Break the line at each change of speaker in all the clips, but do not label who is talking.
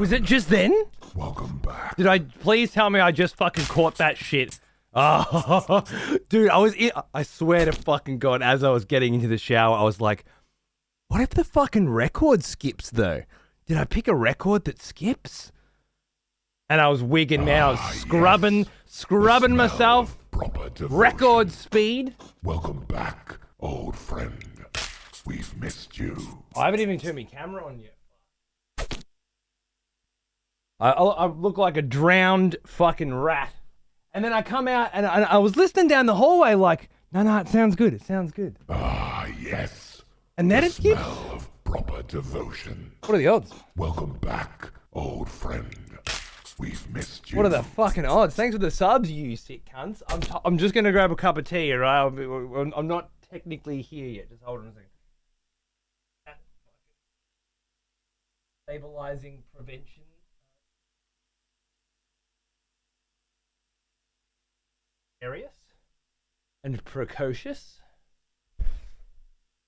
Was it just then?
Welcome back.
Did I please tell me I just fucking caught that shit? Oh, dude, I swear to fucking God, as I was getting into the shower, I was like, what if the fucking record skips though? Did I pick a record that skips? And I was wigging out, scrubbing myself. Record speed.
Welcome back, old friend. We've missed you.
I haven't even turned my camera on yet. I look like a drowned fucking rat. And then I come out and I was listening down the hallway like, no, it sounds good. It sounds good.
Ah, yes.
And then it skips.
Smell of proper devotion.
What are the odds?
Welcome back, old friend. We've missed you.
What are the fucking odds? Thanks for the subs, you sick cunts. I'm just gonna grab a cup of tea, alright? I'm not technically here yet. Just hold on a second. Stabilizing prevention. Precarious and precocious.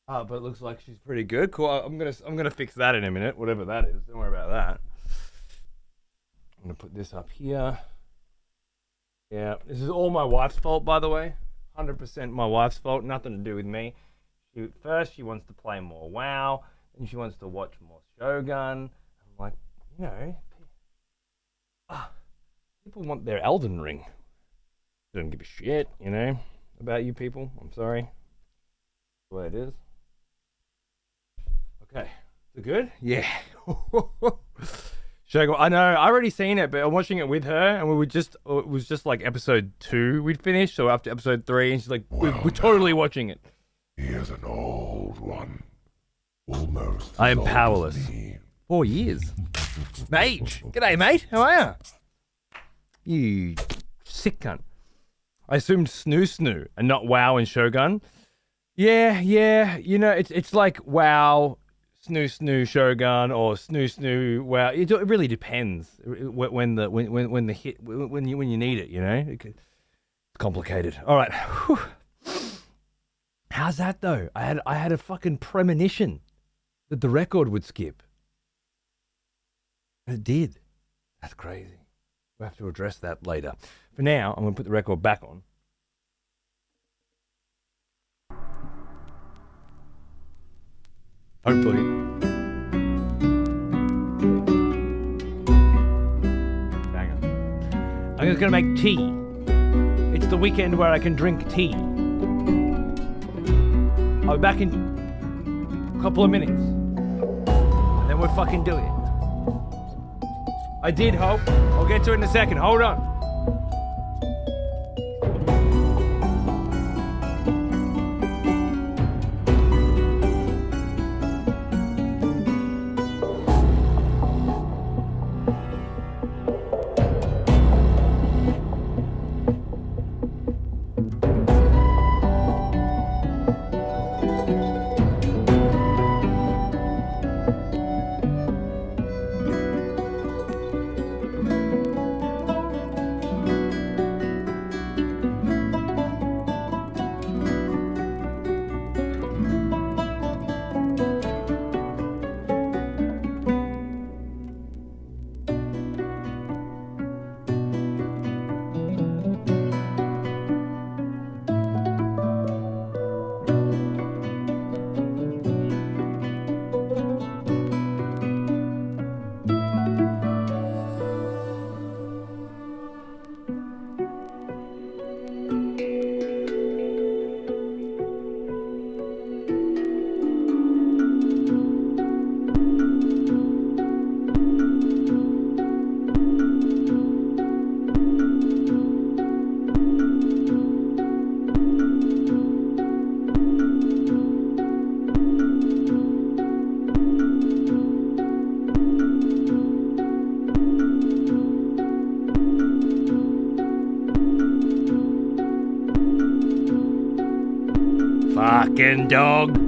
But it looks like she's pretty good. Cool. I'm gonna fix that in a minute. Whatever that is. Don't worry about that. I'm gonna put this up here. Yeah, this is all my wife's fault, by the way. 100% my wife's fault. Nothing to do with me. First, she wants to play more WoW, then she wants to watch more Shogun. I'm like, you know, people want their Elden Ring. I don't give a shit, you know, about you people. I'm sorry. That's the way it is. Okay. Is it good? Yeah. Shogun, I know, I already seen it, but I'm watching it with her, and it was just like episode 2 we'd finished, so after episode 3, and she's like, we're totally watching it.
Here's an old one. Almost.
I am powerless. 4 years. Mage. G'day, mate. How are you? You sick cunt. I assumed Snoo and not WoW and Shogun. Yeah. You know, it's like WoW, Snoo Shogun, or Snoo WoW. It really depends when you need it. You know, it's complicated. All right. Whew. How's that though? I had a fucking premonition that the record would skip. And it did. That's crazy. We'll have to address that later. For now, I'm going to put the record back on. Hopefully. Hang on. I'm just going to make tea. It's the weekend where I can drink tea. I'll be back in a couple of minutes. And then we'll fucking do it. I did hope. I'll get to it in a second. Hold on. Fucking dog.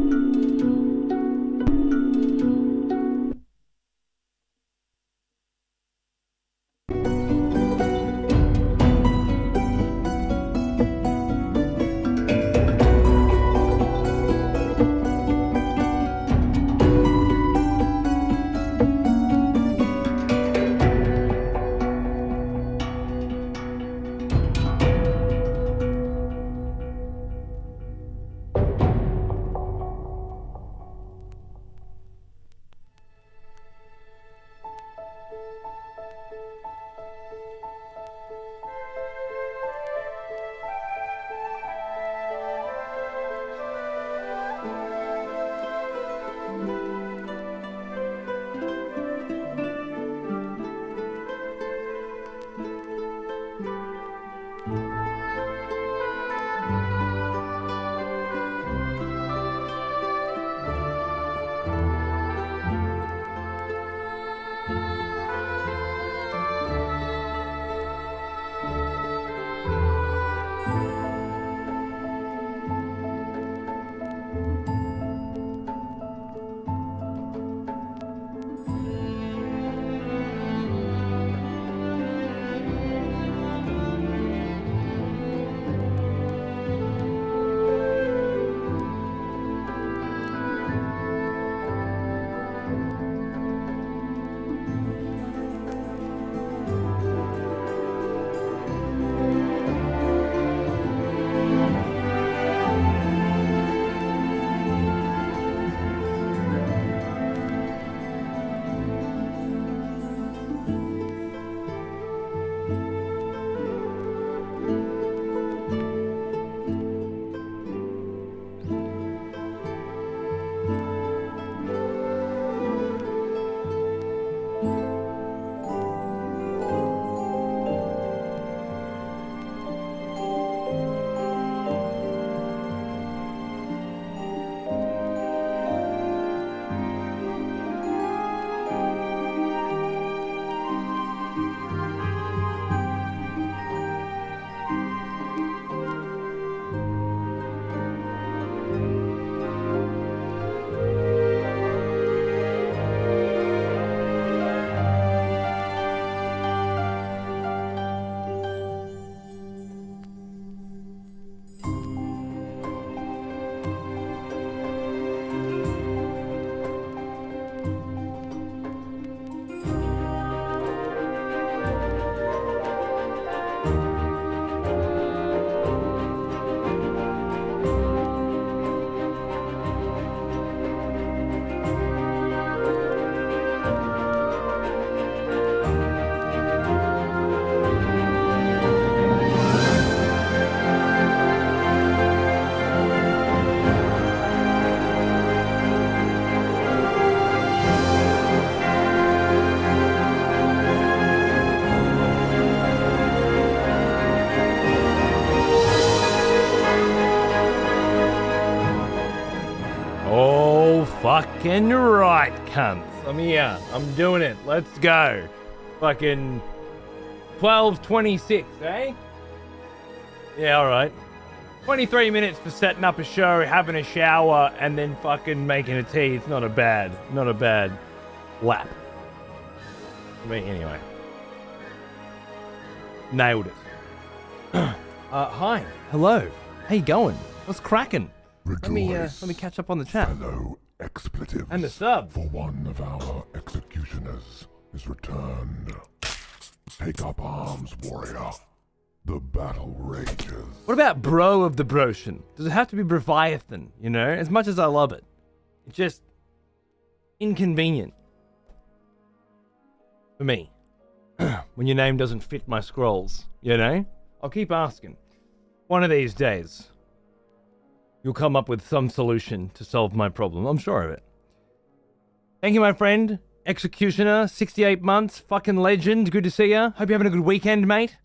fucking right, cunts. I'm here. I'm doing it. Let's go. Fucking 12:26, eh? Yeah, alright. 23 minutes for setting up a show, having a shower, and then fucking making a tea. It's not a bad lap. For me, anyway. Nailed it. Hi. Hello. How you going? What's cracking? Let me catch up on the chat.
Fellow expletives.
And the sub.
For one of our executioners is returned. Take up arms, warrior. The battle rages.
What about bro of the broshin? Does it have to be Breviathan, you know? As much as I love it. It's just inconvenient. For me. When your name doesn't fit my scrolls, you know? I'll keep asking. One of these days, you'll come up with some solution to solve my problem. I'm sure of it. Thank you, my friend. Executioner, 68 months, fucking legend. Good to see ya. Hope you're having a good weekend, mate.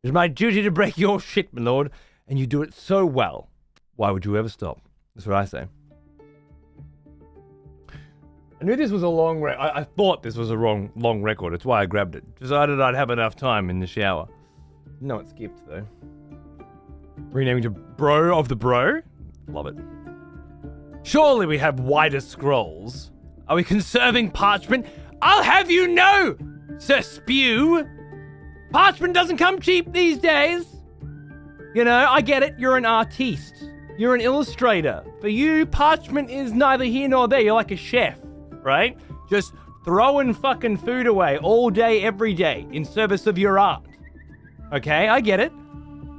It's my duty to break your shit, my lord. And you do it so well. Why would you ever stop? That's what I say. I knew this was a long I thought this was a long record. That's why I grabbed it. Decided I'd have enough time in the shower. No, it skipped, though. Renaming to Bro of the Bro. Love it. Surely we have wider scrolls. Are we conserving parchment? I'll have you know, Sir Spew. Parchment doesn't come cheap these days. You know, I get it. You're an artiste. You're an illustrator. For you, parchment is neither here nor there. You're like a chef, right? Just throwing fucking food away all day, every day in service of your art. Okay, I get it.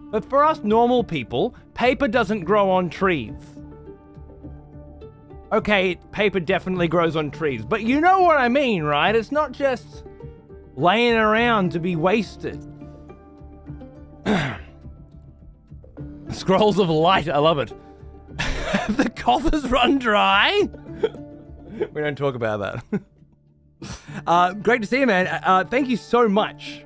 But for us normal people, paper doesn't grow on trees. Okay, paper definitely grows on trees, but you know what I mean, right? It's not just laying around to be wasted. Scrolls of light, I love it. The coffers run dry? We don't talk about that. Great to see you, man. Thank you so much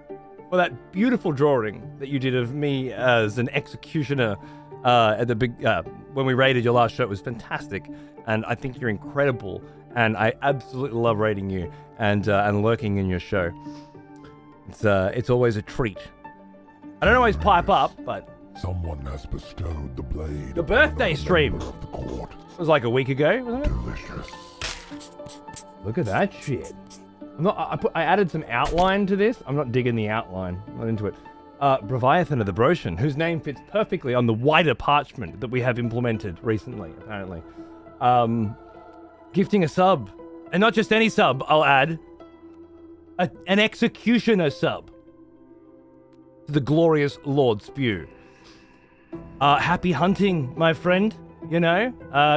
for that beautiful drawing that you did of me as an executioner at the big when we raided your last show. It was fantastic, and I think you're incredible, and I absolutely love raiding you and lurking in your show. It's always a treat. I don't always pipe up, but
Someone has bestowed the blade.
The birthday stream.
Of the court.
It was like a week ago, wasn't it?
Delicious.
Look at that shit. I added some outline to this. I'm not digging the outline. I'm not into it. Breviathan of the Broshin, whose name fits perfectly on the wider parchment that we have implemented recently, apparently. Gifting a sub. And not just any sub, I'll add. An executioner sub. To the glorious Lord Spew. Happy hunting, my friend. You know,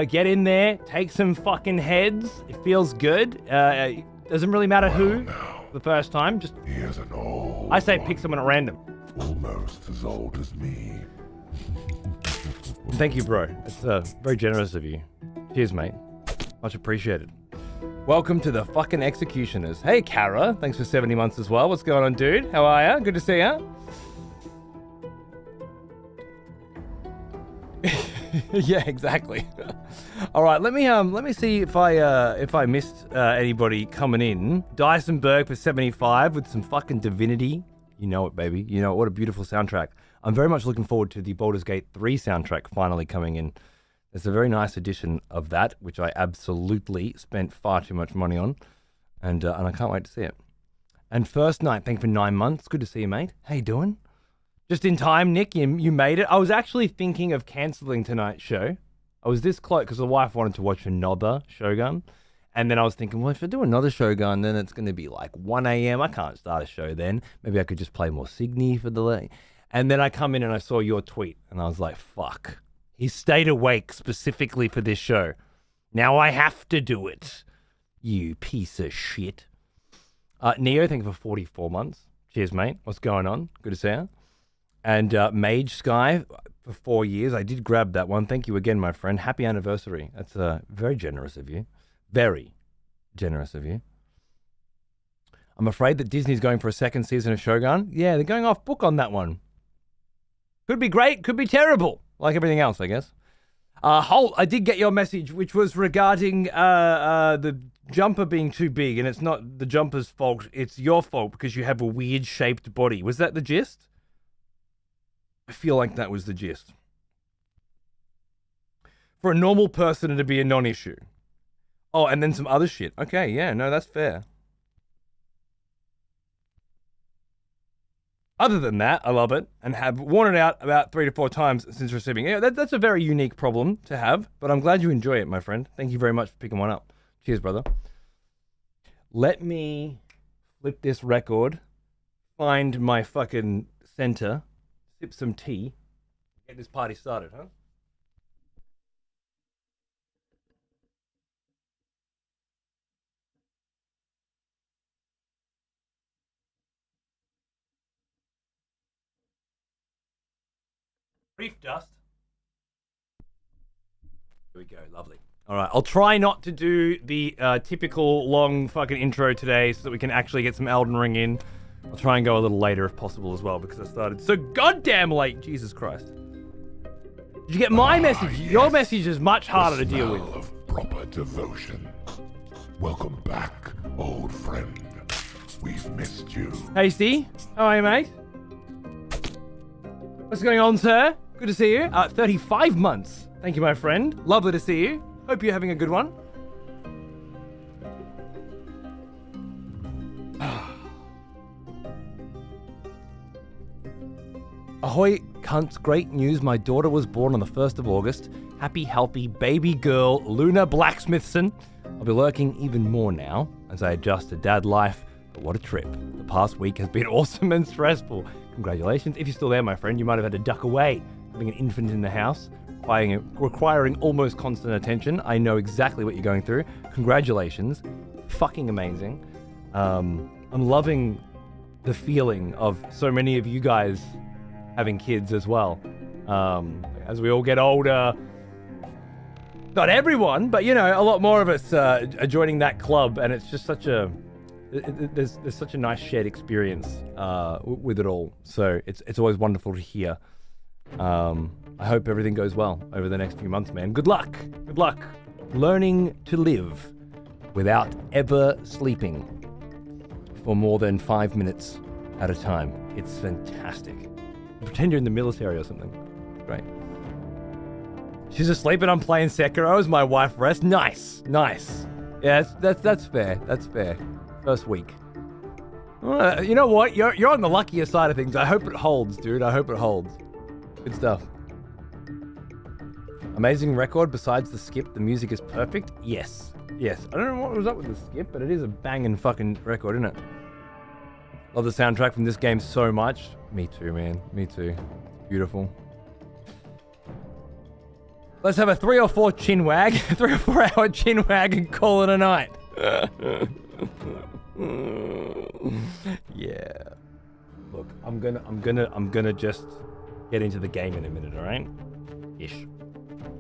get in there, take some fucking heads. It feels good. Doesn't really matter who. The first time, just.
He is an old.
I say pick someone at random.
Almost as old as me.
Thank you, bro. It's very generous of you. Cheers, mate. Much appreciated. Welcome to the fucking executioners. Hey, Kara. Thanks for 70 months as well. What's going on, dude? How are ya? Good to see ya. Yeah, exactly. All right, let me see if I missed anybody coming in. Dysonberg for 75 with some fucking Divinity. You know it, baby. You know it. What a beautiful soundtrack. I'm very much looking forward to the Baldur's Gate 3 soundtrack finally coming in. There's a very nice edition of that, which I absolutely spent far too much money on, and I can't wait to see it. And First Night, thank you for 9 months. Good to see you, mate. How you doing? Just in time, Nick, you made it. I was actually thinking of cancelling tonight's show. I was this close because the wife wanted to watch another Shogun. And then I was thinking, well, if I do another Shogun, then it's going to be like 1 a.m. I can't start a show then. Maybe I could just play more Signy for the late. And then I come in and I saw your tweet. And I was like, fuck. He stayed awake specifically for this show. Now I have to do it. You piece of shit. Neo, thank you for 44 months. Cheers, mate. What's going on? Good to see you. And Mage Sky for 4 years. I did grab that one. Thank you again, my friend. Happy anniversary. That's very generous of you. Very generous of you. I'm afraid that Disney's going for a second season of Shogun. Yeah, they're going off book on that one. Could be great, could be terrible. Like everything else, I guess. Holt, I did get your message, which was regarding the jumper being too big, and it's not the jumper's fault, it's your fault because you have a weird shaped body. Was that the gist? I feel like that was the gist. For a normal person, it'd be a non-issue. Oh, and then some other shit. Okay, yeah, no, that's fair. Other than that, I love it and have worn it out about 3 to 4 times since receiving it. Yeah, that's a very unique problem to have, but I'm glad you enjoy it, my friend. Thank you very much for picking one up. Cheers, brother. Let me flip this record, find my fucking center, sip some tea, get this party started, huh? Brief dust. Here we go, lovely. All right, I'll try not to do the typical long fucking intro today so that we can actually get some Elden Ring in. I'll try and go a little later if possible as well because I started so goddamn late. Jesus Christ. Did you get my message?
Yes.
Your message is much harder to deal with.
Of proper devotion. Welcome back, old friend. We've missed you.
Hey, Steve. How are you, mate? What's going on, sir? Good to see you. 35 months. Thank you, my friend. Lovely to see you. Hope you're having a good one. Ahoy, cunts. Great news. My daughter was born on the 1st of August. Happy, healthy baby girl, Luna Blacksmithson. I'll be lurking even more now as I adjust to dad life. But what a trip. The past week has been awesome and stressful. Congratulations. If you're still there, my friend, you might have had to duck away. Having an infant in the house, requiring almost constant attention. I know exactly what you're going through. Congratulations. Fucking amazing. I'm loving the feeling of so many of you guys having kids as well. As we all get older, not everyone, but you know, a lot more of us are joining that club, and it's just such a there's such a nice shared experience with it all. So it's always wonderful to hear. I hope everything goes well over the next few months, man. Good luck. Good luck. Learning to live without ever sleeping for more than 5 minutes at a time. It's fantastic. Pretend you're in the military or something. Great. She's asleep and I'm playing Sekiro as my wife rests. Nice. Nice. Yeah, that's fair. That's fair. First week. You know what? You're on the luckier side of things. I hope it holds, dude. I hope it holds. Good stuff. Amazing record. Besides the skip, the music is perfect. Yes. Yes. I don't know what was up with the skip, but it is a banging fucking record, isn't it? Love the soundtrack from this game so much. Me too, man. Me too. Beautiful. Let's have a 3 or 4 chin wag, 3 or 4 hour chin wag, and call it a night. Yeah. Look, I'm gonna just get into the game in a minute, all right? Ish.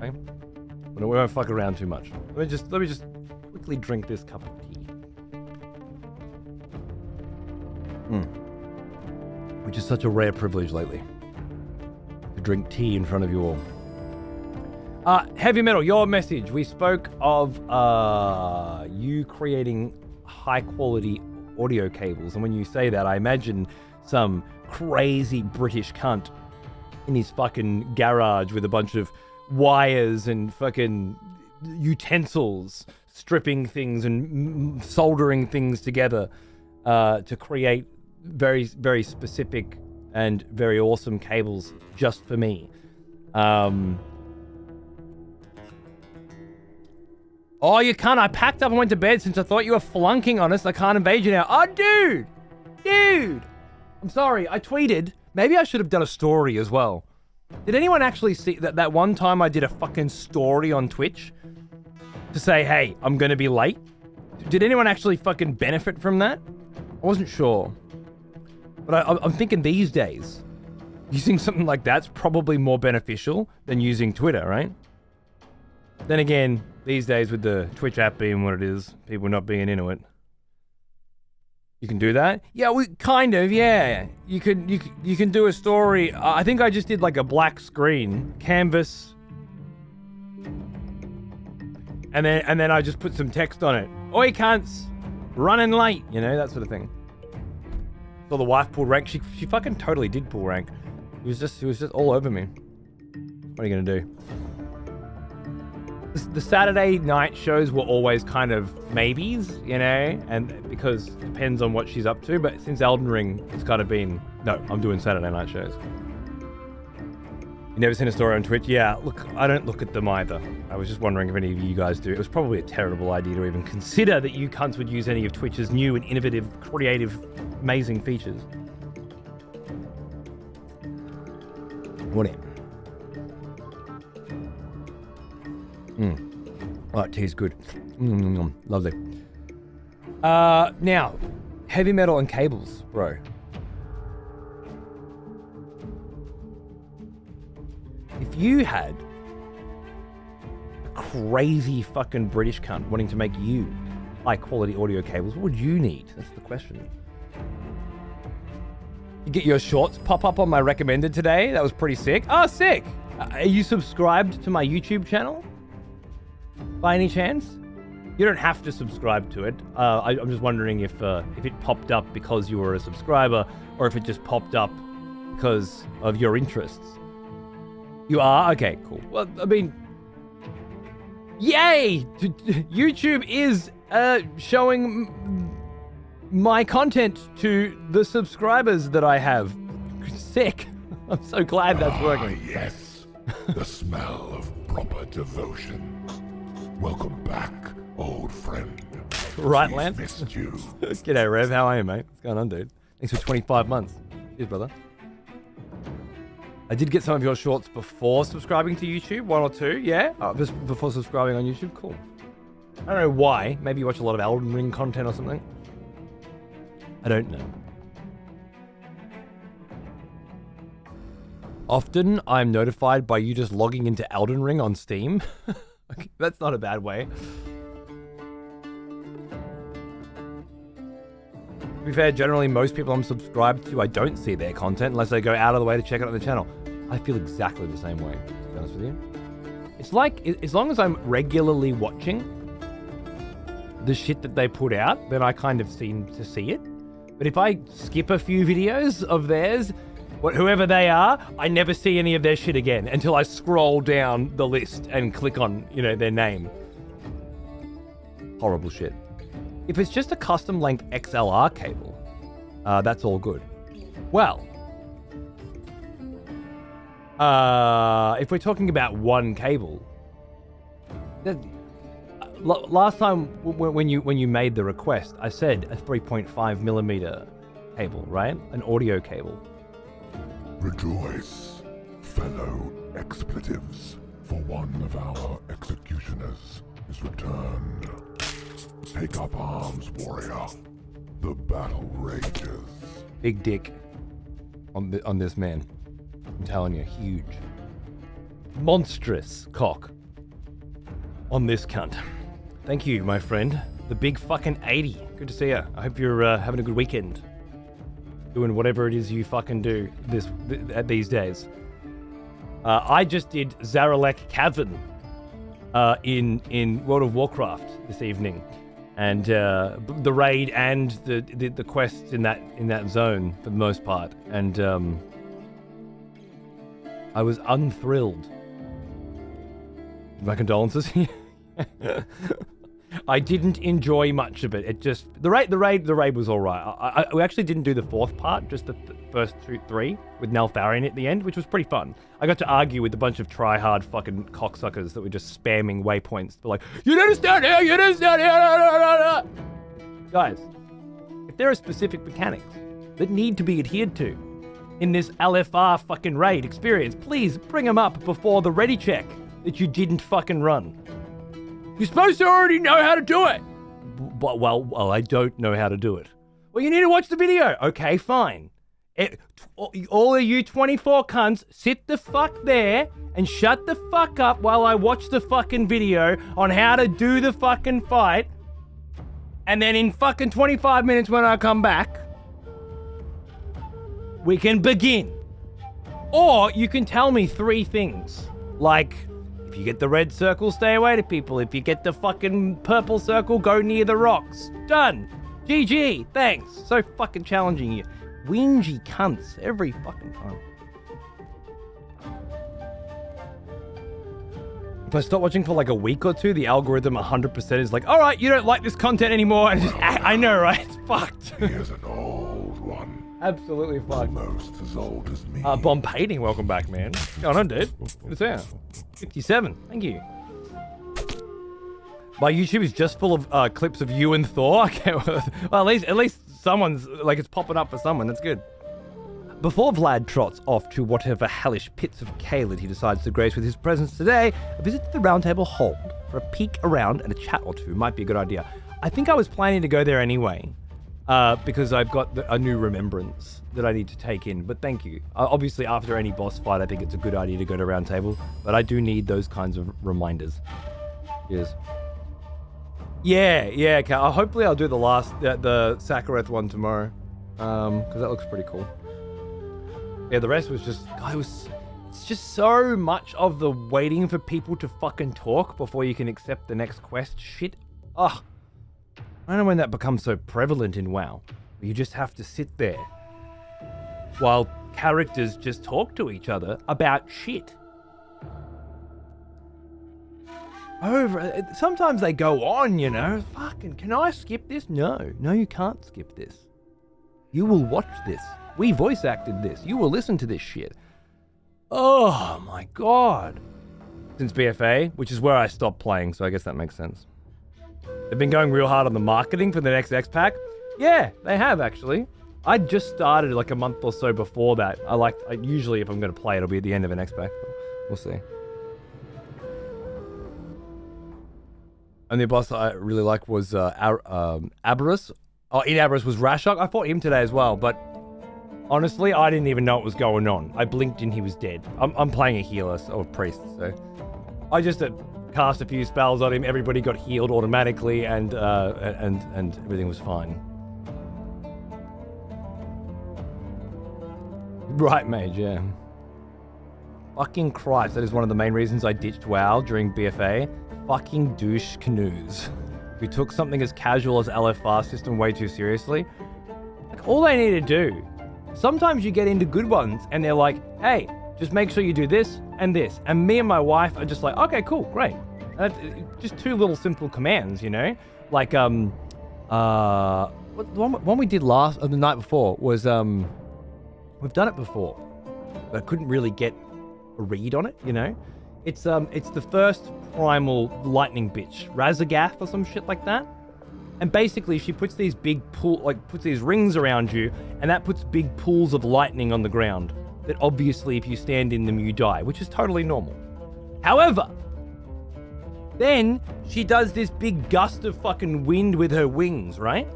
Okay. We won't fuck around too much. Let me just quickly drink this cup of tea. Which is such a rare privilege lately. To drink tea in front of you all. Heavy Metal, your message. We spoke of you creating high quality audio cables, and when you say that, I imagine some crazy British cunt in his fucking garage with a bunch of wires and fucking utensils, stripping things and soldering things together to create very, very specific and very awesome cables just for me. Oh, you can't. I packed up and went to bed since I thought you were flunking on us. I can't invade you now. Oh, dude. I'm sorry. I tweeted. Maybe I should have done a story as well. Did anyone actually see that one time I did a fucking story on Twitch to say, hey, I'm going to be late? Did anyone actually fucking benefit from that? I wasn't sure. But I'm thinking these days, using something like that's probably more beneficial than using Twitter, right? Then again, these days with the Twitch app being what it is, people not being into it, you can do that. Yeah, we kind of. Yeah, you can do a story. I think I just did like a black screen canvas, And then I just put some text on it. Oi, cunts, running late, you know, that sort of thing. So the wife pulled rank. She fucking totally did pull rank. She was just all over me. What are you gonna do? The Saturday night shows were always kind of maybes, you know, and because it depends on what she's up to. But since Elden Ring, it's kind of been, no, I'm doing Saturday night shows. You never seen a story on Twitch? Yeah, look, I don't look at them either. I was just wondering if any of you guys do. It was probably a terrible idea to even consider that you cunts would use any of Twitch's new and innovative, creative, amazing features. Whatever. Oh, tea's good. Lovely. Now, heavy metal and cables, bro. If you had a crazy fucking British cunt wanting to make you high quality audio cables, what would you need? That's the question. You get your shorts pop up on my recommended today. That was pretty sick. Oh, sick. Are you subscribed to my YouTube channel? By any chance? You don't have to subscribe to it. I'm just wondering if it popped up because you were a subscriber or if it just popped up because of your interests. You are? Okay, cool. Well, I mean, yay! YouTube is showing my content to the subscribers that I have. Sick. I'm so glad that's working.
Yes, the smell of proper devotion. Welcome back, old friend.
Right,
We've
Lance?
missed you.
G'day, Rev. How are you, mate? What's going on, dude? Thanks for 25 months. Cheers, brother. I did get some of your shorts before subscribing to YouTube, 1 or 2, yeah? Just before subscribing on YouTube, cool. I don't know why. Maybe you watch a lot of Elden Ring content or something. I don't know. Often, I'm notified by you just logging into Elden Ring on Steam. Okay, that's not a bad way. To be fair, generally most people I'm subscribed to, I don't see their content unless they go out of the way to check it on the channel. I feel exactly the same way, to be honest with you. It's like, as long as I'm regularly watching the shit that they put out, then I kind of seem to see it. But if I skip a few videos of theirs, whoever they are, I never see any of their shit again until I scroll down the list and click on, you know, their name. Horrible shit. If it's just a custom length XLR cable, that's all good. Well, if we're talking about one cable, last time when you made the request, I said a 3.5 millimeter cable, right? An audio cable.
Rejoice, fellow expletives, for one of our executioners is returned. Take up arms, warrior. The battle rages.
Big dick on this man. I'm telling you, huge. Monstrous cock on this cunt. Thank you, my friend. The big fucking 80. Good to see you. I hope you're having a good weekend. Doing whatever it is you fucking do these days. I just did Zaralek Cavern in World of Warcraft this evening, and the raid and the quests in that zone for the most part, and I was unthrilled. My condolences. I didn't enjoy much of it. It just the raid was all right. We actually didn't do the fourth part, just the first 3 with Neltharion at the end, which was pretty fun. I got to argue with a bunch of try-hard fucking cocksuckers that were just spamming waypoints. They're like, "You didn't stand here. You didn't stand here." Guys, if there are specific mechanics that need to be adhered to in this LFR fucking raid experience, please bring them up before the ready check that you didn't fucking run. You're supposed to already know how to do it. But, well, I don't know how to do it. Well, you need to watch the video. Okay, fine. All of you 24 cunts, sit the fuck there and shut the fuck up while I watch the fucking video on how to do the fucking fight. And then in fucking 25 minutes when I come back, we can begin. Or you can tell me 3 things. Like, if If you get the red circle, stay away to people. If you get the fucking purple circle, go near the rocks. Done. GG. Thanks. So fucking challenging you. Whingy cunts every fucking time. If I stop watching for like a week or two, the algorithm 100% is like, all right, you don't like this content anymore. And I know, right? It's fucked.
Here's an old one.
Absolutely fucked.
Almost as old as me.
Bomb Painting, welcome back, man. What's going on, dude? What's that? 57. Thank you. My YouTube is just full of clips of you and Thor. Okay, well, at least someone's like it's popping up for someone. That's good. Before Vlad trots off to whatever hellish pits of Caelid he decides to grace with his presence today, a visit to the Roundtable Hold for a peek around and a chat or two might be a good idea. I think I was planning to go there anyway, because I've got a new remembrance that I need to take in, but thank you. Obviously, after any boss fight, I think it's a good idea to go to Roundtable, but I do need those kinds of reminders. Yes. Yeah, Cal. Hopefully I'll do the Sakareth one tomorrow, because that looks pretty cool. Yeah, the rest was just, God, it's just so much of the waiting for people to fucking talk before you can accept the next quest shit. Ugh. I don't know when that becomes so prevalent in WoW. You just have to sit there while characters just talk to each other about shit. Sometimes they go on, you know. Fucking, can I skip this? No, you can't skip this. You will watch this. We voice acted this. You will listen to this shit. Oh my God. Since BFA, which is where I stopped playing, so I guess that makes sense. They've been going real hard on the marketing for the next X-Pack. Yeah, they have actually. I just started like a month or so before that. Usually if I'm going to play, it'll be at the end of an X-Pack. We'll see. And the boss I really liked was Aberus. Oh, in Aberus was Rashok. I fought him today as well, but honestly, I didn't even know what was going on. I blinked and he was dead. I'm playing a healer or a priest, so I just cast a few spells on him. Everybody got healed automatically, and everything was fine. Right, mage, yeah. Fucking Christ, that is one of the main reasons I ditched WoW during BFA. Fucking douche canoes. We took something as casual as LFR system way too seriously. Like, all they need to do. Sometimes you get into good ones and they're like, hey, just make sure you do this and this. And me and my wife are just like, okay, cool, great. And just two little simple commands, you know? Like, the one we did the night before was, we've done it before, but I couldn't really get a read on it, you know? It's the first primal lightning bitch, Razagath or some shit like that. And basically she puts these big puts these rings around you, and that puts big pools of lightning on the ground that obviously if you stand in them you die, which is totally normal. However, then she does this big gust of fucking wind with her wings, right?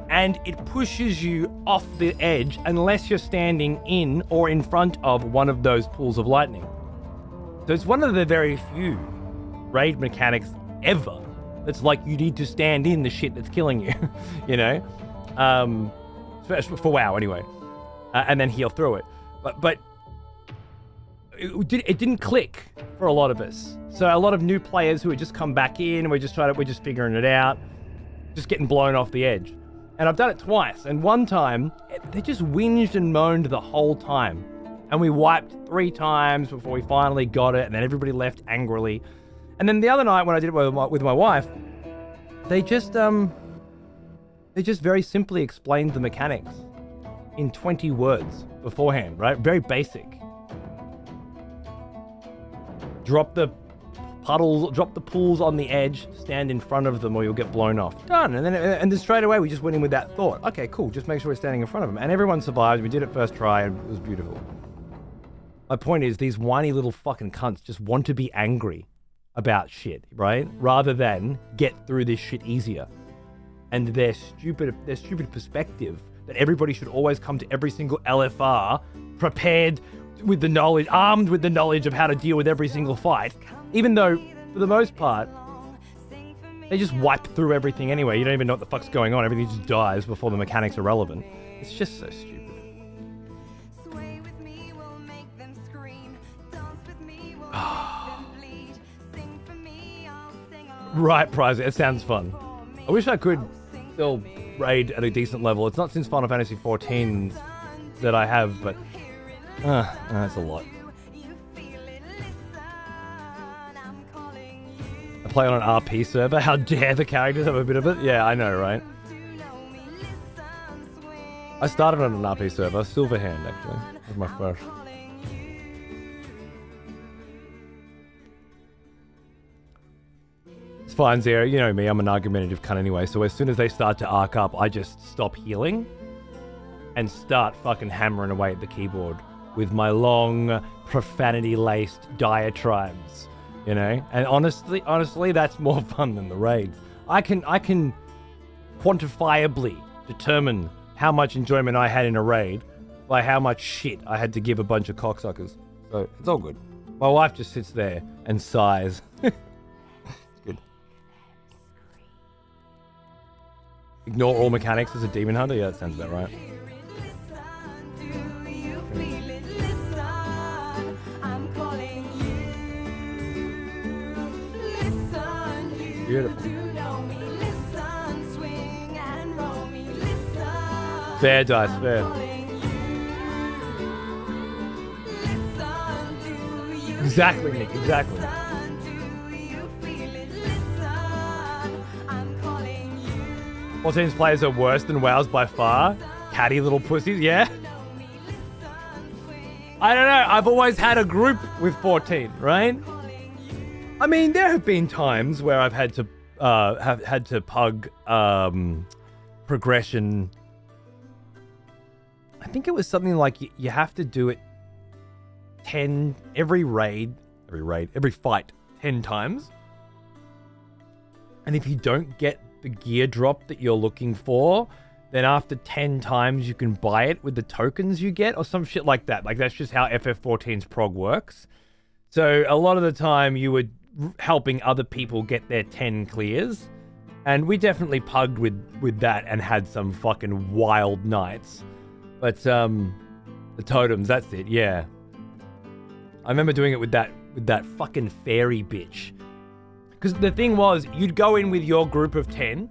And it pushes you off the edge unless you're standing in or in front of one of those pools of lightning. So it's one of the very few raid mechanics ever that's like you need to stand in the shit that's killing you, you know? Especially for WoW anyway. And then heal through it. But it didn't click for a lot of us. So a lot of new players who had just come back in, we're just figuring it out, just getting blown off the edge. And I've done it twice, and one time, they just whinged and moaned the whole time. And we wiped 3 times before we finally got it, and then everybody left angrily. And then the other night when I did it with my wife, they just very simply explained the mechanics in 20 words beforehand, right? Very basic. Drop the pools on the edge, stand in front of them or you'll get blown off. Done. And then straight away we just went in with that thought. Okay, cool. Just make sure we're standing in front of them. And everyone survived. We did it first try and it was beautiful. My point is these whiny little fucking cunts just want to be angry about shit, right? Rather than get through this shit easier. And their stupid perspective that everybody should always come to every single LFR prepared with the knowledge, armed with the knowledge of how to deal with every single fight, even though for the most part they just wipe through everything anyway. You don't even know what the fuck's going on. Everything just dies before the mechanics are relevant. It's just so stupid. Right, prize. It sounds fun. I wish I could still raid at a decent level. It's not since Final Fantasy 14 that I have, but that's a lot. I play on an RP server. How dare the characters have a bit of it? Yeah, I know, right? I started on an RP server, Silverhand, actually. That was my first. It's fine, Zero. You know me, I'm an argumentative cunt anyway, so as soon as they start to arc up, I just stop healing and start fucking hammering away at the keyboard with my long, profanity-laced diatribes, you know? And honestly, that's more fun than the raids. I can quantifiably determine how much enjoyment I had in a raid by how much shit I had to give a bunch of cocksuckers. So, it's all good. My wife just sits there and sighs. Ignore all mechanics as a demon hunter? Yeah, that sounds about right. Beautiful. Fair dice, fair. Exactly, Nick, exactly. 14's players are worse than WoW's by far. Catty little pussies, yeah? I don't know, I've always had a group with 14, right? I mean, there have been times where I've had to pug progression. I think it was something like you have to do it 10 every fight 10 times. And if you don't get the gear drop that you're looking for, then after 10 times you can buy it with the tokens you get or some shit like that. Like that's just how FF14's prog works. So a lot of the time you were helping other people get their 10 clears. And we definitely pugged with that and had some fucking wild nights. But the totems, that's it, yeah. I remember doing it with that fucking fairy bitch. Because the thing was, you'd go in with your group of 10,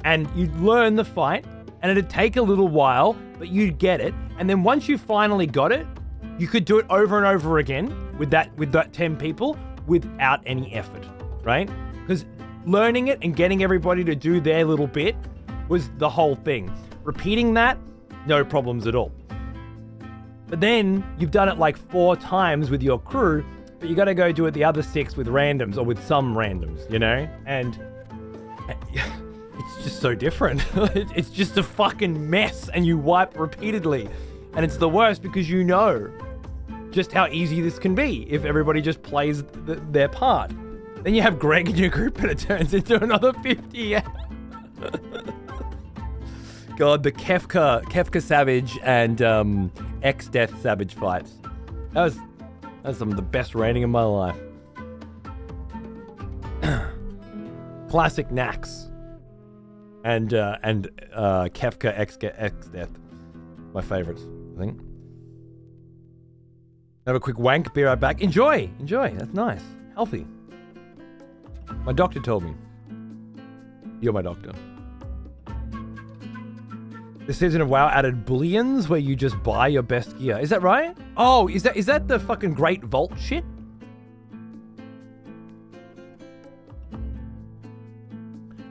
and you'd learn the fight, and it'd take a little while, but you'd get it. And then once you finally got it, you could do it over and over again with that 10 people without any effort, right? Because learning it and getting everybody to do their little bit was the whole thing. Repeating that, no problems at all. But then you've done it like 4 times with your crew, but you got to go do it the other 6 with randoms or with some randoms, you know? And it's just so different. It's just a fucking mess and you wipe repeatedly. And it's the worst because you know just how easy this can be if everybody just plays their part. Then you have Greg in your group and it turns into another 50. God, the Kefka Savage and X-Death Savage fights. That was some of the best raiding in my life. Classic Nax. And Kefka X-Death. My favorites, I think. Have a quick wank, be right back. Enjoy. That's nice. Healthy. My doctor told me. You're my doctor. This season of WoW added bullions where you just buy your best gear. Is that right? Oh, is that the fucking Great Vault shit?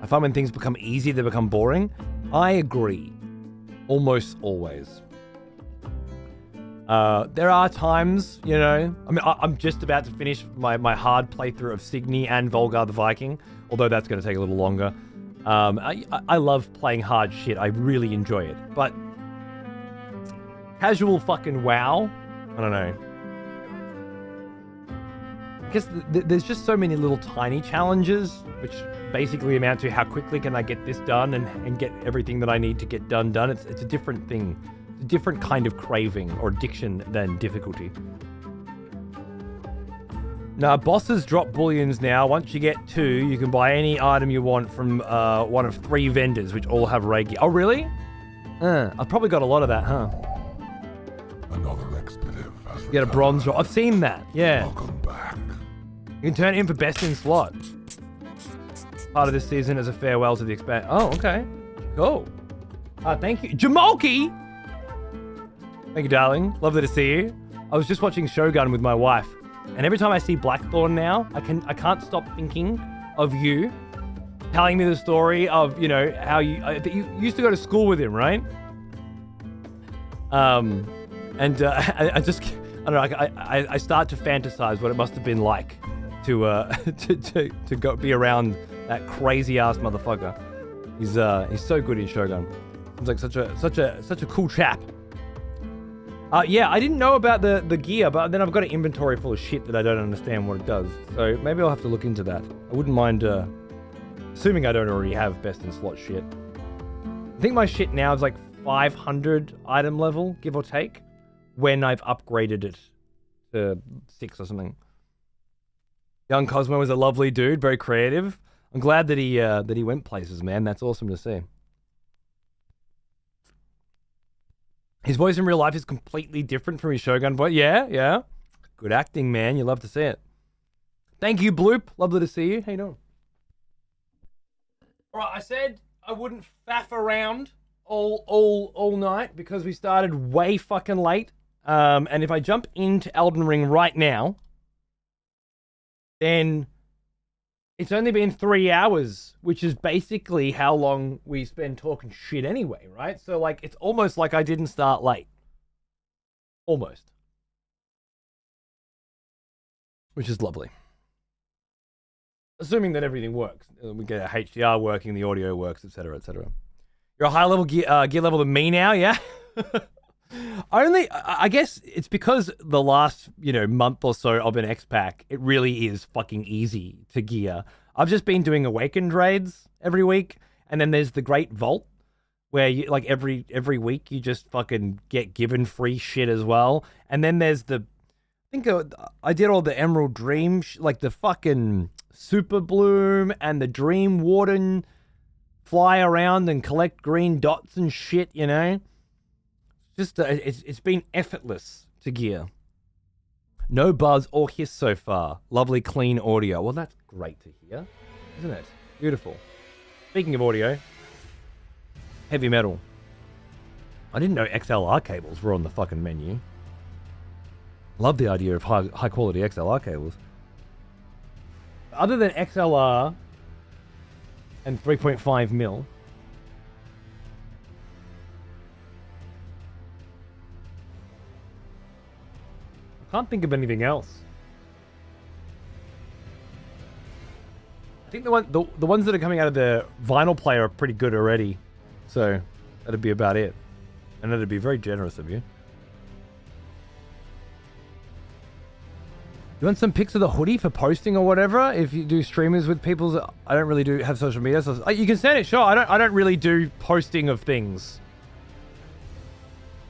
I find when things become easy, they become boring. I agree. Almost always. There are times, you know, I mean, I'm just about to finish my hard playthrough of Signy and Volgar the Viking, although that's going to take a little longer. I love playing hard shit. I really enjoy it. But casual fucking WoW, I don't know. I guess there's just so many little tiny challenges, which basically amount to how quickly can I get this done and get everything that I need to get done. It's a different thing. It's a different kind of craving or addiction than difficulty. Now, bosses drop bullions now. Once you get 2, you can buy any item you want from one of 3 vendors, which all have raid gear. Oh, really? I've probably got a lot of that, huh?
Another expletive has
You get a bronze drop. I've seen that, yeah.
Welcome back.
You can turn it in for best in slot. part of this season as a farewell to the expand. Oh, okay. Cool. Thank you. Jamalki! Thank you, darling. Lovely to see you. I was just watching Shogun with my wife, and every time I see Blackthorn now, I can't stop thinking of you telling me the story of, you know, how you used to go to school with him, right? I don't know, I start to fantasize what it must have been like to go be around that crazy ass motherfucker. He's so good in Shogun. He's like such a cool chap. Yeah, I didn't know about the gear, but then I've got an inventory full of shit that I don't understand what it does. So maybe I'll have to look into that. I wouldn't mind, assuming I don't already have best in slot shit. I think my shit now is like 500 item level, give or take, when I've upgraded it to 6 or something. Young Cosmo is a lovely dude, very creative. I'm glad that he went places, man. That's awesome to see. His voice in real life is completely different from his Shogun voice. Yeah. Good acting, man. You love to see it. Thank you, Bloop. Lovely to see you. How you doing? All right, I said I wouldn't faff around all night because we started way fucking late. And if I jump into Elden Ring right now, then it's only been 3 hours, which is basically how long we spend talking shit anyway, right? So, like, it's almost like I didn't start late. Almost. Which is lovely. Assuming that everything works. We get a HDR working, the audio works, etc., etc. You're a higher level gear level than me now, yeah? I guess it's because the last, month or so of an X-Pack, it really is fucking easy to gear. I've just been doing Awakened raids every week, and then there's the Great Vault, where you, like, every week you just fucking get given free shit as well. And then there's I did all the Emerald Dream, like the fucking Super Bloom and the Dream Warden fly around and collect green dots and shit, Just it's been effortless to gear. No buzz or hiss so far. Lovely clean audio. Well, that's great to hear, isn't it? Beautiful. Speaking of audio, heavy metal. I didn't know XLR cables were on the fucking menu. Love the idea of high quality XLR cables. Other than XLR and 3.5 mil. Can't think of anything else. I think the ones that are coming out of the vinyl player are pretty good already, so that'd be about it, and that'd be very generous of you. You want some pics of the hoodie for posting or whatever? If you do streamers with people, I don't really have social media, so you can send it. Sure, I don't really do posting of things.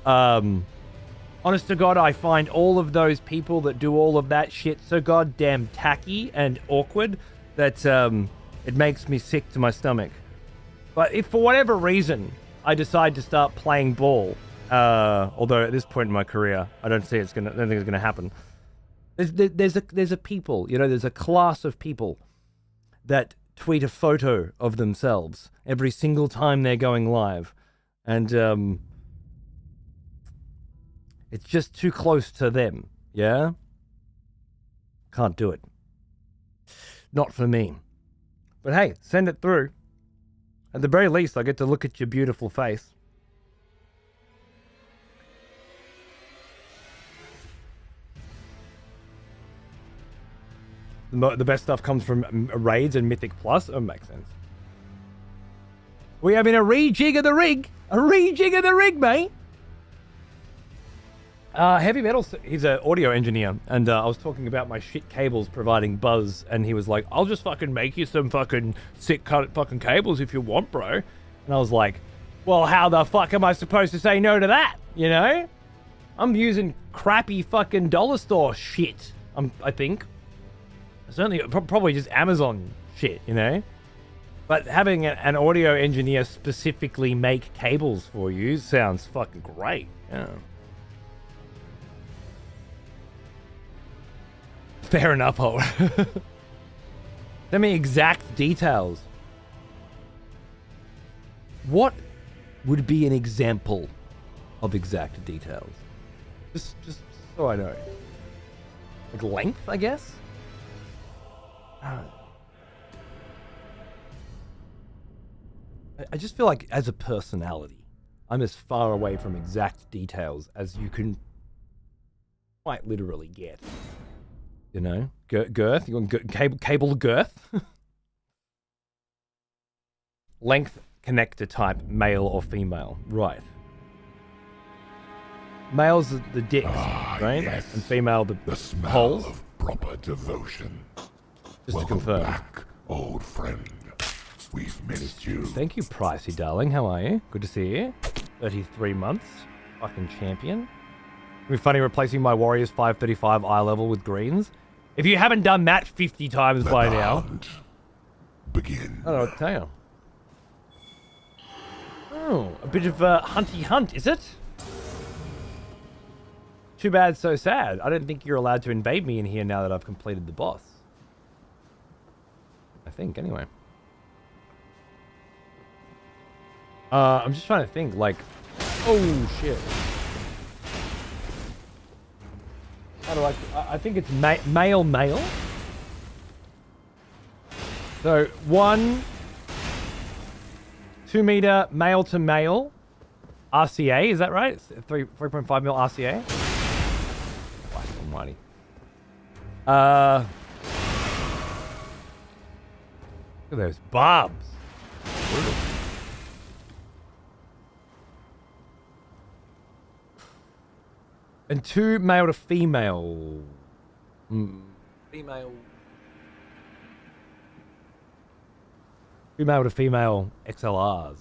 Honest to God, I find all of those people that do all of that shit so goddamn tacky and awkward that it makes me sick to my stomach. But if for whatever reason I decide to start playing ball, although at this point in my career I don't think it's gonna happen. There's a people, there's a class of people that tweet a photo of themselves every single time they're going live, and it's just too close to them, yeah? Can't do it. Not for me. But hey, send it through. At the very least, I get to look at your beautiful face. The best stuff comes from raids and Mythic Plus. Oh, makes sense. We're having a rejig of the rig. A rejig of the rig, mate. Heavy Metal, he's an audio engineer, and I was talking about my shit cables providing buzz, and he was like, I'll just fucking make you some fucking sick fucking cables if you want, bro. And I was like, well, how the fuck am I supposed to say no to that, I'm using crappy fucking dollar store shit, I think. Certainly, probably just Amazon shit, But having an audio engineer specifically make cables for you sounds fucking great, yeah. Fair enough, Howard. Send me exact details. What would be an example of exact details? Just so I know. Like length, I guess? I just feel like as a personality, I'm as far away from exact details as you can quite literally get. You know? Girth? You want cable girth? Length, connector type, male or female. Right. Male's the dicks, right?
Yes.
And female the
smell
holes.
of proper devotion.
Just
Welcome
to confirm.
back, old friend. We've missed you.
Thank you, Pricey, darling. How are you? Good to see you. 33 months. Fucking champion. It'd be funny replacing my Warriors 535 eye level with greens. If you haven't done that 50 times by now.
Hunt. Begin.
I don't know what to tell you. Oh, a bit of a hunty hunt, is it? Too bad, so sad. I don't think you're allowed to invade me in here now that I've completed the boss. I think, anyway. I'm just trying to think, like... Oh, shit. How do I think it's male. So, 2 meter male to male RCA, is that right? 3.5 mil RCA? Christ almighty. Look at those barbs. Brutal. And 2 male to female. Female. Female to female XLRs.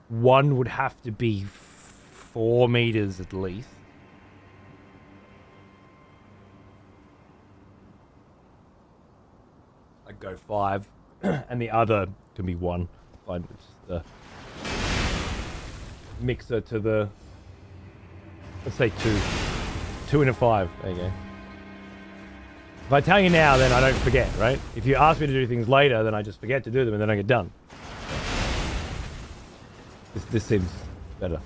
One would have to be 4 meters at least. I'd go 5. And the other can be 1. Fine, it's just the mixer to the... Let's say 2. 2 and a 5. There you go. If I tell you now, then I don't forget, right? If you ask me to do things later, then I just forget to do them and then I get done. This seems better.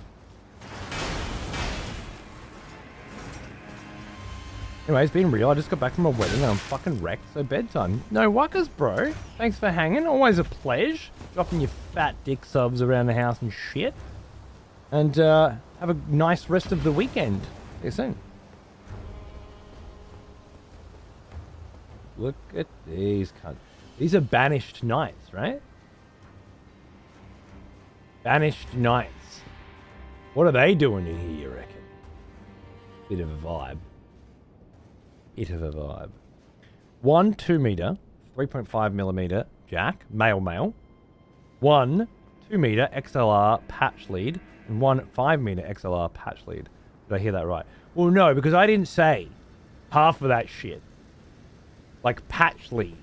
Anyway, it's been real. I just got back from a wedding and I'm fucking wrecked, so bedtime. No wuckers, bro. Thanks for hanging. Always a pleasure. Dropping your fat dick subs around the house and shit. And have a nice rest of the weekend. See you soon. Look at these cunts. These are banished knights, right? Banished knights. What are they doing in here, you reckon? Bit of a vibe. Bit of a vibe. 1 2 meter, 3.5 millimeter jack, male. 1 2 meter XLR patch lead, and 1 5 meter XLR patch lead. Did I hear that right? Well, no, because I didn't say half of that shit. Like patch lead.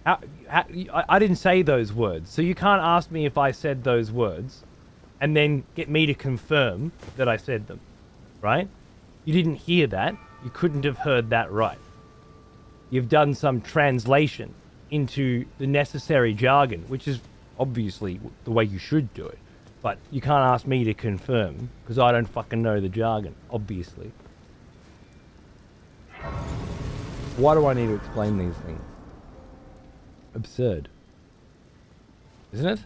I didn't say those words, so you can't ask me if I said those words and then get me to confirm that I said them, right? You didn't hear that. You couldn't have heard that right. You've done some translation into the necessary jargon, which is obviously the way you should do it. But you can't ask me to confirm because I don't fucking know the jargon, obviously. Why do I need to explain these things? Absurd. Isn't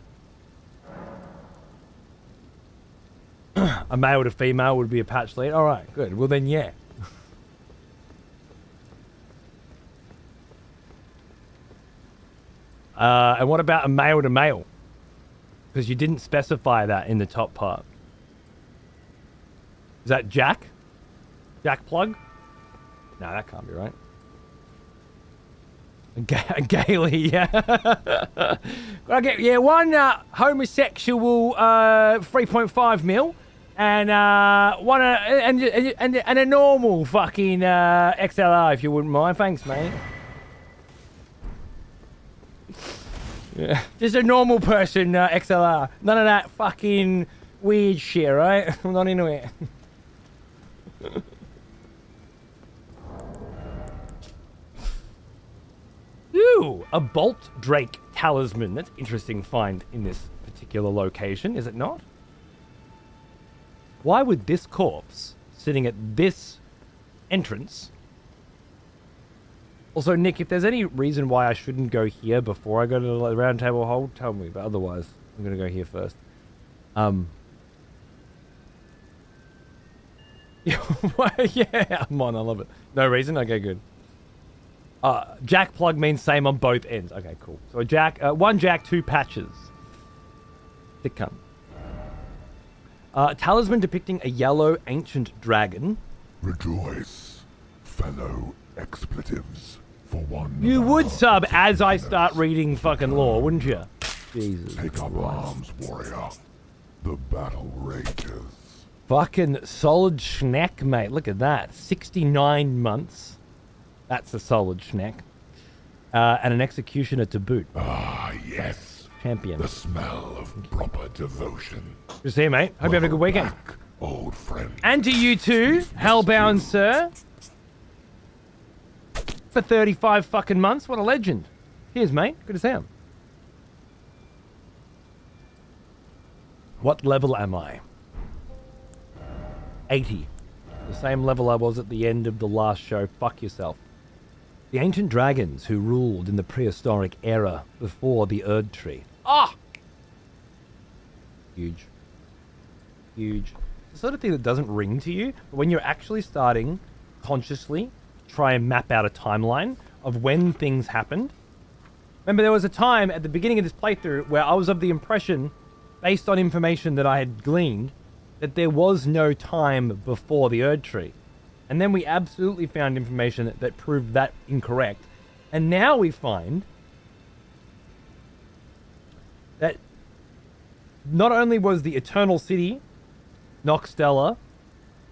it? A male to female would be a patch lead. Alright, good. Well then, yeah. And what about a male to male? Because you didn't specify that in the top part. Is that Jack? Jack plug? No, that can't be right. Gaily, yeah. I get, yeah, 1 homosexual 3.5 mil and one and a normal fucking XLR if you wouldn't mind. Thanks, mate. Yeah, just a normal person XLR. None of that fucking weird shit, right? I'm not into it. Ooh, a Bolt Drake talisman. That's interesting find in this particular location, is it not? Why would this corpse sitting at this entrance... Also, Nick, if there's any reason why I shouldn't go here before I go to the round table hole, tell me. But otherwise, I'm going to go here first. Yeah, I'm on. I love it. No reason? Okay, good. Jack plug means same on both ends. Okay, cool. So a jack, one jack, two patches. Thick cunt. Talisman depicting a yellow ancient dragon.
Rejoice, fellow expletives, for one.
You would sub as I start reading fucking lore, wouldn't you? Jesus.
Take up arms, warrior. The battle rages.
Fucking solid schneck, mate. Look at that. 69 months. That's a solid schneck. And an executioner to boot.
Ah, yes.
Champion.
The smell of proper devotion.
Good to see you, mate. Hope you have a good weekend.
Back, old friend.
And to you too, hellbound sir. For 35 fucking months. What a legend. Cheers, mate. Good to see him. What level am I? 80. The same level I was at the end of the last show. Fuck yourself. The ancient dragons who ruled in the prehistoric era before the Erdtree. Ah! Huge. Huge. The sort of thing that doesn't ring to you, but when you're actually starting consciously try and map out a timeline of when things happened. Remember, there was a time at the beginning of this playthrough where I was of the impression, based on information that I had gleaned, that there was no time before the Erdtree. And then we absolutely found information that proved that incorrect. And now we find that not only was the Eternal City, Noxtella,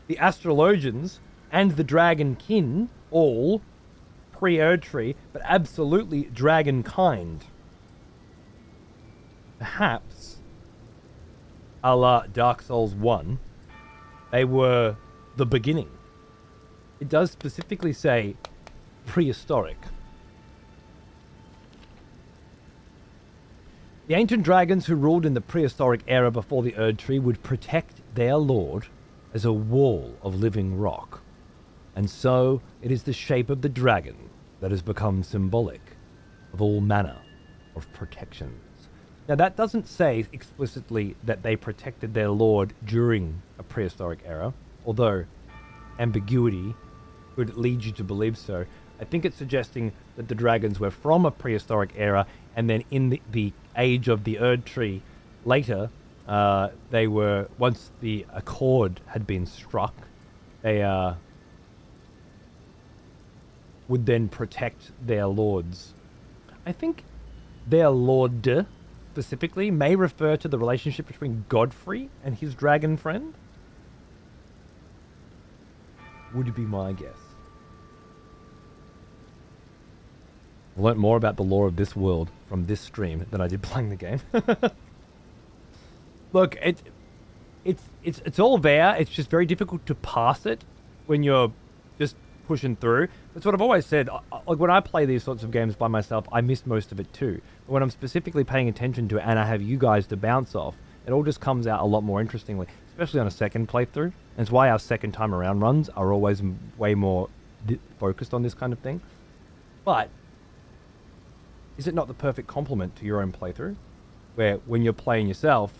the Astrologians, and the Dragon Kin all pre-Erdtree, but absolutely dragonkind. Perhaps, a la Dark Souls 1, they were the beginning. It does specifically say prehistoric. The ancient dragons who ruled in the prehistoric era before the Erdtree would protect their lord as a wall of living rock. And so it is the shape of the dragon that has become symbolic of all manner of protections. Now that doesn't say explicitly that they protected their lord during a prehistoric era, although ambiguity could lead you to believe so. I think it's suggesting that the dragons were from a prehistoric era, and then in the age of the Erdtree later, they were, once the accord had been struck, they would then protect their lords. I think their lord specifically may refer to the relationship between Godfrey and his dragon friend. Would be my guess. I learnt more about the lore of this world from this stream than I did playing the game. Look, it's all there. It's just very difficult to pass it when you're just pushing through. That's what I've always said. Like when I play these sorts of games by myself, I miss most of it too. But when I'm specifically paying attention to it and I have you guys to bounce off, it all just comes out a lot more interestingly, especially on a second playthrough. And it's why our second time around runs are always way more focused on this kind of thing. But is it not the perfect complement to your own playthrough? Where when you're playing yourself,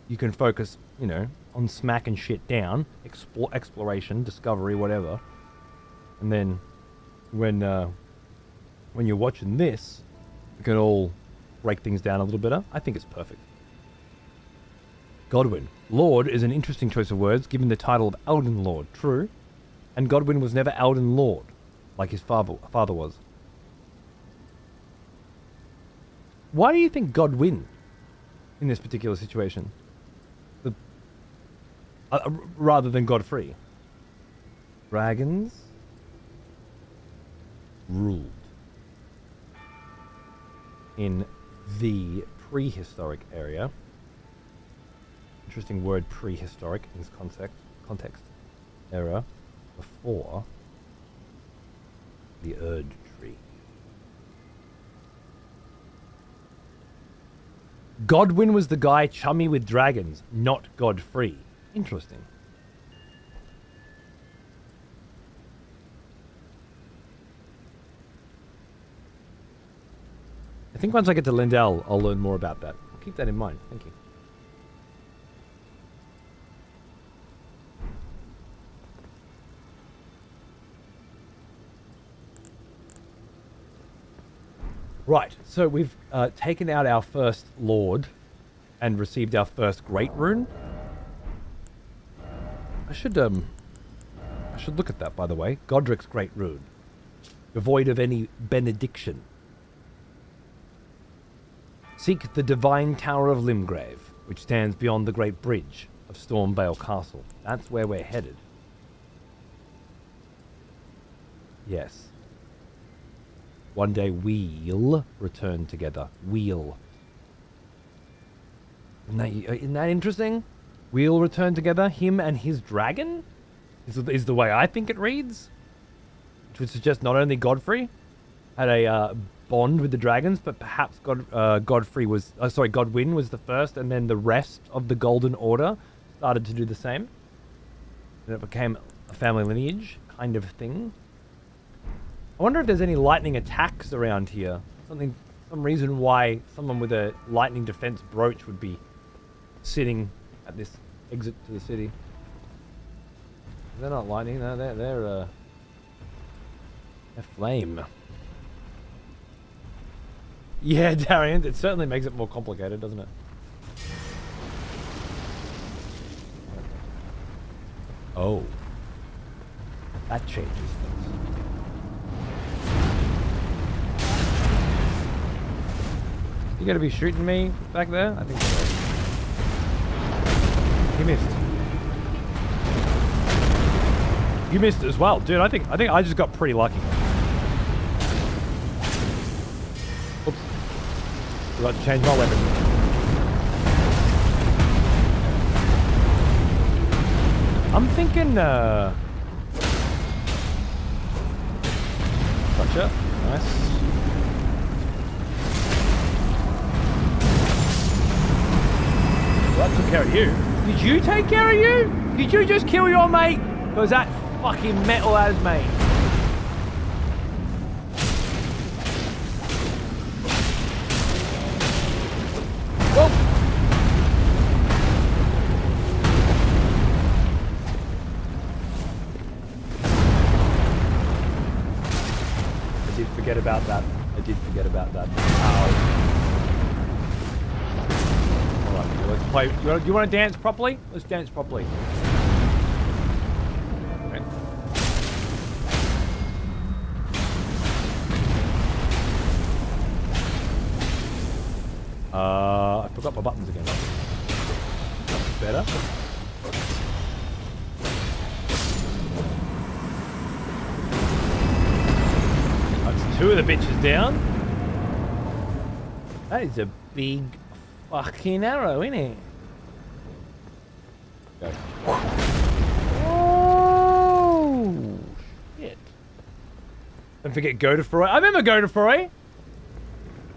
you can focus, you know, on smacking shit down, exploration, discovery, whatever. And then when you're watching this, you can all break things down a little better. I think it's perfect. Godwin. Lord is an interesting choice of words, given the title of Elden Lord. True. And Godwin was never Elden Lord, like his father was. Why do you think Godwin in this particular situation? Rather than Godfrey? Dragons ruled in the prehistoric area. Interesting word, prehistoric, in this context. Era before the Erdtree. Godwin was the guy chummy with dragons, not Godfrey. Interesting. I think once I get to Lindell, I'll learn more about that. I'll keep that in mind. Thank you. Right, so we've taken out our first Lord and received our first Great Rune. I should look at that, by the way. Godric's Great Rune. Devoid of any benediction. Seek the Divine Tower of Limgrave, which stands beyond the Great Bridge of Stormvale Castle. That's where we're headed. Yes. One day we'll return together. We'll. Isn't that interesting? We'll return together. Him and his dragon? Is the way I think it reads. Which would suggest not only Godfrey had a bond with the dragons, but perhaps Godwin was the first, and then the rest of the Golden Order started to do the same. And it became a family lineage kind of thing. I wonder if there's any lightning attacks around here. Some reason why someone with a lightning defense brooch would be sitting at this exit to the city. They're not lightning, no, they're flame. Yeah, Darian, it certainly makes it more complicated, doesn't it? Oh. That changes things. You gotta be shooting me back there? I think so. He missed. You missed as well. Dude, I think I just got pretty lucky. Oops. Forgot to change my weapon. I'm thinking, Gotcha. Nice. Well, that took care of you. Did you take care of you? Did you just kill your mate? Because that fucking metal as mate. Whoa. I did forget about that. Ow. Let's play. You want to dance properly? Let's dance properly. Okay. I forgot my buttons again. That's better. That's two of the bitches down. That is a big fucking arrow, isn't it? Go. Oh shit! Don't forget Godefroy. I remember Godefroy.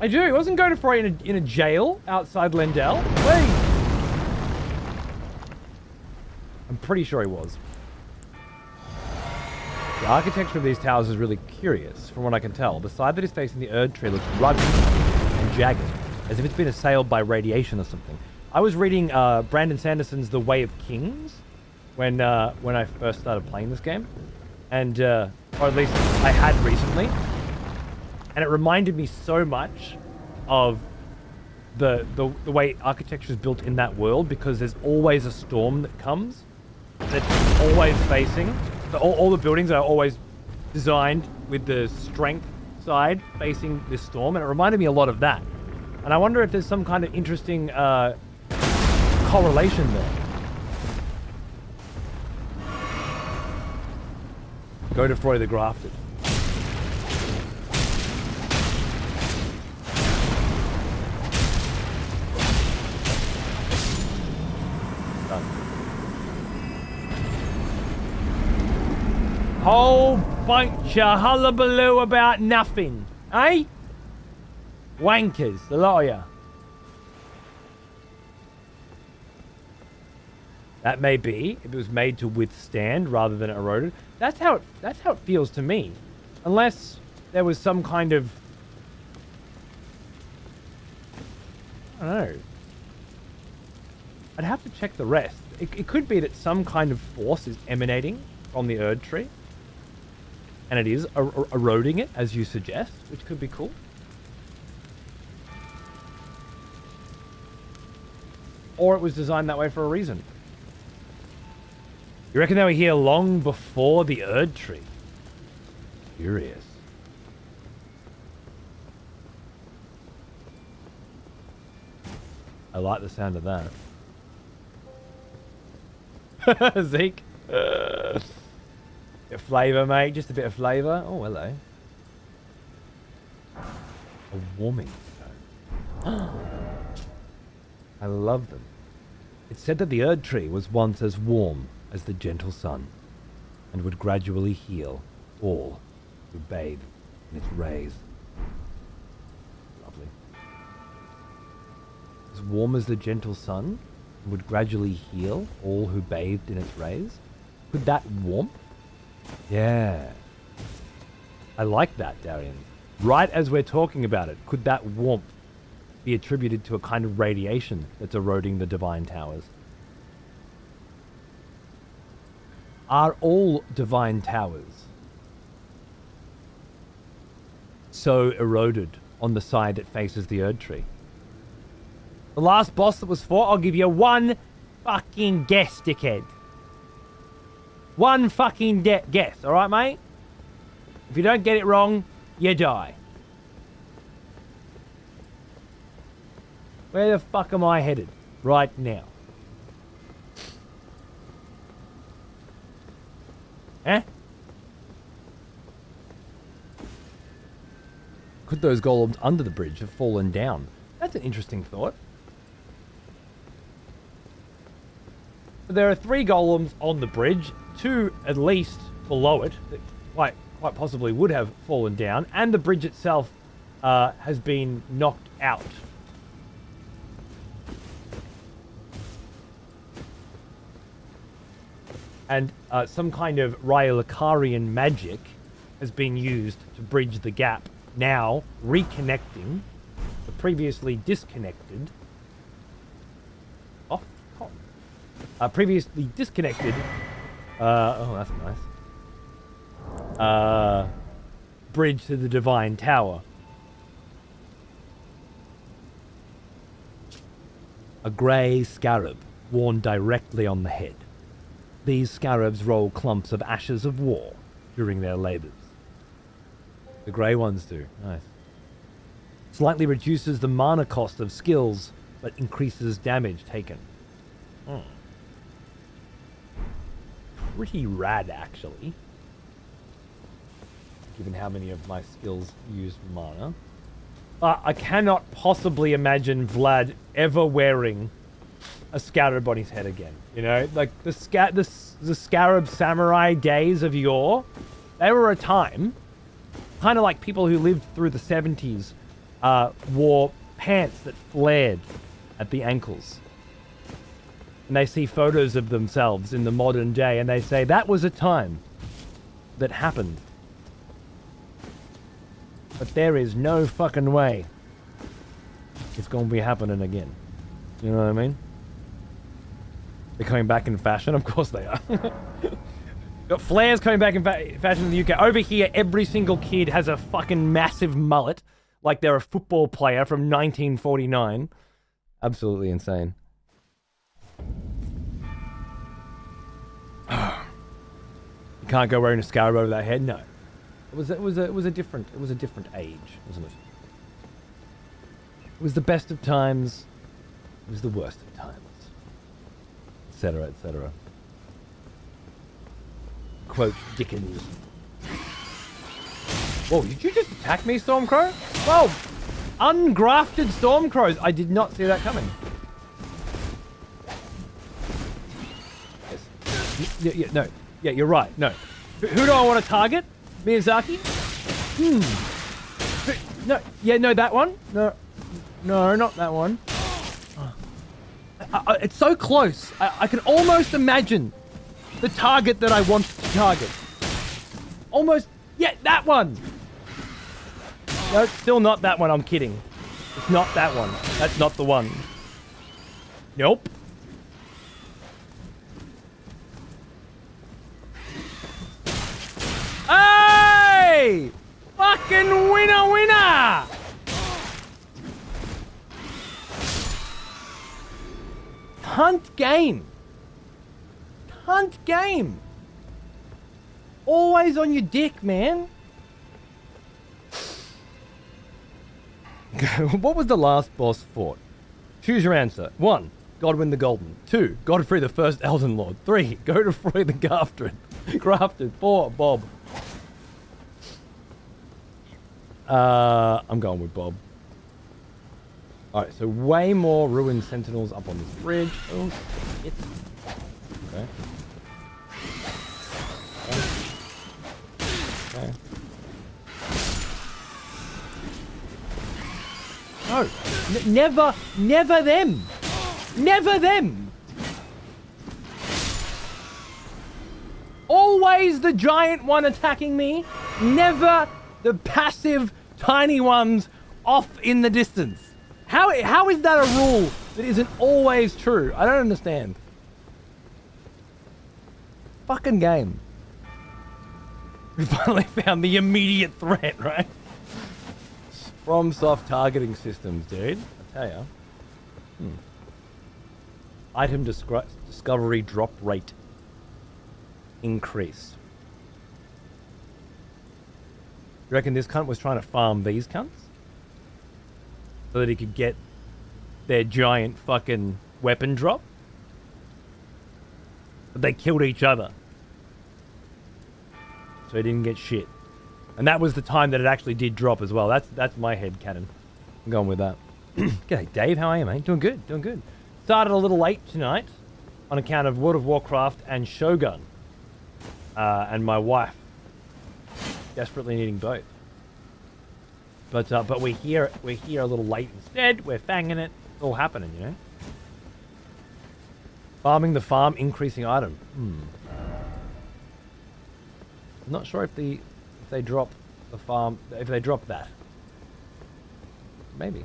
I do. It wasn't Godefroy in a jail outside Lendell. Wait. I'm pretty sure he was. The architecture of these towers is really curious, from what I can tell. The side that is facing the Erdtree looks rugged and jagged, as if it's been assailed by radiation or something. I was reading Brandon Sanderson's The Way of Kings when I first started playing this game, and or at least I had recently, and it reminded me so much of the way architecture is built in that world, because there's always a storm that comes, and it's always facing. All the buildings are always designed with the strength side facing this storm, and it reminded me a lot of that. And I wonder if there's some kind of interesting correlation there. Godefroy the Grafted. Done. Whole bunch of hullabaloo about nothing, eh? Wankers, the lot of ya. That may be if it was made to withstand rather than eroded. That's how it feels to me. Unless there was some kind of, I don't know. I'd have to check the rest. It could be that some kind of force is emanating from the Erdtree, and it is eroding it, as you suggest, which could be cool. Or it was designed that way for a reason. You reckon they were here long before the Erdtree? Curious. I like the sound of that. Zeke. Bit of flavour, mate. Just a bit of flavour. Oh, hello. A warming stone. I love them. It's said that the Erdtree was once as warm as the gentle sun, and would gradually heal all who bathed in its rays. Lovely. As warm as the gentle sun, and would gradually heal all who bathed in its rays? Could that warmth? Yeah. I like that, Darian. Right as we're talking about it, could that warmth be attributed to a kind of radiation that's eroding the divine towers? Are all divine towers so eroded on the side that faces the Erdtree? The last boss that was fought, I'll give you one fucking guess, dickhead. One fucking guess, alright, mate? If you don't get it wrong, you die. Where the fuck am I headed right now? Eh? Could those golems under the bridge have fallen down? That's an interesting thought. But there are 3 golems on the bridge, 2 at least below it that quite possibly would have fallen down, and the bridge itself has been knocked out. And some kind of Rylacarian magic has been used to bridge the gap, now reconnecting the previously disconnected previously disconnected oh, that's nice, bridge to the divine tower. A grey scarab worn directly on the head. These scarabs roll clumps of ashes of war during their labours. The grey ones do. Nice. Slightly reduces the mana cost of skills, but increases damage taken. Pretty rad, actually. Given how many of my skills use mana. I cannot possibly imagine Vlad ever wearing a scarab on his head again. You know, like the scarab samurai days of yore, they were a time, kind of like people who lived through the 70s wore pants that flared at the ankles. And they see photos of themselves in the modern day and they say, that was a time that happened. But there is no fucking way it's going to be happening again. You know what I mean? They're coming back in fashion? Of course they are. Got flares coming back in fashion in the UK. Over here, every single kid has a fucking massive mullet, like they're a football player from 1949. Absolutely insane. You can't go wearing a scarab over that head? No. It was a different age, wasn't it? It was the best of times. It was the worst of times. Etc., etc. Quote Dickens. Whoa, did you just attack me, Stormcrow? Whoa! Ungrafted Stormcrows! I did not see that coming. Yes. No. Yeah, you're right. No. Who do I want to target? Miyazaki? No. Yeah, no, that one? No, not that one. It's so close. I can almost imagine the target that I want to target. Almost. Yeah, that one. No, it's still not that one. I'm kidding. It's not that one. That's not the one. Nope. Hey! Fucking winner, winner! Hunt game. Hunt game. Always on your dick, man. What was the last boss fought? Choose your answer. 1. Godwin the Golden. 2. Godfrey the First Elden Lord. 3. Godfrey the Grafted. 4. Bob. I'm going with Bob. Alright, so way more ruined sentinels up on this bridge. Oh, shit. Okay. Okay. No. Never them. Never them. Always the giant one attacking me. Never the passive tiny ones off in the distance. How is that a rule that isn't always true? I don't understand. Fucking game. We finally found the immediate threat, right? From soft targeting systems, dude. I tell ya. Item discovery drop rate increase. You reckon this cunt was trying to farm these cunts? So that he could get their giant fucking weapon drop? But they killed each other. So he didn't get shit. And that was the time that it actually did drop as well. That's my head canon. I'm going with that. G'day, Dave. How are you, mate? Doing good. Doing good. Started a little late tonight on account of World of Warcraft and Shogun. And my wife desperately needing both. But we're here a little late instead. We're fanging it. It's all happening, you know. Farming the farm, increasing item. I'm not sure if they drop the farm, if they drop that. Maybe.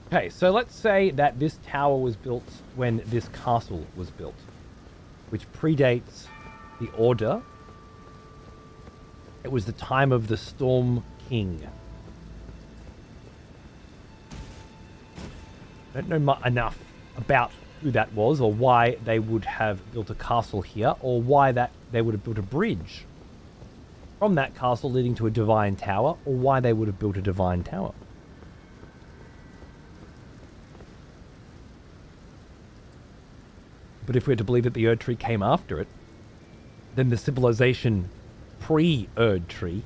Okay, so let's say that this tower was built when this castle was built, which predates the Order. It was the time of the Storm King. I don't know enough about who that was, or why they would have built a castle here, or why that they would have built a bridge from that castle leading to a divine tower, or why they would have built a divine tower. But if we're to believe that the Erdtree came after it, then the civilization pre-Erdtree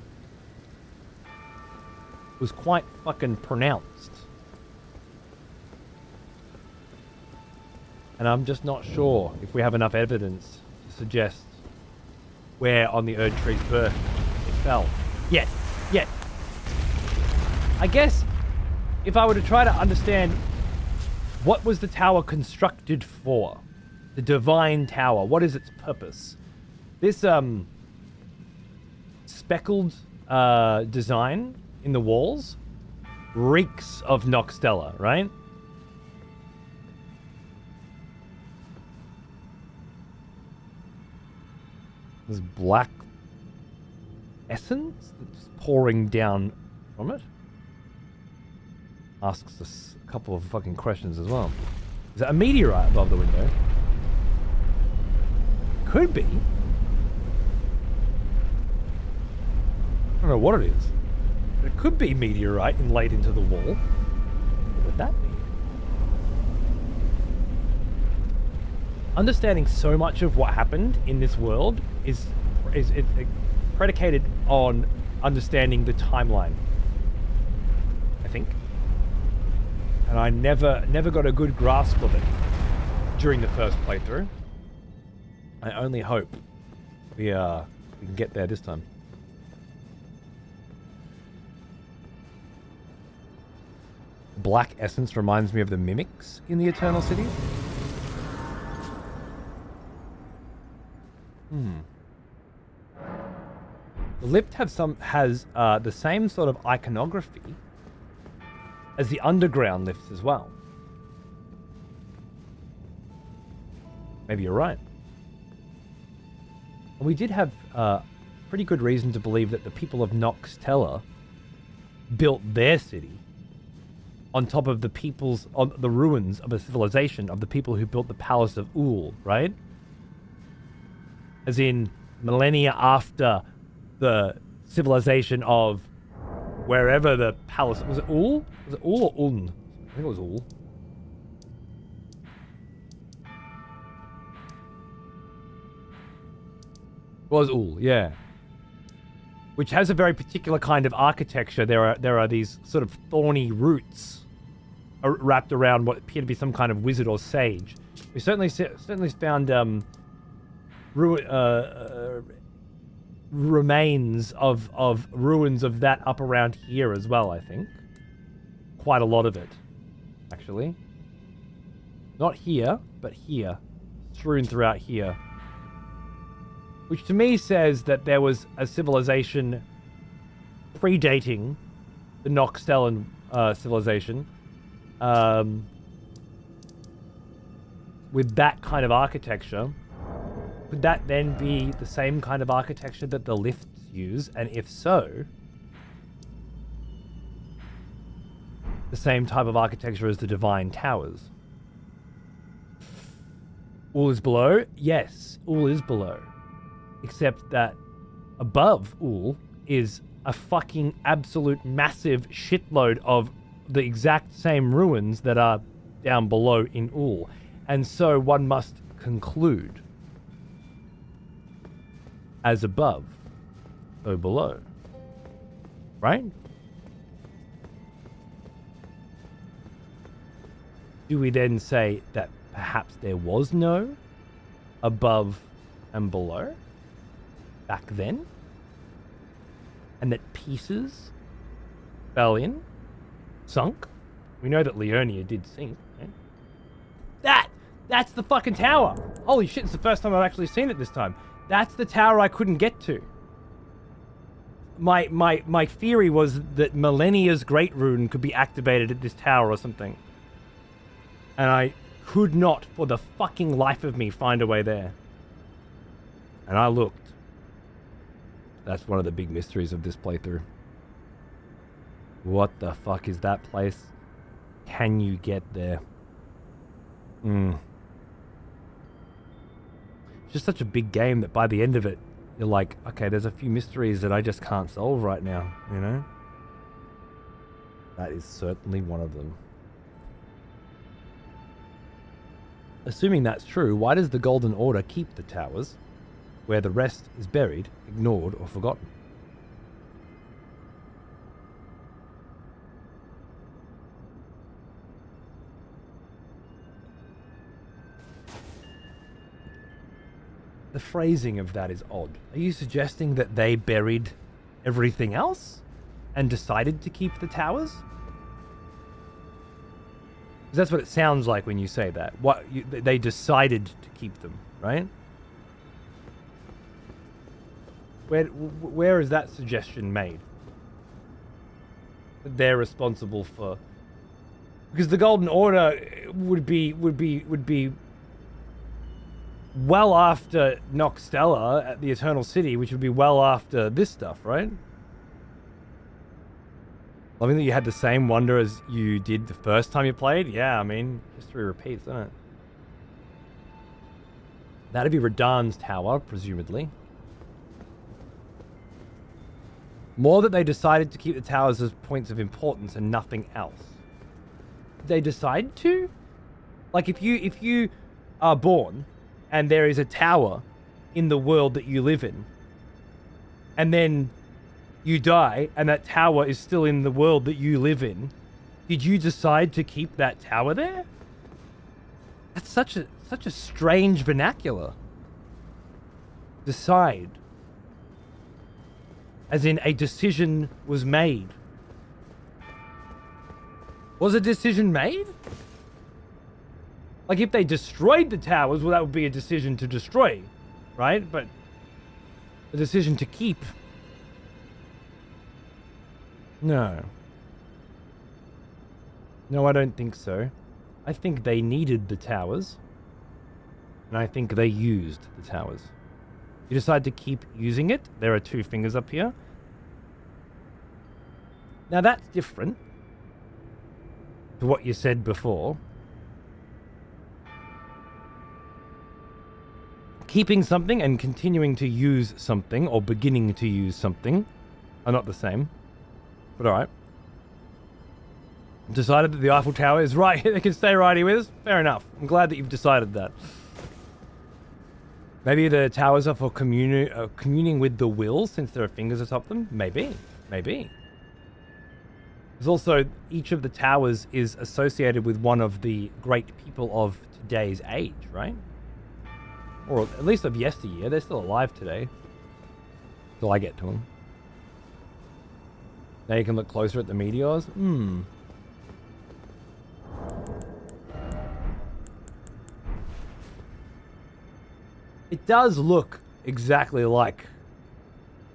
was quite fucking pronounced. And I'm just not sure if we have enough evidence to suggest where on the Erdtree's birth it fell. Yes, yes. I guess if I were to try to understand what was the tower constructed for, the divine tower, what is its purpose? This speckled design in the walls reeks of Noxtella, right? This black essence that's pouring down from it asks us a couple of fucking questions as well. Is that a meteorite above the window? Could be. I don't know what it is. It could be meteorite inlaid into the wall. What would that be? Understanding so much of what happened in this world is predicated on understanding the timeline, I think. And I never got a good grasp of it during the first playthrough. I only hope we can get there this time. black essence reminds me of the mimics in the Eternal City. The lift has the same sort of iconography as the underground lifts as well. Maybe you're right. And we did have pretty good reason to believe that the people of Noxtella built their city on top of on the ruins of a civilization of the people who built the Palace of Ul, right? As in millennia after the civilization of wherever the palace was. It Ul? Was it Ul or Uln? I think it was Ul. It was Ul, yeah. Which has a very particular kind of architecture. There are these sort of thorny roots wrapped around what appear to be some kind of wizard or sage. We certainly found remains of ruins of that up around here as well, I think. Quite a lot of it, actually. Not here, but here. Strewn throughout here. Which to me says that there was a civilization predating the Noxtellan civilization with that kind of architecture. Could that then be the same kind of architecture that the lifts use? And if so, the same type of architecture as the Divine Towers? Ul is below? Yes, Ul is below. Except that above Ul is a fucking absolute massive shitload of the exact same ruins that are down below in Ul. And so one must conclude, as above, so below. Right? Do we then say that perhaps there was no above and below back then? And that pieces fell in, sunk? We know that Leonia did sink, right? That's the fucking tower! Holy shit, it's the first time I've actually seen it this time. That's the tower I couldn't get to. My theory was that Millennia's Great Rune could be activated at this tower or something. And I could not, for the fucking life of me, find a way there. And I looked. That's one of the big mysteries of this playthrough. What the fuck is that place? Can you get there? It's just such a big game that by the end of it, you're like, okay, there's a few mysteries that I just can't solve right now, you know? That is certainly one of them. Assuming that's true, why does the Golden Order keep the towers, where the rest is buried, ignored, or forgotten? The phrasing of that is odd. Are you suggesting that they buried everything else and decided to keep the towers? Because that's what it sounds like when you say that. They decided to keep them, right? Where is that suggestion made? That they're responsible for? Because the Golden Order would be well after Noxtella at the Eternal City, which would be well after this stuff, right? Loving that you had the same wonder as you did the first time you played. Yeah, I mean, history repeats, doesn't it? That'd be Radahn's tower, presumably. More that they decided to keep the towers as points of importance and nothing else. Did they decide to? Like, if you are born and there is a tower in the world that you live in, and then you die and that tower is still in the world that you live in, did you decide to keep that tower there? That's such a strange vernacular. Decide. As in, a decision was made. Was a decision made? Like, if they destroyed the towers, well, that would be a decision to destroy, right? But a decision to keep. No. No, I don't think so. I think they needed the towers. And I think they used the towers. You decide to keep using it. There are 2 fingers up here. Now that's different to what you said before. Keeping something and continuing to use something, or beginning to use something, are not the same. But alright. Decided that the Eiffel Tower is right. They can stay right here with us. Fair enough. I'm glad that you've decided that. Maybe the towers are for communing with the will, since there are fingers atop them? Maybe. Maybe. There's also, each of the towers is associated with one of the great people of today's age, right? Or at least of yesteryear. They're still alive today. Till I get to them. Now you can look closer at the meteors. It does look exactly like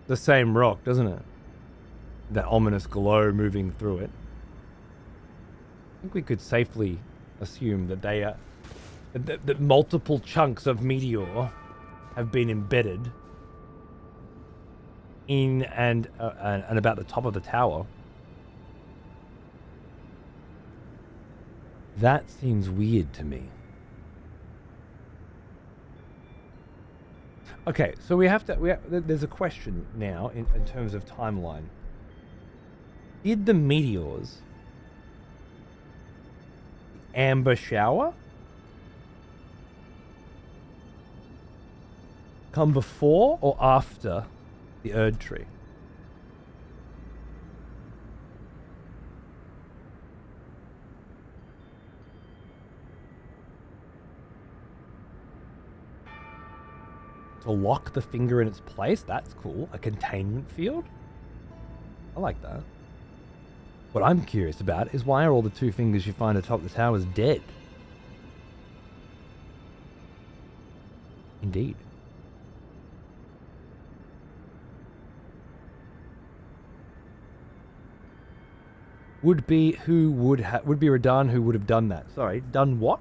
the same rock, doesn't it? That ominous glow moving through it. I think we could safely assume that they are... that multiple chunks of meteor have been embedded in and about the top of the tower. That seems weird to me. Okay, so there's a question now in terms of timeline. Did the meteors, amber shower, come before or after the Erdtree? To lock the finger in its place, that's cool. A containment field? I like that. What I'm curious about is, why are all the 2 fingers you find atop the towers dead? Indeed. Would be Radan who would have done that. Sorry, done what?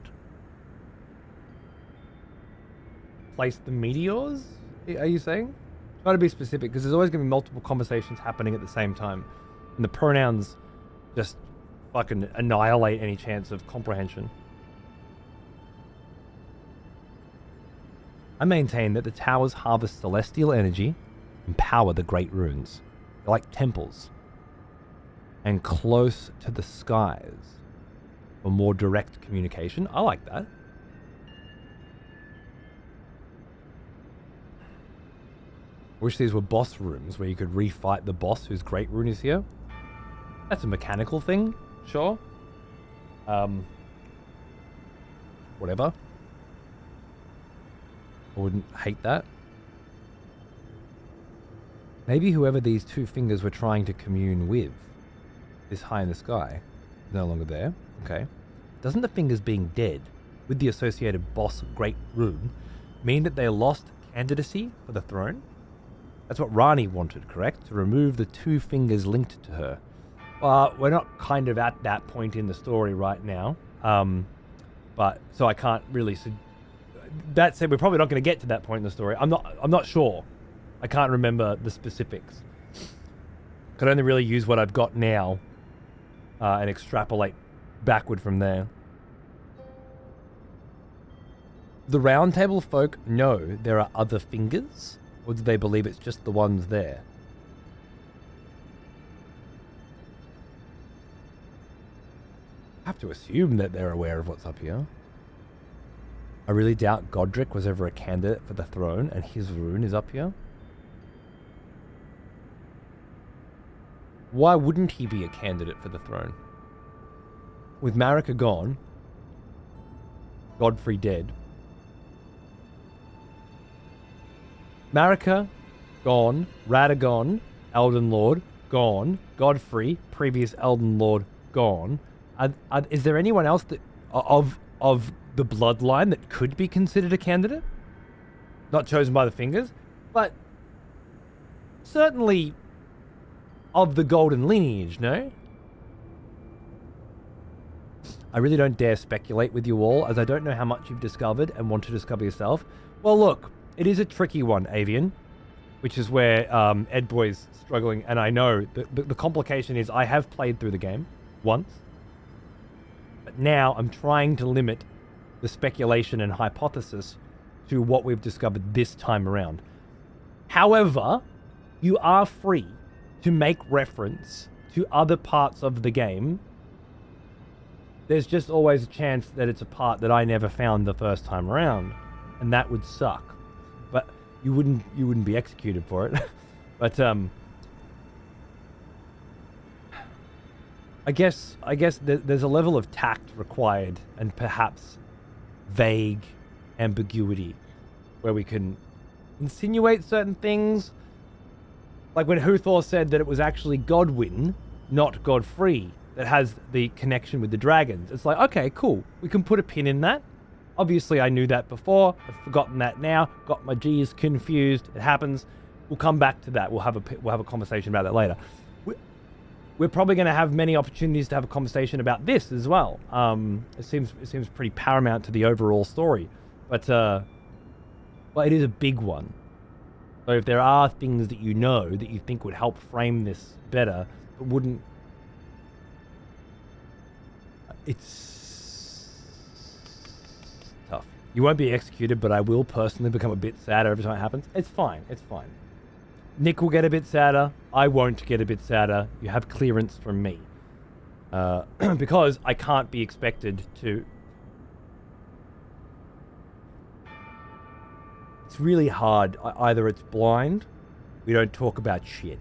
Placed the meteors? Are you saying? Try to be specific, because there's always going to be multiple conversations happening at the same time. And the pronouns just fucking annihilate any chance of comprehension. I maintain that the towers harvest celestial energy and power the great runes. They're like temples. And close to the skies for more direct communication. I like that. Wish these were boss rooms where you could refight the boss whose great rune is here. That's a mechanical thing, sure. Whatever. I wouldn't hate that. Maybe whoever these 2 fingers were trying to commune with, this high in the sky, is no longer there. Okay. Doesn't the fingers being dead, with the associated boss great rune, mean that they lost candidacy for the throne? That's what Rani wanted, correct? To remove the 2 fingers linked to her. Well, we're not kind of at that point in the story right now. But so I can't really... That said, we're probably not going to get to that point in the story. I'm not sure. I can't remember the specifics. Could only really use what I've got now and extrapolate backward from there. The Round Table folk know there are other fingers, or do they believe it's just the ones there? I have to assume that they're aware of what's up here. I really doubt Godric was ever a candidate for the throne, and his rune is up here. Why wouldn't he be a candidate for the throne? With Marika gone, Godfrey dead. Marika gone, Radagon, Elden Lord, gone, Godfrey, previous Elden Lord, gone. Is there anyone else that of the bloodline that could be considered a candidate? Not chosen by the fingers, but certainly of the golden lineage, no? I really don't dare speculate with you all, as I don't know how much you've discovered and want to discover yourself. Well, look, it is a tricky one, Avian, which is where Ed Boy's struggling, and I know the complication is I have played through the game once, but now I'm trying to limit the speculation and hypothesis to what we've discovered this time around. However, you are free to make reference to other parts of the game. There's just always a chance that it's a part that I never found the first time around, and that would suck. But you wouldn't be executed for it. But I guess there's a level of tact required, and perhaps vague ambiguity, where we can insinuate certain things. Like when Huthor said that it was actually Godwyn, not Godfrey, that has the connection with the dragons. It's like, okay, cool. We can put a pin in that. Obviously, I knew that before. I've forgotten that now. Got my G's confused. It happens. We'll come back to that. We'll have a conversation about that later. We're probably going to have many opportunities to have a conversation about this as well. It seems pretty paramount to the overall story, but well, it is a big one. So if there are things that you know that you think would help frame this better, but wouldn't, it's tough. You won't be executed, but I will personally become a bit sadder every time it happens. It's fine. It's fine. Nick will get a bit sadder. I won't get a bit sadder. You have clearance from me. Because I can't be expected to... It's really hard. Either it's blind, we don't talk about shit.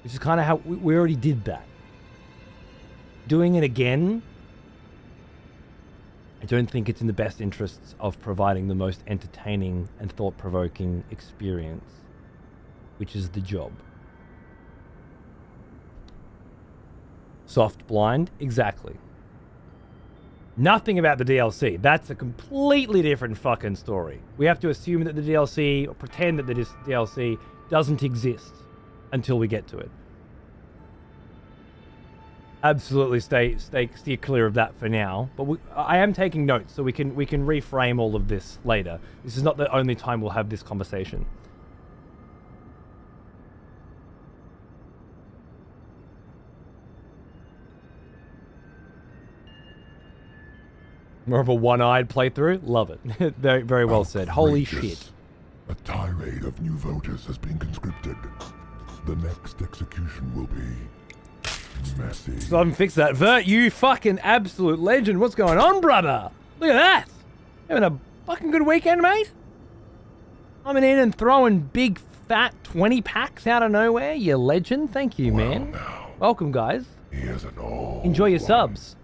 Which is kind of how... We already did that. Doing it again... I don't think it's in the best interests of providing the most entertaining and thought-provoking experience, which is the job. Soft blind? Exactly. Nothing about the DLC. That's a completely different fucking story. We have to assume that the DLC, or pretend that the DLC doesn't exist until we get to it. Absolutely steer clear of that for now. But I am taking notes, so we can reframe all of this later. This is not the only time we'll have this conversation. More of a one-eyed playthrough? Love it. Very, very well said. Holy shit.
A tirade of new voters has been conscripted. The next execution will be... messy.
So I haven't fixed that. Vert, you fucking absolute legend. What's going on, brother? Look at that. Having a fucking good weekend, mate? Coming in and throwing big, fat 20 packs out of nowhere. You legend. Thank you, man.
Now,
welcome, guys.
here's an old
Enjoy your
one,
subs.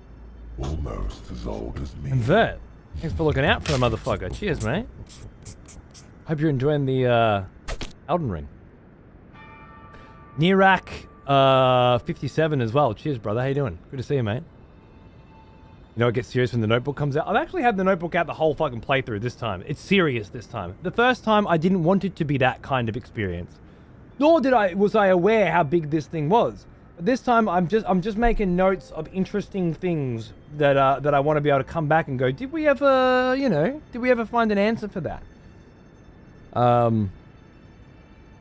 almost as old as me.
And Vert, thanks for looking out for the motherfucker. Cheers, mate. Hope you're enjoying the Elden Ring. Nirak 57 as well. Cheers, brother. How you doing? Good to see you, mate. You know, it gets serious when the notebook comes out. I've actually had the notebook out the whole fucking playthrough this time. It's serious this time. The first time, I didn't want it to be that kind of experience. Nor was I aware how big this thing was. But this time, I'm just making notes of interesting things that I want to be able to come back and go, did we ever, did we ever find an answer for that? I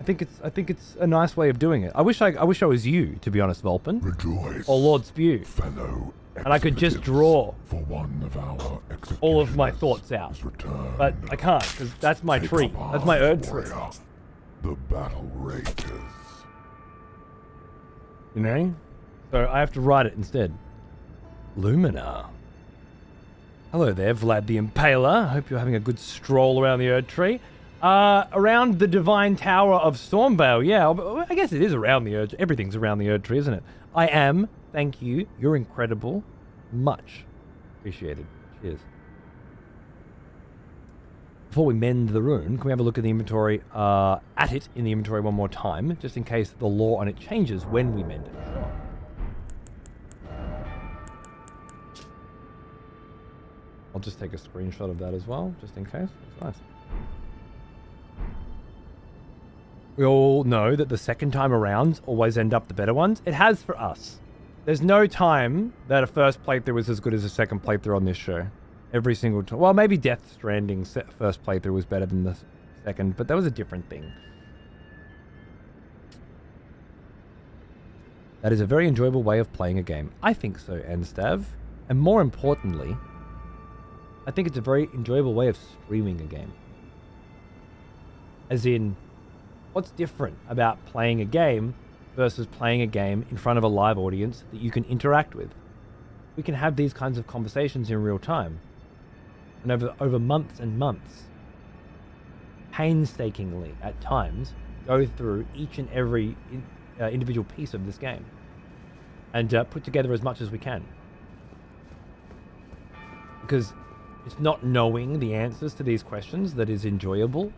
think it's a nice way of doing it. I wish I was you, to be honest, Vulpin.
Rejoice,
or Lord Spew.
fellow
And I could just draw
for one of our
all of my thoughts out. But I can't, because that's my tree. That's my Erdtree.
The battle rages.
You know? So I have to write it instead. Lumina. Hello there, Vlad the Impaler. Hope you're having a good stroll around the Erdtree. Around the Divine Tower of Stormvale. Yeah, I guess it is around the Erdtree. Everything's around the Erdtree, isn't it? I am. Thank you. You're incredible. Much appreciated. Cheers. Before we mend the rune, can we have a look at the inventory, at it in the inventory one more time, just in case the lore on it changes when we mend it? Sure. I'll just take a screenshot of that as well, just in case. It's nice. We all know that the second time around always end up the better ones. It has for us. There's no time that a first playthrough was as good as a second playthrough on this show. Every single time. Well, maybe Death Stranding's first playthrough was better than the second, but that was a different thing. That is a very enjoyable way of playing a game. I think so, Enstav. And more importantly, I think it's a very enjoyable way of streaming a game. As in, what's different about playing a game versus playing a game in front of a live audience that you can interact with? We can have these kinds of conversations in real time. And over months and months, painstakingly at times, go through each and every individual piece of this game and put together as much as we can. Because it's not knowing the answers to these questions that is enjoyable.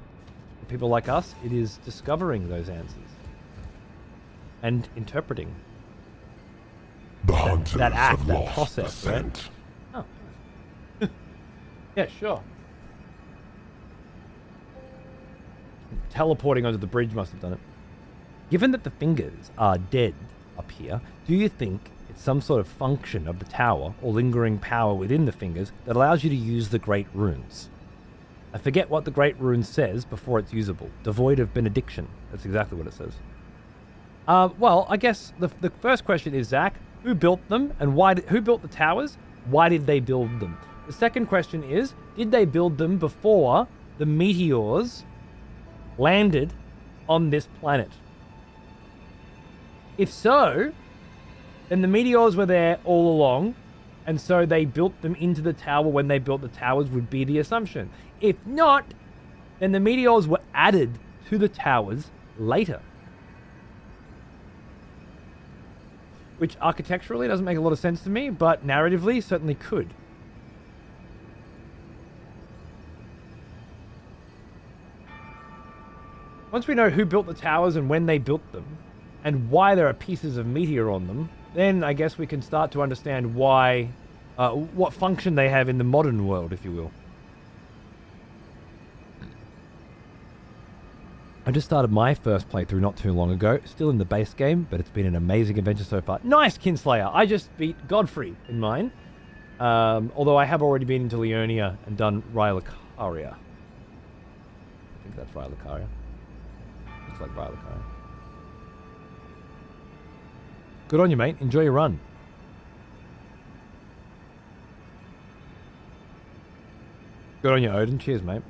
For people like us, it is discovering those answers and interpreting that act, that process, right? Oh. Yeah, sure. Teleporting onto the bridge must have done it. Given that the fingers are dead up here, do you think it's some sort of function of the tower or lingering power within the fingers that allows you to use the Great Runes? I forget what the Great Rune says before it's usable. Devoid of benediction. That's exactly what it says. Well, I guess the first question is, Zach, who built them and why? Who built the towers? Why did they build them? The second question is, did they build them before the meteors landed on this planet? If so, then the meteors were there all along, and so they built them into the tower when they built the towers would be the assumption. If not, then the meteors were added to the towers later. Which architecturally doesn't make a lot of sense to me, but narratively certainly could. Once we know who built the towers and when they built them, and why there are pieces of meteor on them, then I guess we can start to understand why, what function they have in the modern world, if you will. I just started my first playthrough not too long ago, still in the base game, but it's been an amazing adventure so far. Nice, Kinslayer! I just beat Godfrey in mine, although I have already been into Leonia and done Rhylicaria. I think that's Rhylicaria. Looks like Rhylicaria. Good on you, mate. Enjoy your run. Good on you, Odin. Cheers, mate.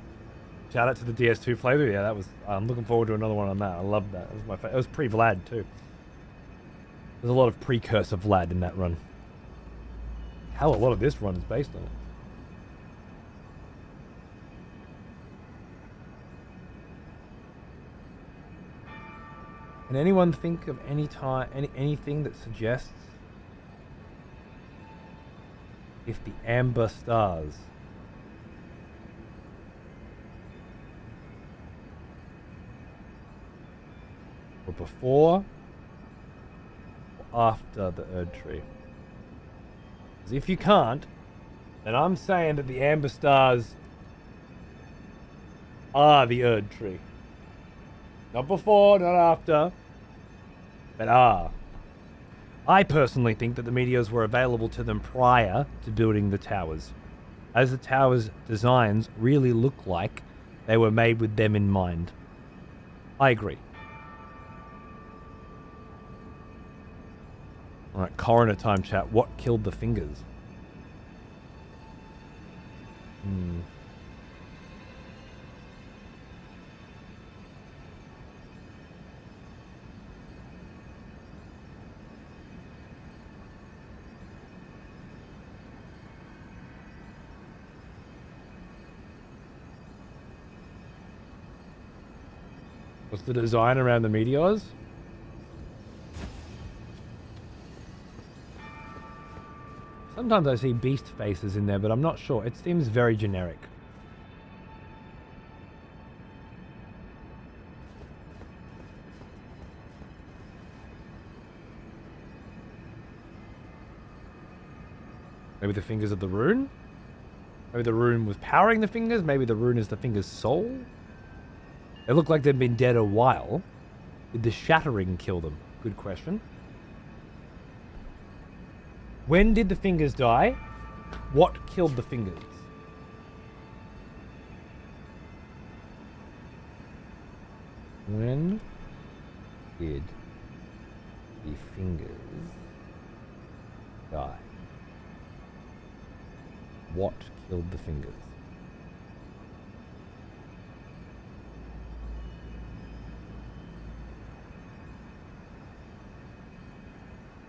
Shout out to the DS2 flavor. Yeah, that was. I'm looking forward to another one on that. I love that. It was my favorite. It was pre-Vlad too. There's a lot of precursor Vlad in that run. Hell, a lot of this run is based on it. Can anyone think of anything that suggests if the amber stars were before or after the Erdtree? Because if you can't, then I'm saying that the amber stars are the Erdtree. Not before, not after, but are. I personally think that the meteors were available to them prior to building the towers, as the towers' designs really look like they were made with them in mind. I agree. Alright, coroner time, chat. What killed the fingers? What's the design around the meteors? Sometimes I see beast faces in there, but I'm not sure. It seems very generic. Maybe the fingers of the rune? Maybe the rune was powering the fingers. Maybe the rune is the finger's soul. They look like they've been dead a while. Did the shattering kill them? Good question. When did the fingers die? What killed the fingers? When did the fingers die? What killed the fingers?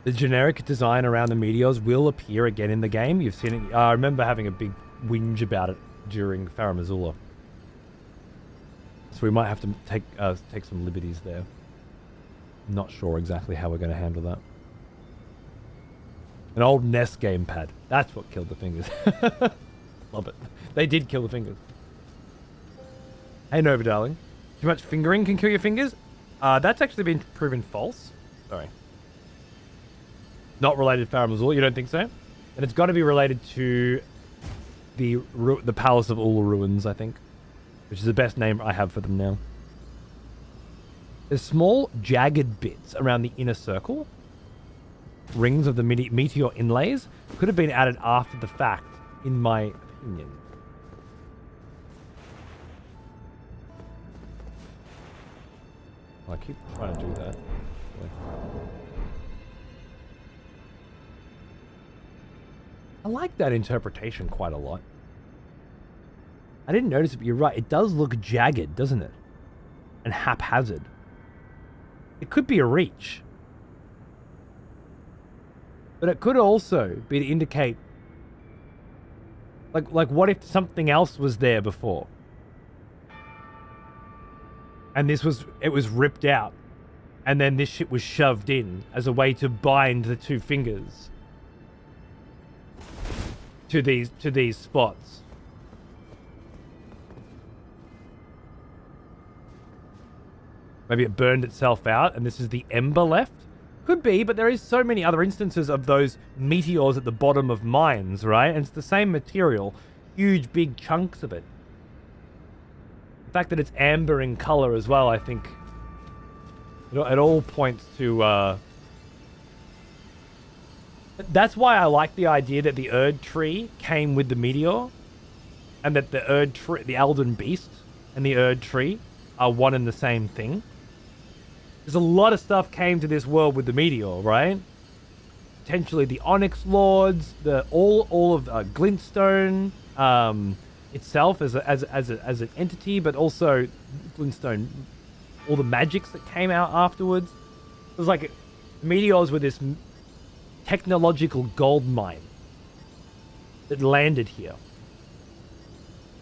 The generic design around the meteors will appear again in the game. You've seen it. I remember having a big whinge about it during Farum Azula. So we might have to take some liberties there. Not sure exactly how we're going to handle that. An old NES gamepad. That's what killed the fingers. Love it. They did kill the fingers. Hey Nova, darling. Too much fingering can kill your fingers? That's actually been proven false. Sorry. Not related to Farum Azula, you don't think so? And it's got to be related to the Palace of Ula ruins, I think. Which is the best name I have for them now. There's small, jagged bits around the inner circle. Rings of the meteor inlays could have been added after the fact, in my opinion. I keep trying to do that. I like that interpretation quite a lot. I didn't notice it, but you're right. It does look jagged, doesn't it? And haphazard. It could be a reach. But it could also be to indicate... Like what if something else was there before? And it was ripped out. And then this shit was shoved in as a way to bind the two fingers to these spots. Maybe it burned itself out and this is the ember left? Could be, but there is so many other instances of those meteors at the bottom of mines, right? And it's the same material. Huge, big chunks of it. The fact that it's amber in color as well, I think... It all points to... That's why I like the idea that the Erdtree came with the meteor. And that the Erdtree, the Elden Beast and the Erdtree are one and the same thing. There's a lot of stuff came to this world with the meteor, right? Potentially the Onyx Lords, all of Glintstone itself as an entity, but also Glintstone, all the magics that came out afterwards. It was like meteors were this technological gold mine that landed here.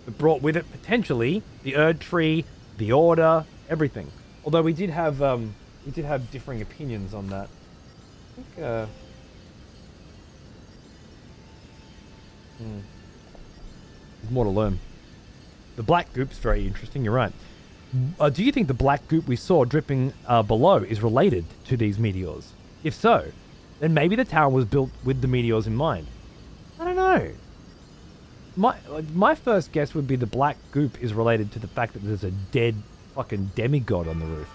It brought with it potentially the Erdtree, the Order, everything. Although we did have differing opinions on that. I think there's more to learn. The black goop's very interesting. You're right. Do you think the black goop we saw dripping below is related to these meteors? If so, then maybe the tower was built with the meteors in mind. I don't know. My first guess would be the black goop is related to the fact that there's a dead fucking demigod on the roof.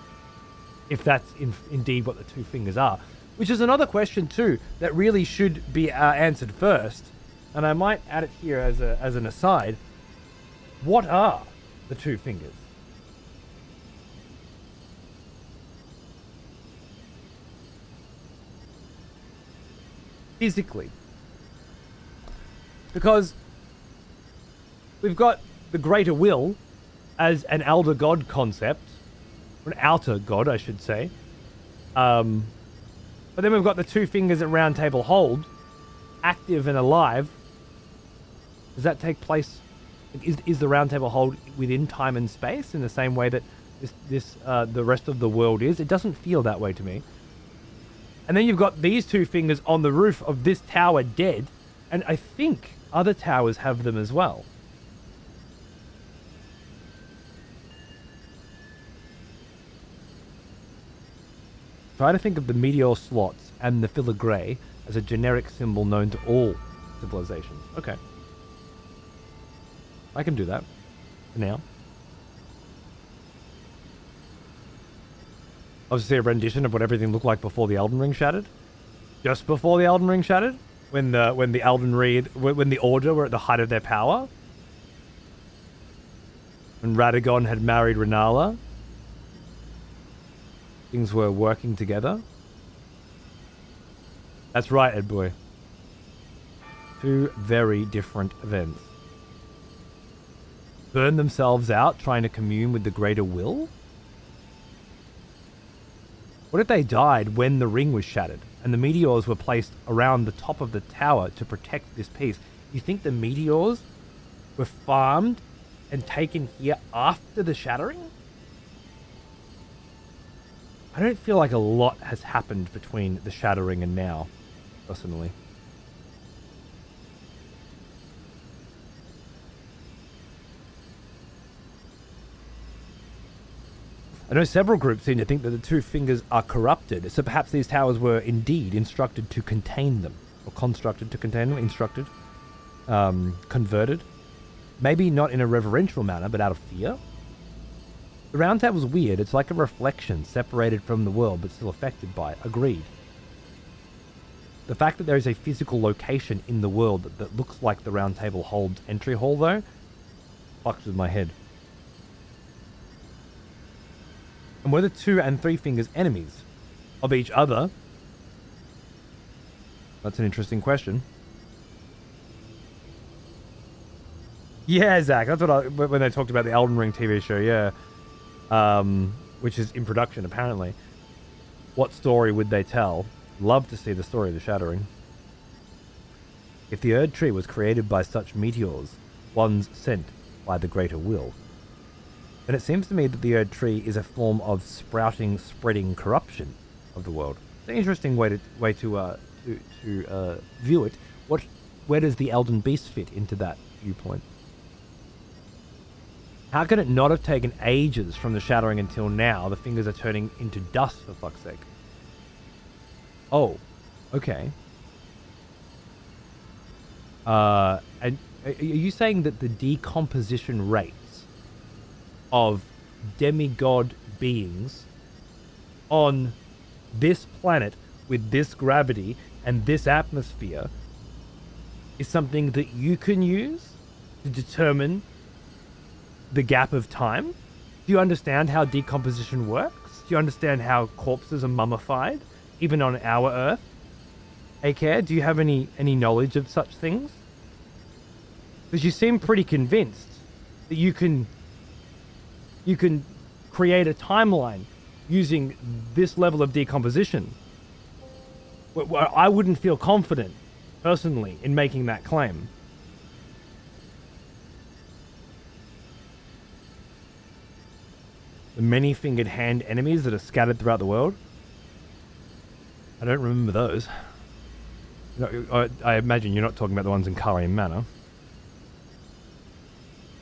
If that's indeed what the two fingers are. Which is another question too that really should be answered first. And I might add it here as an aside. What are the two fingers? Physically. Because we've got the greater will as an elder god concept, or an outer god, I should say. But then we've got the two fingers that Round Table hold, active and alive. Does that take place? Is the Round Table hold within time and space in the same way that the rest of the world is? It doesn't feel that way to me. And then you've got these two fingers on the roof of this tower dead, and I think other towers have them as well. Try to think of the meteor slots and the filigree as a generic symbol known to all civilizations. Okay. I can do that for now. Obviously a rendition of what everything looked like before the Elden Ring shattered. Just before the Elden Ring shattered, when the Elden Ring, when the Order were at the height of their power, when Radagon had married Renala, things were working together. That's right, Ed Boy. Two very different events. Burn themselves out trying to commune with the greater will? What if they died when the ring was shattered and the meteors were placed around the top of the tower to protect this piece? You think the meteors were farmed and taken here after the shattering? I don't feel like a lot has happened between the shattering and now, personally. I know several groups seem to think that the two fingers are corrupted, so perhaps these towers were indeed instructed to contain them, or constructed to contain them, instructed, converted. Maybe not in a reverential manner, but out of fear. The round table's weird. It's like a reflection, separated from the world, but still affected by it. Agreed. The fact that there is a physical location in the world that looks like the round table holds entry hall, though, fucks with my head. And were the 2 and 3 fingers enemies of each other? That's an interesting question. Yeah, Zach, that's what when they talked about the Elden Ring TV show, yeah. Which is in production, apparently. What story would they tell? Love to see the story of the shattering. If the Erdtree was created by such meteors, ones sent by the greater will, then it seems to me that the Erdtree is a form of sprouting, spreading corruption of the world. It's an interesting way to view it. Where does the Elden Beast fit into that viewpoint? How can it not have taken ages from the shattering until now? The fingers are turning into dust, for fuck's sake. Oh, okay. And are you saying that the decomposition rates of demigod beings on this planet with this gravity and this atmosphere is something that you can use to determine the gap of time? Do you understand how decomposition works? Do you understand how corpses are mummified, even on our Earth? Akare, do you have any knowledge of such things? Because you seem pretty convinced that you can create a timeline using this level of decomposition. I wouldn't feel confident, personally, in making that claim. The many-fingered hand enemies that are scattered throughout the world? I don't remember those. No, I imagine you're not talking about the ones in Karian Manor.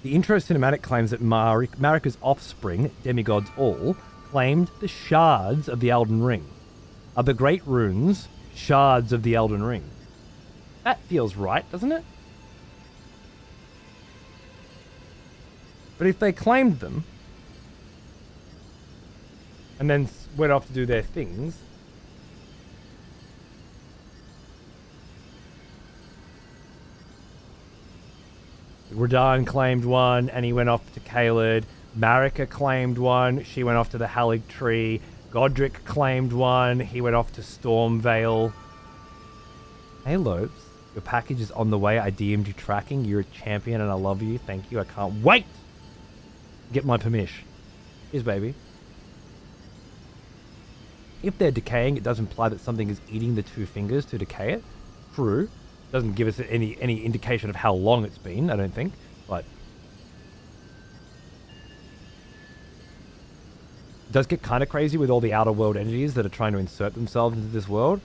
The intro cinematic claims that Marika's offspring, demigods all, claimed the shards of the Elden Ring. Are the great runes shards of the Elden Ring? That feels right, doesn't it? But if they claimed them, and then went off to do their things, Radahn claimed one, and he went off to Caelid. Marika claimed one, she went off to the Erdtree. Godric claimed one, he went off to Stormvale. Hey Lopes, your package is on the way. I DM'd you tracking. You're a champion and I love you. Thank you. I can't wait to get my permission. Here's baby. If they're decaying, it does imply that something is eating the 2 fingers to decay it. True. Doesn't give us any indication of how long it's been, I don't think. But it does get kind of crazy with all the outer world entities that are trying to insert themselves into this world.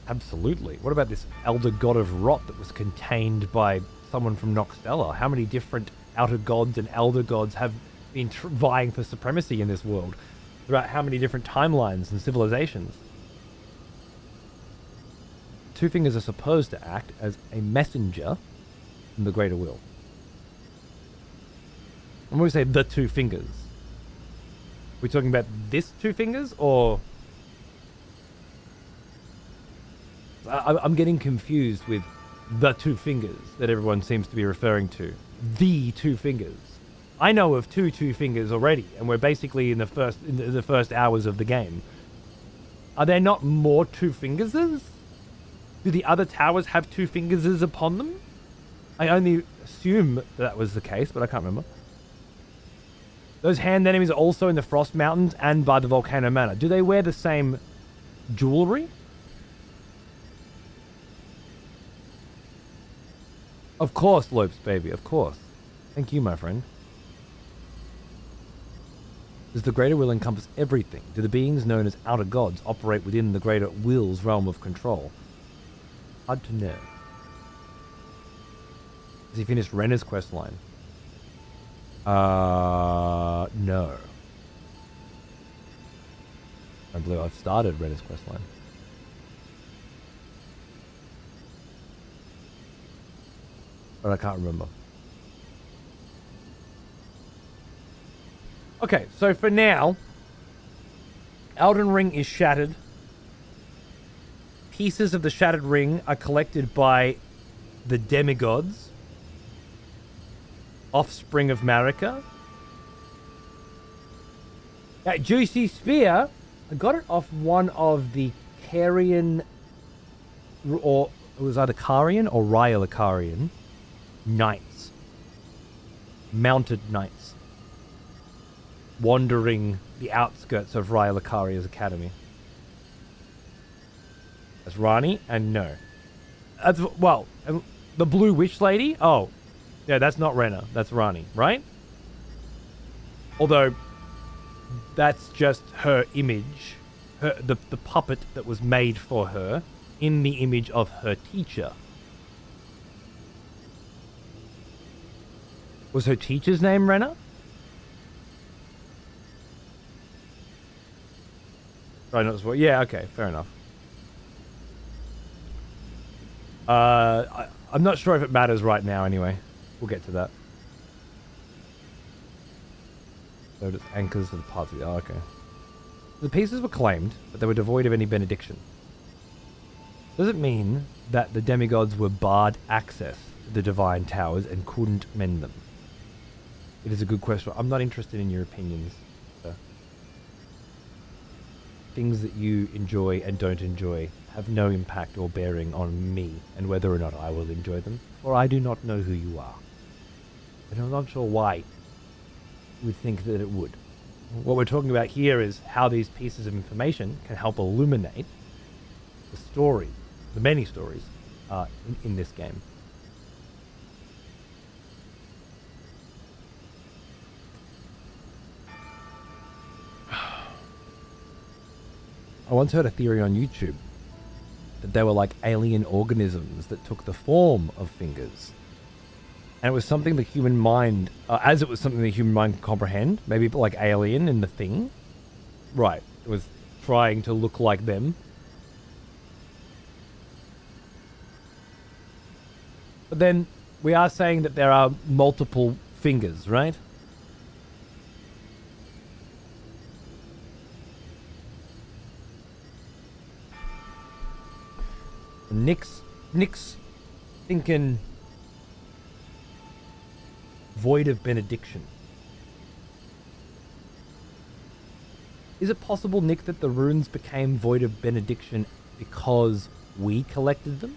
Absolutely. What about this elder god of rot that was contained by someone from Noxtella? How many different outer gods and elder gods have been vying for supremacy in this world? Throughout how many different timelines and civilizations? 2 fingers are supposed to act as a messenger from the greater will. And when we say the two fingers, we're talking about this two fingers, or I'm getting confused with the two fingers that everyone seems to be referring to. The two fingers. I know of two fingers already, and we're basically in the first hours of the game. Are there not more two fingerses? Do the other towers have two fingerses upon them? I only assume that was the case, but I can't remember. Those hand enemies are also in the Frost Mountains and by the Volcano Manor. Do they wear the same jewelry? Of course, Lopes, baby, of course. Thank you, my friend. Does the Greater Will encompass everything? Do the beings known as Outer Gods operate within the Greater Will's realm of control? Hard to know. Has he finished Renner's questline? No. I believe I've started Renner's questline. But I can't remember. Okay, so for now, Elden Ring is shattered. Pieces of the shattered ring are collected by the demigods, offspring of Marika. That juicy spear, I got it off one of the Carian, or it was either Carian or Rylacarian knights, mounted knights, wandering the outskirts of Rylacaria's academy. That's Rani, and no. That's, well, the Blue Witch Lady? Oh, yeah, that's not Renna. That's Rani, right? Although, that's just her image. The puppet that was made for her in the image of her teacher. Was her teacher's name Renna? Right, not what? Yeah, okay, fair enough. I'm not sure if it matters right now anyway. We'll get to that. So it's anchors to the parts of the... Oh, okay. The pieces were claimed, but they were devoid of any benediction. Does it mean that the demigods were barred access to the divine towers and couldn't mend them? It is a good question. I'm not interested in your opinions. So. Things that you enjoy and don't enjoy have no impact or bearing on me and whether or not I will enjoy them, for I do not know who you are. And I'm not sure why you would think that it would. What we're talking about here is how these pieces of information can help illuminate the story, the many stories in this game. I once heard a theory on YouTube that they were like alien organisms that took the form of fingers. And it was something the human mind, as it was something the human mind could comprehend, maybe like Alien in The Thing. Right, it was trying to look like them. But then we are saying that there are multiple fingers, right? Nick's thinking void of benediction. Is it possible, Nick, that the runes became void of benediction because we collected them?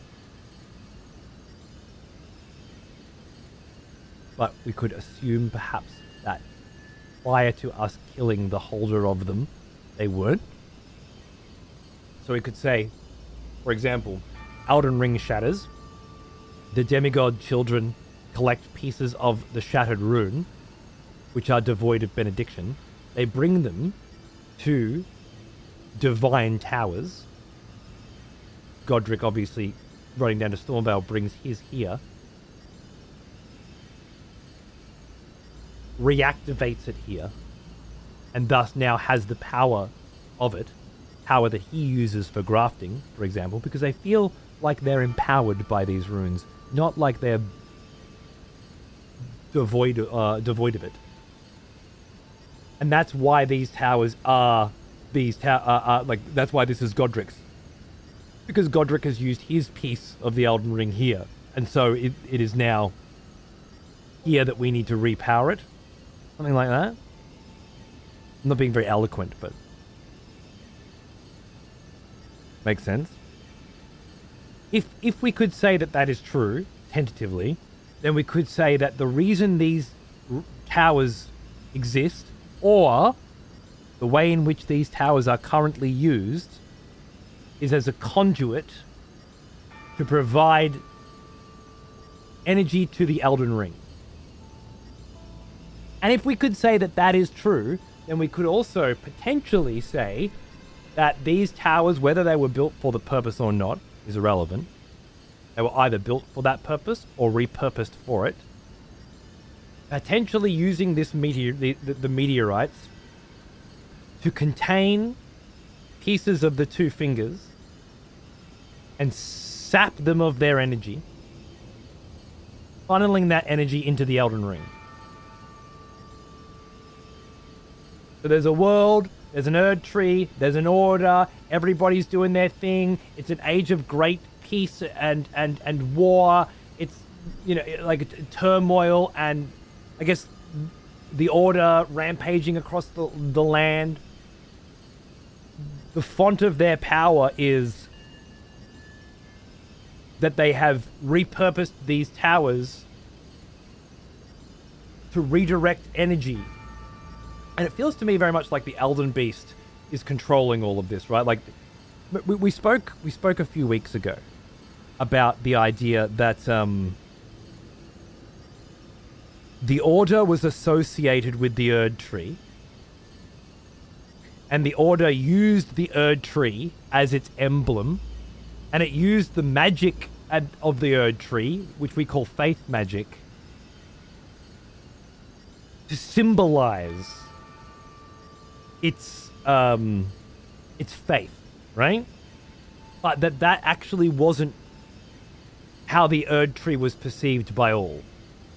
But we could assume perhaps that prior to us killing the holder of them, they weren't. So we could say, for example, Elden Ring shatters. The demigod children collect pieces of the shattered rune, which are devoid of benediction. They bring them to divine towers. Godric, obviously, running down to Stormvale, brings his here. Reactivates it here. And thus now has the power of it. Power that he uses for grafting, for example, because they feel like they're empowered by these runes, not like they're devoid of it. And that's why these towers are that's why this is Godric's. Because Godric has used his piece of the Elden Ring here. And so it is now here that we need to repower it. Something like that. I'm not being very eloquent, but makes sense. If we could say that that is true, tentatively, then we could say that the reason these towers exist, or the way in which these towers are currently used, is as a conduit to provide energy to the Elden Ring. And if we could say that that is true, then we could also potentially say that these towers, whether they were built for the purpose or not, is irrelevant. They were either built for that purpose or repurposed for it. Potentially using this the meteorites to contain pieces of the two fingers and sap them of their energy, funneling that energy into the Elden Ring. So there's a world, there's an Erdtree, there's an order, everybody's doing their thing. It's an age of great peace and war. It's, you know, like turmoil and, I guess, the order rampaging across the land. The font of their power is that they have repurposed these towers to redirect energy. And it feels to me very much like the Elden Beast is controlling all of this, right? Like, we spoke a few weeks ago about the idea that the Order was associated with the Erdtree, and the Order used the Erdtree as its emblem, and it used the magic of the Erdtree, which we call faith magic, to symbolize its faith, right? But that actually wasn't how the Erdtree was perceived by all,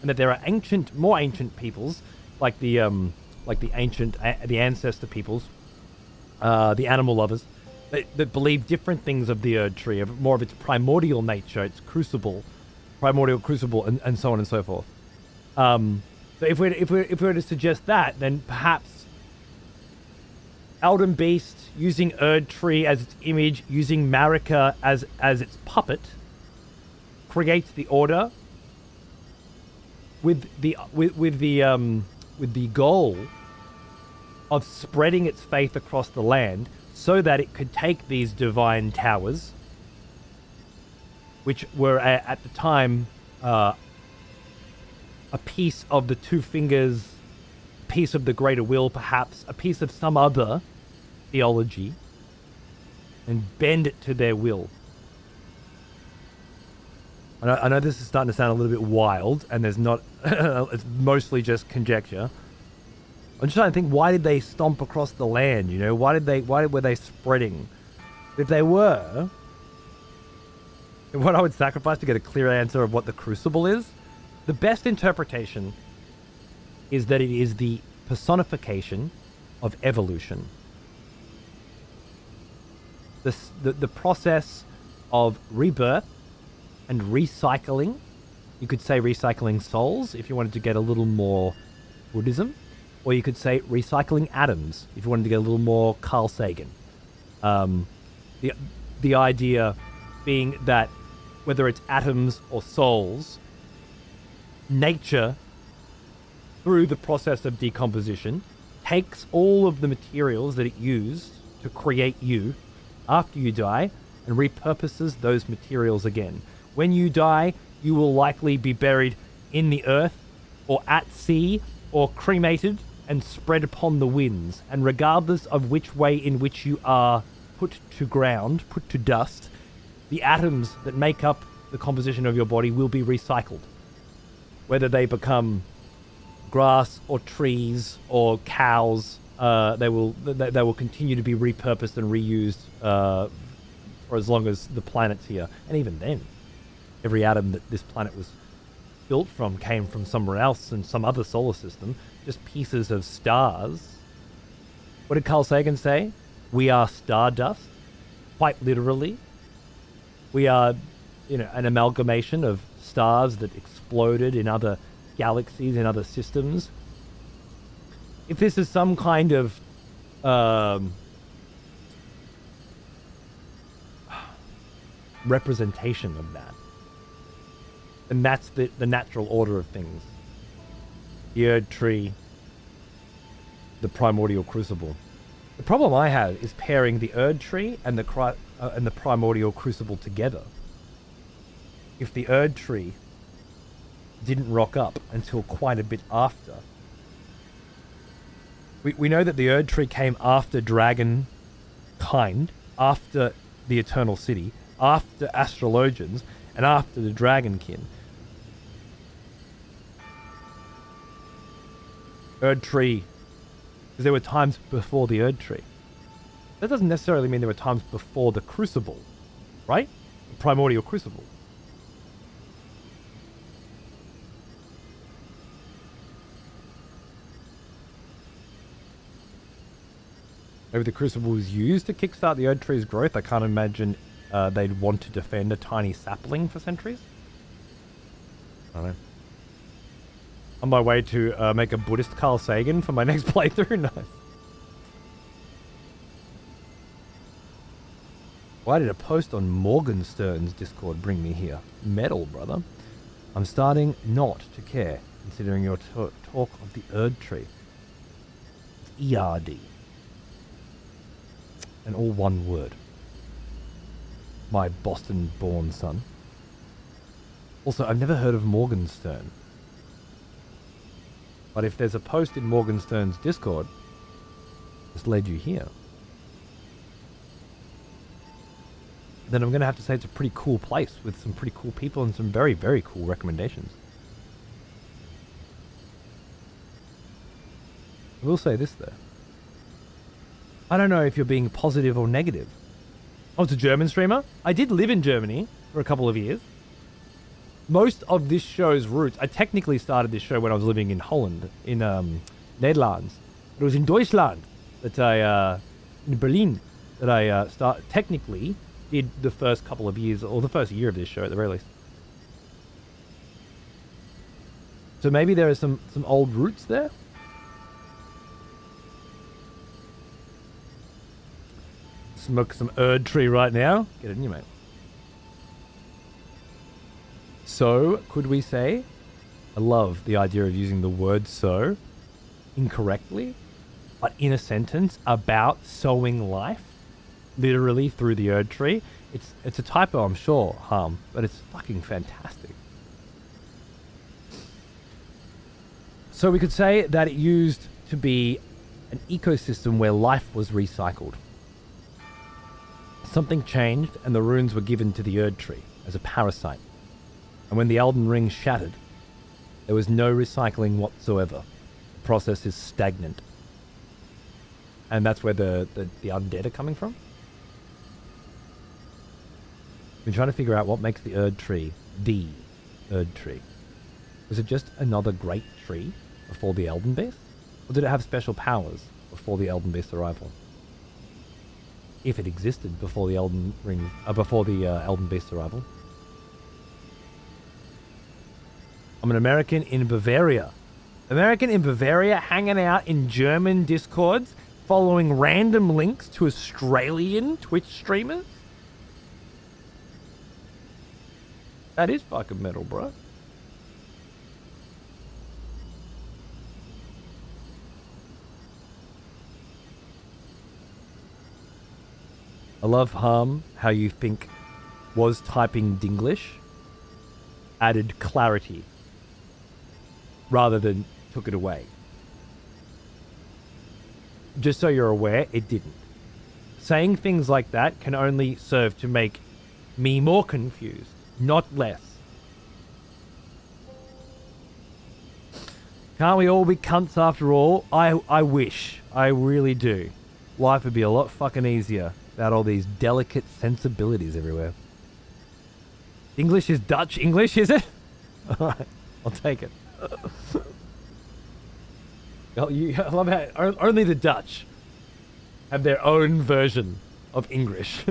and that there are more ancient peoples, like the ancestor peoples, the animal lovers, that believe different things of the Erdtree, of more of its primordial nature, its primordial crucible, and so on and so forth. So if we were to suggest that, then perhaps Elden Beast, using Erdtree as its image, using Marika as its puppet, creates the Order with the goal of spreading its faith across the land, so that it could take these divine towers, which were at the time a piece of the two fingers, a piece of the greater will, perhaps a piece of some other theology, and bend it to their will. I know this is starting to sound a little bit wild, and there's not it's mostly just conjecture. I'm just trying to think, why did they stomp across the land, you know? Why were they spreading? If they were, what I would sacrifice to get a clear answer of what the Crucible is, the best interpretation is that it is the personification of evolution. The process of rebirth and recycling. You could say recycling souls if you wanted to get a little more Buddhism. Or you could say recycling atoms if you wanted to get a little more Carl Sagan. The idea being that whether it's atoms or souls, nature, through the process of decomposition, takes all of the materials that it used to create you after you die and repurposes those materials again. When you die, you will likely be buried in the earth or at sea or cremated and spread upon the winds. And regardless of which way in which you are put to ground, put to dust, the atoms that make up the composition of your body will be recycled. Whether they become grass or trees or cows, they will continue to be repurposed and reused for as long as the planet's here. And even then, every atom that this planet was built from came from somewhere else in some other solar system. Just pieces of stars What did Carl Sagan say? We are stardust, quite literally. We are, an amalgamation of stars that exploded in other galaxies, in other systems. If this is some kind of representation of that, and that's the natural order of things. The Erdtree, the primordial crucible. The problem I have is pairing the Erdtree and the primordial crucible together. If the Erdtree didn't rock up until quite a bit after, we know that the Erdtree came after Dragonkind, after the Eternal City, after Astrologians, and after the Dragonkin. Erdtree, because there were times before the Erdtree. That doesn't necessarily mean there were times before the Crucible, right? The primordial Crucible. Maybe the Crucible was used to kickstart the Erdtree's growth. I can't imagine they'd want to defend a tiny sapling for centuries. I don't know. On my way to make a Buddhist Carl Sagan for my next playthrough. Nice. Why did a post on Morgenstern's Discord bring me here? Metal, brother. I'm starting not to care, considering your talk of the Erdtree. It's ERD. And all one word. My Boston-born son. Also, I've never heard of Morgenstern. But if there's a post in Morgenstern's Discord, it's led you here, then I'm going to have to say it's a pretty cool place with some pretty cool people and some very, very cool recommendations. I will say this, though. I don't know if you're being positive or negative. Oh, it's a German streamer? I did live in Germany for a couple of years. Most of this show's roots, I technically started this show when I was living in Holland, in Netherlands. But it was in Deutschland that in Berlin, that I technically did the first couple of years, or the first year of this show at the very least. So maybe there are some old roots there? Smoke some Erdtree right now. Get it in you, mate. So, could we say, I love the idea of using the word so incorrectly, but in a sentence about sowing life, literally through the Erdtree. It's a typo, I'm sure, Harm, but it's fucking fantastic. So we could say that it used to be an ecosystem where life was recycled. Something changed and the runes were given to the Erdtree as a parasite. And when the Elden Ring shattered, there was no recycling whatsoever. The process is stagnant. And that's where the undead are coming from. We're trying to figure out what makes the Erdtree the Erdtree. Was it just another great tree before the Elden Beast? Or did it have special powers before the Elden Beast's arrival? If it existed before the Elden Beast's arrival. I'm an American in Bavaria. American in Bavaria hanging out in German Discords, following random links to Australian Twitch streamers? That is fucking metal, bro. I love, Harm, how you think was typing Dinglish added clarity rather than took it away. Just so you're aware, it didn't. Saying things like that can only serve to make me more confused, not less. Can't we all be cunts after all? I wish. I really do. Life would be a lot fucking easier without all these delicate sensibilities everywhere. English is Dutch English, is it? Alright, I'll take it. I love how only the Dutch have their own version of English.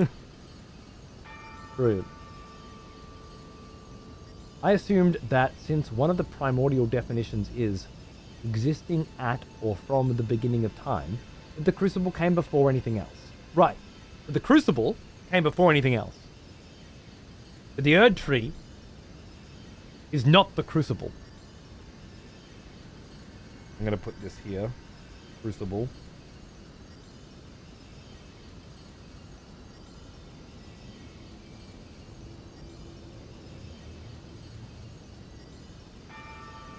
Brilliant. I assumed that since one of the primordial definitions is existing at or from the beginning of time, that the Crucible came before anything else. Right. But the Crucible came before anything else. But the Erdtree is not the Crucible. I'm going to put this here. Crucible.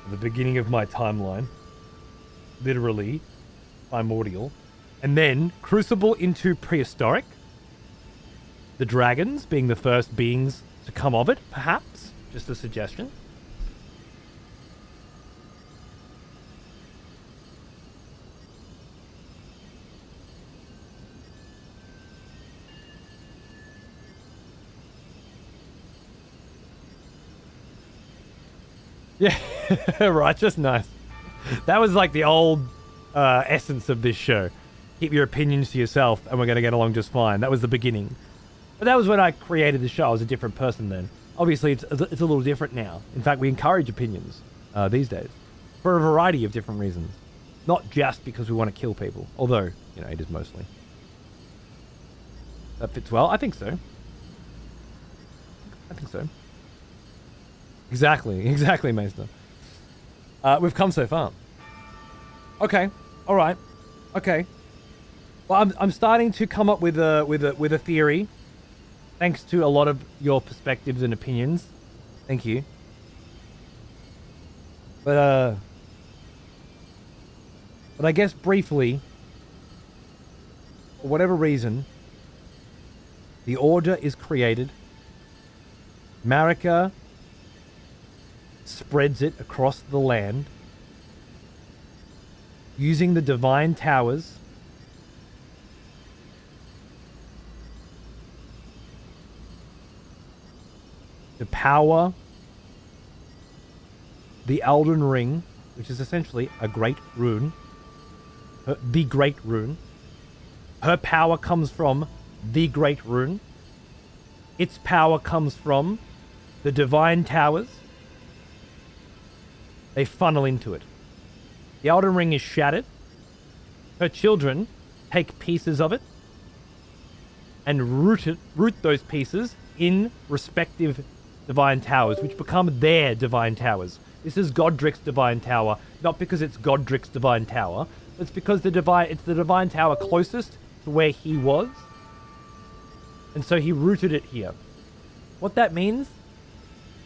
The beginning of my timeline. Literally. Primordial. And then Crucible into prehistoric. The dragons being the first beings to come of it, perhaps. Just a suggestion. Yeah, righteous, nice. That was like the old essence of this show. Keep your opinions to yourself and we're going to get along just fine. That was the beginning. But that was when I created the show. I was a different person then. Obviously, it's a little different now. In fact, we encourage opinions these days for a variety of different reasons. Not just because we want to kill people. Although, you know, it is mostly. That fits well. I think so. I think so. Exactly, Maester. We've come so far. Okay, all right, okay. Well, I'm starting to come up with a theory, thanks to a lot of your perspectives and opinions. Thank you. But I guess briefly, for whatever reason, the Order is created. Marika spreads it across the land using the divine towers to power the Elden Ring, which is essentially a great rune, the great rune. Her power comes from the great rune. Its power comes from the divine towers. They funnel into it. The Elden Ring is shattered. Her children take pieces of it and root those pieces in respective divine towers, which become their divine towers. This is Godric's divine tower, not because it's Godric's divine tower, but it's because it's the divine tower closest to where he was. And so he rooted it here. What that means?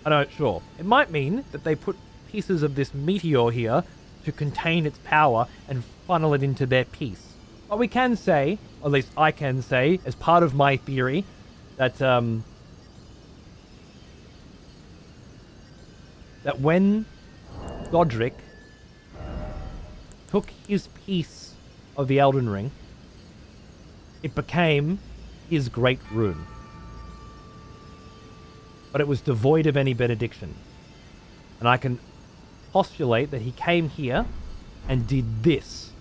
I'm not sure. It might mean that they put pieces of this meteor here to contain its power and funnel it into their piece. But we can say, or at least I can say, as part of my theory, that that when Godric took his piece of the Elden Ring, it became his great rune. But it was devoid of any benediction. And I can postulate that he came here and did this.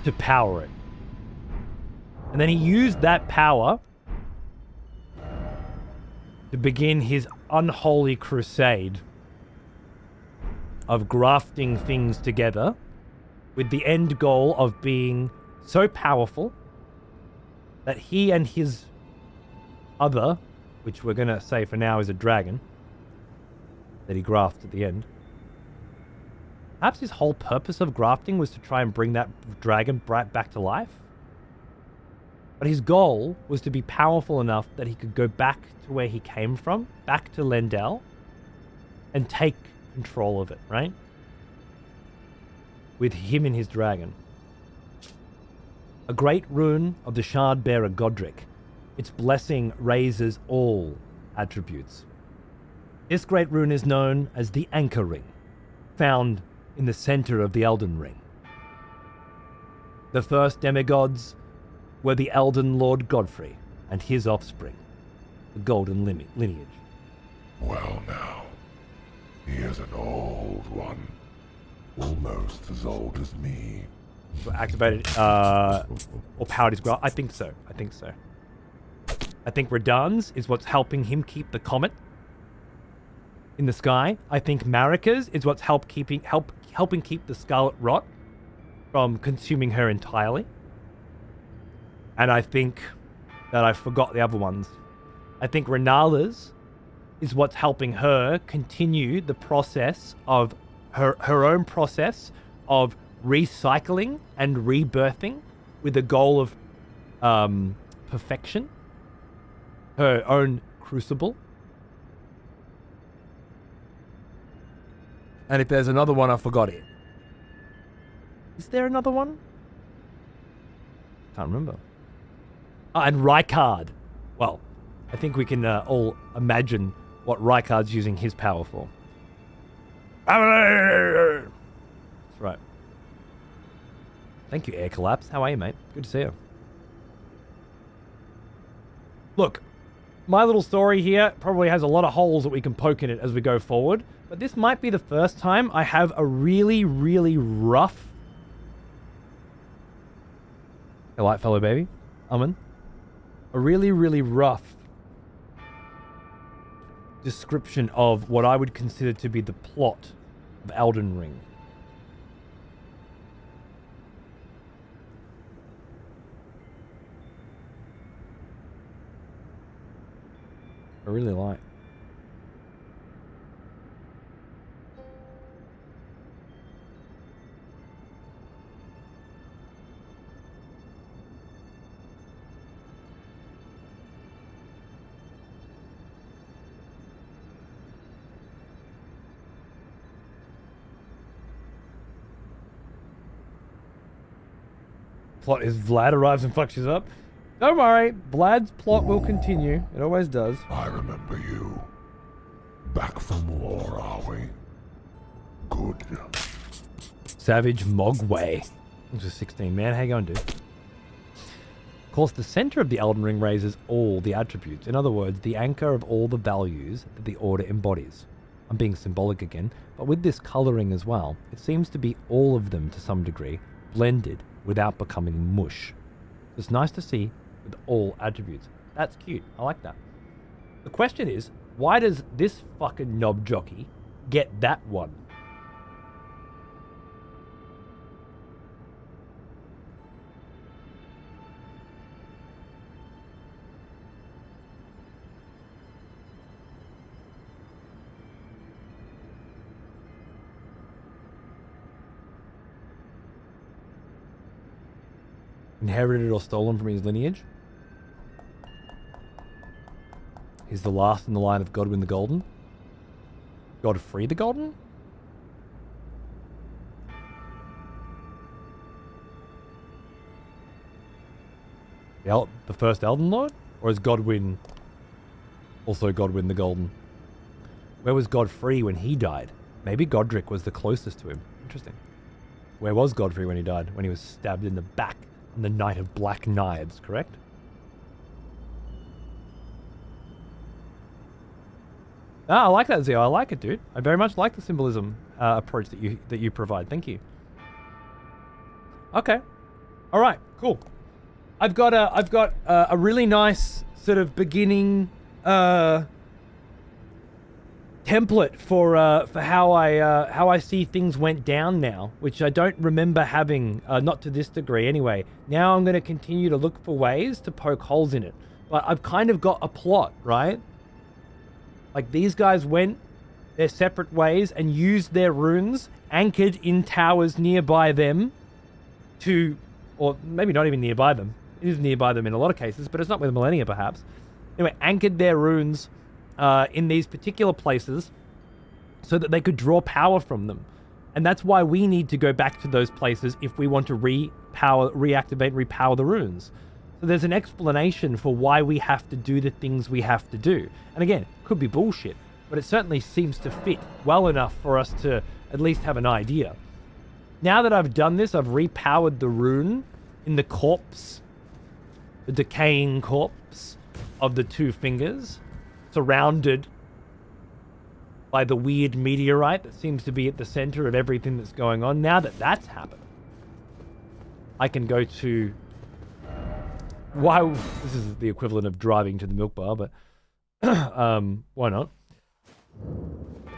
To power it. And then he used that power to begin his unholy crusade of grafting things together with the end goal of being so powerful that he and his other, which we're going to say for now is a dragon, that he grafted at the end. Perhaps his whole purpose of grafting was to try and bring that dragon back to life. But his goal was to be powerful enough that he could go back to where he came from, back to Lendel, and take control of it, right? With him and his dragon. A great rune of the shard bearer Godric. Its blessing raises all attributes. This great rune is known as the Anchor Ring, found in the center of the Elden Ring. The first demigods were the Elden Lord Godfrey and his offspring, the Golden Lineage.
Well now, He is an old one. Almost as old as me.
Activated, or powered his grasp. I think so. I think Radahn's is what's helping him keep the comet in the sky. I think Marika's is what's helping keep the Scarlet Rot from consuming her entirely. And I think that I forgot the other ones. I think Renala's is what's helping her continue the process of her own process of recycling and rebirthing with the goal of perfection. Her own crucible. And if there's another one, I forgot it. Is there another one? Can't remember. Oh, and Rykard. Well, I think we can all imagine what Rykard's using his power for. That's right. Thank you, Air Collapse. How are you, mate? Good to see you. Look, my little story here probably has a lot of holes that we can poke in it as we go forward, but this might be the first time I have a really, really rough... You like, fellow baby? Amen. A really, really rough description of what I would consider to be the plot of Elden Ring. I really like. Plot is Vlad arrives and fucks you up. Don't worry, Vlad's plot will continue. It always does.
I remember you. Back from war, are we? Good.
Savage Mogwai. This is 16, man. How you going, dude? Of course, the center of the Elden Ring raises all the attributes. In other words, the anchor of all the values that the Order embodies. I'm being symbolic again, but with this coloring as well, it seems to be all of them to some degree, blended without becoming mush. It's nice to see with all attributes. That's cute. I like that. The question is, why does this fucking knob jockey get that one? Inherited or stolen from his lineage. He's the last in the line of Godwin the Golden. Godfrey the Golden? The first Elden Lord? Or is Godwin also Godwin the Golden? Where was Godfrey when he died? Maybe Godric was the closest to him. Interesting. Where was Godfrey when he died? When he was stabbed in the back on the Night of Black Knives, correct? Ah, I like that, Zio. I like it, dude. I very much like the symbolism approach that you provide. Thank you. Okay. All right. Cool. I've got a really nice sort of beginning template for how I see things went down now, which I don't remember having, not to this degree anyway. Now I'm going to continue to look for ways to poke holes in it. But I've kind of got a plot, right? Like, these guys went their separate ways and used their runes anchored in towers nearby them to, or maybe not even nearby them. It is nearby them in a lot of cases, but it's not with Millennia perhaps. Anyway, anchored their runes in these particular places so that they could draw power from them. And that's why we need to go back to those places if we want to reactivate, repower the runes. So there's an explanation for why we have to do the things we have to do. And again, could be bullshit, but it certainly seems to fit well enough for us to at least have an idea. Now that I've done this, I've repowered the rune in the corpse, the decaying corpse of the two fingers, surrounded by the weird meteorite that seems to be at the center of everything that's going on. Now that that's happened, I can go to... Why? This is the equivalent of driving to the milk bar, but why not?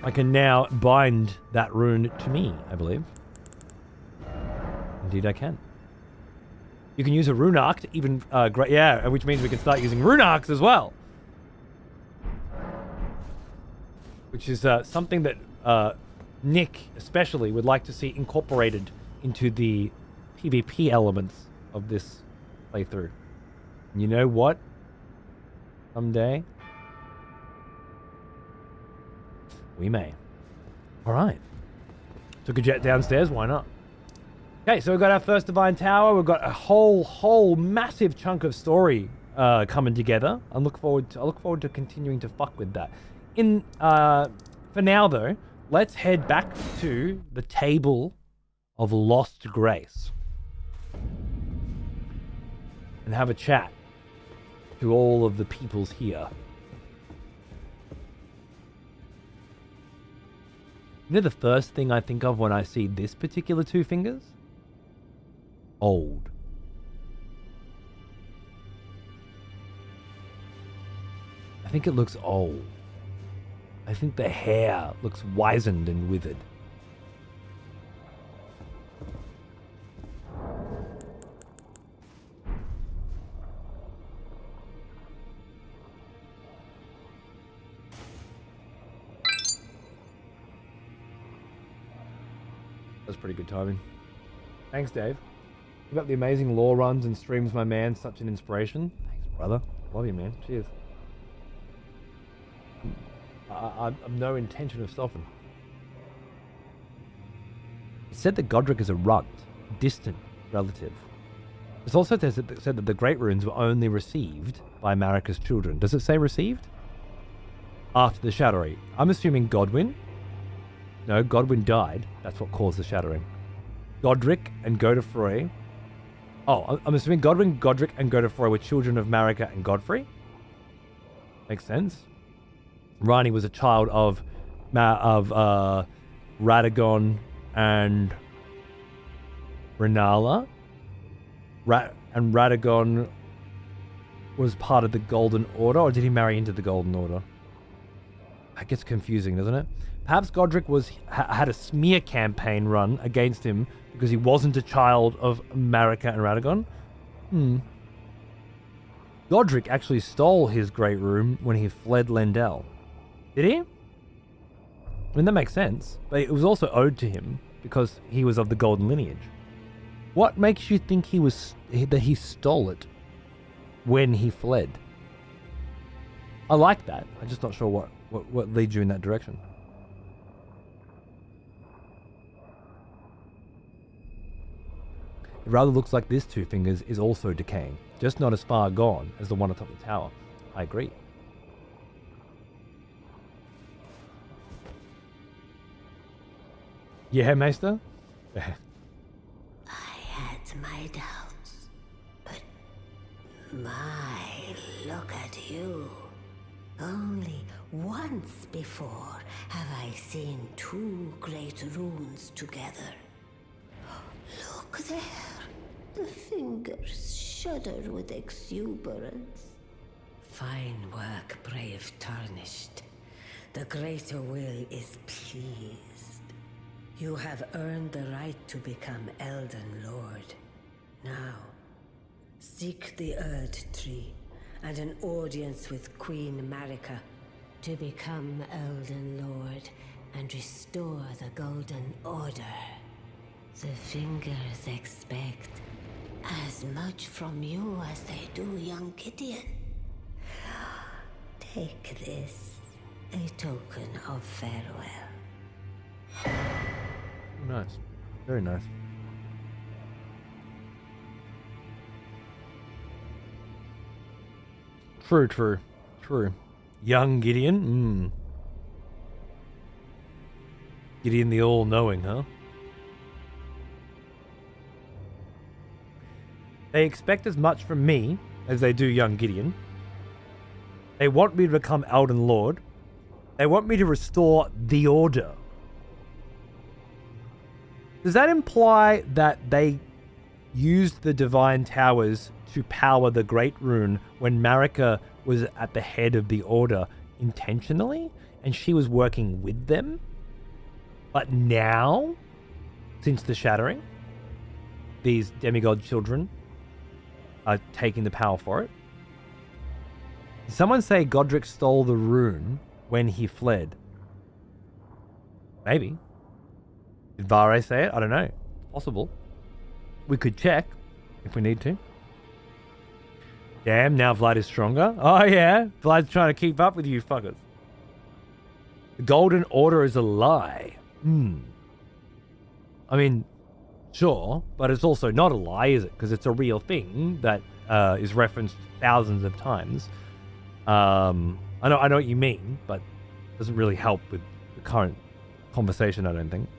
I can now bind that rune to me, I believe. Indeed I can. You can use a rune arc to even... which means we can start using rune arcs as well. Which is something that Nick especially would like to see incorporated into the PvP elements of this playthrough. And you know what? Someday we may. Alright. Took a jet downstairs, why not? Okay, so we've got our first Divine Tower. We've got a whole massive chunk of story coming together. I look forward to continuing to fuck with that. For now though, let's head back to the Table of Lost Grace and have a chat to all of the peoples here. You know the first thing I think of when I see this particular two fingers? Old. I think it looks old. I think the hair looks wizened and withered. That's pretty good timing. Thanks, Dave. Keep up the amazing lore runs and streams, my man. Such an inspiration. Thanks, brother. Love you, man. Cheers. I've no intention of stopping. It said that Godric is a runt, distant relative. It's also said that the Great Runes were only received by Marika's children. Does it say received? After the shattering. I'm assuming Godwyn. No, Godwyn died. That's what caused the shattering. Godric and Godefroy. Oh, I'm assuming Godwyn, Godric, and Godefroy were children of Marika and Godfrey. Makes sense. Rani was a child of Radagon and Renala. And Radagon was part of the Golden Order, or did he marry into the Golden Order? That gets confusing, doesn't it? Perhaps Godric had a smear campaign run against him because he wasn't a child of Marika and Radagon. Godric actually stole his Great Rune when he fled Lendel. Did he? I mean, that makes sense. But it was also owed to him because he was of the Golden lineage. What makes you think that he stole it when he fled? I like that. I'm just not sure what leads you in that direction. It rather looks like this Two Fingers is also decaying, just not as far gone as the one atop the tower. I agree. Yeah, Maester?
I had my doubts, but look at you. Only once before have I seen two great runes together. Look there. The fingers shudder with exuberance. Fine work, brave Tarnished. The greater will is pleased. You have earned the right to become Elden Lord. Now, seek the Erdtree and an audience with Queen Marika to become Elden Lord and restore the Golden Order. The fingers expect as much from you as they do young Gideon. Take this, a token of farewell.
Nice. Very nice. True. Young Gideon? Gideon the all-knowing, huh? They expect as much from me as they do young Gideon. They want me to become Elden Lord. They want me to restore the order. Does that imply that they used the divine towers to power the Great Rune when Marika was at the head of the order intentionally and she was working with them? But now, since the shattering, these demigod children are taking the power for it? Did someone say Godric stole the rune when he fled? Maybe. Did Vare say it? I don't know. It's possible. We could check if we need to. Damn, now Vlad is stronger. Oh yeah, Vlad's trying to keep up with you fuckers. The Golden Order is a lie. I mean, sure, but it's also not a lie, is it? Because it's a real thing that is referenced thousands of times. I know what you mean, but it doesn't really help with the current conversation, I don't think.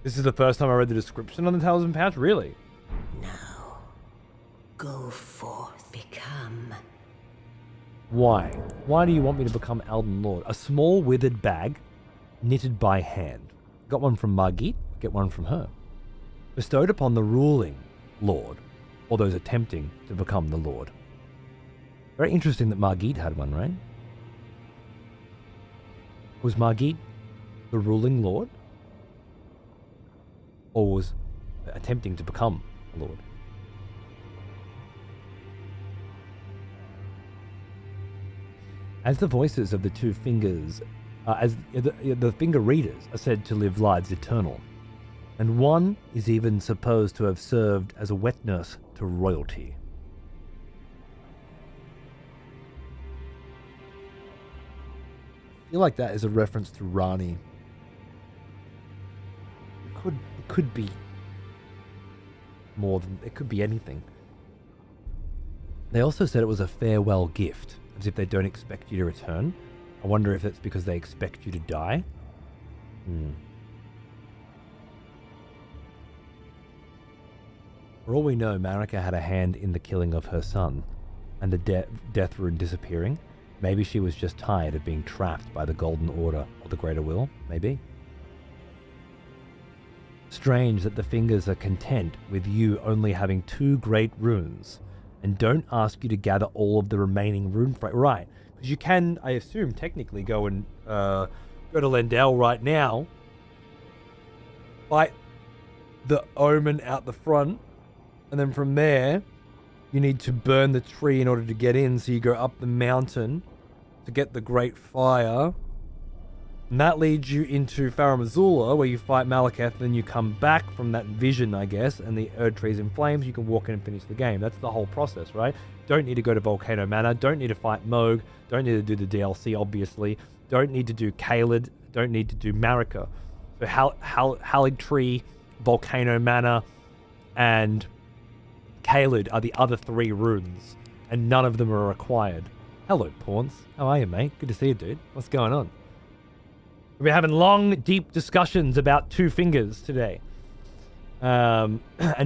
This is the first time I read the description on the Talisman pouch? Really?
Now, go forth, become.
Why? Why do you want me to become Elden Lord? A small withered bag, knitted by hand. Got one from Margit, get one from her. Bestowed upon the ruling Lord, or those attempting to become the Lord. Very interesting that Margit had one, right? Was Margit the ruling Lord? Or was attempting to become a Lord? As the voices of the two fingers, as the finger readers are said to live lives eternal, and one is even supposed to have served as a wet nurse to royalty. I feel like that is a reference to Rani. It could be more than, it could be anything. They also said it was a farewell gift, as if they don't expect you to return. I wonder if it's because they expect you to die. For all we know, Marika had a hand in the killing of her son, and the death rune disappearing. Maybe she was just tired of being trapped by the Golden Order or the Greater Will, maybe. Strange that the fingers are content with you only having 2 great runes and don't ask you to gather all of the remaining rune right, because you can, I assume, technically go and go to Lendell right now, fight the omen out the front, and then from there you need to burn the tree in order to get in, so you go up the mountain to get the great fire. And that leads you into Farum Azula, where you fight Malekith, then you come back from that vision, I guess, and the Erdtree's in flames, you can walk in and finish the game. That's the whole process, right? Don't need to go to Volcano Manor, don't need to fight Moog, don't need to do the DLC, obviously, don't need to do Caelid, don't need to do Marika. So Erdtree, Volcano Manor, and Caelid are the other 3 runes, and none of them are required. Hello, Pawns. How are you, mate? Good to see you, dude. What's going on? We're having long, deep discussions about 2 fingers today. And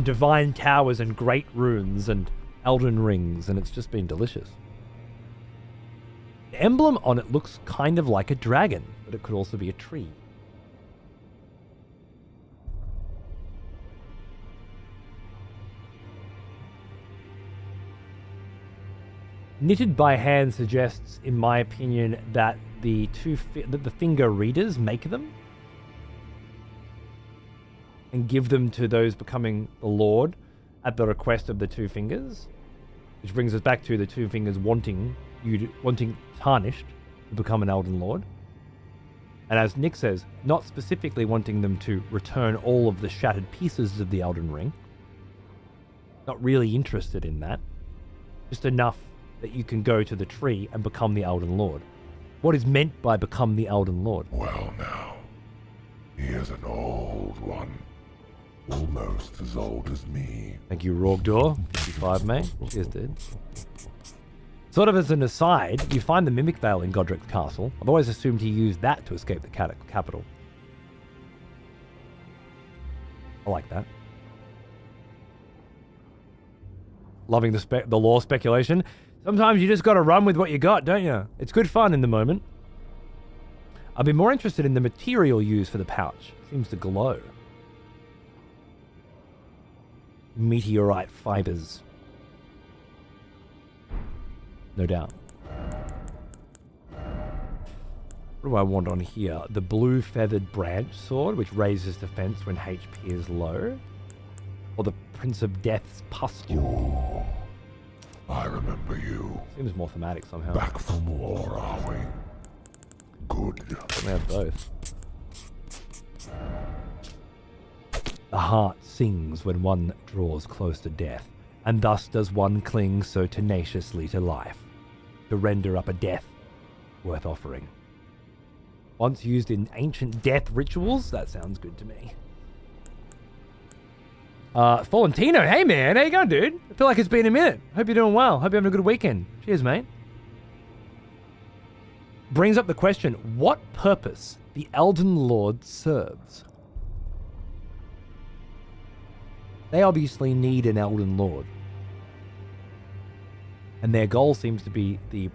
divine towers and great runes and elden rings, and it's just been delicious. The emblem on it looks kind of like a dragon, but it could also be a tree. Knitted by hand suggests, in my opinion, that the finger readers make them and give them to those becoming the Lord at the request of the 2 fingers, which brings us back to the 2 fingers wanting Tarnished to become an Elden Lord. And as Nick says, not specifically wanting them to return all of the shattered pieces of the Elden Ring. Not really interested in that. Just enough that you can go to the tree and become the Elden Lord. What is meant by become the Elden Lord?
Well now, he is an old one. Almost as old as me.
Thank you, Rorgdor. 55, mate. Cheers, dude. Sort of as an aside, you find the Mimic Veil in Godric's castle. I've always assumed he used that to escape the capital. I like that. loving the lore speculation. Sometimes you just got to run with what you got, don't you? It's good fun in the moment. I'd be more interested in the material used for the pouch. Seems to glow. Meteorite fibers. No doubt. What do I want on here? The blue feathered branch sword, which raises defense when HP is low. Or the Prince of Death's pustule.
Ooh, I remember you.
Seems more thematic somehow.
Back from war, are we? Good.
We have both. The heart sings when one draws close to death, and thus does one cling so tenaciously to life, to render up a death worth offering. Once used in ancient death rituals, that sounds good to me. Florentino, hey man, how you going, dude? I feel like it's been a minute. Hope you're doing well. Hope you're having a good weekend. Cheers, mate. Brings up the question, what purpose the Elden Lord serves? They obviously need an Elden Lord. And their goal seems to be the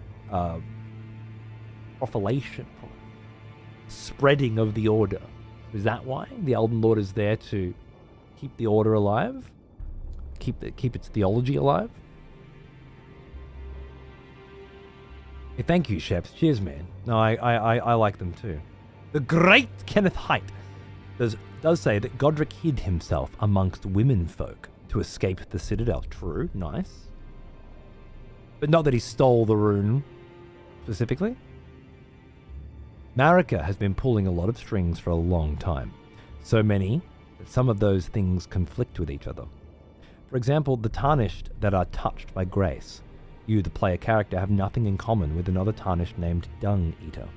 profilation, spreading of the Order. Is that why the Elden Lord is there to keep the Order alive? Keep its theology alive? Hey, thank you, Sheps. Cheers, man. No, I like them too. The great Kenneth Height does say that Godric hid himself amongst womenfolk to escape the Citadel. True, nice. But not that he stole the rune, specifically. Marika has been pulling a lot of strings for a long time. So many that some of those things conflict with each other. For example, the Tarnished that are touched by grace. You, the player character, have nothing in common with another Tarnished named Dung Eater.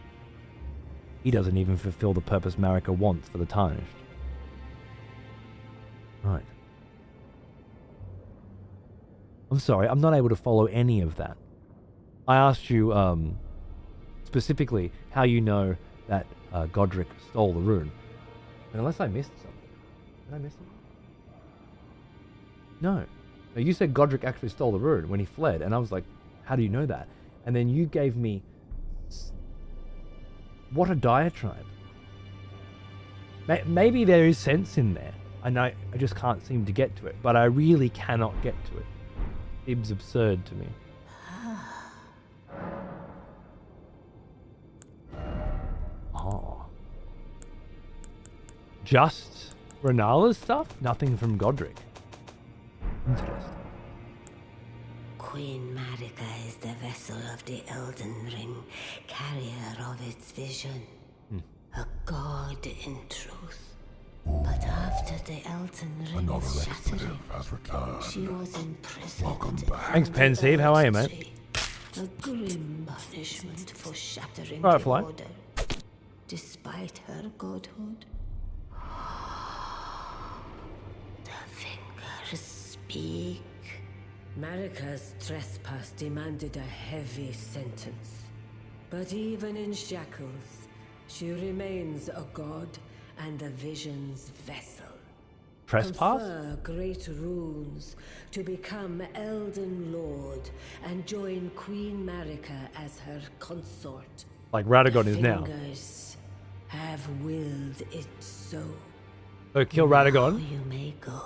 He doesn't even fulfill the purpose Marika wants for the Tarnished. Right. I'm sorry, I'm not able to follow any of that. I asked you specifically how you know that Godric stole the rune. And unless I missed something. Did I miss something? No. No, you said Godric actually stole the rune when he fled, and I was like, how do you know that? And then you gave me... What a diatribe. Maybe there is sense in there. I know I just can't seem to get to it, but I really cannot get to it. Seems absurd to me. Oh. Just Renala's stuff? Nothing from Godric. Interesting.
Queen Marika is the vessel of the Elden Ring, carrier of its vision. A god in truth. But after the Elden Ring
Another
shattering,
expletive has returned.
she was imprisoned.
Welcome back.
Thanks, Pensive. How are you, mate?
Erdtree, a grim punishment for shattering
Right,
the
Fly.
Order, despite her godhood. The fingers speak.
Marika's trespass demanded a heavy sentence. But even in shackles, she remains a god and a vision's vessel.
Trespass?
Confer great runes to become Elden Lord and join Queen Marika as her consort.
Like Radagon is now.
Fingers have willed it so.
So kill Radagon.
You may go.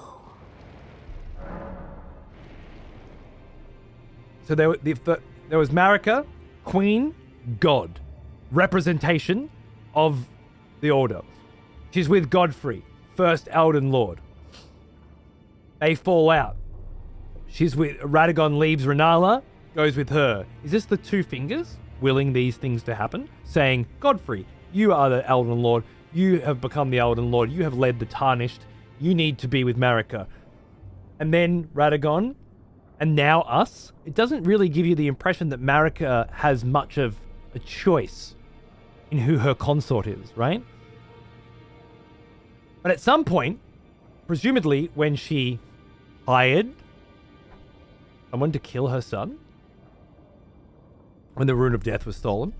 So there was Marika, Queen, God. Representation of the Order. She's with Godfrey, first Elden Lord. They fall out. She's with Radagon, leaves Renala, goes with her. Is this the two fingers willing these things to happen? Saying, Godfrey, you are the Elden Lord. You have become the Elden Lord. You have led the Tarnished. You need to be with Marika. And then Radagon, and now us. It doesn't really give you the impression that Marika has much of a choice in who her consort is, right? But at some point, presumably when she hired someone to kill her son, when the Rune of Death was stolen,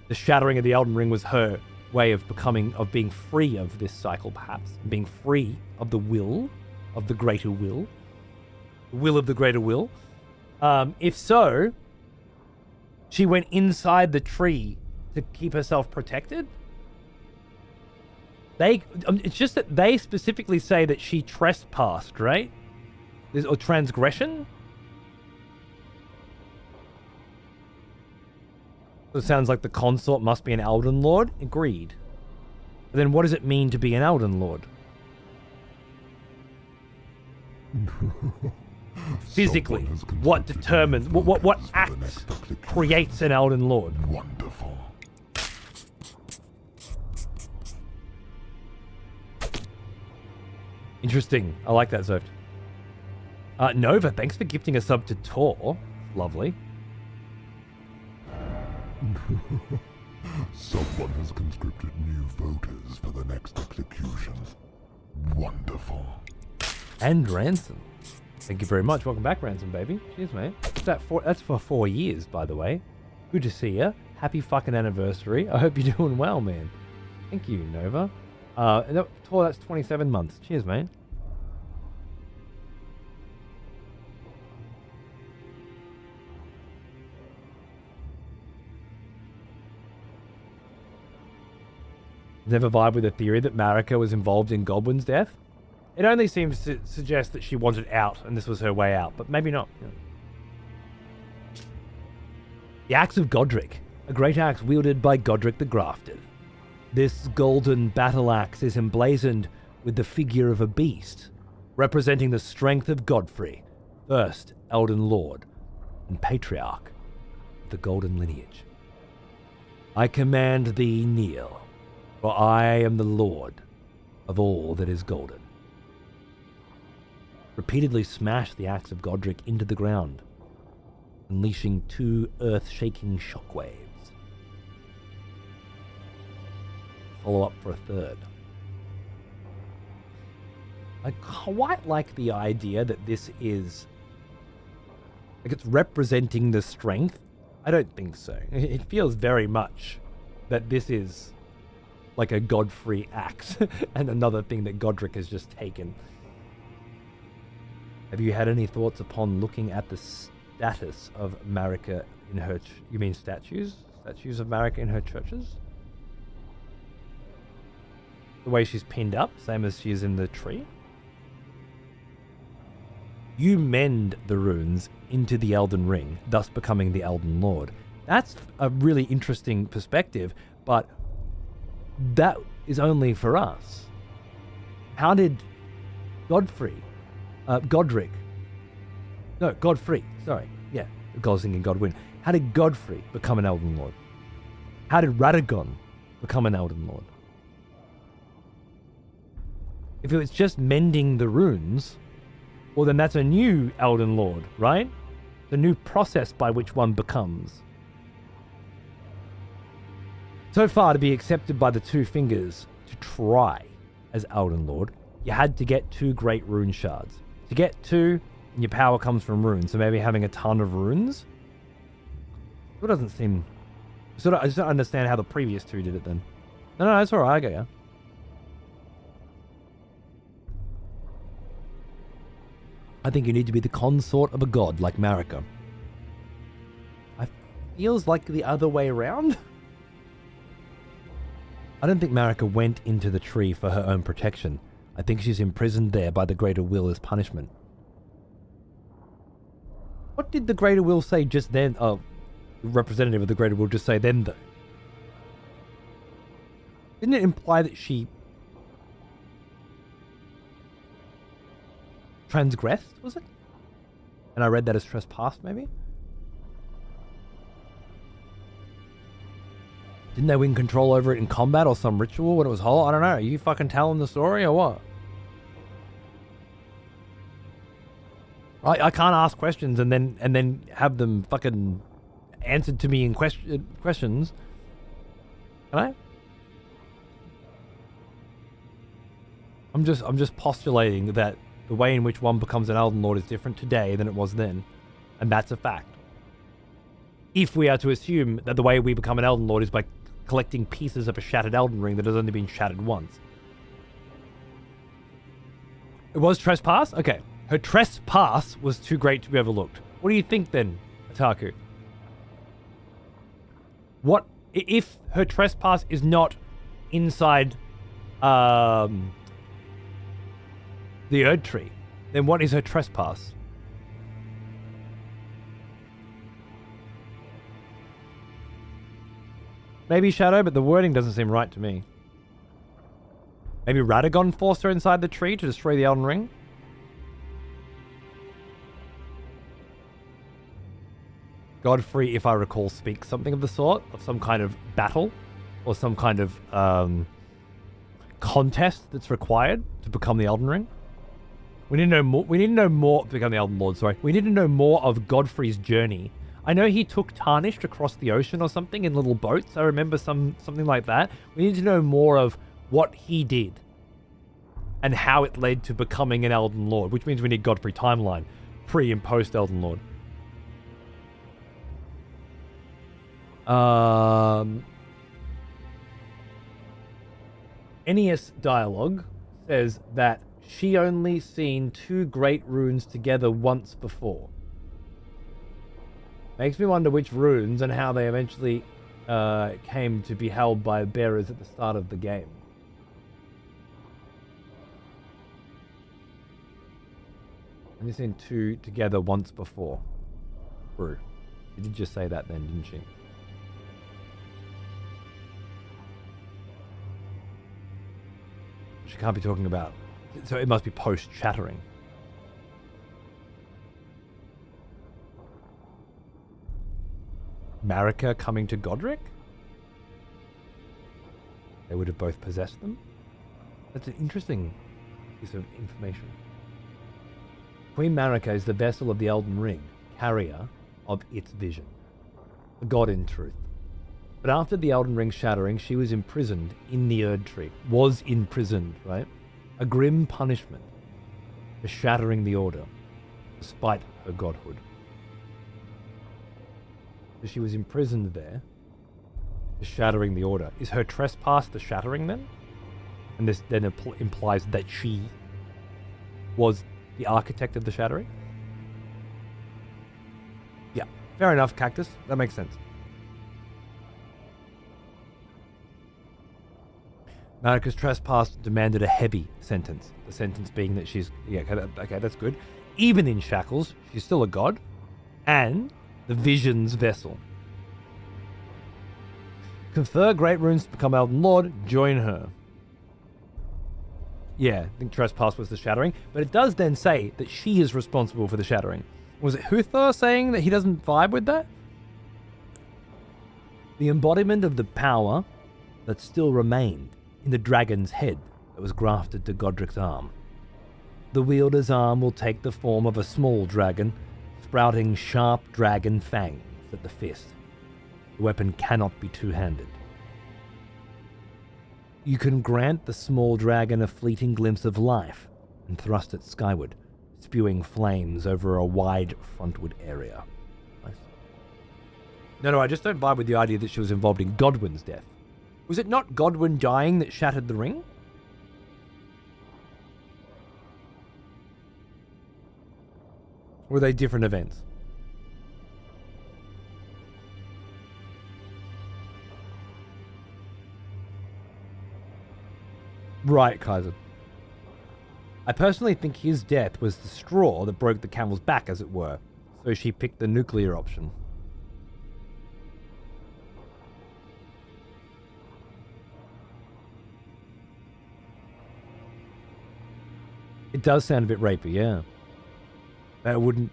the shattering of the Elden Ring was her way of being free of this cycle, perhaps, being free of the will, of the greater will. will of the greater will? If so, she went inside the tree to keep herself protected? It's just that they specifically say that she trespassed, right? Or transgression? So it sounds like the consort must be an Elden Lord. Agreed. But then what does it mean to be an Elden Lord? Physically, what determines, what act creates an Elden Lord?
Wonderful.
Interesting. I like that, Zoft. Nova, thanks for gifting a sub to Tor. Lovely.
Someone has conscripted new voters for the next execution. Wonderful.
And Ransom. Thank you very much. Welcome back, Ransom, baby. Cheers, mate. That's for 4 years, by the way. Good to see you. Happy fucking anniversary. I hope you're doing well, man. Thank you, Nova. Tor, that's 27 months. Cheers, mate. Never vibe with the theory that Marika was involved in Godwin's death. It only seems to suggest that she wanted out and this was her way out, but maybe not. Yeah. The Axe of Godric, a great axe wielded by Godric the Grafted. This golden battle axe is emblazoned with the figure of a beast, representing the strength of Godfrey, first Elden Lord and Patriarch of the Golden Lineage. I command thee, kneel. For I am the Lord of all that is golden. Repeatedly smash the axe of Godric into the ground, unleashing 2 earth-shaking shockwaves. Follow up for a third. I quite like the idea that this is... like it's representing the strength. I don't think so. It feels very much that this is... like a Godfrey axe and another thing that Godric has just taken. Have you had any thoughts upon looking at the status of Marika in her... you mean statues? Statues of Marika in her churches? The way she's pinned up, same as she is in the tree? You mend the runes into the Elden Ring, thus becoming the Elden Lord. That's a really interesting perspective, but that is only for us. How did Godfrey, sorry. Yeah, I was thinking Godwin. How did Godfrey become an Elden Lord? How did Radagon become an Elden Lord? If it was just mending the runes, well then that's a new Elden Lord, right? The new process by which one becomes. So far, to be accepted by the 2 fingers to try as Elden Lord, you had to get 2 great rune shards. To get 2, your power comes from runes, so maybe having a ton of runes? It doesn't seem... I just don't understand how the previous 2 did it then. No, it's alright, I get ya. I think you need to be the consort of a god like Marika. It feels like the other way around. I don't think Marika went into the tree for her own protection. I think she's imprisoned there by the Greater Will as punishment. What did the Greater Will say just then? Oh, the representative of the Greater Will just say then, though. Didn't it imply that she transgressed, was it? And I read that as trespassed, maybe? Didn't they win control over it in combat or some ritual when it was whole? I don't know. Are you fucking telling the story or what? I can't ask questions and then have them fucking answered to me in questions. Can I? I'm just postulating that the way in which one becomes an Elden Lord is different today than it was then, and that's a fact. If we are to assume that the way we become an Elden Lord is by collecting pieces of a shattered Elden Ring that has only been shattered once. It was trespass? Okay. Her trespass was too great to be overlooked. What do you think then, Ataku? What if her trespass is not inside the Erdtree? Then what is her trespass? Maybe Shadow, but the wording doesn't seem right to me. Maybe Radagon forced her inside the tree to destroy the Elden Ring? Godfrey, if I recall, speaks something of the sort, of some kind of battle, or some kind of contest that's required to become the Elden Ring. We need to know more. We need to know more to become the Elden Lord. Sorry, we need to know more of Godfrey's journey. I know he took Tarnished across the ocean or something in little boats. I remember something like that. We need to know more of what he did and how it led to becoming an Elden Lord, which means we need Godfrey timeline, pre and post Elden Lord. NES dialogue says that she only seen 2 great runes together once before. Makes me wonder which runes and how they eventually came to be held by bearers at the start of the game. Only seen 2 together once before. True. She did just say that then, didn't she? She can't be talking about... So it must be post-shattering. Marika coming to Godric? They would have both possessed them? That's an interesting piece of information. Queen Marika is the vessel of the Elden Ring, carrier of its vision. A god in truth. But after the Elden Ring shattering, she was imprisoned in the Erdtree. Was imprisoned, right? A grim punishment for shattering the Order, despite her godhood. So she was imprisoned there for shattering the Order. Is her trespass the shattering then? And this then implies that she was the architect of the shattering? Yeah, fair enough, Cactus. That makes sense. Marika's trespass demanded a heavy sentence. The sentence being that she's... Yeah, okay, that's good. Even in shackles, she's still a god. And the Vision's vessel. Confer great runes to become Elden Lord. Join her. Yeah, I think trespass was the shattering. But it does then say that she is responsible for the shattering. Was it Huthor saying that he doesn't vibe with that? The embodiment of the power that still remained in the dragon's head that was grafted to Godric's arm. The wielder's arm will take the form of a small dragon, sprouting sharp dragon fangs at the fist. The weapon cannot be two-handed. You can grant the small dragon a fleeting glimpse of life and thrust it skyward, spewing flames over a wide frontward area. Nice. No, I just don't vibe with the idea that she was involved in Godwyn's death. Was it not Godwyn dying that shattered the ring? Or were they different events? Right, Kaiser. I personally think his death was the straw that broke the camel's back, as it were. So she picked the nuclear option. It does sound a bit rapey, yeah. That wouldn't...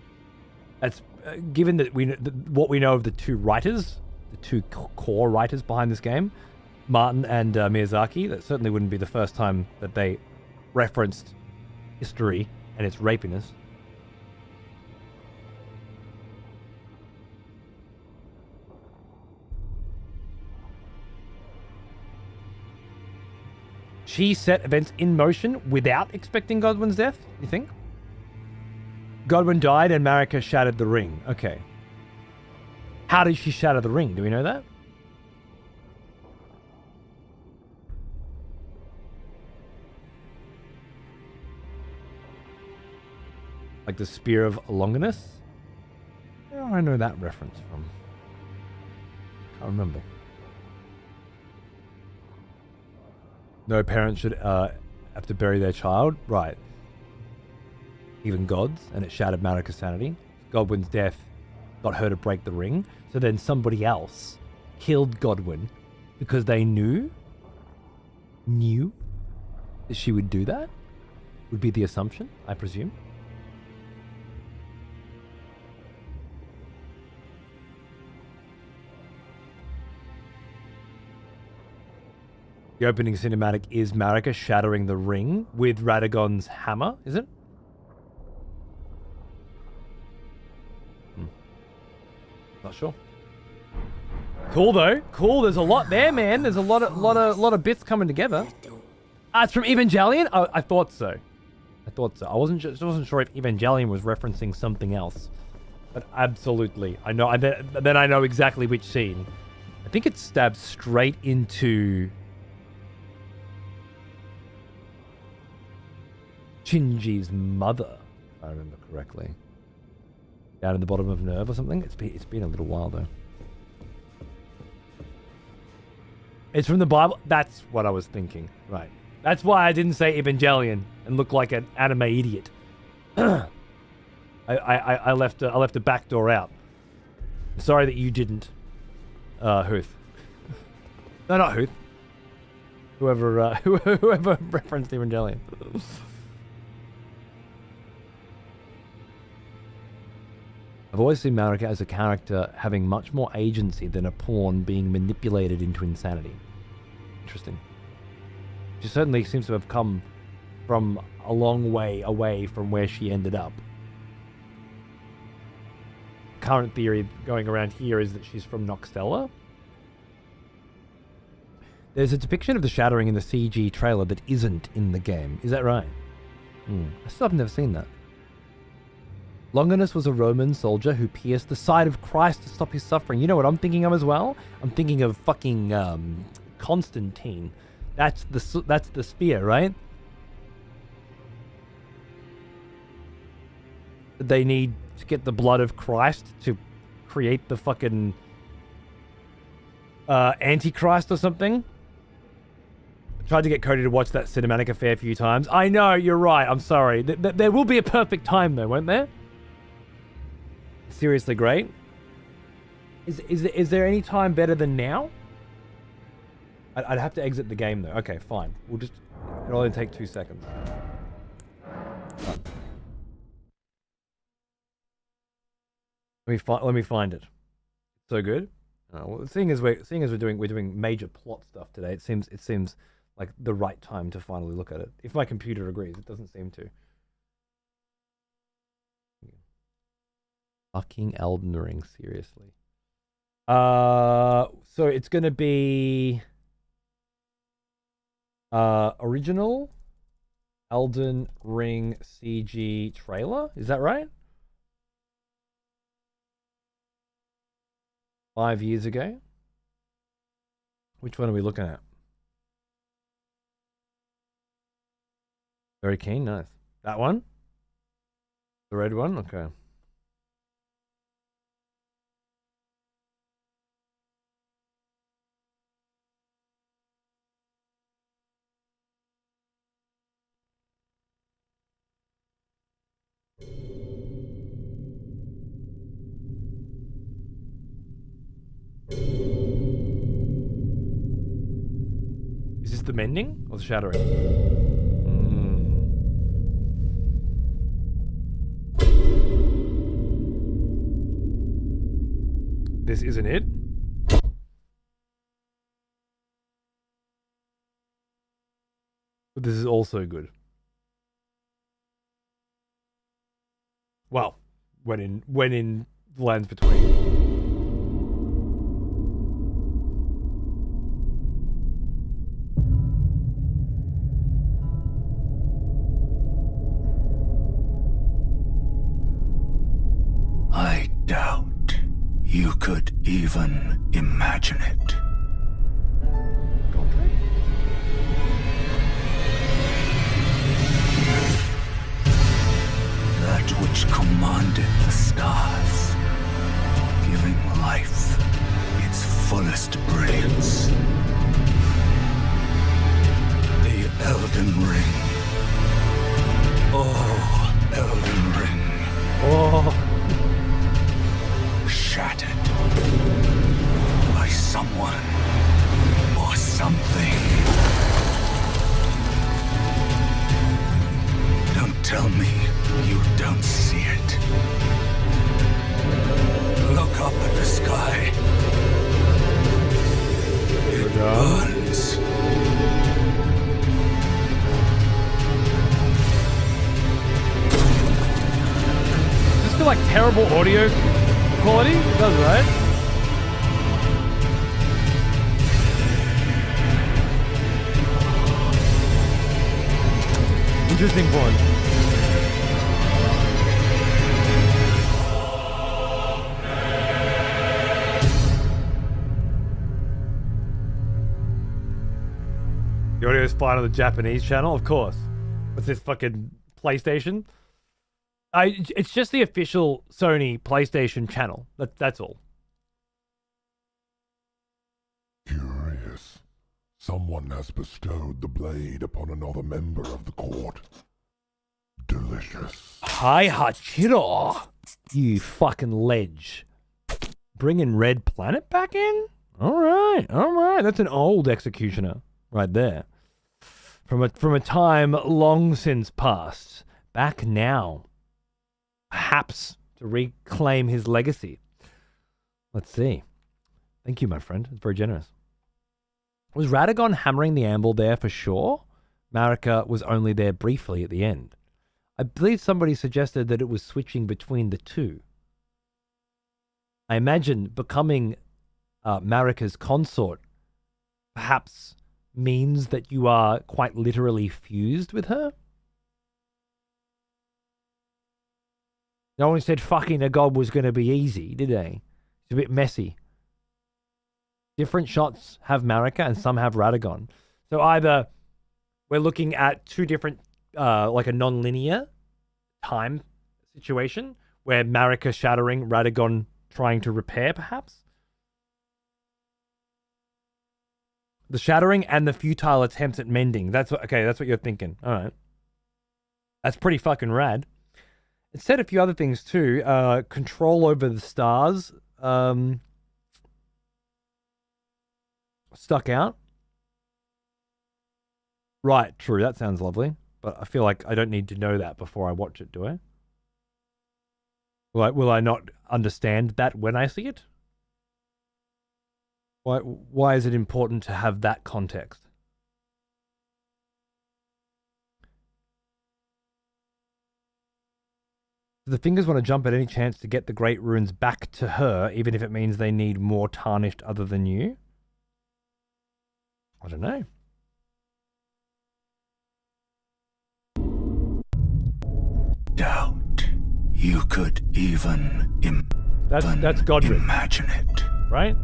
That's... given that what we know of the 2 writers, the 2 core writers behind this game, Martin and Miyazaki, that certainly wouldn't be the first time that they referenced history and its rapiness. She set events in motion without expecting Godwyn's death, you think? Godwyn died and Marika shattered the ring. Okay. How did she shatter the ring? Do we know that? Like the Spear of Longinus? Where do I know that reference from? Can't remember. No parent should have to bury their child. Right. Even gods, and it shattered Marika's sanity. Godwyn's death got her to break the ring. So then somebody else killed Godwyn because they knew that she would do that? Would be the assumption, I presume. The opening cinematic is Marika shattering the ring with Radagon's hammer, is it? Not sure. Cool though. Cool. There's a lot there, man. There's a lot of bits coming together. It's from Evangelion. Oh, I thought so. I wasn't sure if Evangelion was referencing something else, but absolutely, I know. Then I know exactly which scene. I think it stabs straight into Shinji's mother, if I remember correctly. Down in the bottom of nerve or something. It's been a little while though. It's from the Bible. That's what I was thinking. Right. That's why I didn't say Evangelion and look like an anime idiot. I left a back door out. I'm sorry that you didn't. Huth. No, not Huth. Whoever referenced Evangelion. I've always seen Marika as a character having much more agency than a pawn being manipulated into insanity. Interesting. She certainly seems to have come from a long way away from where she ended up. Current theory going around here is that she's from Noxtella. There's a depiction of the shattering in the CG trailer that isn't in the game. Is that right? I still have never seen that. Longinus was a Roman soldier who pierced the side of Christ to stop his suffering. You know what I'm thinking of as well? I'm thinking of fucking Constantine. That's the spear, right? They need to get the blood of Christ to create the fucking Antichrist or something. I tried to get Cody to watch that cinematic a fair few times. I know, you're right. I'm sorry. There will be a perfect time though, won't there? Seriously great. Is there any time better than now? I'd have to exit the game though. Okay, fine. It'll only take 2 seconds. Let me find it. So good. Well, seeing as we're doing major plot stuff today, it seems like the right time to finally look at it. If my computer agrees, it doesn't seem to. Fucking Elden Ring, seriously. So it's gonna be original Elden Ring CG trailer. Is that right? 5 years ago. Which one are we looking at? Very keen, nice. That one? The red one? Okay. Is this the mending or the shattering? This isn't it? But this is also good. Well, when in the lands between.
I doubt you could even imagine it. That which tell me you don't see it. Look up at the sky. It burns.
Does this feel like terrible audio quality? It does, right? Interesting point. The audio is fine on the Japanese channel, of course. What's this fucking PlayStation? It's just the official Sony PlayStation channel. That's all.
Curious. Someone has bestowed the blade upon another member of the court. Delicious.
Hi, Hachiro. You fucking ledge. Bringing Red Planet back in? All right. That's an old executioner right there. From a time long since past. Back now. Perhaps to reclaim his legacy. Let's see. Thank you, my friend. It's very generous. Was Radagon hammering the anvil there for sure? Marika was only there briefly at the end. I believe somebody suggested that it was switching between the two. I imagine becoming Marika's consort perhaps means that you are quite literally fused with her. No one said fucking a god was going to be easy, did they? It's a bit messy. Different shots have Marika and some have Radagon. So either we're looking at two different, like a non-linear time situation where Marika shattering, Radagon trying to repair, perhaps? The shattering and the futile attempts at mending. That's what you're thinking. All right. That's pretty fucking rad. It said a few other things too. Control over the stars. Stuck out. Right, true. That sounds lovely. But I feel like I don't need to know that before I watch it, do I? Will I not understand that when I see it? Why is it important to have that context? The fingers want to jump at any chance to get the great runes back to her, even if it means they need more tarnished other than you. I don't know.
Doubt you could even
That's Godric,
imagine it.
right?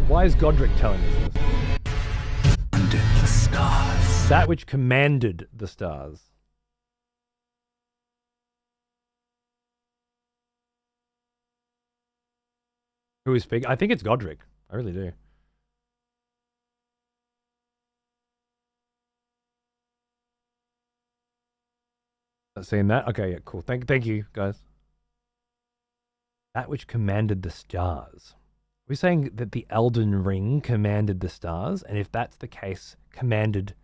Why is Godric telling us this?
Under the stars.
That which commanded the stars. Who is speaking? I think it's Godric. I really do. Not seeing that? Okay, yeah, cool. Thank you, guys. That which commanded the stars. We're saying that the Elden Ring commanded the stars, and if that's the case, commanded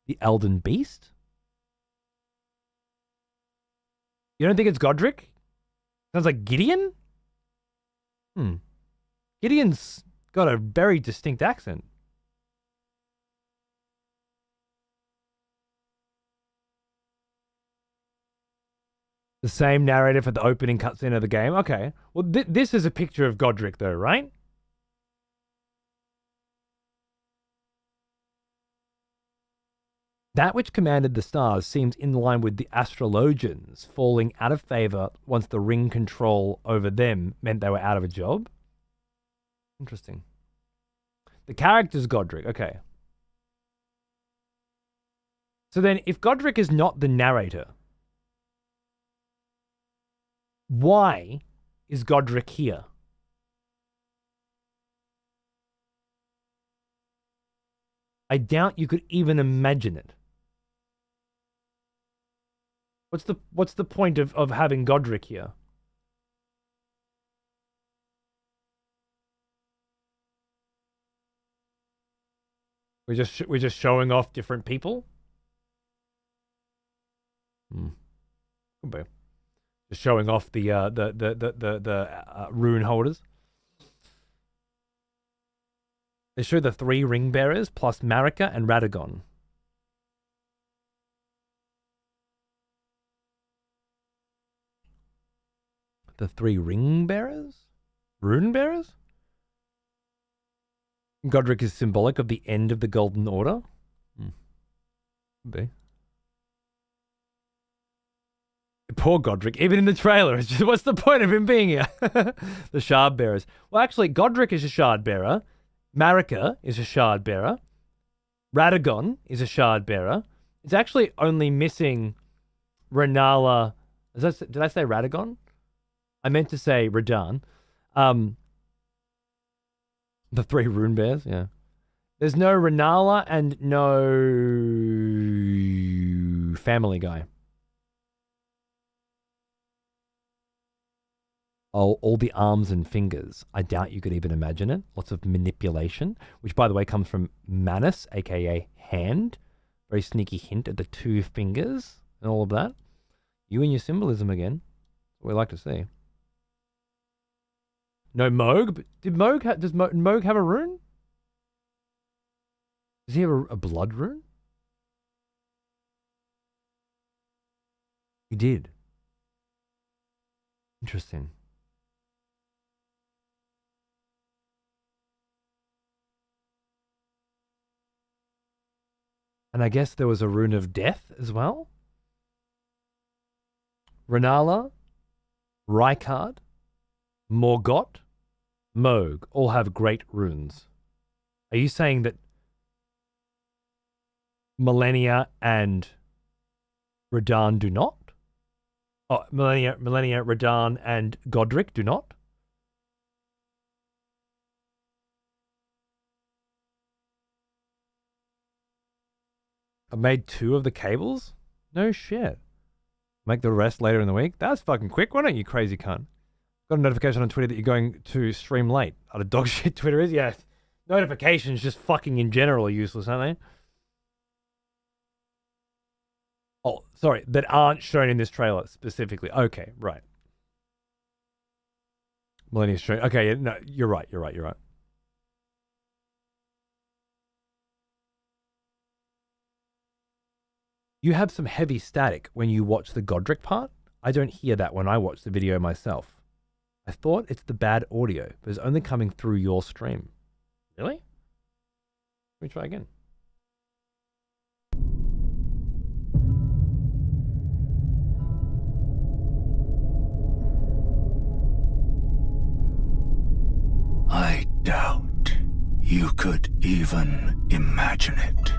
the Elden Beast? You don't think it's Godric? Sounds like Gideon? Gideon's got a very distinct accent. The same narrative for the opening cutscene of the game. Okay. Well, this is a picture of Godric, though, right? That which commanded the stars seems in line with the astrologians falling out of favor once the ring control over them meant they were out of a job. Interesting. The character's Godric. Okay. So then, if Godric is not the narrator, why is Godric here? I doubt you could even imagine it. What's the point of having Godric here? We're just showing off different people. Could be. Just showing off the rune holders. They show the 3 ring bearers plus Marika and Radagon. The 3 ring bearers? Rune bearers? Godric is symbolic of the end of the Golden Order. Could be. Poor Godric, even in the trailer. It's just, what's the point of him being here? The shard bearers. Well, actually, Godric is a shard bearer. Marika is a shard bearer. Radagon is a shard bearer. It's actually only missing Renala. Did I say Radagon? I meant to say Radan. The 3 rune bears, yeah. There's no Renala and no Family Guy. Oh, all the arms and fingers. I doubt you could even imagine it. Lots of manipulation, which, by the way, comes from Manus, aka hand. Very sneaky hint at the 2 fingers and all of that. You and your symbolism again. That's what we like to see. No Moog. But does Moog have a rune? Does he have a blood rune? He did. Interesting. And I guess there was a rune of death as well. Renala, Rykard, Morgott, Moog all have great runes. Are you saying that Millennia and Radan do not? Oh, Millennia, Radan, and Godric do not? I made 2 of the cables? No shit. Make the rest later in the week? That's fucking quick, why don't you, crazy cunt? Got a notification on Twitter that you're going to stream late. Oh, the dog shit Twitter is? Yeah. Notifications just fucking in general are useless, aren't they? Oh, sorry, that aren't shown in this trailer specifically. Okay, right. Millennium Stream. Okay, yeah, no, you're right. You have some heavy static when you watch the Godric part. I don't hear that when I watch the video myself. I thought it's the bad audio, but it's only coming through your stream. Really? Let me try again.
I doubt you could even imagine it.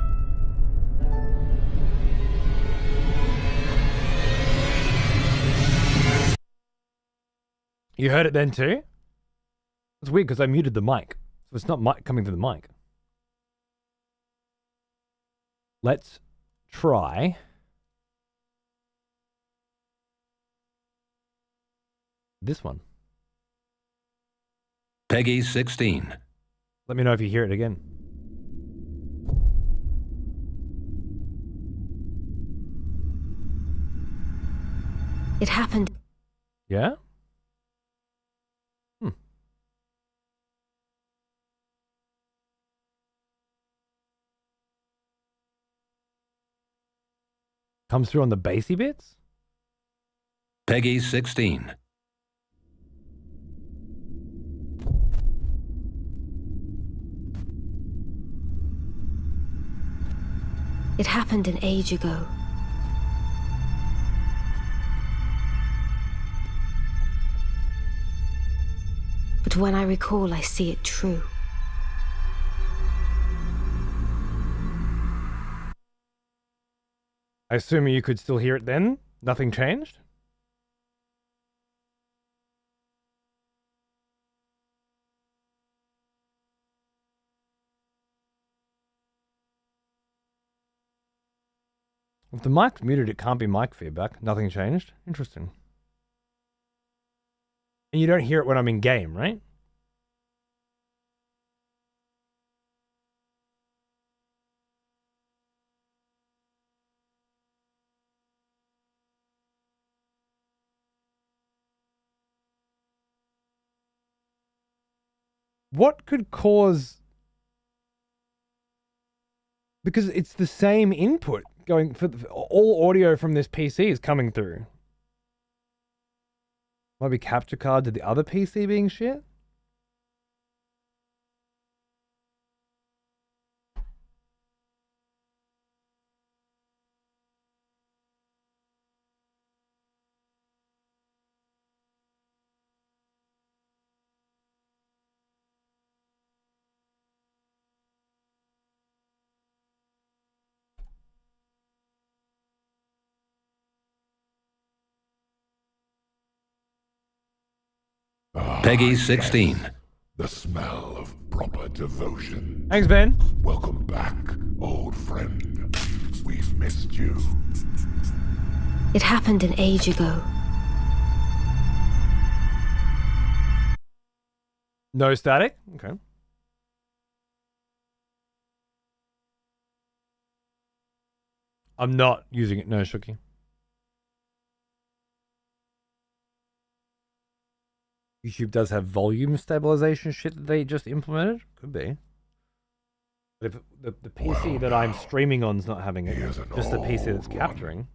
You heard it then too? It's weird because I muted the mic. So it's not coming through the mic. Let's try this one.
Peggy 16.
Let me know if you hear it again.
It happened.
Yeah? Comes through on the bassy bits?
Peggy 16.
It happened an age ago. But when I recall, I see it true.
I assume you could still hear it then? Nothing changed? If the mic's muted, it can't be mic feedback. Nothing changed. Interesting. And you don't hear it when I'm in game, right? What could cause... Because it's the same input going for all audio from this PC is coming through. Might be capture card to the other PC being shit.
Peggy 16.
The smell of proper devotion.
Thanks, Ben.
Welcome back, old friend. We've missed you.
It happened an age ago.
No static? Okay. I'm not using it. No, Shooky. YouTube does have volume stabilization shit that they just implemented. Could be. But if the PC that I'm streaming on is not having it,
Here's an
just the PC that's
old
capturing.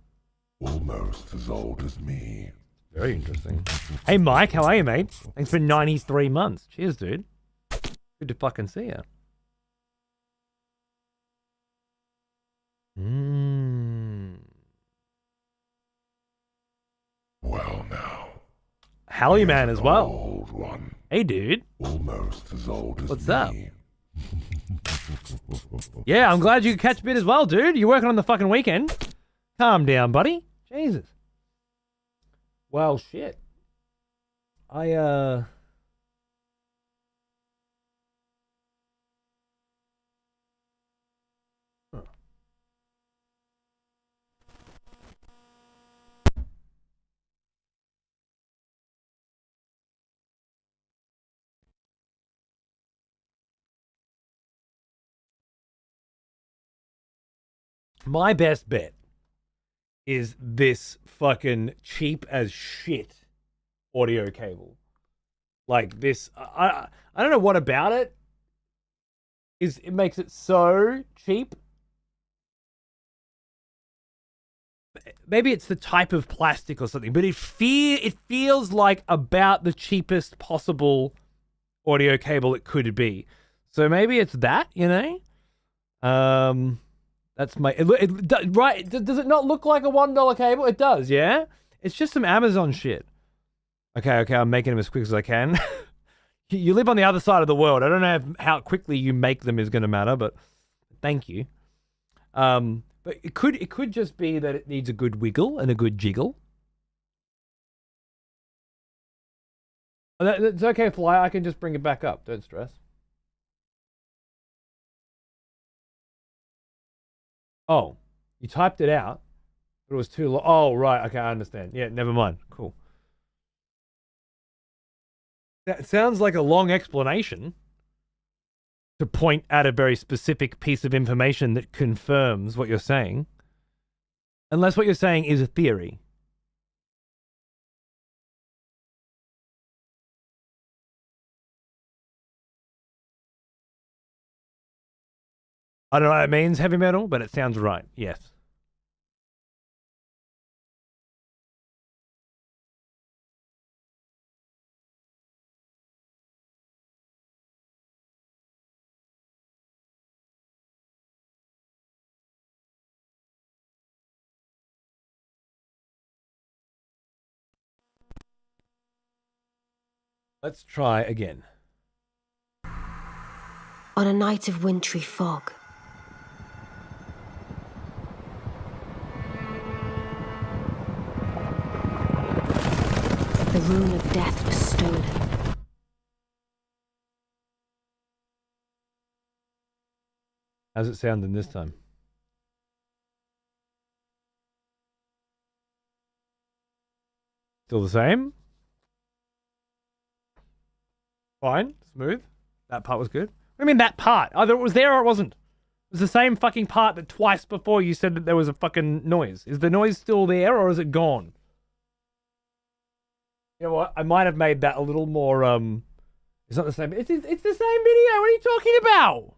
Almost as old as me.
Very interesting. Hey, Mike, how are you, mate? Thanks for 93 months. Cheers, dude. Good to fucking see you.
Well now.
Hally Man as well.
Old one.
Hey, dude.
Almost as old as
What's
me.
up? Yeah, I'm glad you could catch a bit as well, dude. You're working on the fucking weekend. Calm down, buddy. Jesus. Well, shit. My best bet is this fucking cheap as shit audio cable. Like this, I don't know what about it it makes it so cheap. Maybe it's the type of plastic or something, but it feels like about the cheapest possible audio cable it could be. So maybe it's that, you know? That's my... right, does it not look like a $1 cable? It does, yeah? It's just some Amazon shit. Okay, I'm making them as quick as I can. You live on the other side of the world. I don't know how quickly you make them is going to matter, but thank you. But it could just be that it needs a good wiggle and a good jiggle. It's okay, Fly. I can just bring it back up. Don't stress. Oh, you typed it out, but it was too long. Oh, right. Okay, I understand. Yeah, never mind. Cool. That sounds like a long explanation to point at a very specific piece of information that confirms what you're saying. Unless what you're saying is a theory. I don't know what it means, heavy metal, but it sounds right. Yes. Let's try again.
On a night of wintry fog, the rune of death was stolen.
How's it sounding this time? Still the same? Fine, smooth. That part was good. What do you mean that part? Either it was there or it wasn't. It was the same fucking part that twice before you said that there was a fucking noise. Is the noise still there or is it gone? You know what? I might have made that a little more It's not the same. It's the same video. What are you talking about?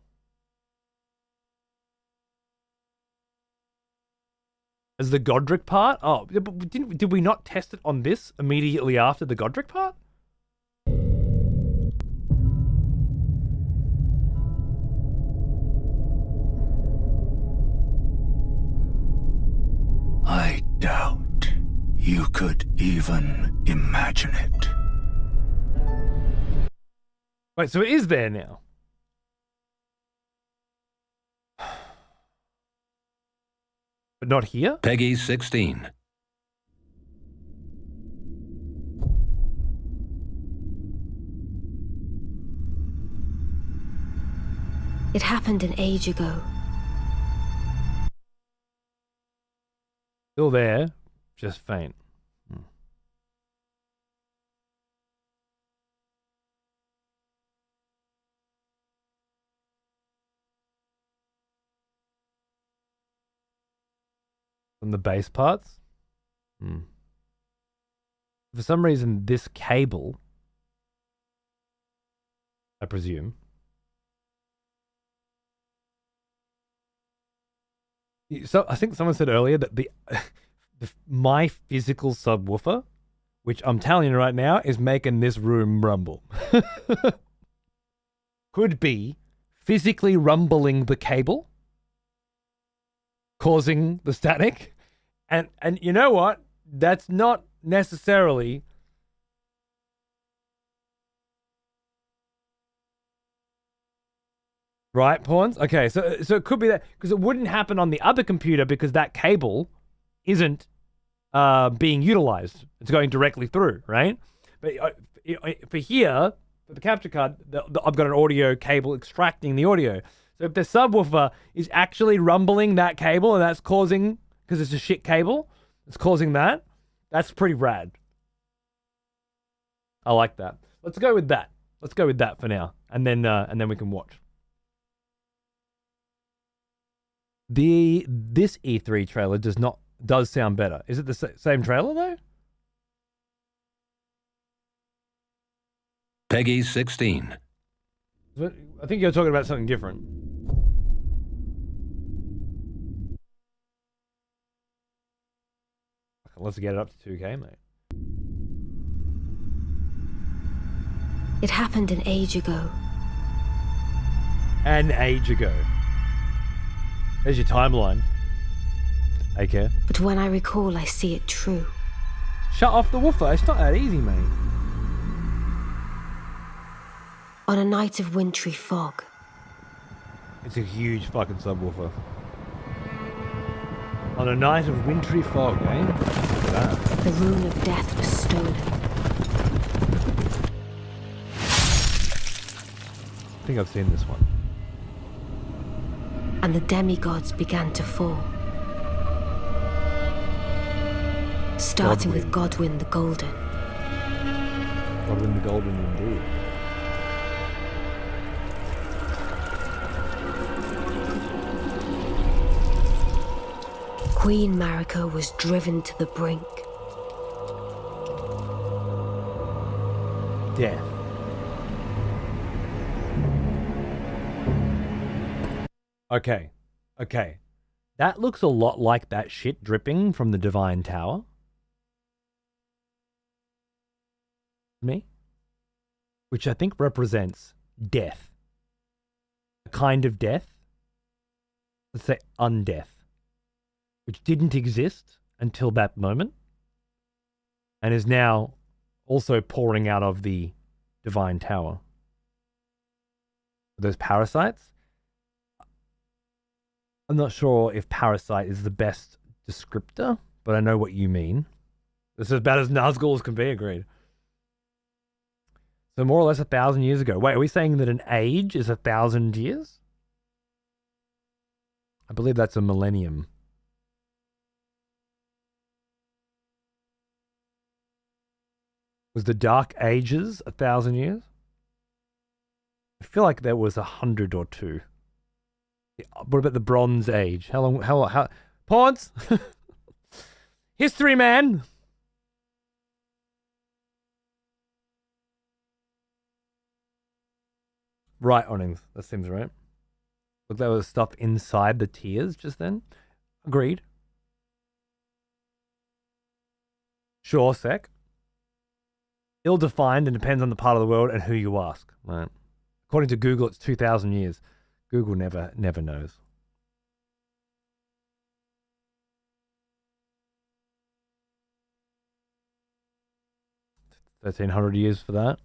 As the Godric part? Oh, but did we not test it on this immediately after the Godric part?
I doubt you could even imagine it.
Wait, so it is there now? But not here?
Peggy 16.
It happened an age ago.
Still there, just faint. From the base parts? For some reason, this cable, I presume, so I think someone said earlier that my physical subwoofer, which I'm telling you right now, is making this room rumble. Could be physically rumbling the cable, causing the static, and you know what? That's not necessarily right, pawns. Okay, so it could be that, because it wouldn't happen on the other computer because that cable isn't being utilized. It's going directly through, right? But for here, for the capture card, I've got an audio cable extracting the audio. So if the subwoofer is actually rumbling that cable and that's causing, because it's a shit cable, it's causing that, that's pretty rad. I like that. Let's go with that. Let's go with that for now, and then we can watch. This E3 trailer does sound better. Is it the same trailer though?
Peggy 16.
I think you're talking about something different. Let's get it up to 2K, mate.
It happened an age ago.
An age ago. There's your timeline. AK.
But when I recall, I see it true.
Shut off the woofer. It's not that easy, mate.
On a night of wintry fog.
It's a huge fucking subwoofer. On a night of wintry fog, eh? Look at that.
The rune of death was stolen.
I think I've seen this one.
And the demigods began to fall. Starting with Godwyn the Golden.
Godwyn the Golden indeed.
Queen Marika was driven to the brink.
Death. Okay. That looks a lot like that shit dripping from the Divine Tower. Me? Which I think represents death. A kind of death. Let's say undeath. Which didn't exist until that moment. And is now also pouring out of the Divine Tower. Those parasites? I'm not sure if parasite is the best descriptor, but I know what you mean. This is about as Nazgul as can be, agreed. So more or less 1,000 years ago. Wait, are we saying that an age is 1,000 years? I believe that's a millennium. Was the Dark Ages 1,000 years? I feel like there was 100 or two. What about the Bronze Age? How long? How? Pawns? History man. Right, Onnings. That seems right. Look, there was stuff inside the tiers just then. Agreed. Sure, sec. Ill-defined and depends on the part of the world and who you ask. Right. According to Google, it's 2,000 years. Google never knows. 1,300 years for that.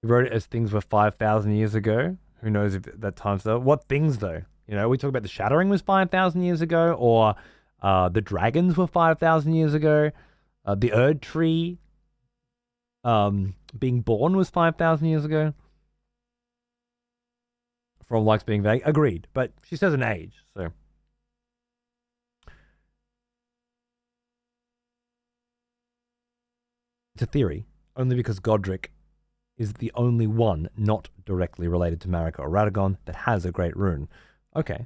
He wrote it as things were 5,000 years ago. Who knows if that time's though? What things though? You know, we talk about the Shattering was 5,000 years ago, or the dragons were 5,000 years ago. The Erdtree being born was 5,000 years ago. From likes being vague. Agreed. But she says an age, so. It's a theory, only because Godric is the only one not directly related to Marika or Radagon that has a great rune. Okay.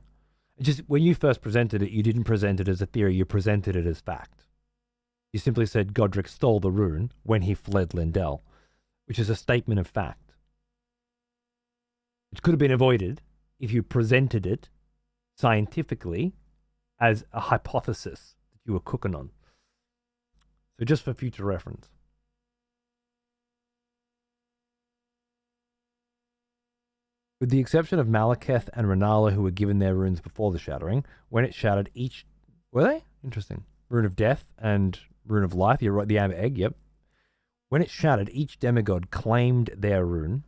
It's just when you first presented it, you didn't present it as a theory, you presented it as fact. You simply said Godric stole the rune when he fled Lendel, which is a statement of fact. Which could have been avoided if you presented it scientifically as a hypothesis that you were cooking on. So just for future reference. With the exception of Malekith and Renala, who were given their runes before the Shattering, when it shattered each... Were they? Interesting. Rune of Death and Rune of Life. You're right, the Amber Egg, yep. When it shattered, each demigod claimed their rune,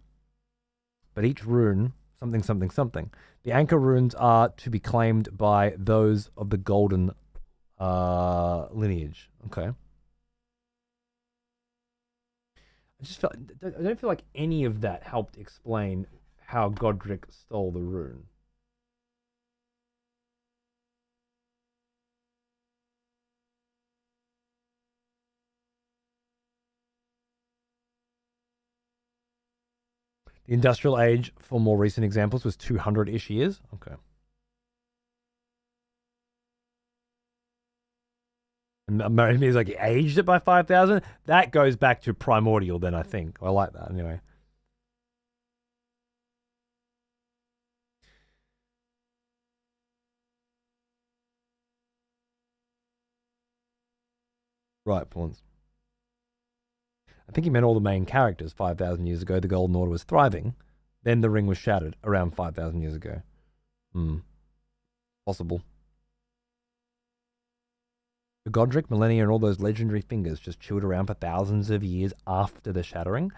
but each rune, something, something, something. The anchor runes are to be claimed by those of the golden lineage. Okay. I don't feel like any of that helped explain how Godric stole the rune. The industrial age, for more recent examples, was 200-ish years. Okay. And maybe it's like he aged it by 5,000. That goes back to primordial then, I think. I like that anyway. Right, pawns. I think he meant all the main characters 5,000 years ago. The Golden Order was thriving. Then the ring was shattered around 5,000 years ago. Possible. The Godric, Millennia, and all those legendary fingers just chilled around for thousands of years after the Shattering.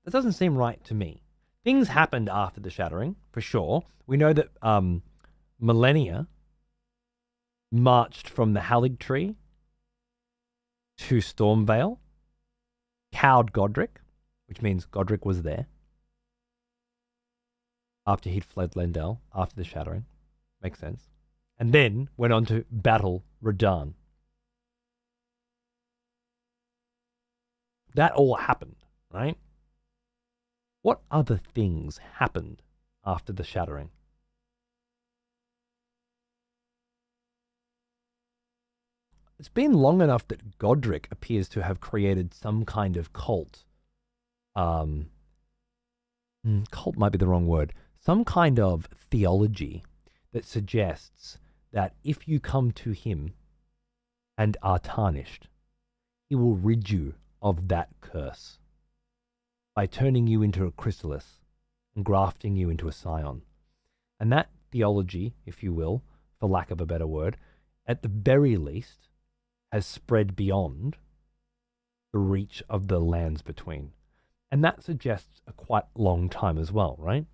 That doesn't seem right to me. Things happened after the Shattering, for sure. We know that Millennia marched from the Erdtree to Stormvale, cowed Godric, which means Godric was there after he'd fled Lendel, after the Shattering. Makes sense. And then went on to battle Radahn. That all happened, right? What other things happened after the Shattering? It's been long enough that Godric appears to have created some kind of cult. Cult might be the wrong word. Some kind of theology that suggests that if you come to him and are tarnished, he will rid you of that curse by turning you into a chrysalis and grafting you into a scion. And that theology, if you will, for lack of a better word, at the very least, has spread beyond the reach of the lands between. And that suggests a quite long time as well, right?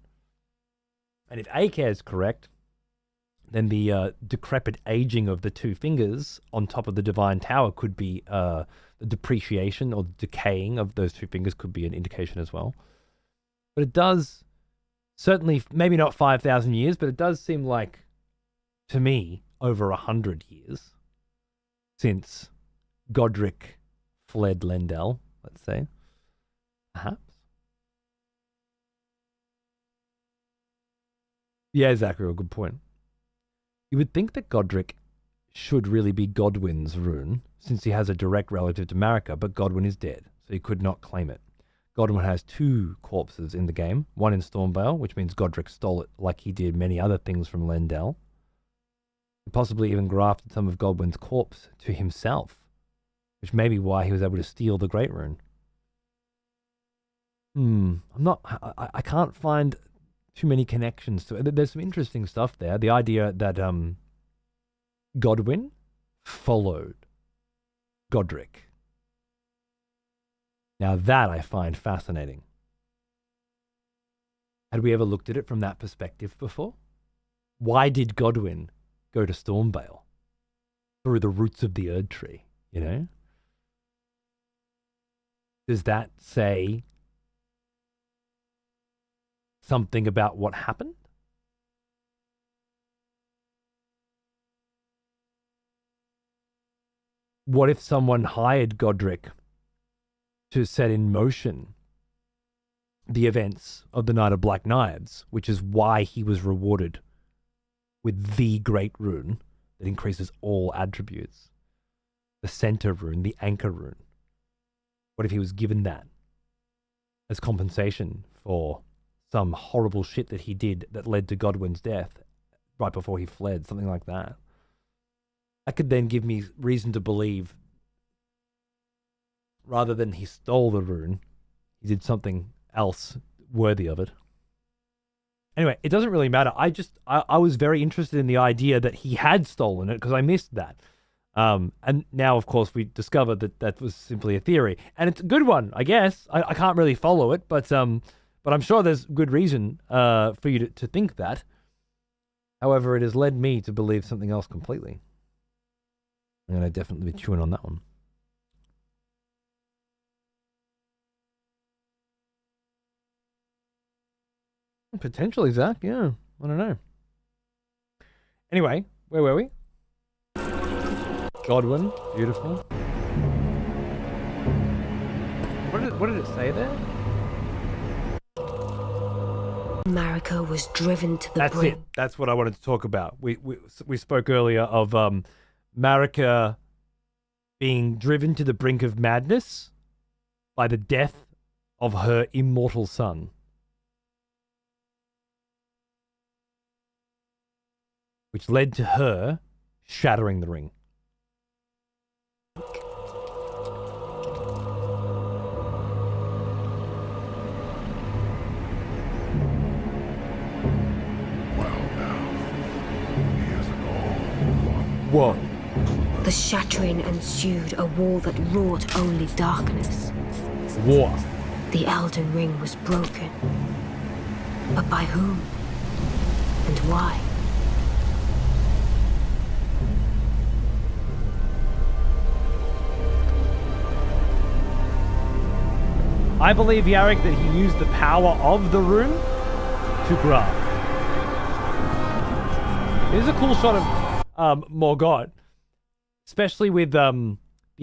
And if Aker is correct, then the decrepit aging of the two fingers on top of the Divine Tower could be the depreciation or decaying of those two fingers could be an indication as well. But it does, certainly, maybe not 5,000 years, but it does seem like, to me, over 100 years since Godric fled Lendel, let's say. Perhaps. Yeah, exactly. A good point. You would think that Godric should really be Godwyn's rune, since he has a direct relative to Marika, but Godwyn is dead, so he could not claim it. Godwin has 2 corpses in the game. One in Stormvale, which means Godric stole it like he did many other things from Lendel. He possibly even grafted some of Godwin's corpse to himself, which may be why he was able to steal the Great Rune. I can't find too many connections to it. There's some interesting stuff there. The idea that Godwin followed Godric. Now that I find fascinating. Had we ever looked at it from that perspective before? Why did Godwin go to Stormvale? Through the roots of the Erdtree, you know? Does that say something about what happened? What if someone hired Godric to set in motion the events of the Night of Black Knives, which is why he was rewarded with the Great Rune that increases all attributes, the Center Rune, the Anchor Rune? What if he was given that as compensation for some horrible shit that he did that led to Godwin's death right before he fled, something like that? That could then give me reason to believe, rather than he stole the rune, he did something else worthy of it. Anyway, it doesn't really matter. I was very interested in the idea that he had stolen it because I missed that. And now, of course, we discovered that that was simply a theory. And it's a good one, I guess. I can't really follow it, but I'm sure there's good reason for you to think that. However, it has led me to believe something else completely. I'm going to definitely be chewing on that one. Potentially, Zach. Yeah, I don't know. Anyway, where were we? Godwin, beautiful. What did it say there?
Marika was driven to the
That's
brink.
it. That's what I wanted to talk about. We spoke earlier of Marika being driven to the brink of madness by the death of her immortal son. Which led to her shattering the ring. Whoa.
The shattering ensued, a war that wrought only darkness.
War.
The Elden Ring was broken. But by whom? And why?
I believe, Yarrick, that he used the power of the rune to graft. Here's a cool shot of Morgott, especially with the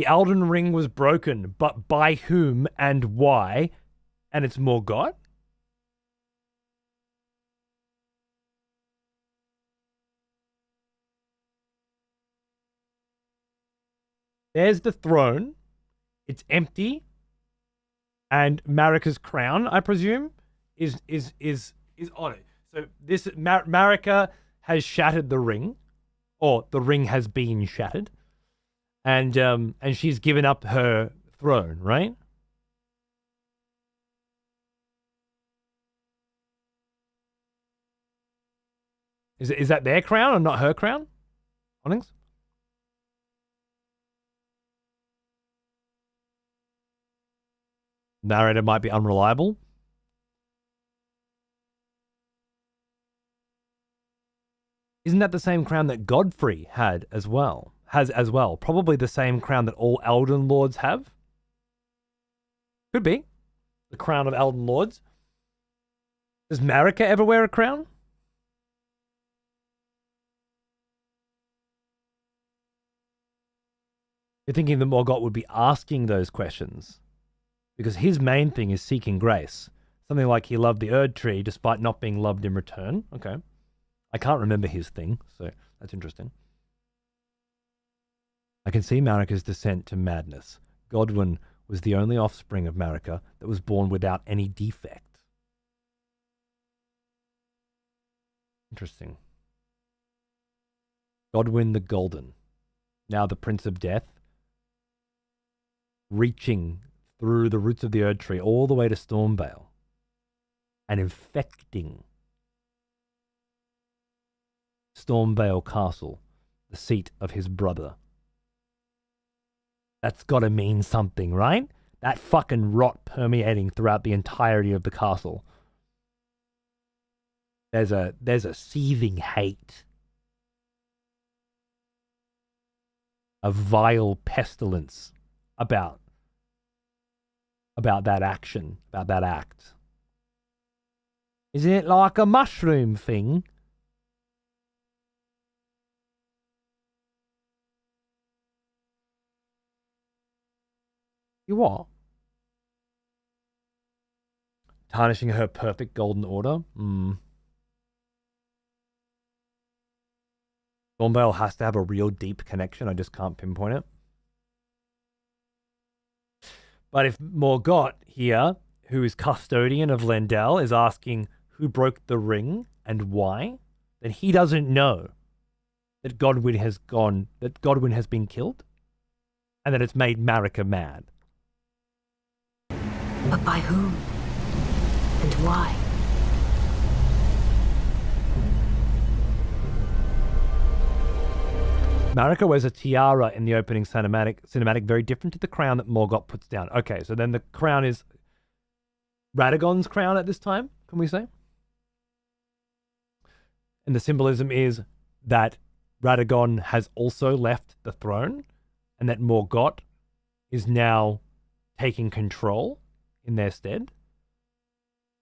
Elden Ring was broken, but by whom and why, and it's Morgott. There's the throne. It's empty. And Marika's crown, I presume, is on it. So this Marika has shattered the ring, or the ring has been shattered, and she's given up her throne, right? Is that their crown or not her crown? Onyx? Narrator might be unreliable. Isn't that the same crown that Godfrey had as well? Has as well. Probably the same crown that all Elden Lords have. Could be. The crown of Elden Lords. Does Marika ever wear a crown? You're thinking that Morgott would be asking those questions. Because his main thing is seeking grace. Something like he loved the Erdtree despite not being loved in return. Okay. I can't remember his thing, so that's interesting. I can see Marika's descent to madness. Godwin was the only offspring of Marika that was born without any defect. Interesting. Godwyn the Golden, now the Prince of Death, reaching through the roots of the Erdtree all the way to Stormvale and infecting Stormvale Castle, the seat of his brother. That's got to mean something, right? That fucking rot permeating throughout the entirety of the castle. There's a seething hate. A vile pestilence about that action, about that act. Isn't it like a mushroom thing? You what? Tarnishing her perfect golden order? Stormvale has to have a real deep connection. I just can't pinpoint it. But if Morgott here, who is custodian of Lendel, is asking who broke the ring and why, then he doesn't know that Godwyn has been killed, and that it's made Marika mad.
But by whom? And why?
Marika wears a tiara in the opening cinematic, very different to the crown that Morgott puts down. Okay, so then the crown is Radagon's crown at this time, can we say? And the symbolism is that Radagon has also left the throne and that Morgott is now taking control in their stead.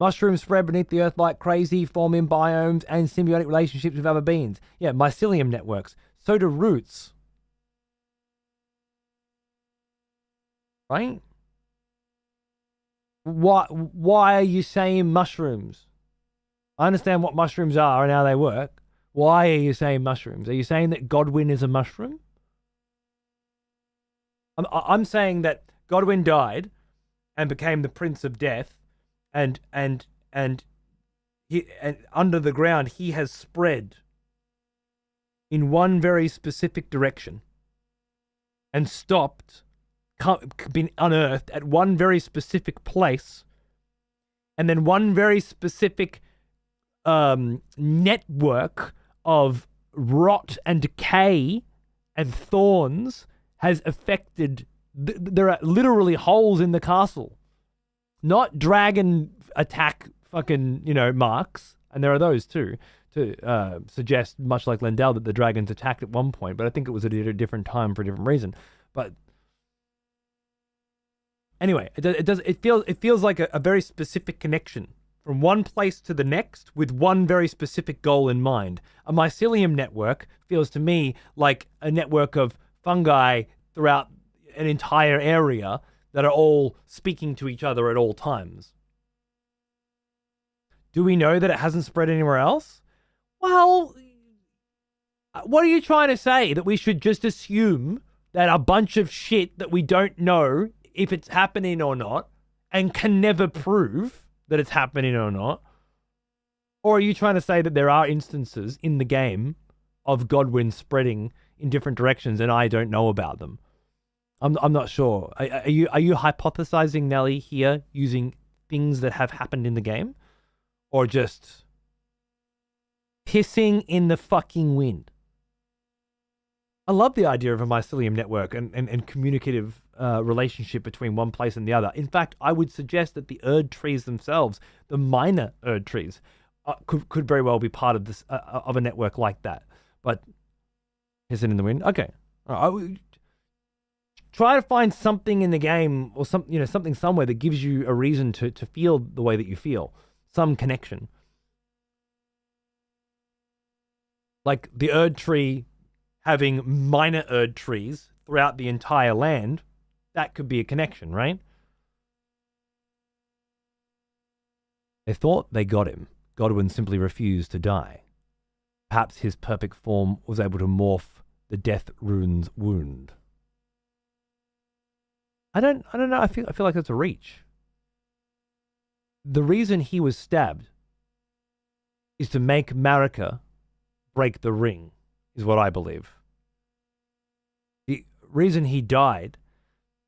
Mushrooms spread beneath the earth like crazy, forming biomes and symbiotic relationships with other beings. Yeah, mycelium networks. So do roots. Right? Why are you saying mushrooms? I understand what mushrooms are and how they work. Why are you saying mushrooms? Are you saying that Godwyn is a mushroom? I'm saying that Godwyn died and became the Prince of Death, and under the ground he has spread in one very specific direction and stopped, been unearthed at one very specific place, and then one very specific network of rot and decay and thorns has affected. There are literally holes in the castle, not dragon attack fucking marks, and there are those too, to suggest, much like Lendel, that the dragons attacked at one point, but I think it was at a different time for a different reason. But anyway, it feels like a very specific connection from one place to the next with one very specific goal in mind. A mycelium network feels to me like a network of fungi throughout an entire area that are all speaking to each other at all times. Do we know that it hasn't spread anywhere else? Well, what are you trying to say? That we should just assume that a bunch of shit that we don't know if it's happening or not and can never prove that it's happening or not? Or are you trying to say that there are instances in the game of Godwyn spreading in different directions and I don't know about them? I'm not sure. Are you hypothesizing, Nelly, here using things that have happened in the game? Or just pissing in the fucking wind? I love the idea of a mycelium network and communicative relationship between one place and the other. In fact, I would suggest that the Erdtrees themselves, the minor Erdtrees, could very well be part of this of a network like that. But pissing in the wind? Okay. All right. Try to find something in the game or something somewhere that gives you a reason to feel the way that you feel. Some connection. Like the Erdtree having minor Erdtrees throughout the entire land, that could be a connection, right? They thought they got him. Godwyn simply refused to die. Perhaps his perfect form was able to morph the death rune's wound. I don't know. I feel like that's a reach. The reason he was stabbed is to make Marika break the ring, is what I believe. The reason he died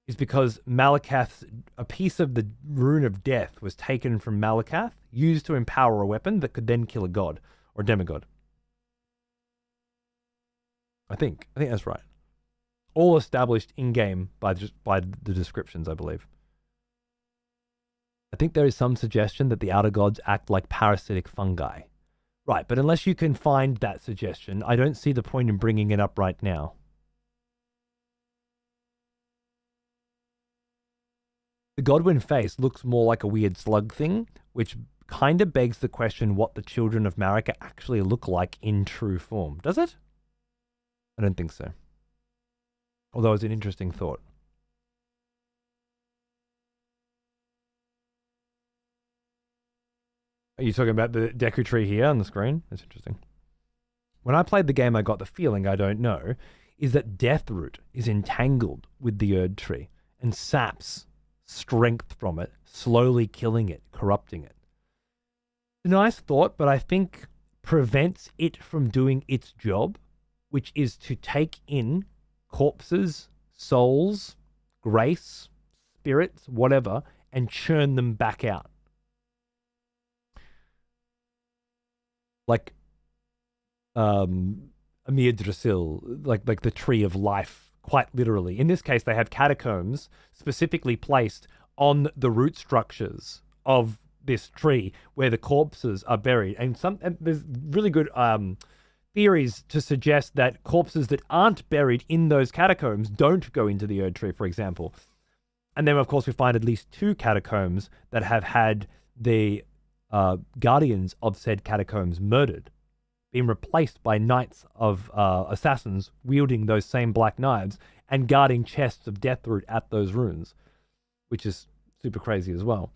is because a piece of the rune of death was taken from Malakath, used to empower a weapon that could then kill a god or demigod. I think that's right. All established in-game by the descriptions, I believe. I think there is some suggestion that the outer gods act like parasitic fungi. Right, but unless you can find that suggestion, I don't see the point in bringing it up right now. The Godwin face looks more like a weird slug thing, which kind of begs the question what the children of Marika actually look like in true form. Does it? I don't think so. Although it's an interesting thought. Are you talking about the Deku tree here on the screen? That's interesting. When I played the game, I got the feeling, I don't know, is that Deathroot is entangled with the Erdtree and saps strength from it, slowly killing it, corrupting it. A nice thought, but I think prevents it from doing its job, which is to take in corpses, souls, grace, spirits, whatever, and churn them back out. Like Amir Drasil, like the tree of life, quite literally. In this case, they have catacombs specifically placed on the root structures of this tree where the corpses are buried. And there's really good theories to suggest that corpses that aren't buried in those catacombs don't go into the Erdtree, for example. And then, of course, we find at least 2 catacombs that have had the guardians of said catacombs murdered, being replaced by knights of assassins wielding those same black knives and guarding chests of Deathroot at those ruins, which is super crazy as well.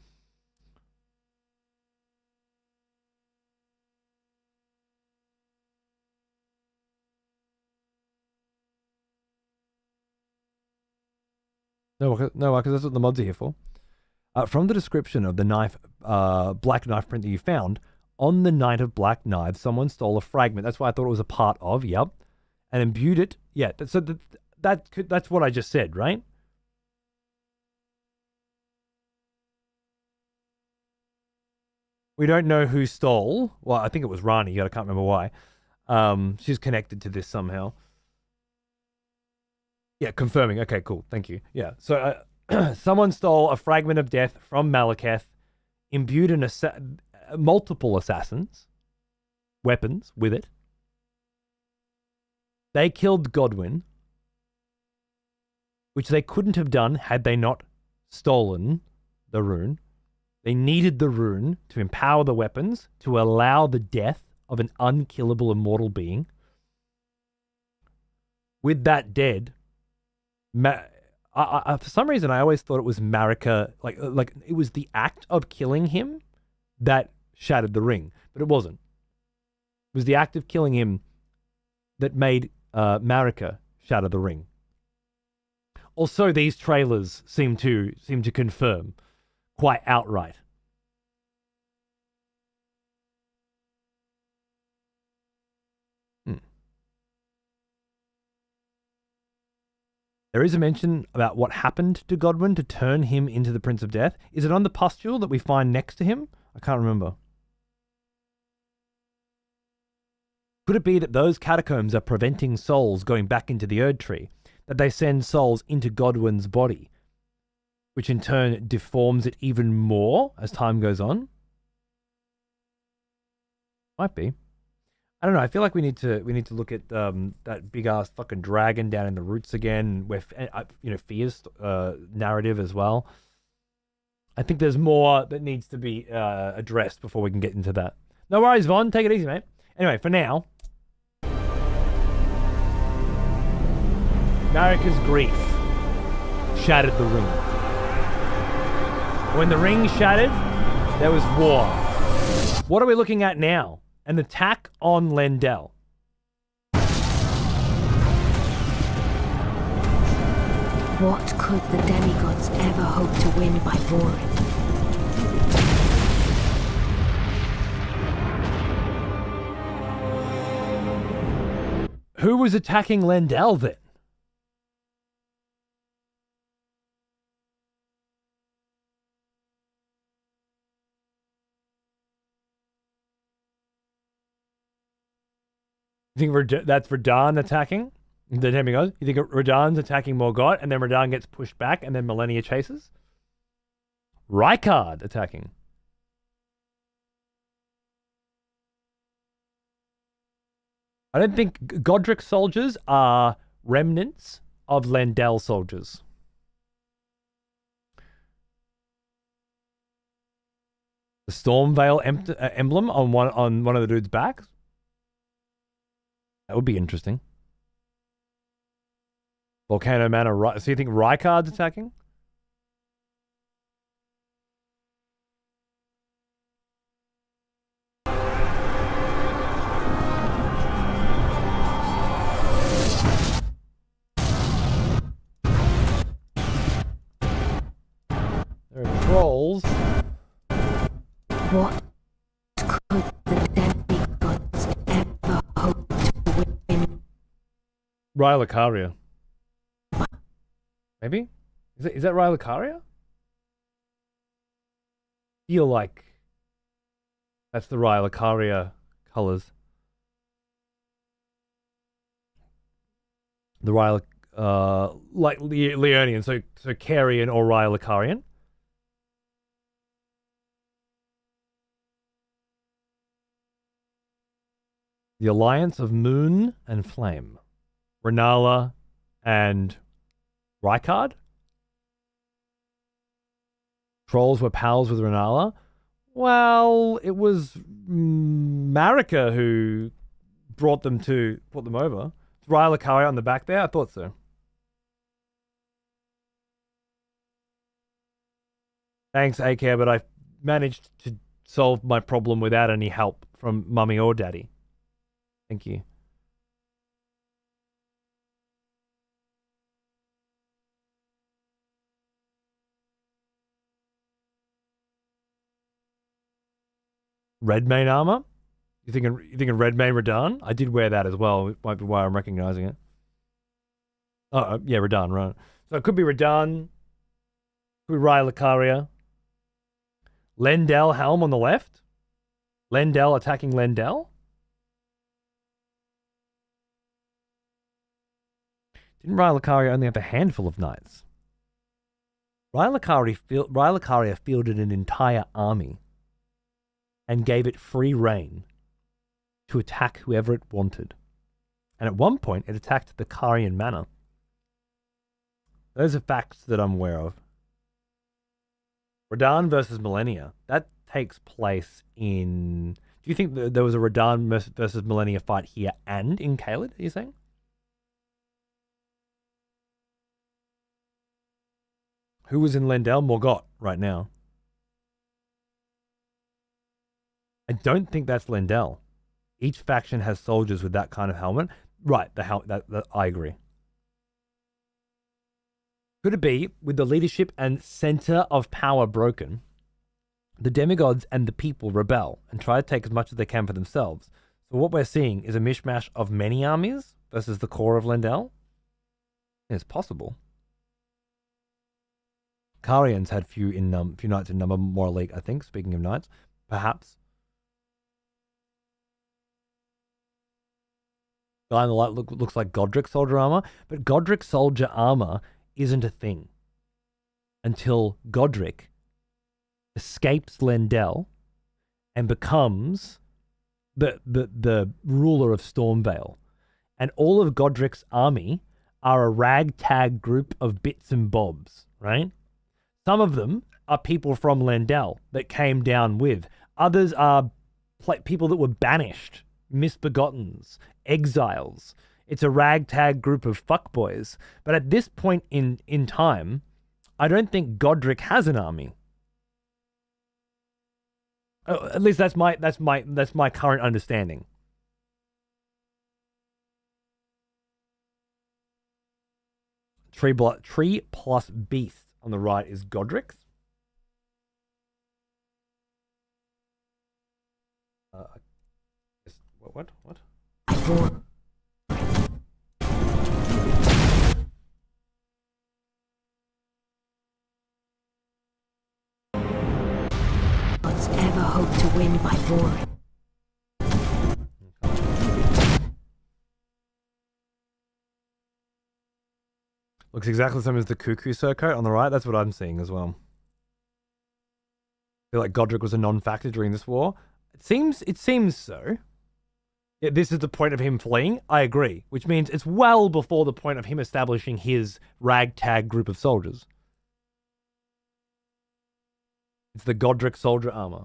No, because that's what the mods are here for. From the description of the knife, black knife print that you found, on the Night of Black Knives, someone stole a fragment. That's why I thought it was a part of, yep. And imbued it. Yeah, so that's what I just said, right? We don't know who stole. Well, I think it was Rani, I can't remember why. She's connected to this somehow. Yeah, confirming. Okay, cool. Thank you. Yeah, so someone stole a fragment of death from Malakath, imbued multiple assassins, weapons with it. They killed Godwin, which they couldn't have done had they not stolen the rune. They needed the rune to empower the weapons, to allow the death of an unkillable immortal being. With that dead, for some reason, I always thought it was Marika, like it was the act of killing him that shattered the ring, but it wasn't. It was the act of killing him that made Marika shatter the ring. Also, these trailers seem to confirm quite outright. There is a mention about what happened to Godwin to turn him into the Prince of Death. Is it on the pustule that we find next to him? I can't remember. Could it be that those catacombs are preventing souls going back into the Erdtree? That they send souls into Godwin's body, which in turn deforms it even more as time goes on? Might be. I don't know. I feel like we need to look at that big ass fucking dragon down in the roots again, with Fear's narrative as well. I think there's more that needs to be addressed before we can get into that. No worries, Vaughn. Take it easy, mate. Anyway, for now, Marika's grief shattered the ring. When the ring shattered, there was war. What are we looking at now? An attack on
What could the demigods ever hope to win by warring?
Who was attacking Lendel then? You think that's Radahn attacking the demigods? You think Radahn's attacking Morgott, and then Radahn gets pushed back, and then Millennia chases? Rykard attacking. I don't think Godric soldiers are remnants of Lendel soldiers. The Stormveil emblem on one of the dude's backs. That would be interesting. Volcano Manor. So you think Rykard's attacking? There are trolls.
What could the demigods ever hope to win?
Rylakaria. Maybe? Is that Rylakaria? Feel like that's the Rylakaria colors. The like Leonian, so Carian or Rylakarian. The alliance of Moon and Flame. Renala and Rykard? Trolls were pals with Renala? Well, it was Marika who brought them over. Rylakaria on the back there? I thought so. Thanks, AK, but I managed to solve my problem without any help from Mummy or Daddy. Thank you. Redmane armor? You thinking Redmane Radahn? I did wear that as well. It might be why I'm recognizing it. Oh, yeah, Radahn, right. So it could be Radahn. Could be Rylakaria. Lendel helm on the left. Lendel attacking Lendel. Didn't Rylakaria only have a handful of knights? Rylakaria fielded an entire army and gave it free reign to attack whoever it wanted. And at one point, it attacked the Carian Manor. Those are facts that I'm aware of. Radahn versus Millennia. That takes place in... Do you think that there was a Radahn versus Millennia fight here and in Caelid, are you saying? Who was in Lendel? Morgott right now. I don't think that's Lendel. Each faction has soldiers with that kind of helmet. Right, I agree. Could it be, with the leadership and center of power broken, the demigods and the people rebel and try to take as much as they can for themselves? So what we're seeing is a mishmash of many armies versus the core of Lendel? It's possible. Carians had few knights in number, more elite, I think, speaking of knights. Perhaps. Guy on the light looks like Godric soldier armor, but Godric soldier armor isn't a thing until Godric escapes Lendel and becomes the ruler of Stormveil. And all of Godric's army are a ragtag group of bits and bobs, right? Some of them are people from Lendel that came down with. Others are people that were banished, misbegottens, exiles. It's a ragtag group of fuckboys. But at this point in time, I don't think Godric has an army. At least that's my current understanding. Tree plus beast on the right is Godric's. What?
Gods ever hope to win by boring.
Looks exactly the same as the Cuckoo Surcoat on the right. That's what I'm seeing as well. I feel like Godric was a non-factor during this war. It seems so. Yeah, this is the point of him fleeing. I agree, which means it's well before the point of him establishing his ragtag group of soldiers. It's the Godric soldier armor.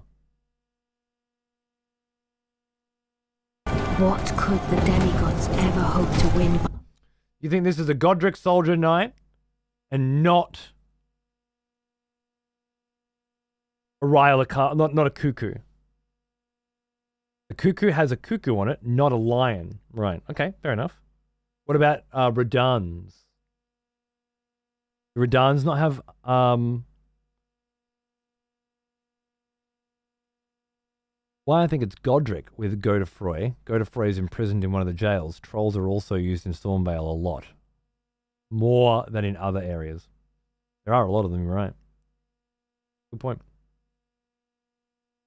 What could the demigods ever hope to win by?
You think this is a Godric soldier knight and not a Rylakar, not a cuckoo? The cuckoo has a cuckoo on it, not a lion. Right, okay, fair enough. What about Radans? Do Radans not have why I think it's Godric with Godefroy. Godefroy is imprisoned in one of the jails. Trolls are also used in Stormvale a lot. More than in other areas. There are a lot of them, you're right. Good point.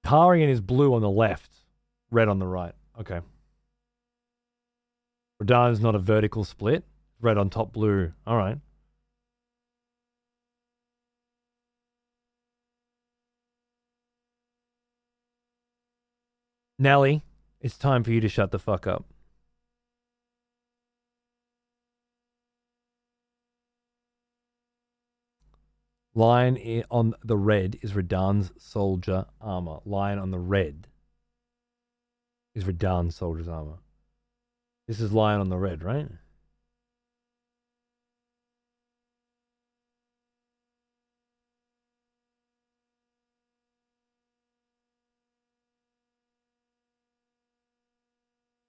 Tarian is blue on the left, red on the right. Okay. Radahn is not a vertical split. Red on top, blue. All right. Nelly, it's time for you to shut the fuck up. Lion on the red is Radahn's soldier armor. Lion on the red is Radahn's soldier's armor. This is lion on the red, right?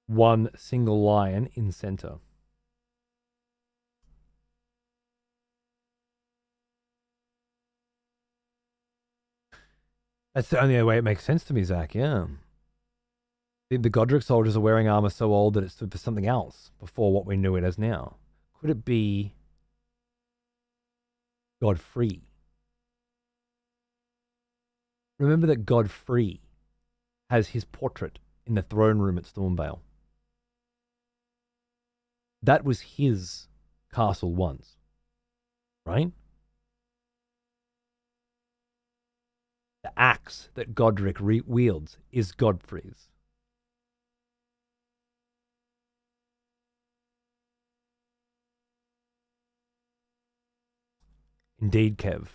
One single lion in center. That's the only way it makes sense to me, Zach, yeah. The Godric soldiers are wearing armor so old that it stood for something else before what we knew it as now. Could it be Godfrey? Remember that Godfrey has his portrait in the throne room at Stormvale. That was his castle once, right? The axe that Godric wields is Godfrey's. Indeed, Kev.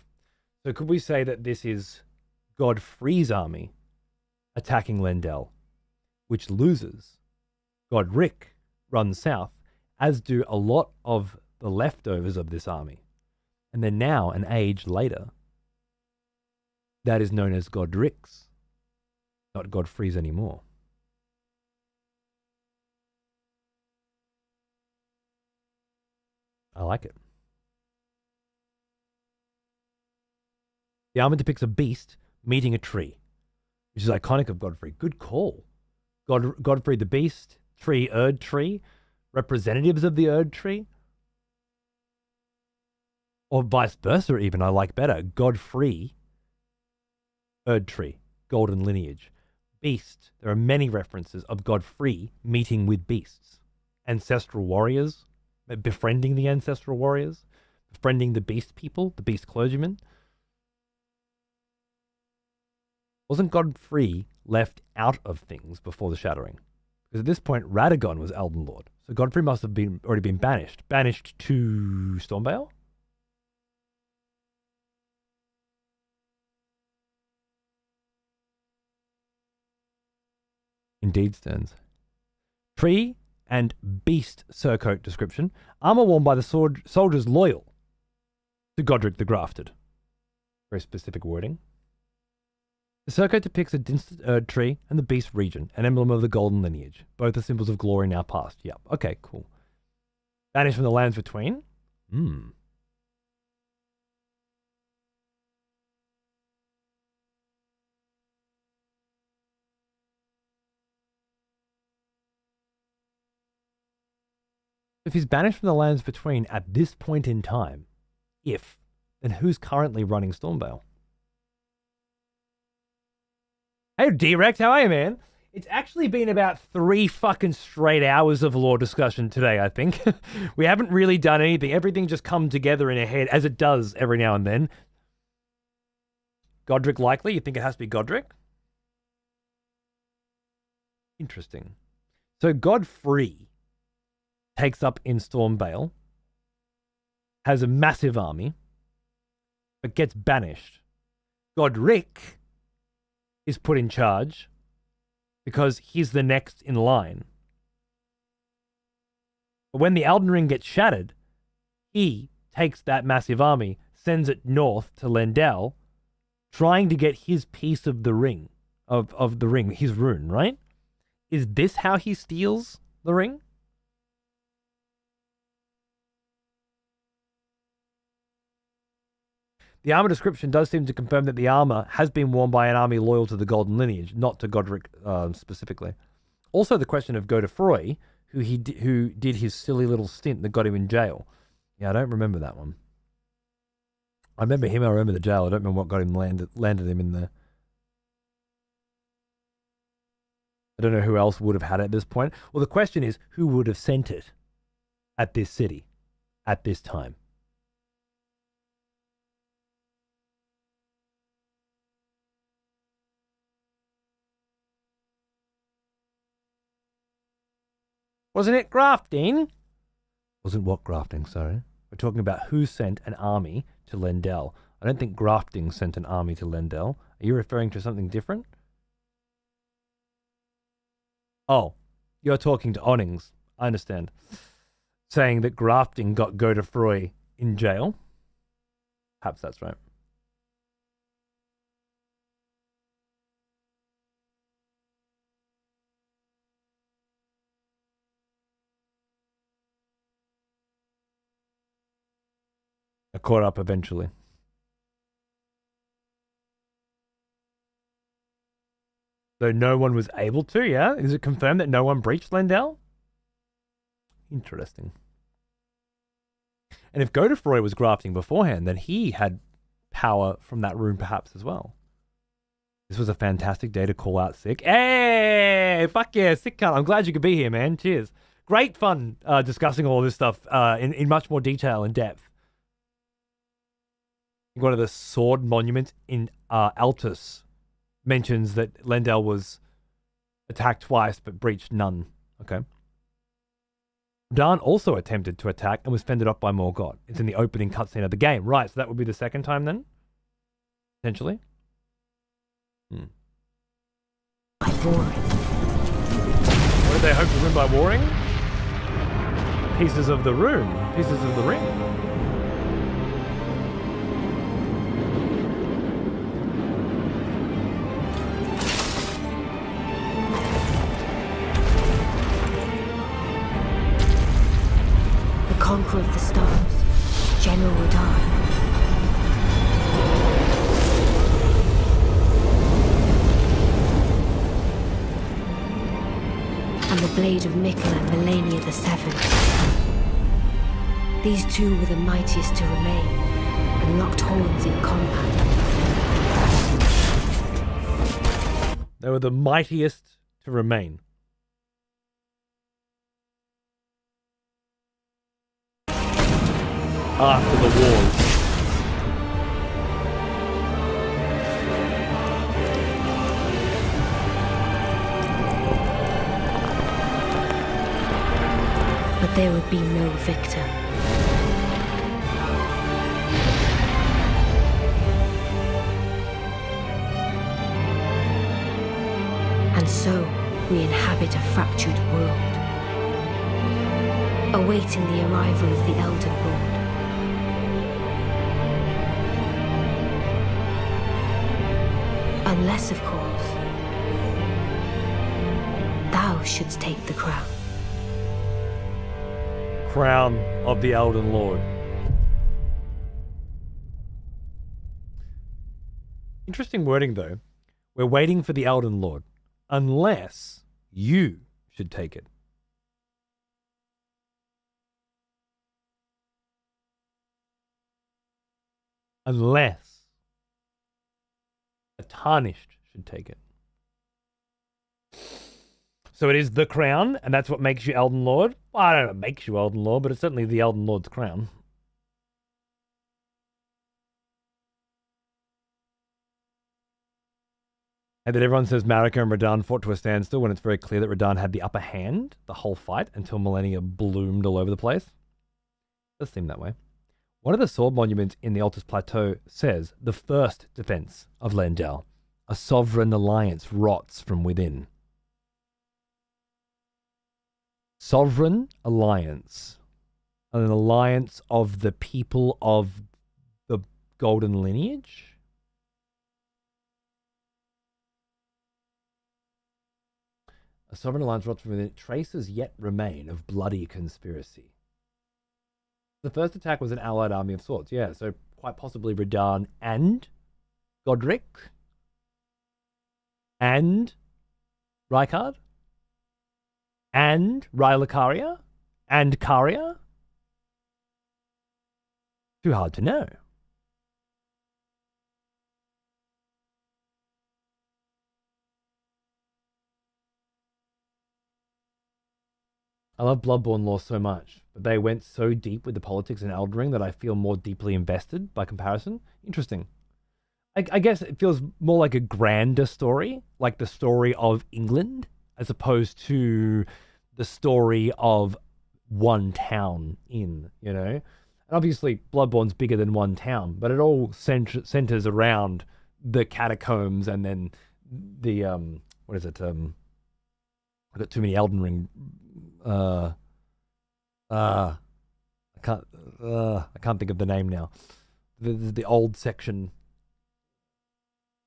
So could we say that this is Godfrey's army attacking Lendel, which loses? Godric runs south, as do a lot of the leftovers of this army. And then now, an age later, that is known as Godric's, not Godfrey's anymore. I like it. The armor depicts a beast meeting a tree, which is iconic of Godfrey. Good call. Godfrey the beast, tree, Erdtree, representatives of the Erdtree, or vice versa even, I like better. Godfrey, Erdtree, golden lineage. Beast, there are many references of Godfrey meeting with beasts. Ancestral warriors, befriending the ancestral warriors, befriending the beast people, the beast clergymen. Wasn't Godfrey left out of things before the Shattering? Because at this point, Radagon was Elden Lord. So Godfrey must have already been banished. Banished to Stormvale? Indeed, Stearns. Tree and beast surcoat description. Armor worn by the soldiers loyal to Godric the Grafted. Very specific wording. The surcoat depicts a distant Erdtree and the beast region, an emblem of the golden lineage. Both are symbols of glory now past. Yep. Okay, cool. Banished from the lands between. If he's banished from the lands between at this point in time, then who's currently running Stormvale? Hey, D-Rex, how are you, man? It's actually been about 3 fucking straight hours of lore discussion today, I think. We haven't really done anything. Everything just come together in our head, as it does every now and then. Godric likely? You think it has to be Godric? Interesting. So Godfrey takes up in Stormvale, has a massive army, but gets banished. Godric is put in charge because he's the next in line. But when the Elden Ring gets shattered, he takes that massive army, sends it north to Lendel, trying to get his piece of the ring, of the ring, his rune, right? Is this how he steals the ring? The armor description does seem to confirm that the armor has been worn by an army loyal to the Golden Lineage, not to Godric specifically. Also, the question of Godefroy, who did his silly little stint that got him in jail. Yeah, I don't remember that one. I remember him. I remember the jail. I don't remember what got him landed him in there. I don't know who else would have had it at this point. Well, the question is, who would have sent it at this city at this time? Wasn't it grafting? Wasn't what grafting, sorry. We're talking about who sent an army to Lendel. I don't think grafting sent an army to Lendel. Are you referring to something different? Oh, you're talking to Onnings. I understand. Saying that grafting got Godefroy in jail. Perhaps that's right. I caught up eventually. Though no one was able to, yeah? Is it confirmed that no one breached Lendel? Interesting. And if Godefroy was grafting beforehand, then he had power from that rune perhaps as well. This was a fantastic day to call out Sick. Hey! Fuck yeah, Sick cunt. I'm glad you could be here, man. Cheers. Great fun discussing all this stuff in much more detail and depth. One of the sword monuments in Altus mentions that Lendel was attacked twice but breached none. Okay. Dan also attempted to attack and was fended off by Morgott. It's in the opening cutscene of the game. Right, so that would be the second time then? Potentially?
By warring.
What did they hope to win by warring? Pieces of the rune. Pieces of the ring.
Conqueror of the stars, General Radar. And the blade of Mikkel and Melania the Seventh. These two were the mightiest to remain, and locked horns in combat.
They were the mightiest to remain. After the wars.
But there would be no victor. And so we inhabit a fractured world, awaiting the arrival of the Elden Lord. Unless, of course, thou shouldst take the crown.
Crown of the Elden Lord. Interesting wording, though. We're waiting for the Elden Lord. Unless you should take it. Unless a tarnished should take it. So it is the crown, and that's what makes you Elden Lord? Well, I don't know if it makes you Elden Lord, but it's certainly the Elden Lord's crown. And then everyone says Marika and Radahn fought to a standstill when it's very clear that Radahn had the upper hand the whole fight until Millennia bloomed all over the place. Does seem that way. One of the sword monuments in the Altus Plateau says the first defense of Lendel, a sovereign alliance rots from within. Sovereign alliance, an alliance of the people of the golden lineage? A sovereign alliance rots from within. Traces yet remain of bloody conspiracy. The first attack was an allied army of sorts, yeah, so quite possibly Radahn and Godric and Rykard and Rylakaria and Karia? Too hard to know. I love Bloodborne lore so much, but they went so deep with the politics in Elden Ring that I feel more deeply invested by comparison. Interesting. I guess it feels more like a grander story, like the story of England, as opposed to the story of one town in, you know? And obviously, Bloodborne's bigger than one town, but it all centers around the catacombs and then the, what is it? I've got too many Elden Ring I can't think of the name now. The old section.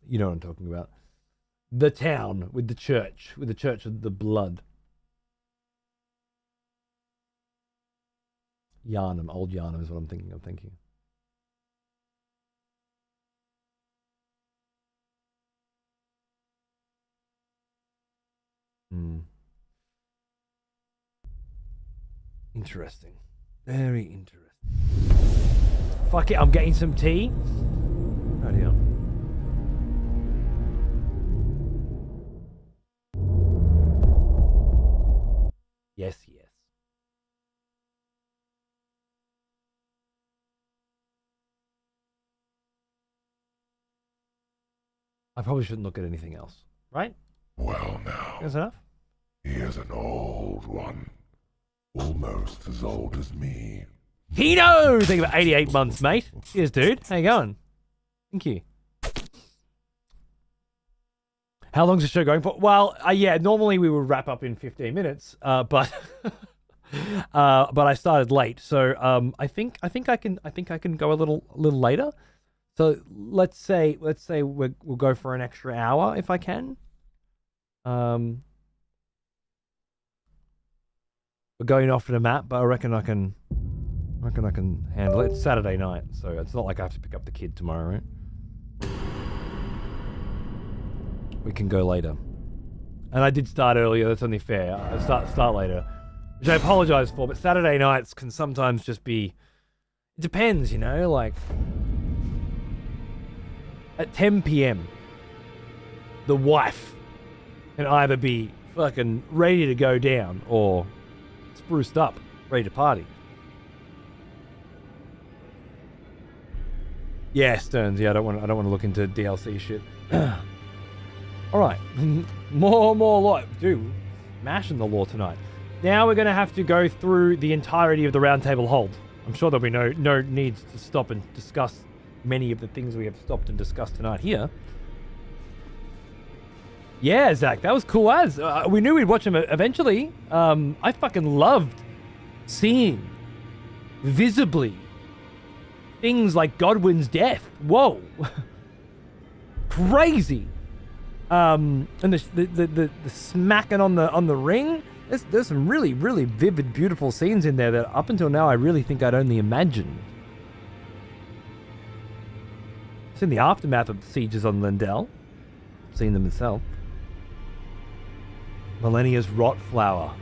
You know what I'm talking about. The town with the church of the blood. Yharnam, old Yharnam is what I'm thinking of. Thank you. Interesting. Very interesting. Fuck it, I'm getting some tea. Oh dear. Yes, yes. I probably shouldn't look at anything else, right?
Well now,
That's enough?
he is an old one. Almost as old as me.
Hino! Think about 88 months, mate. Cheers, dude. How you going? Thank you. How long's the show going for? Well, yeah, normally we would wrap up in 15 minutes, but I started late, so I think I can go a little later. So let's say we'll go for an extra hour if I can. We're going off to a map, but I reckon I can handle it. It's Saturday night, so it's not like I have to pick up the kid tomorrow, right? We can go later. And I did start earlier, that's only fair. I start later. Which I apologize for, but Saturday nights can sometimes just be... It depends, you know, like... At 10 p.m, the wife can either be fucking ready to go down or spruced up, ready to party. Yeah, Stearns. Yeah, I don't want to look into DLC shit. All right, more law, dude. Mashing the law tonight. Now we're gonna have to go through the entirety of the roundtable hold. I'm sure there'll be no needs to stop and discuss many of the things we have stopped and discussed tonight here. Yeah, Zach, that was cool as. We knew we'd watch him eventually. I fucking loved seeing visibly things like Godwin's death. Whoa. Crazy. And the smacking on the ring. There's some really vivid, beautiful scenes in there that up until now I really think I'd only imagined. It's in the aftermath of the sieges on Lendel. Seen them myself. Millennia's rot flower.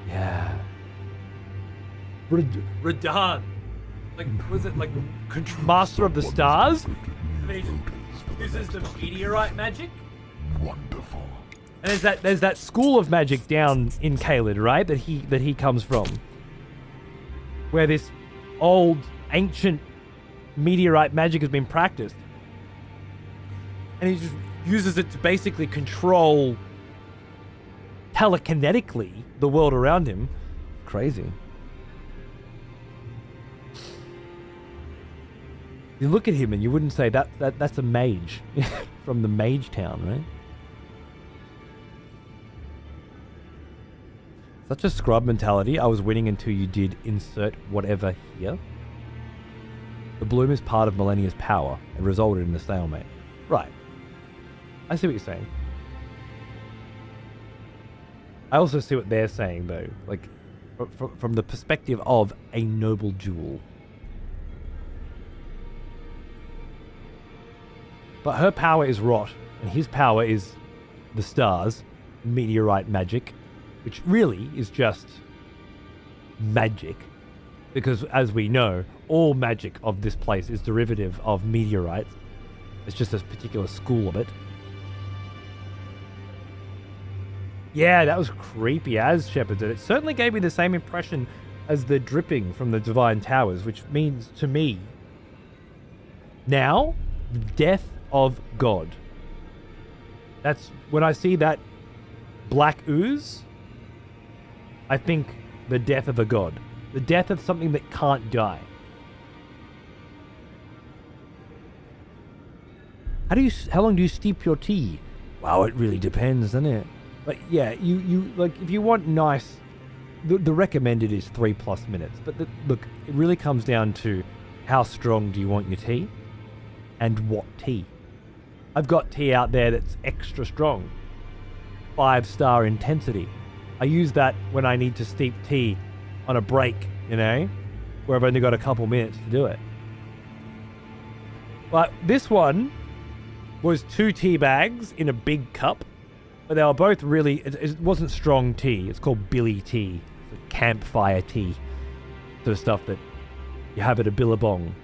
Yeah. Radahn. like, was it like Master of the Stars? And then he just uses the meteorite magic.
Wonderful.
And there's that school of magic down in Caelid, right? That he comes from, where this old ancient meteorite magic has been practiced, and he just uses it to basically control telekinetically the world around him. Crazy. You look at him and you wouldn't say that's a mage from the Mage Town, right? Such a scrub mentality. I was winning until you did insert whatever here. The bloom is part of Millennia's power and resulted in a stalemate. Right. I see what you're saying. I also see what they're saying, though. Like, from the perspective of a noble jewel. But her power is rot, and his power is the stars, meteorite magic, which really is just magic. Because, as we know, all magic of this place is derivative of meteorites. It's just a particular school of it. Yeah, that was creepy as Shepard did. It certainly gave me the same impression as the dripping from the Divine Towers, which means to me, now, the death of God. That's when I see that black ooze, I think the death of a god. The death of something that can't die. How long do you steep your tea? Wow, it really depends, doesn't it? But yeah, you like, if you want nice, the recommended is 3+ minutes. But look, it really comes down to how strong do you want your tea and what tea. I've got tea out there that's extra strong, 5-star intensity. I use that when I need to steep tea on a break, you know, where I've only got a couple minutes to do it. But this one was 2 tea bags in a big cup, but they were both really, it wasn't strong tea. It's called billy tea. It's a campfire tea. Sort of stuff that you have at a billabong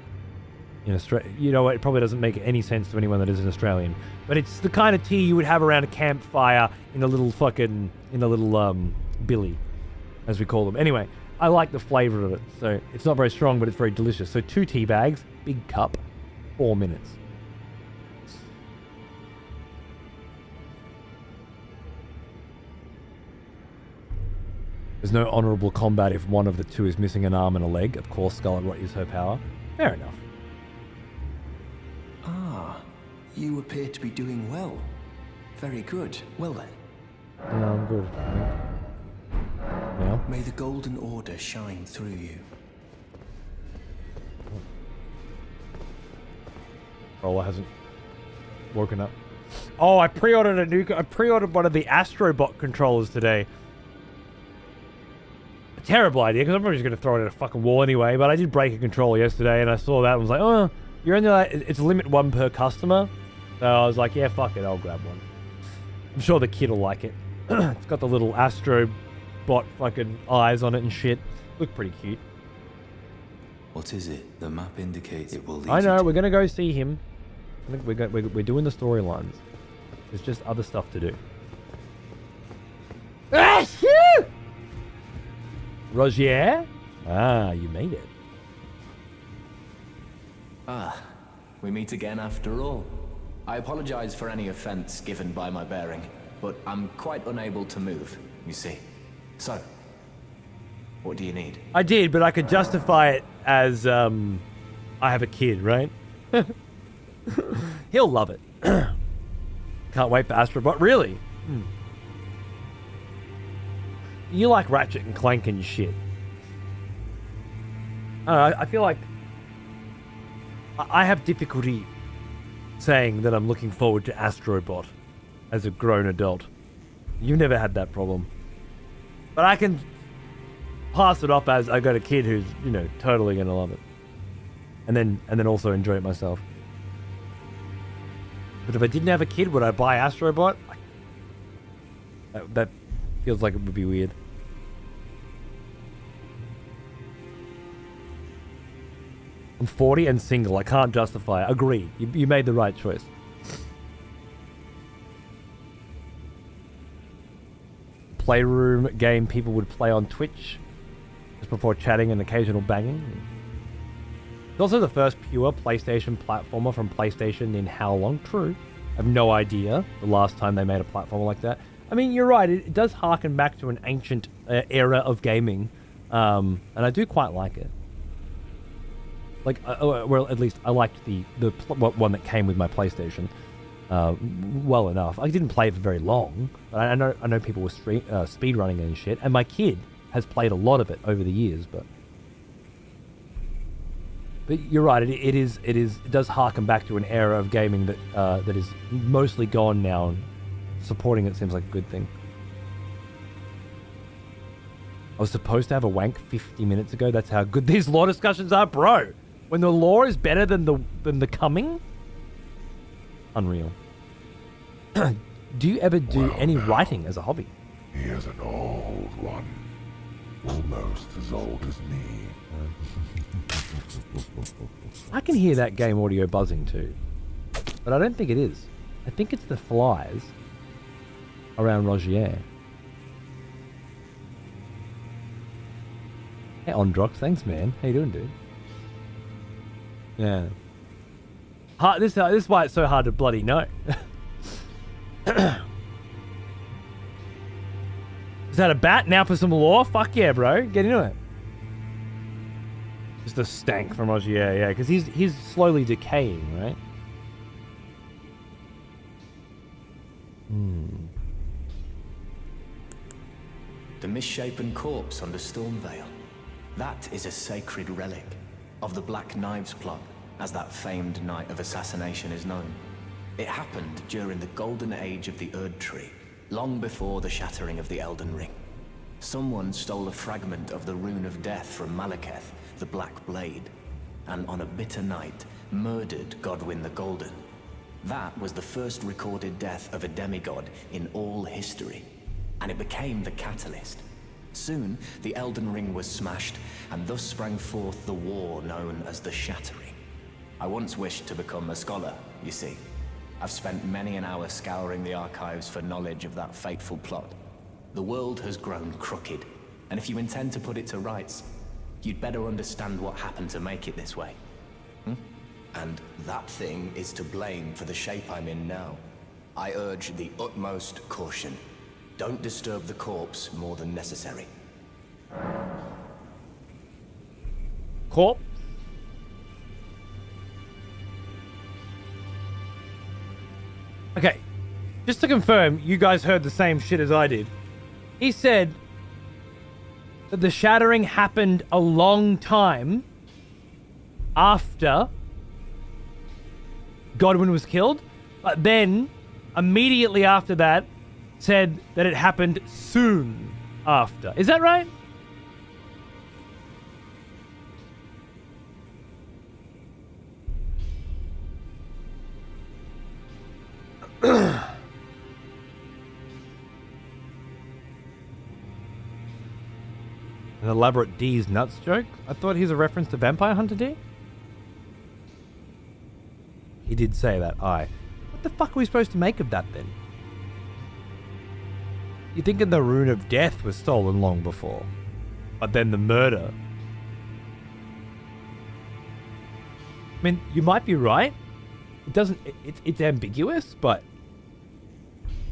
in Australia. You know what, it probably doesn't make any sense to anyone that isn't Australian. But it's the kind of tea you would have around a campfire in a little billy, as we call them. Anyway, I like the flavour of it. So it's not very strong, but it's very delicious. So 2 tea bags, big cup, 4 minutes. There's no honourable combat if one of the two is missing an arm and a leg. Of course, Scarlet Rot is her power. Fair enough.
Ah, you appear to be doing well. Very good. Well then.
Yeah, I'm good. Yeah.
May the Golden Order shine through you.
Roller hasn't woken up. Oh, I pre-ordered one of the Astrobot controllers today. A terrible idea, because I'm probably just going to throw it at a fucking wall anyway, but I did break a controller yesterday, and I saw that and was like, oh, you're only like, it's limit 1 per customer. So I was like, yeah, fuck it, I'll grab one. I'm sure the kid will like it. It's got the little Astrobot fucking eyes on it and shit. Look pretty cute.
What is it? The map indicates it will lead
I know,
you
we're going to go see him. I think we're doing the storylines. There's just other stuff to do. Ah, shit! Rogier? Ah, you made it.
Ah, we meet again after all. I apologize for any offense given by my bearing, but I'm quite unable to move, you see. So, what do you need?
I did, but I could justify it as, I have a kid, right? He'll love it. Can't wait for Astrobot. Really? You like Ratchet and Clank and shit. I feel like I have difficulty saying that I'm looking forward to Astrobot as a grown adult. You've never had that problem. But I can pass it off as I got a kid who's, you know, totally gonna love it. And then also enjoy it myself. But if I didn't have a kid, would I buy Astrobot? That feels like it would be weird. 'Cause I'm 40 and single. I can't justify it. Agree. You made the right choice. Playroom game people would play on Twitch just before chatting and occasional banging. It's also the first pure PlayStation platformer from PlayStation in how long? True. I have no idea the last time they made a platformer like that. I mean, you're right. It does harken back to an ancient era of gaming, and I do quite like it. Like, well, at least I liked the one that came with my PlayStation well enough. I didn't play it for very long, but I know people were speed running and shit, and my kid has played a lot of it over the years. But you're right. It does harken back to an era of gaming that is mostly gone now, and supporting it seems like a good thing. I was supposed to have a wank 50 minutes ago. That's how good these law discussions are, bro. When the law is better than the coming? Unreal. Do you ever do any writing as a hobby?
He is an old one. Almost as old as me.
I can hear that game audio buzzing too. But I don't think it is. I think it's the flies around Rogier. Hey, Ondrox, thanks, man. How you doing, dude? Yeah. This is why it's so hard to bloody know. Is that a bat? Now for some lore? Fuck yeah, bro. Get into it. Just a stank from Rogier, yeah, because he's slowly decaying, right?
The misshapen corpse under Stormvale. That is a sacred relic of the Black Knives plot, as that famed night of assassination is known. It happened during the golden age of the Erdtree, long before the shattering of the Elden Ring. Someone stole a fragment of the Rune of Death from Malekith, the Black Blade, and on a bitter night, murdered Godwyn the Golden. That was the first recorded death of a demigod in all history, and it became the catalyst. Soon, the Elden Ring was smashed, and thus sprang forth the war known as the Shattering. I once wished to become a scholar, you see. I've spent many an hour scouring the archives for knowledge of that fateful plot. The world has grown crooked, and if you intend to put it to rights, you'd better understand what happened to make it this way. And that thing is to blame for the shape I'm in now. I urge the utmost caution. Don't disturb the corpse more than necessary.
Corpse? Okay, just to confirm, you guys heard the same shit as I did. He said that the shattering happened a long time after Godwyn was killed, but then immediately after that said that it happened soon after. Is that right? An elaborate D's nuts joke? I thought he's a reference to Vampire Hunter D? He did say that, aye. What the fuck are we supposed to make of that then? You're thinking the Rune of Death was stolen long before, but then the murder. I mean, you might be right. It doesn't, it's ambiguous, but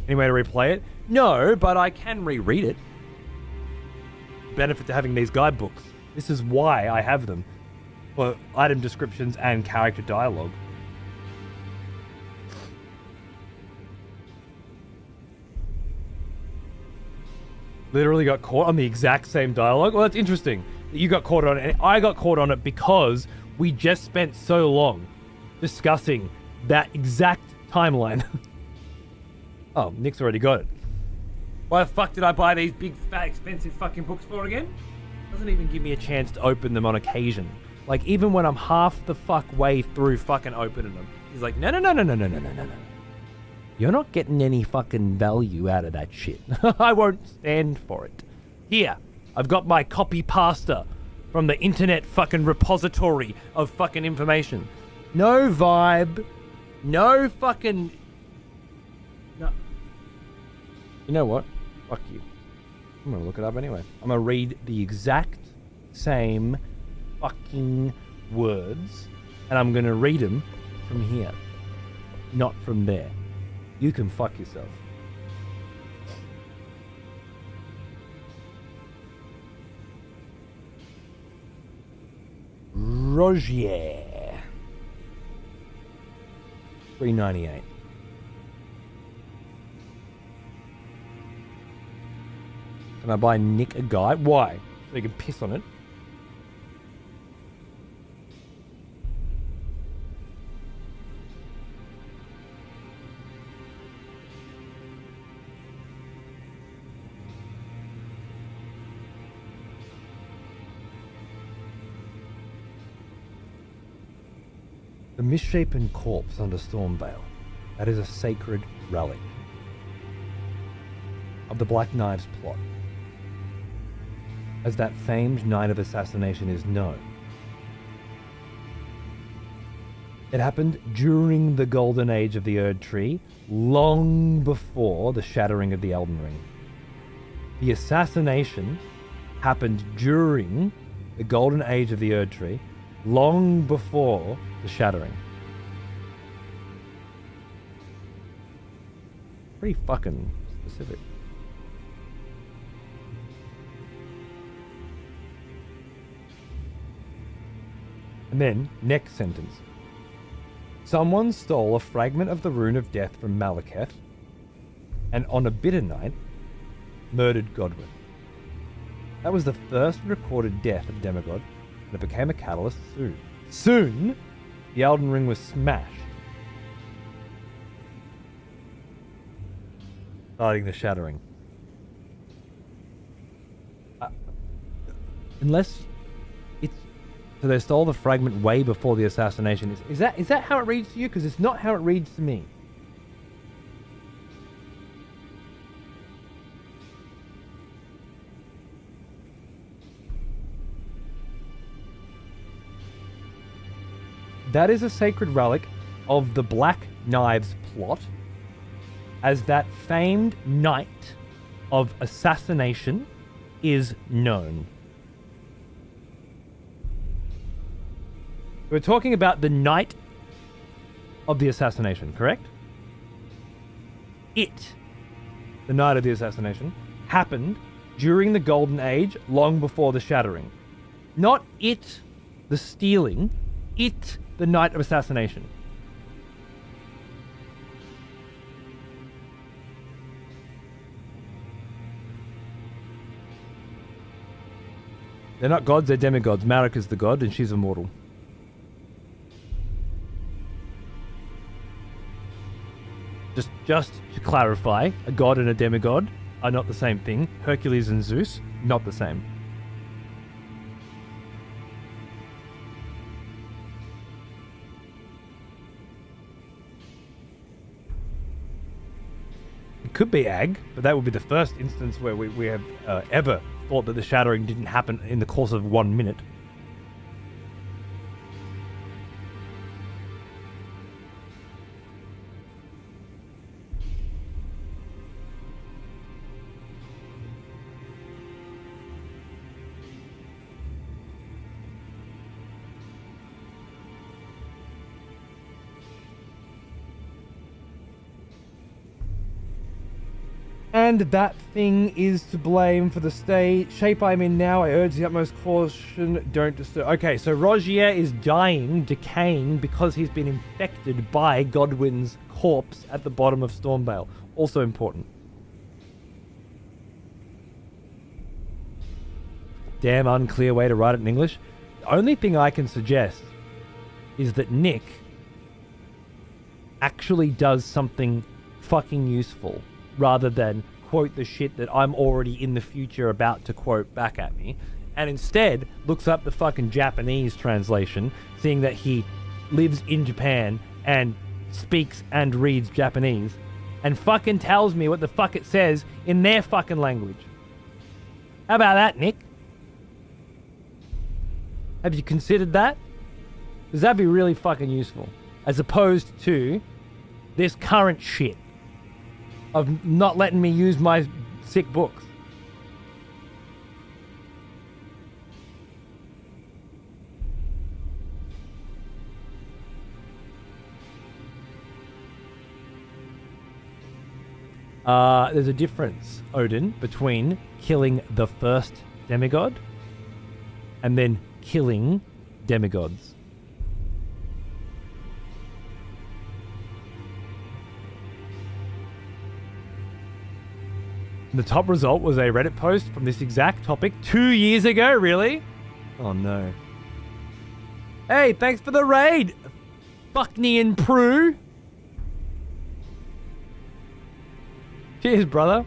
any way to replay it? No, but I can reread it. Benefit to having these guidebooks. This is why I have them. For item descriptions and character dialogue. Literally got caught on the exact same dialogue. Well, that's interesting that you got caught on it, and I got caught on it because we just spent so long discussing that exact timeline. Oh, Nick's already got it. Why the fuck did I buy these big, fat, expensive fucking books for again? Doesn't even give me a chance to open them on occasion. Like, even when I'm half the fuck way through fucking opening them. He's like, no. You're not getting any fucking value out of that shit. I won't stand for it. Here, I've got my copy pasta from the internet fucking repository of fucking information. No vibe. No fucking... No. You know what? Fuck you. I'm gonna look it up anyway. I'm gonna read the exact same fucking words, and I'm gonna read them from here, not from there. You can fuck yourself. Rogier. $3.98. Can I buy Nick a guy? Why? So you can piss on it. The misshapen corpse under Stormvale. That is a sacred relic of the Black Knives plot. As that famed night of assassination is known. It happened during the golden age of the Erdtree, long before the shattering of the Elden Ring. The assassination happened during the golden age of the Erdtree, long before the shattering. Pretty fucking specific. And then, next sentence. Someone stole a fragment of the Rune of Death from Malekith, and on a bitter night, murdered Godwyn. That was the first recorded death of Demigod, and it became a catalyst soon. Soon, the Elden Ring was smashed, starting the shattering. Unless it's... So they stole the fragment way before the assassination. Is that how it reads to you? Because it's not how it reads to me. That is a sacred relic of the Black Knives plot, as that famed night of assassination is known. We're talking about the night of the assassination, correct? It, the night of the assassination, happened during the Golden Age, long before the shattering. Not it, the stealing, it, the night of assassination. They're not gods, they're demigods. Marika's the god and she's immortal. Just to clarify, a god and a demigod are not the same thing. Hercules and Zeus, not the same. It could be Ag, but that would be the first instance where we have ever thought that the shattering didn't happen in the course of 1 minute. And that thing is to blame for the shape I'm in now. I urge the utmost caution, don't disturb. Okay, so Rogier is dying, decaying, because he's been infected by Godwyn's corpse at the bottom of Stormvale. Also important. Damn unclear way to write it in English. The only thing I can suggest is that Nick actually does something fucking useful, rather than quote the shit that I'm already in the future about to quote back at me, and instead looks up the fucking Japanese translation, seeing that he lives in Japan and speaks and reads Japanese, and fucking tells me what the fuck it says in their fucking language. How about that, Nick? Have you considered that? Because that'd be really fucking useful. As opposed to this current shit of not letting me use my sick books. There's a difference, Odin, between killing the first demigod and then killing demigods. The top result was a Reddit post from this exact topic 2 years ago, really? Oh no. Hey, thanks for the raid, Buckney and Prue. Cheers, brother.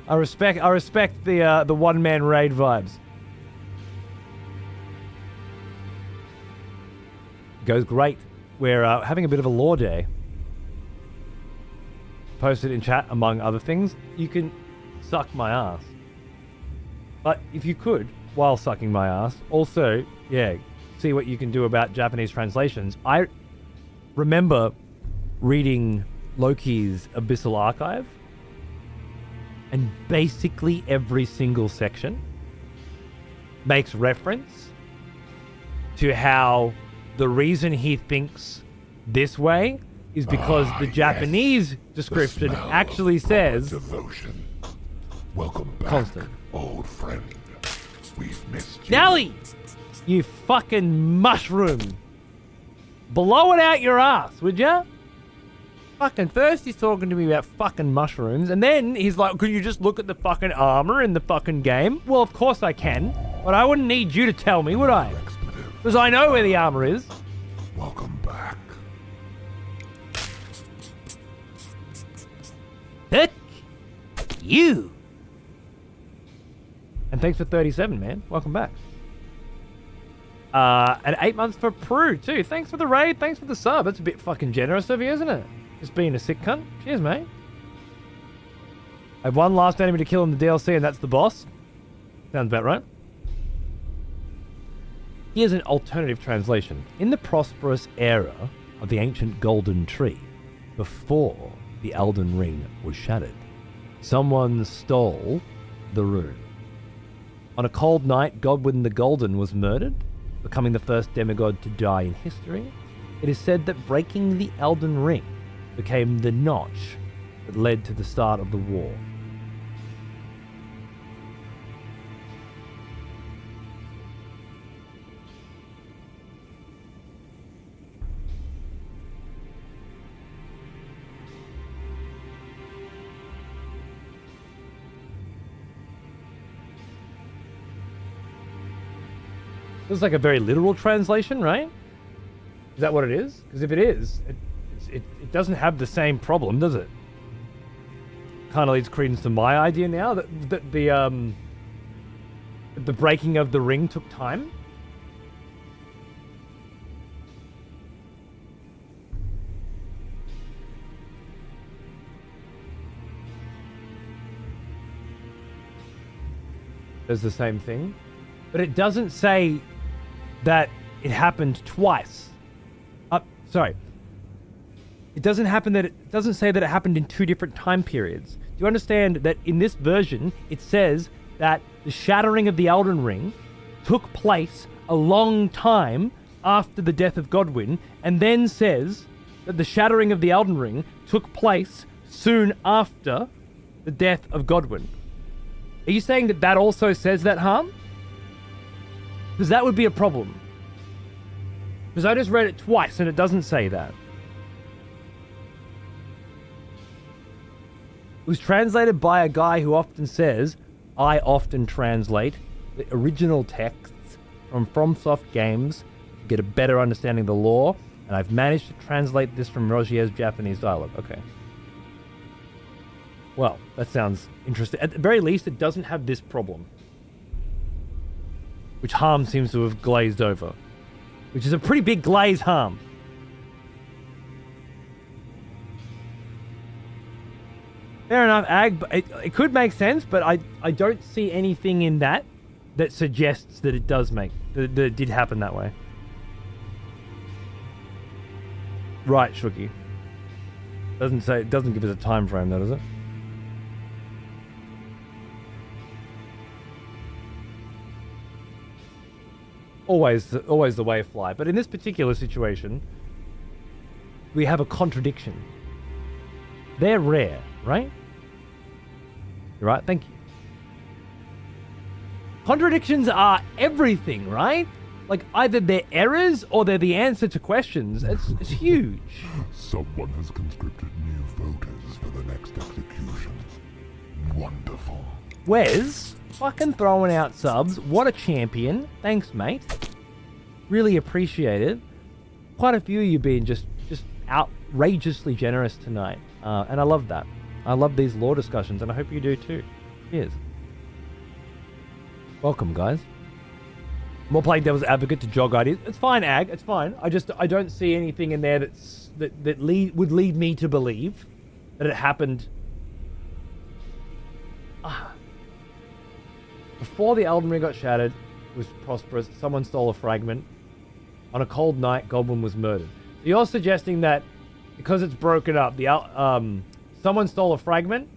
I respect the one-man raid vibes. Goes great. We're having a bit of a lore day. Posted in chat, among other things. You can suck my ass. But if you could, while sucking my ass, also, yeah, see what you can do about Japanese translations. I remember reading Loki's Abyssal Archive, and basically every single section makes reference to how the reason he thinks this way is because the Japanese description actually says
devotion. Welcome back,
Kunstein.
old friend. We've missed you.
Nelly, you fucking mushroom. Blow it out your ass, would ya? Fucking first he's talking to me about fucking mushrooms, and then he's like, could you just look at the fucking armor in the fucking game? Well, of course I can, but I wouldn't need you to tell me, would I? Because I know where the armor is.
Welcome back.
Heck you. And thanks for 37, man. Welcome back. And 8 months for Prue, too. Thanks for the raid. Thanks for the sub. That's a bit fucking generous of you, isn't it? Just being a sick cunt. Cheers, mate. I have one last enemy to kill in the DLC, and that's the boss. Sounds about right. Here's an alternative translation. In the prosperous era of the ancient golden tree, before the Elden Ring was shattered, someone stole the rune. On a cold night, Godwin the Golden was murdered, becoming the first demigod to die in history. It is said that breaking the Elden Ring became the notch that led to the start of the war. This is like a very literal translation, right? Is that what it is? Because if it is, it doesn't have the same problem, does it? Kind of leads credence to my idea now that the breaking of the ring took time. Does the same thing, but it doesn't say that it happened twice. Sorry. It doesn't say that it happened in two different time periods. Do you understand that in this version it says that the shattering of the Elden Ring took place a long time after the death of Godwin, and then says that the shattering of the Elden Ring took place soon after the death of Godwin? Are you saying that that also says that, Harm? Because that would be a problem. Because I just read it twice and it doesn't say that. It was translated by a guy who often says, I often translate the original texts from FromSoft games to get a better understanding of the lore, and I've managed to translate this from Rogier's Japanese dialogue. Okay. Well, that sounds interesting. At the very least, it doesn't have this problem, which Harm seems to have glazed over. Which is a pretty big glaze, Harm. Fair enough, Ag. But it could make sense, but I don't see anything in that that suggests that it does that it did happen that way. Right, Shooky. Doesn't give us a time frame though, does it? Always the way fly. But in this particular situation, we have a contradiction. They're rare, right? You're right, thank you. Contradictions are everything, right? Like, either they're errors or they're the answer to questions. It's huge.
Someone has conscripted new voters for the next execution. Wonderful.
Wes, fucking throwing out subs. What a champion. Thanks, mate. Really appreciate it. Quite a few of you being just outrageously generous tonight. And I love that. I love these lore discussions, and I hope you do too. Cheers. Welcome, guys. More playing devil's advocate to jog ideas. It's fine, Ag. It's fine. I don't see anything in there that would lead me to believe that it happened before the Elden Ring got shattered. It was prosperous. Someone stole a fragment. On a cold night, Goblin was murdered. So you're suggesting that because it's broken up, someone stole a fragment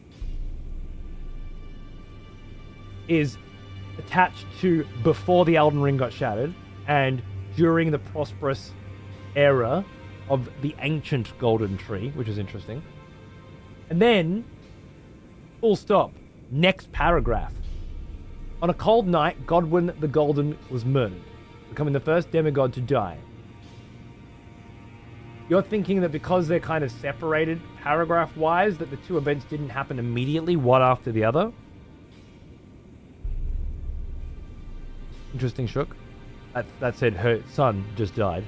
is attached to before the Elden Ring got shattered and during the prosperous era of the ancient Golden Tree, which is interesting. And then, full stop, next paragraph. On a cold night, Godwyn the Golden was murdered, becoming the first demigod to die. You're thinking that because they're kind of separated paragraph-wise, that the two events didn't happen immediately, one after the other? Interesting, Shook. That said, her son just died.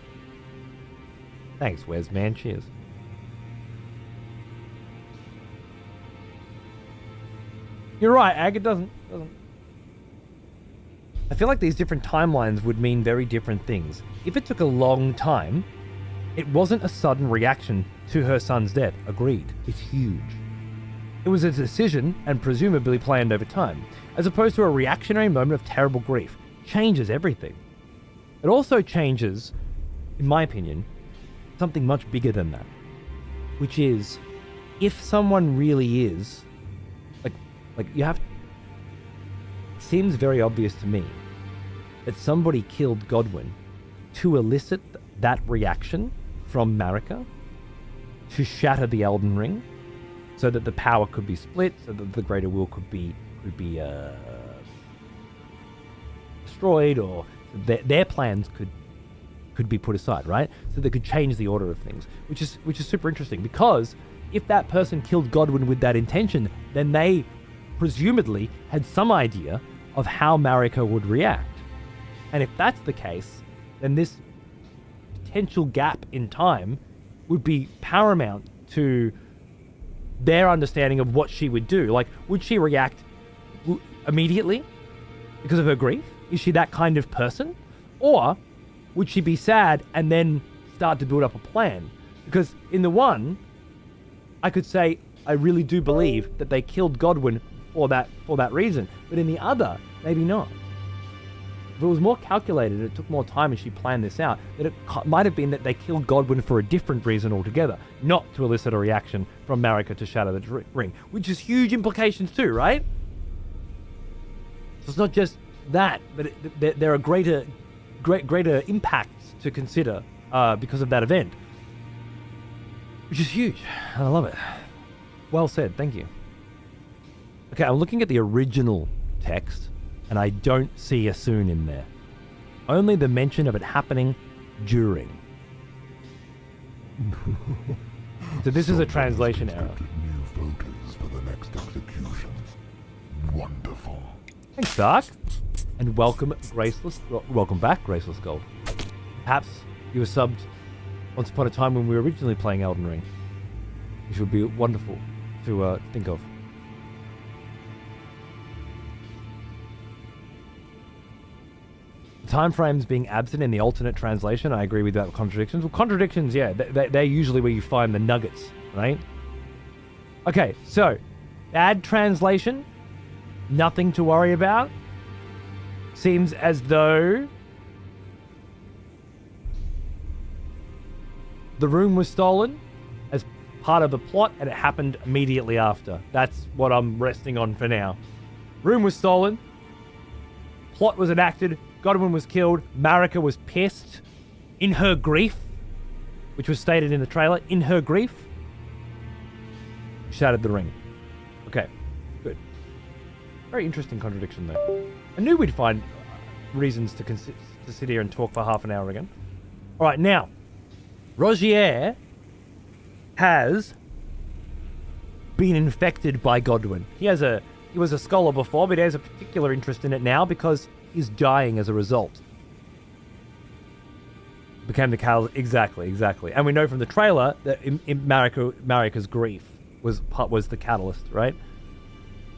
Thanks, Wes, man. Cheers. You're right, Ag. It doesn't. I feel like these different timelines would mean very different things. If it took a long time, it wasn't a sudden reaction to her son's death. Agreed. It's huge. It was a decision and presumably planned over time, as opposed to a reactionary moment of terrible grief. Changes everything. It also changes, in my opinion, something much bigger than that, which is if someone really is like you have. It seems very obvious to me that somebody killed Godwyn to elicit that reaction from Marika, to shatter the Elden Ring, so that the power could be split, so that the greater will could be destroyed, or their plans could be put aside, right? So they could change the order of things, which is super interesting, because if that person killed Godwyn with that intention, then they presumably had some idea of how Marika would react. And if that's the case, then this potential gap in time would be paramount to their understanding of what she would do. Like, would she react immediately because of her grief? Is she that kind of person? Or would she be sad and then start to build up a plan? Because in the one, I could say, I really do believe that they killed Godwyn for that reason. But in the other, maybe not. If it was more calculated, it took more time and she planned this out, that it might have been that they killed Godwyn for a different reason altogether, not to elicit a reaction from Marika to shatter the ring, which is huge implications too, right? So it's not just that, but there are greater impacts to consider because of that event, which is huge. I love it. Well said, thank you. Okay, I'm looking at the original text, and I don't see a soon in there. Only the mention of it happening during. So this is a translation error.
New voters for the next execution. Wonderful.
Thanks, Dark. And welcome back, Graceless Gold. Perhaps you were subbed once upon a time when we were originally playing Elden Ring, which would be wonderful to think of. Time frames being absent in the alternate translation, I agree with that. Contradictions. Well, contradictions, yeah, they're usually where you find the nuggets, right? Okay, so bad translation, nothing to worry about. Seems as though the room was stolen as part of the plot, and it happened immediately after. That's what I'm resting on for now. Room was stolen. Plot was enacted. Godwin was killed. Marika was pissed. In her grief, which was stated in the trailer, in her grief, shattered the ring. Okay, good. Very interesting contradiction, though. I knew we'd find reasons to sit here and talk for half an hour again. All right, now, Rogier has been infected by Godwin. He was a scholar before, but he has a particular interest in it now because he's dying as a result. Became the catalyst. Exactly. And we know from the trailer that Marika's grief was the catalyst, right?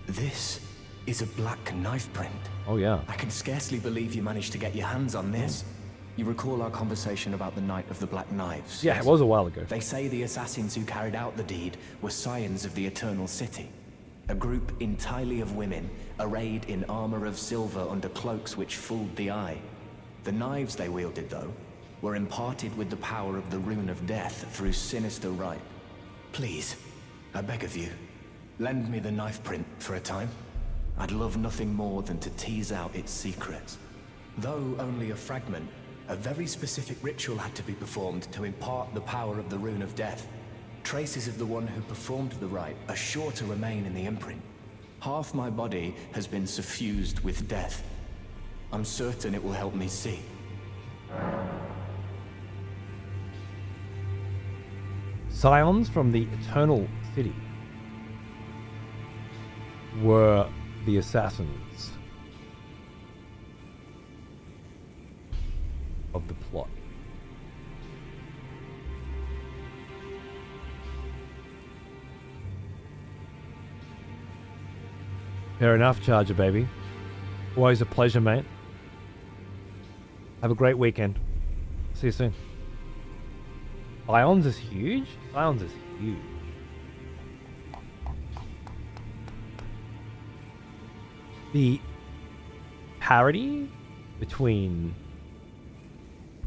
This is a black knife print.
Oh yeah.
I can scarcely believe you managed to get your hands on this. You recall our conversation about the Night of the Black Knives?
Yeah, it was a while ago.
They say the assassins who carried out the deed were scions of the Eternal City. A group entirely of women, arrayed in armor of silver under cloaks which fooled the eye. The knives they wielded, though, were imparted with the power of the Rune of Death through sinister rite. Please, I beg of you, lend me the knife print for a time. I'd love nothing more than to tease out its secrets. Though only a fragment, a very specific ritual had to be performed to impart the power of the Rune of Death. Traces of the one who performed the rite are sure to remain in the imprint. Half my body has been suffused with death. I'm certain it will help me see.
Scions from the Eternal City were the assassins of the plot. Fair enough, Charger baby. Always a pleasure, mate. Have a great weekend. See you soon. Scions is huge? Scions is huge. The parity between...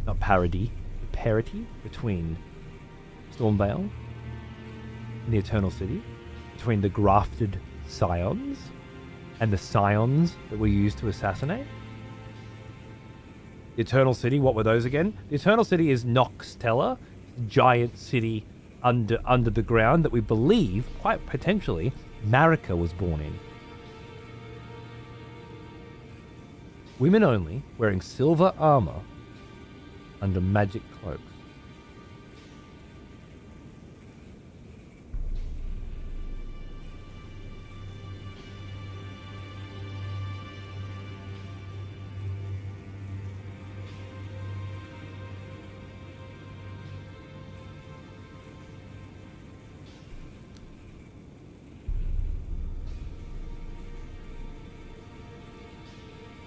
Not parody. The parity between Stormvale and the Eternal City. Between the grafted scions and the scions that were used to assassinate. The Eternal City, what were those again? The Eternal City is Noxtella, giant city under the ground that we believe, quite potentially, Marika was born in. Women only, wearing silver armor under magic cloaks.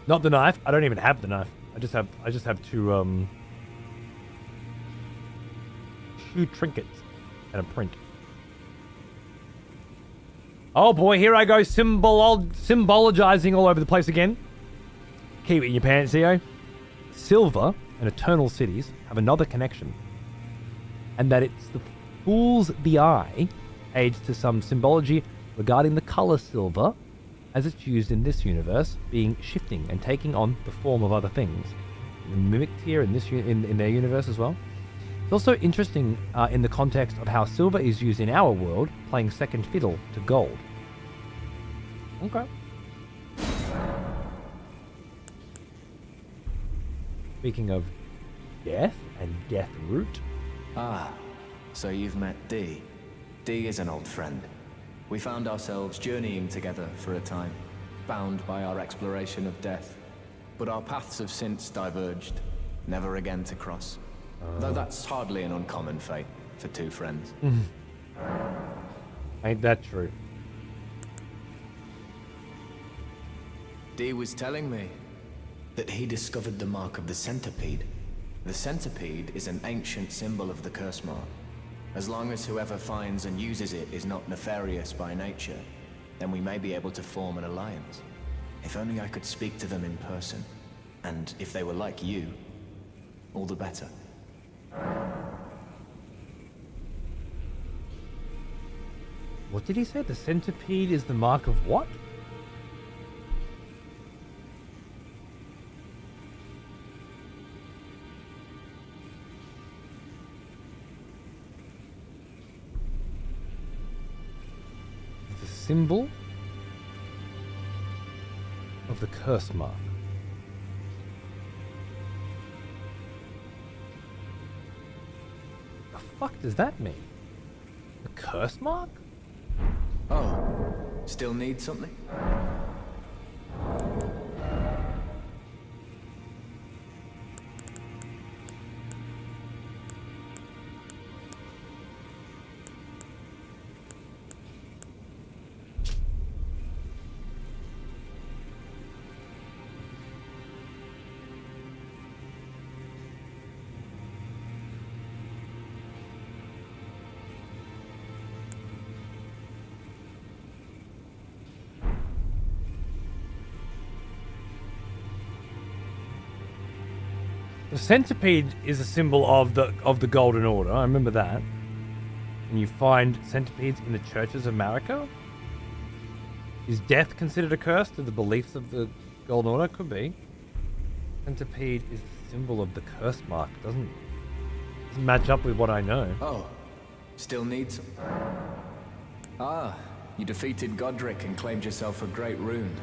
Not the knife. I don't even have the knife. I just have two trinkets and a print. Oh boy, here I go symbologizing all over the place again. Keep it in your pants, Theo. Silver and Eternal Cities have another connection. And that it's the fool's the eye aids to some symbology regarding the color silver as it's used in this universe, being shifting and taking on the form of other things. Mimicked here in this in their universe as well. It's also interesting in the context of how silver is used in our world, playing second fiddle to gold. Okay. Speaking of death and death root.
Ah, so you've met Dee. Dee is an old friend. We found ourselves journeying together for a time, bound by our exploration of death. But our paths have since diverged, never again to cross. Though that's hardly an uncommon fate for two friends.
Ain't that true?
Dee was telling me that he discovered the mark of the centipede. The centipede is an ancient symbol of the curse mark. As long as whoever finds and uses it is not nefarious by nature, then we may be able to form an alliance. If only I could speak to them in person. And if they were like you, all the better.
What did he say? The centipede is the mark of what? The symbol of the curse mark. The fuck does that mean? The curse mark?
Oh, still need something?
The centipede is a symbol of the Golden Order. I remember that. And you find centipedes in the churches of Mariko. Is death considered a curse to the beliefs of the Golden Order? Could be. Centipede is the symbol of the curse mark. Doesn't match up with what I know.
Oh, still need some. Ah, you defeated Godric and claimed yourself a great rune.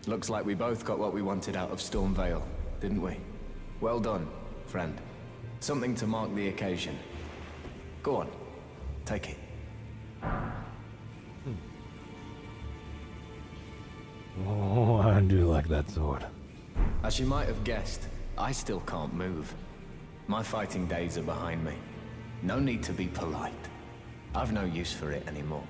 Looks like we both got what we wanted out of Stormvale, didn't we? Well done, friend. Something to mark the occasion. Go on, take it.
Oh, I do like that sword.
As you might have guessed, I still can't move. My fighting days are behind me. No need to be polite. I've no use for it anymore.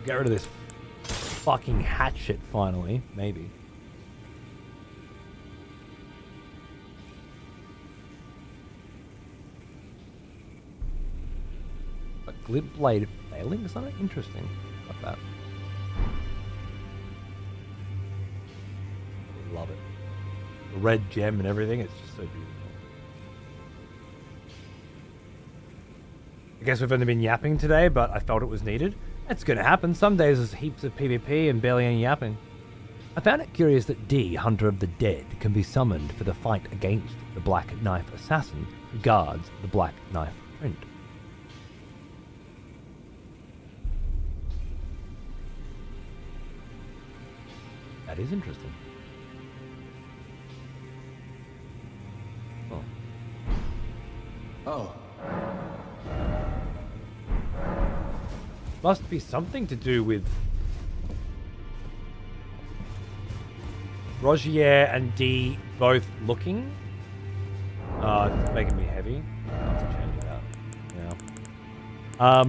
Get rid of this fucking hatchet finally, maybe. A glib blade failing? Something interesting like that. Love it. The red gem and everything, it's just so beautiful. I guess we've only been yapping today, but I felt it was needed. It's gonna happen. Some days there's heaps of PvP and barely any yapping. I found it curious that D, Hunter of the Dead, can be summoned for the fight against the Black Knife Assassin who guards the Black Knife Print. That is interesting. Oh.
Oh,
Must be something to do with Rogier and D both looking. It's making me heavy. I'll have to change it out. Yeah.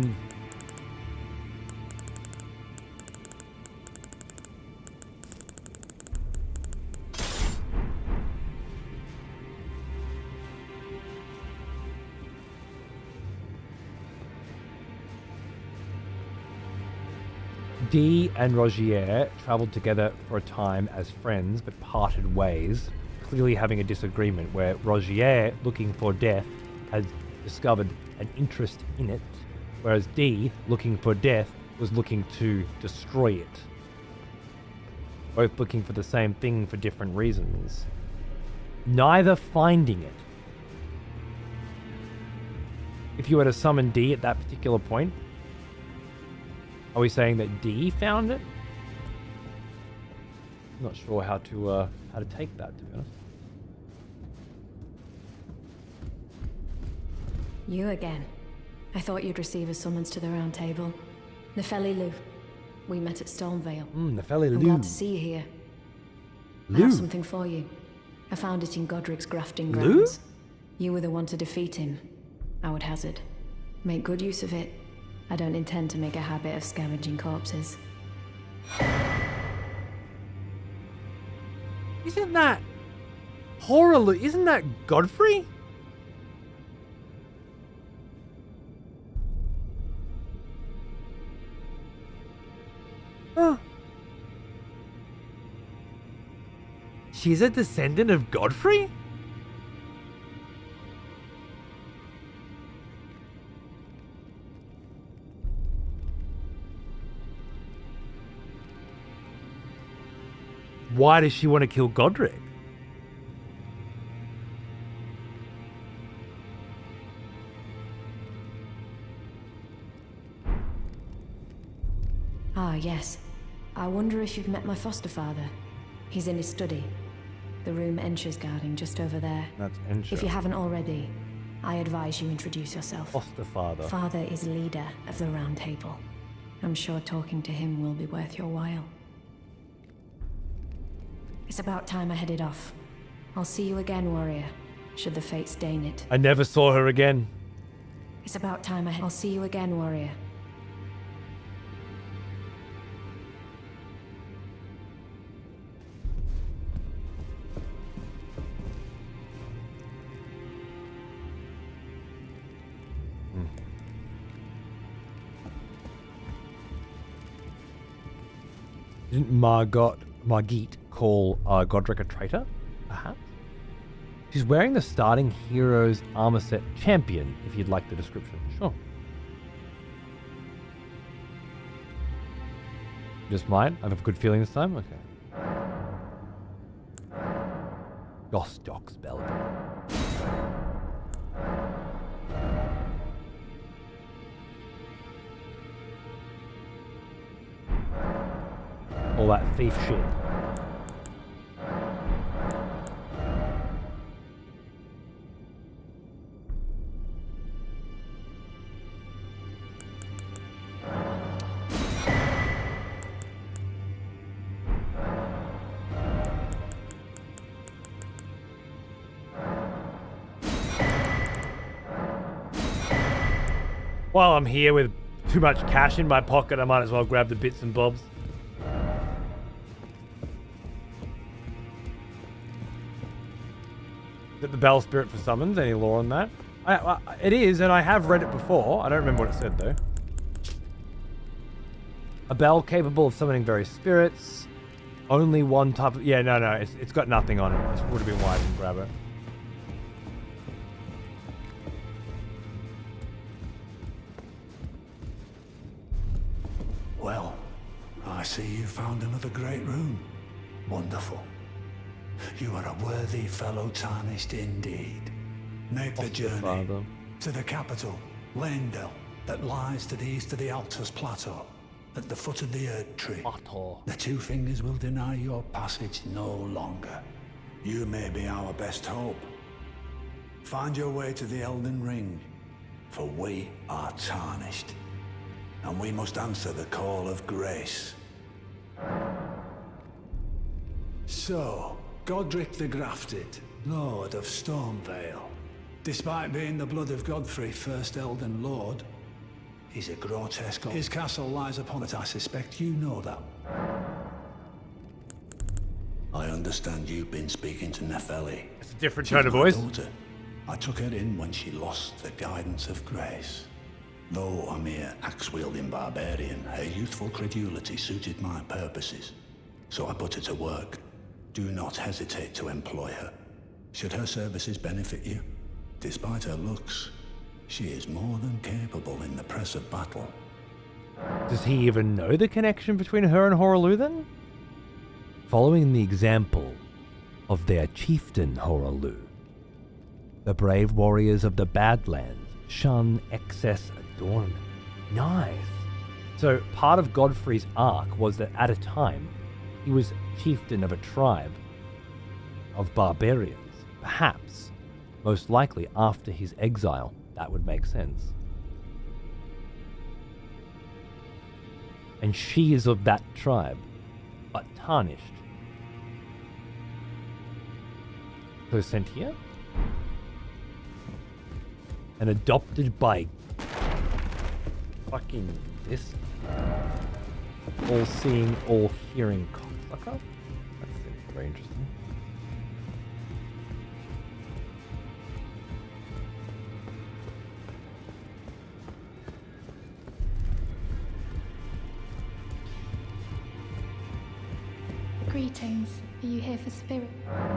D and Rogier traveled together for a time as friends, but parted ways, clearly having a disagreement where Rogier, looking for death, had discovered an interest in it, whereas D, looking for death, was looking to destroy it. Both looking for the same thing for different reasons. Neither finding it. If you were to summon D at that particular point, are we saying that D found it? I'm not sure how to take that, to be honest.
You again. I thought you'd receive a summons to the round table. Nefeli Lou. We met at Stormvale.
Nefeli Lou.
I'm glad to see you here. I have something for you. I found it in Godric's grafting grounds. You were the one to defeat him, I would hazard. Make good use of it. I don't intend to make a habit of scavenging corpses.
Isn't that horror? Isn't that Godfrey? Huh. She's a descendant of Godfrey? Why does she want to kill Godric?
Ah, yes. I wonder if you've met my foster father. He's in his study. The room Ensha's guarding just over there.
That's Ensha.
If you haven't already, I advise you introduce yourself.
Foster father.
Father is leader of the Round Table. I'm sure talking to him will be worth your while. It's about time I headed off. I'll see you again, warrior, should the fates deign it.
I never saw her again.
It's about time I'll see you again, warrior.
Didn't Margit call Godric a traitor? Perhaps? She's wearing the starting Heroes armor set champion, if you'd like the description. Sure. Just mine? I have a good feeling this time? Okay. Gosdock spell. All that thief shit. While I'm here with too much cash in my pocket, I might as well grab the bits and bobs. Is it the Bell Spirit for summons? Any lore on that? It is, and I have read it before. I don't remember what it said, though. A bell capable of summoning various spirits. Only one type of... Yeah, no, it's got nothing on it. It would have been why I didn't grab it.
Well, I see you found another great room. Wonderful. You are a worthy fellow tarnished indeed. Make the journey to the capital, Landell, that lies to the east of the Altus Plateau, at the foot of the Erdtree. The Two Fingers will deny your passage no longer. You may be our best hope. Find your way to the Elden Ring, for we are tarnished, and we must answer the call of grace. So, Godric the Grafted, Lord of Stormvale. Despite being the blood of Godfrey, first Elden Lord, he's a grotesque... His castle lies upon it, I suspect you know that. I understand you've been speaking to Nepheli.
It's a different tone of voice.
Daughter. I took her in when she lost the guidance of grace. Though a mere axe-wielding barbarian, her youthful credulity suited my purposes. So I put her to work. Do not hesitate to employ her. Should her services benefit you, despite her looks, she is more than capable in the press of battle.
Does he even know the connection between her and Horalu then? Following the example of their chieftain Horalu, the brave warriors of the Badlands shun excess adornment. Nice. So part of Godfrey's arc was that at a time, he was chieftain of a tribe of barbarians. Perhaps, most likely after his exile, that would make sense. And she is of that tribe, but tarnished. So sent here? And adopted by fucking this all-seeing, all-hearing cocksucker? That seems very interesting.
Greetings. Are you here for spirit?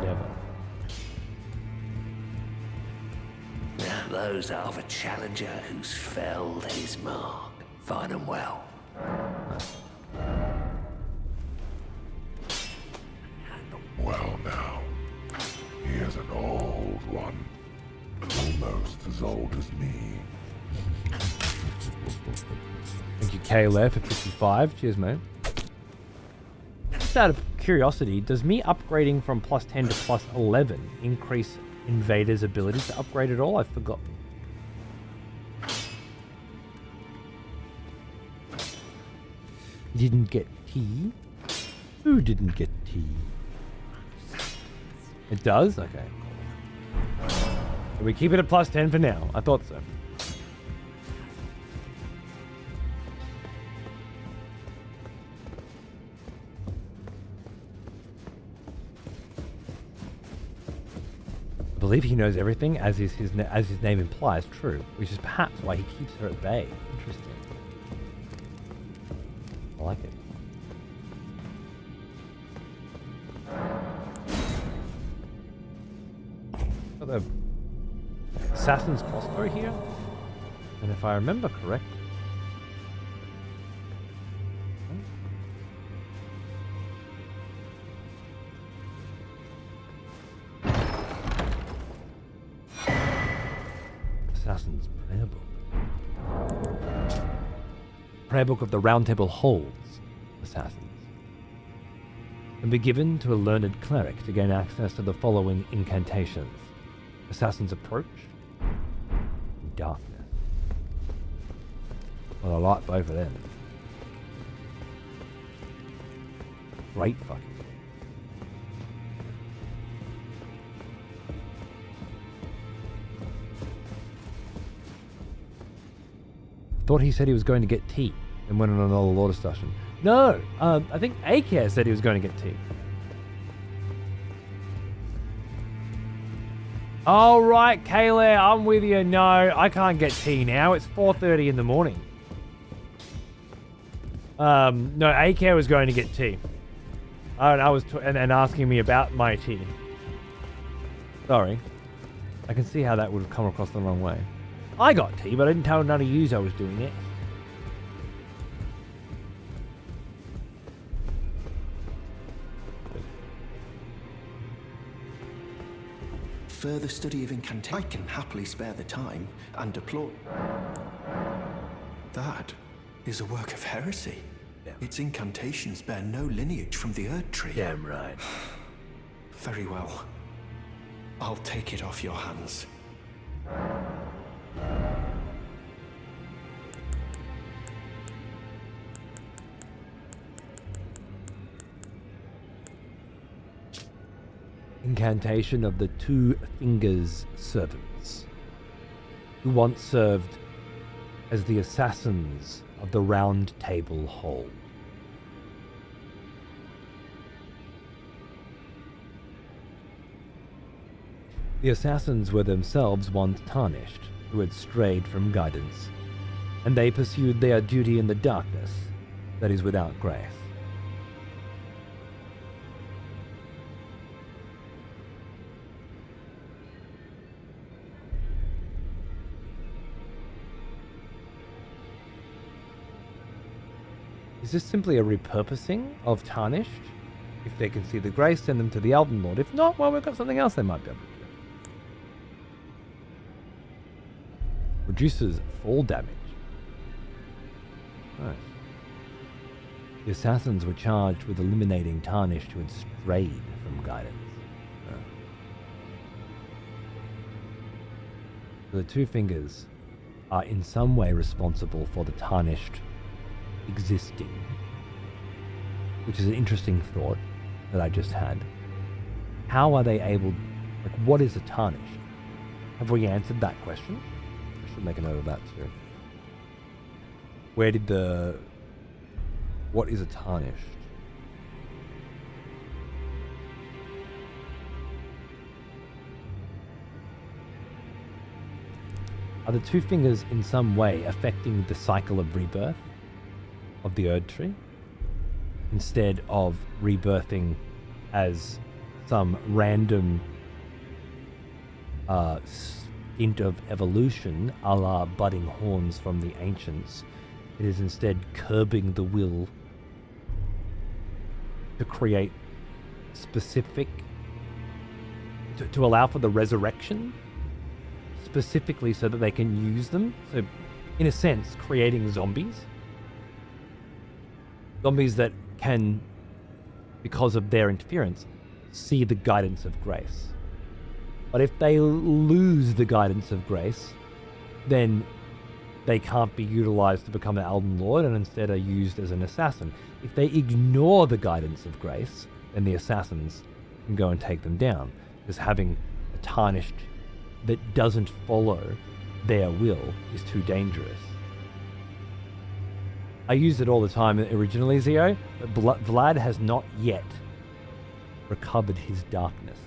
Never.
Those are the challenger who's felled his mark. Fine and well.
Well now, here's an old one. Almost as old as me.
Thank you, Kayla, for 55. Cheers, mate. Just out of curiosity, does me upgrading from plus 10 to plus 11 increase Invader's ability to upgrade at all? I forgot. Didn't get tea? Who didn't get tea? It does? Okay. We keep it at plus 10 for now. I thought so. I believe he knows everything, as his name implies. True, which is perhaps why he keeps her at bay. Interesting. I like it. Got the assassin's crossbow here, and if I remember correctly. Assassin's Prayer Book. Prayer Book of the Round Table holds assassins. And be given to a learned cleric to gain access to the following incantations. Assassin's Approach. Darkness. Well, I like both of them. Great fucking. Thought he said he was going to get tea and went on another law discussion. No, I think Akir said he was going to get tea. All right, Kayla, I'm with you. No, I can't get tea now. It's 4:30 in the morning. No, Akir was going to get tea. And I was and asking me about my tea. Sorry. I can see how that would have come across the wrong way. I got tea, but I didn't tell none of yous I was doing it.
Further study of incantation. I can happily spare the time and applaud. That is a work of heresy. Yeah. Its incantations bear no lineage from the Erdtree.
Damn right.
Very well. I'll take it off your hands.
Incantation of the Two Fingers Servants, who once served as the assassins of the Round Table Hold. The assassins were themselves once tarnished, who had strayed from guidance, and they pursued their duty in the darkness that is without grace. Is this simply a repurposing of Tarnished? If they can see the grace, send them to the Elden Lord. If not, well, we've got something else they might be able to do. Reduces fall damage. Nice. The assassins were charged with eliminating Tarnished who had strayed from guidance. So the Two Fingers are in some way responsible for the Tarnished existing, which is an interesting thought that I just had. How are they able, like, what is a Tarnished? Have we answered that question? I should make a note of that too. Where did what is a Tarnished? Are the Two Fingers in some way affecting the cycle of rebirth of the Erdtree, instead of rebirthing as some random hint of evolution, a la budding horns from the ancients. It is instead curbing the will to create specific, to allow for the resurrection, specifically so that they can use them. So, in a sense, creating zombies. Zombies that can, because of their interference, see the guidance of grace. But if they lose the guidance of grace, then they can't be utilized to become an Elden Lord and instead are used as an assassin. If they ignore the guidance of grace, then the assassins can go and take them down. Because having a tarnished that doesn't follow their will is too dangerous. I used it all the time originally, Zio, but Vlad has not yet recovered his darkness.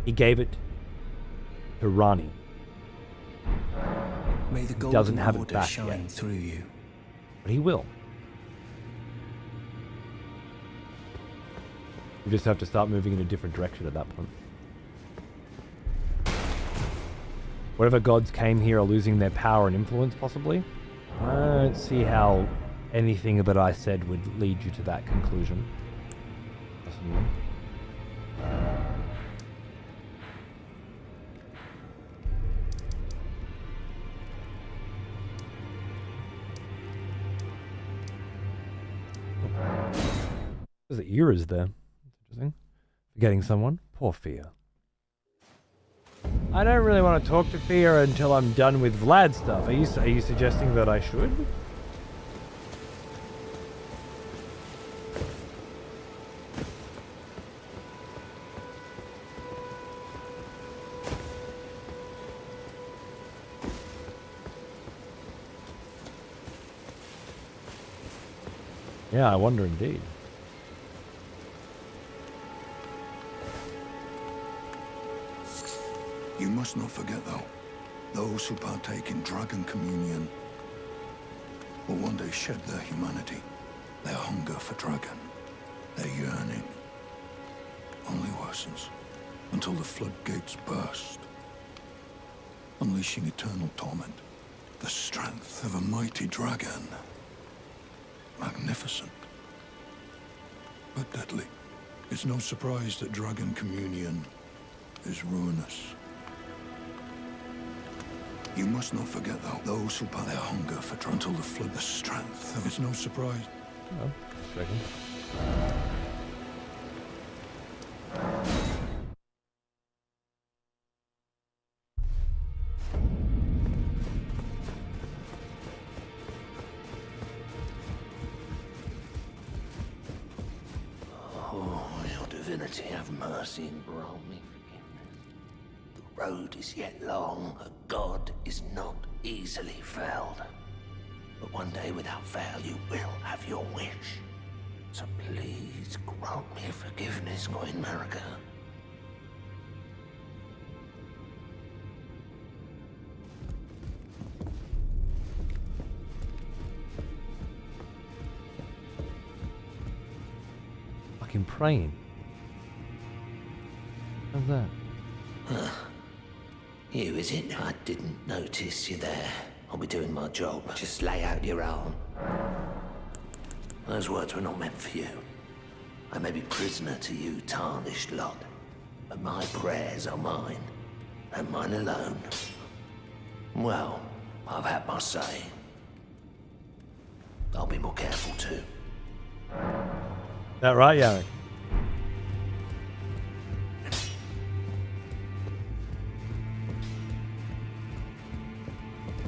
He gave it to Rani.
May the
He doesn't
golden
have it
order
back
shine
yet,
through you.
but he will. You just have to start moving in a different direction at that point. Whatever gods came here are losing their power and influence, possibly. I don't see how anything that I said would lead you to that conclusion. Personally. There's the eras there. Interesting. Forgetting someone? Poor Fia. I don't really want to talk to Fia until I'm done with Vlad's stuff. Are you suggesting that I should? Yeah, I wonder indeed.
You must not forget, though, those who partake in Dragon Communion will one day shed their humanity, their hunger for Dragon, their yearning only worsens until the floodgates burst, unleashing eternal torment, the strength of a mighty dragon. Magnificent, but deadly. It's no surprise that Dragon Communion is ruinous. You must not forget, though, those who part their hunger for Dragon until the flood, the strength of it's no surprise.
Oh, second.
Oh, your divinity, have mercy and grant me forgiveness. The road is yet long, a god is not easily felled. But one day, without fail, you will have your wish. So please grant me forgiveness, Queen Marika.
Fucking praying. How's that?
You, is it? I didn't notice you there. I'll be doing my job. Just lay out your arm. Those words were not meant for you. I may be prisoner to you, tarnished lot, but my prayers are mine, and mine alone. Well, I've had my say. I'll be more careful too.
That right, Yarrick?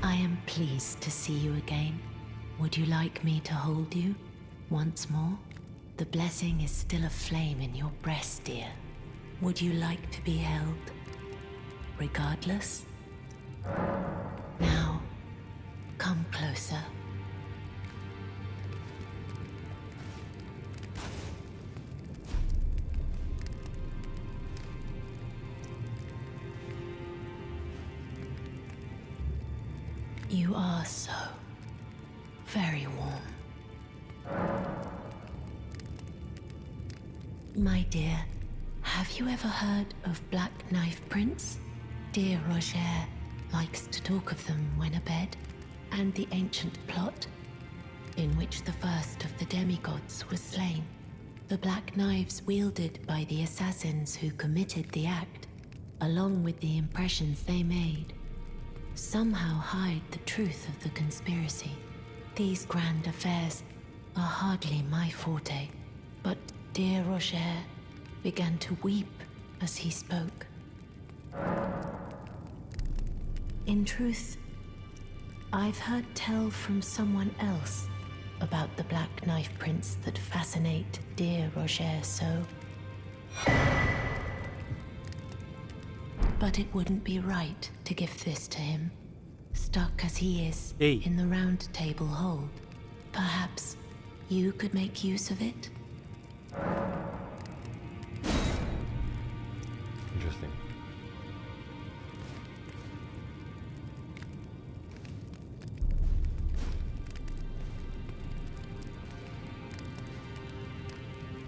I am pleased to see you again. Would you like me to hold you once more? The blessing is still aflame in your breast, dear. Would you like to be held? Regardless? Now, come closer. You are so very warm. My dear, have you ever heard of Black Knife Prince? Dear Roger likes to talk of them when abed, and the ancient plot in which the first of the demigods was slain. The black knives wielded by the assassins who committed the act, along with the impressions they made, somehow hide the truth of the conspiracy. These grand affairs are hardly my forte, but dear Roger began to weep as he spoke. In truth, I've heard tell from someone else about the Black Knife Prince that fascinate dear Roger so. But it wouldn't be right to give this to him, stuck as he is in the Round Table hold. Perhaps you could make use of it?
Interesting.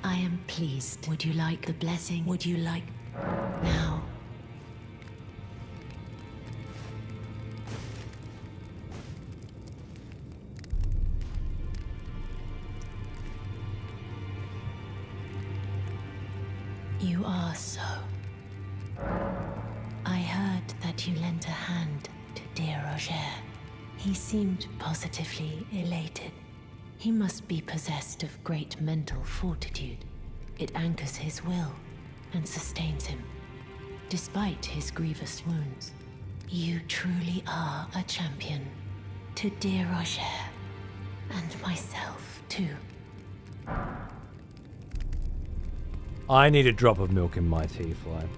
I am pleased. Would you like the blessing? Would you like... now? You are so. I heard that you lent a hand to dear Roger. He seemed positively elated. He must be possessed of great mental fortitude. It anchors his will and sustains him, despite his grievous wounds. You truly are a champion. To dear Roger, and myself too.
I need a drop of milk in my tea, Vlad.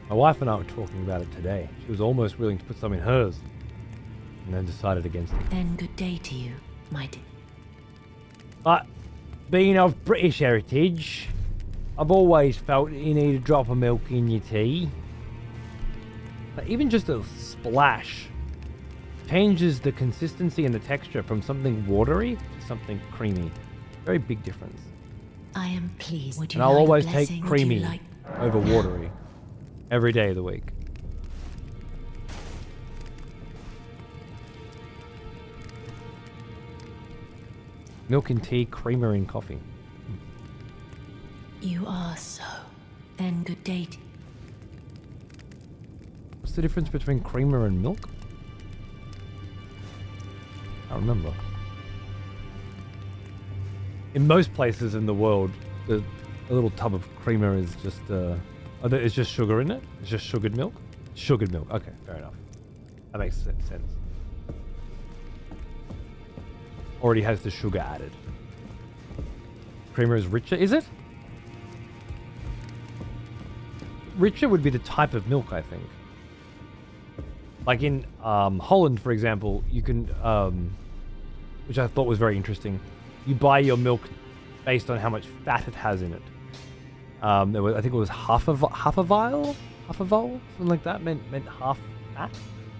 My wife and I were talking about it today. She was almost willing to put some in hers, and then decided against it.
Then good day to you, my dear.
But being of British heritage, I've always felt that you need a drop of milk in your tea. But even just a splash changes the consistency and the texture from something watery to something creamy. Very big difference.
I am pleased. Would you
And I'll
like
always
blessing?
take
Would
creamy
you like...
over watery every day of the week. Milk and tea, creamer in coffee.
You are so. Then good day.
What's the difference between creamer and milk? I don't remember. In most places in the world, a little tub of creamer is just it's just sugar in it. It's just sugared milk. Sugared milk. Okay, fair enough. That makes sense. Already has the sugar added. Creamer is richer, is it? Richer would be the type of milk, I think. Like in Holland, for example, you can, which I thought was very interesting. You buy your milk based on how much fat it has in it. I think it was half a vial, something like that. Meant half fat,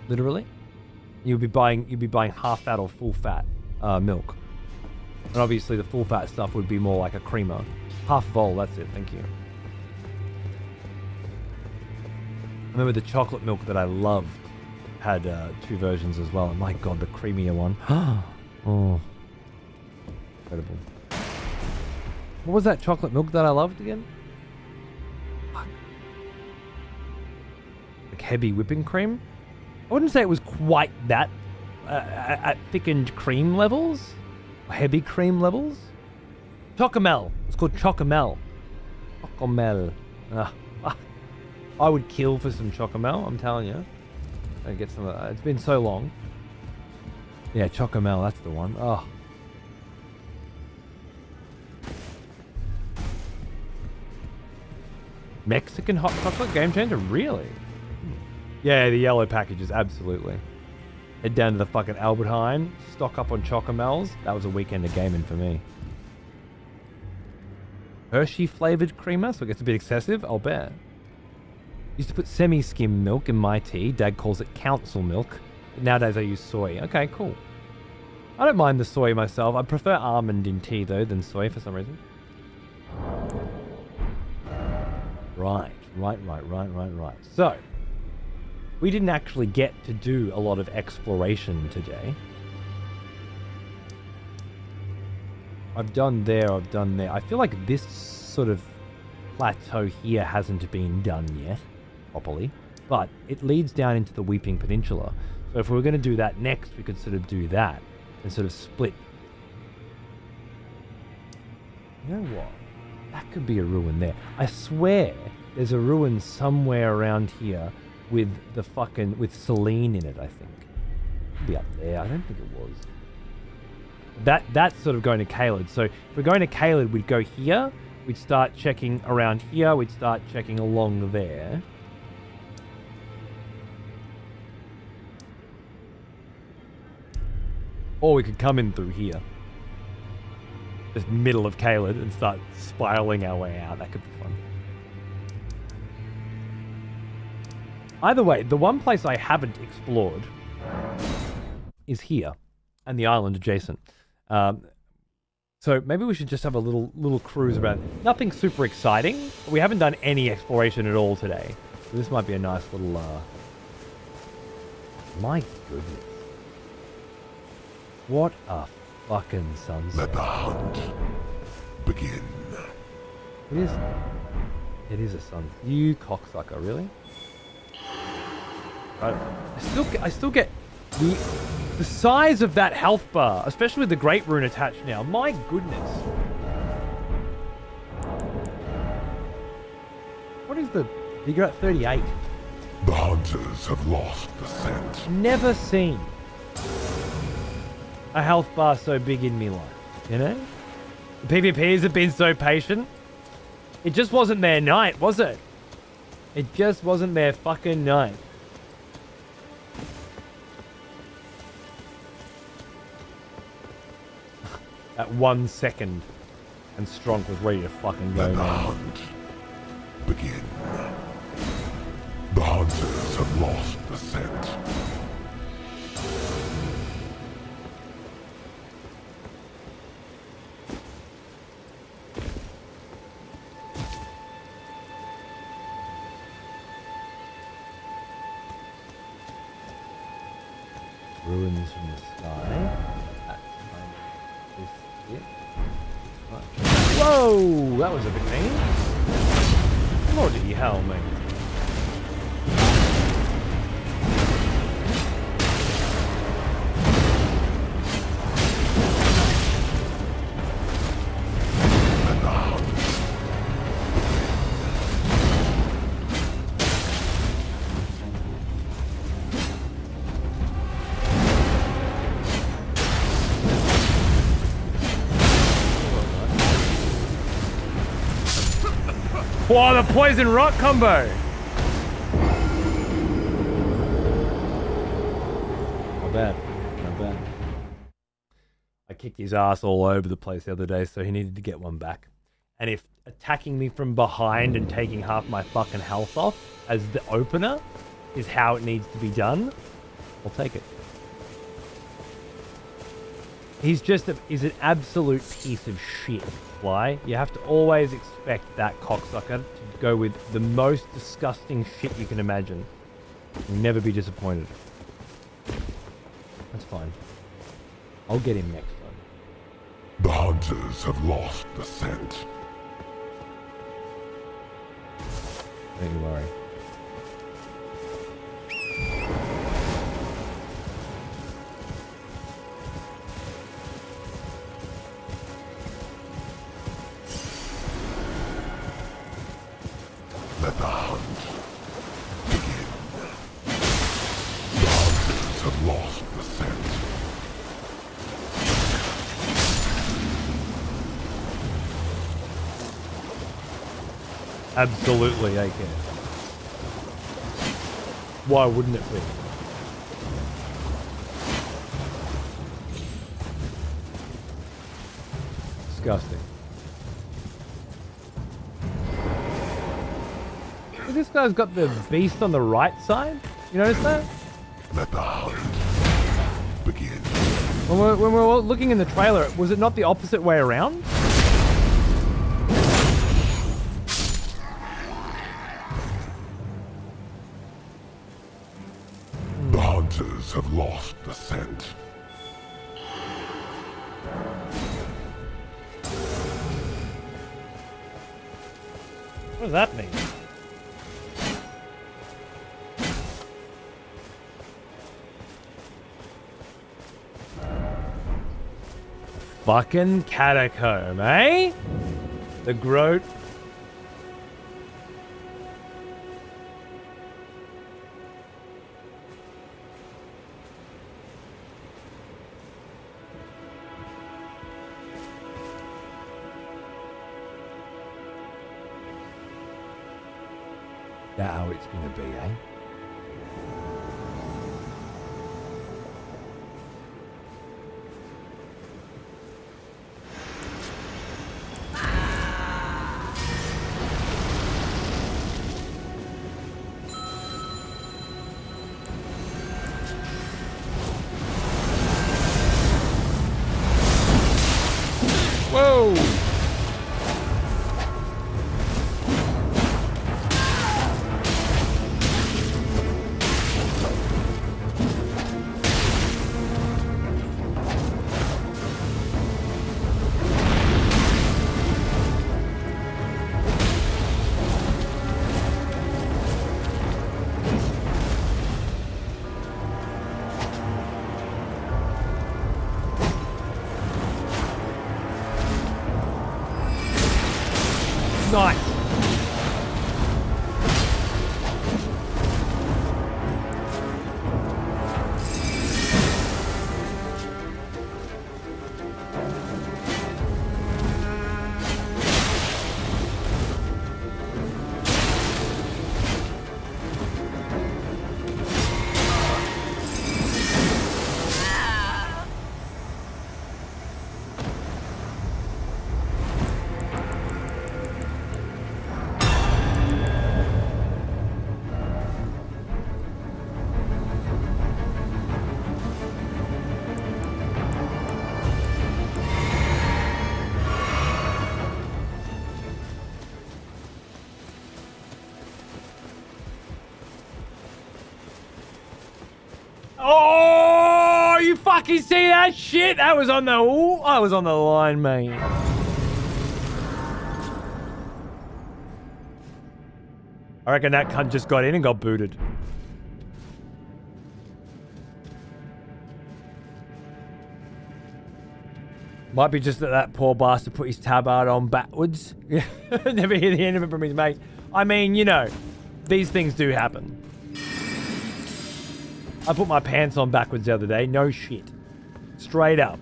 literally. You'd be buying half fat or full fat milk, and obviously the full fat stuff would be more like a creamer. Half vol, that's it. Thank you. I remember the chocolate milk that I loved had 2 versions as well. And my god, the creamier one. Oh, incredible. What was that chocolate milk that I loved again? Like heavy whipping cream? I wouldn't say it was quite that at thickened cream levels. Heavy cream levels. Chocomel. It's called Chocomel. Chocomel. I would kill for some Chocomel, I'm telling you. I get some of that. It's been so long. Yeah, Chocomel, that's the one. Oh. Mexican hot chocolate game changer? Really? Yeah, the yellow packages, absolutely. Head down to the fucking Albert Heijn, stock up on Chocomels. That was a weekend of gaming for me. Hershey flavored creamer, so it gets a bit excessive, I'll bet. Used to put semi-skim milk in my tea. Dad calls it council milk. But nowadays I use soy. Okay, cool. I don't mind the soy myself. I prefer almond in tea though than soy for some reason. Right. So, we didn't actually get to do a lot of exploration today. I've done there. I feel like this sort of plateau here hasn't been done yet properly, but it leads down into the Weeping Peninsula. So if we were going to do that next, we could sort of do that and sort of split. You know what? That could be a ruin there. I swear there's a ruin somewhere around here with with Selene in it, I think. It'd be up there. I don't think it was. That's sort of going to Caelid. So if we're going to Caelid, we'd go here. We'd start checking around here. We'd start checking along there. Or we could come in through here. Just middle of Caelid and start spiraling our way out. That could be fun. Either way, the one place I haven't explored is here. And the island adjacent. So maybe we should just have a little cruise around. Nothing super exciting. We haven't done any exploration at all today. So this might be a nice little... My goodness. What a fucking sunset.
Let the hunt begin.
It is a sun. You cocksucker, really? I still get the size of that health bar, especially with the Great Rune attached now. My goodness. What is the... You're at 38.
The hunters have lost the scent.
Never seen a health bar so big in me life, you know? The PvPs have been so patient. It just wasn't their night, was it? It just wasn't their fucking night. At 1 second, and Stronk was ready to fucking go,
Let the
man.
hunt begin. The hunters have lost the scent.
Ruins from the sky. Whoa! That was a bit mean. Bloody hell, mate. Wow, the poison rock combo! Not bad. Not bad. I kicked his ass all over the place the other day, so he needed to get one back. And if attacking me from behind and taking half my fucking health off as the opener is how it needs to be done, I'll take it. He's an absolute piece of shit. Why? You have to always expect that cocksucker to go with the most disgusting shit you can imagine. You'll never be disappointed. That's fine. I'll get him next time.
The hunters have lost the scent.
Don't you worry.
Let the hunt begin. The hunters have lost the scent.
Absolutely, AK. Why wouldn't it be? Disgusting. This guy's got the beast on the right side. You notice that?
Let the hunt begin.
When we were looking in the trailer, was it not the opposite way around?
hunters have lost the scent.
What does that mean? Fucking catacomb, eh? The Groat. That how it's gonna be, eh? Whoa! Nice. Oh, you fucking see that shit? That was on the... Ooh, I was on the line, mate. I reckon that cunt just got in and got booted. Might be just that that poor bastard put his tabard on backwards. Never hear the end of it from his mate. I mean, you know, these things do happen. I put my pants on backwards the other day. No shit. Straight up.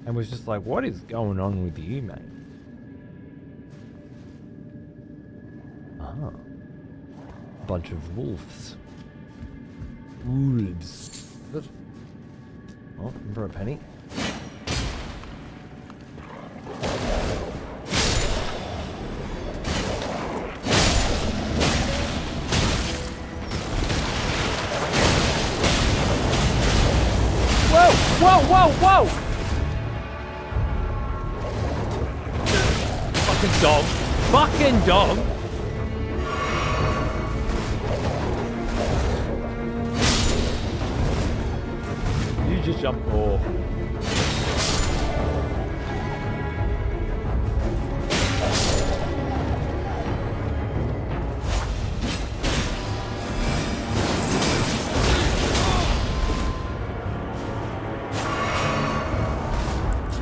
And was just like, what is going on with you, mate? Ah. Bunch of wolves. Wolves. Good. Oh, for a penny. Whoa, whoa, whoa! Fucking dog. Fucking dog. You just jumped. Oh.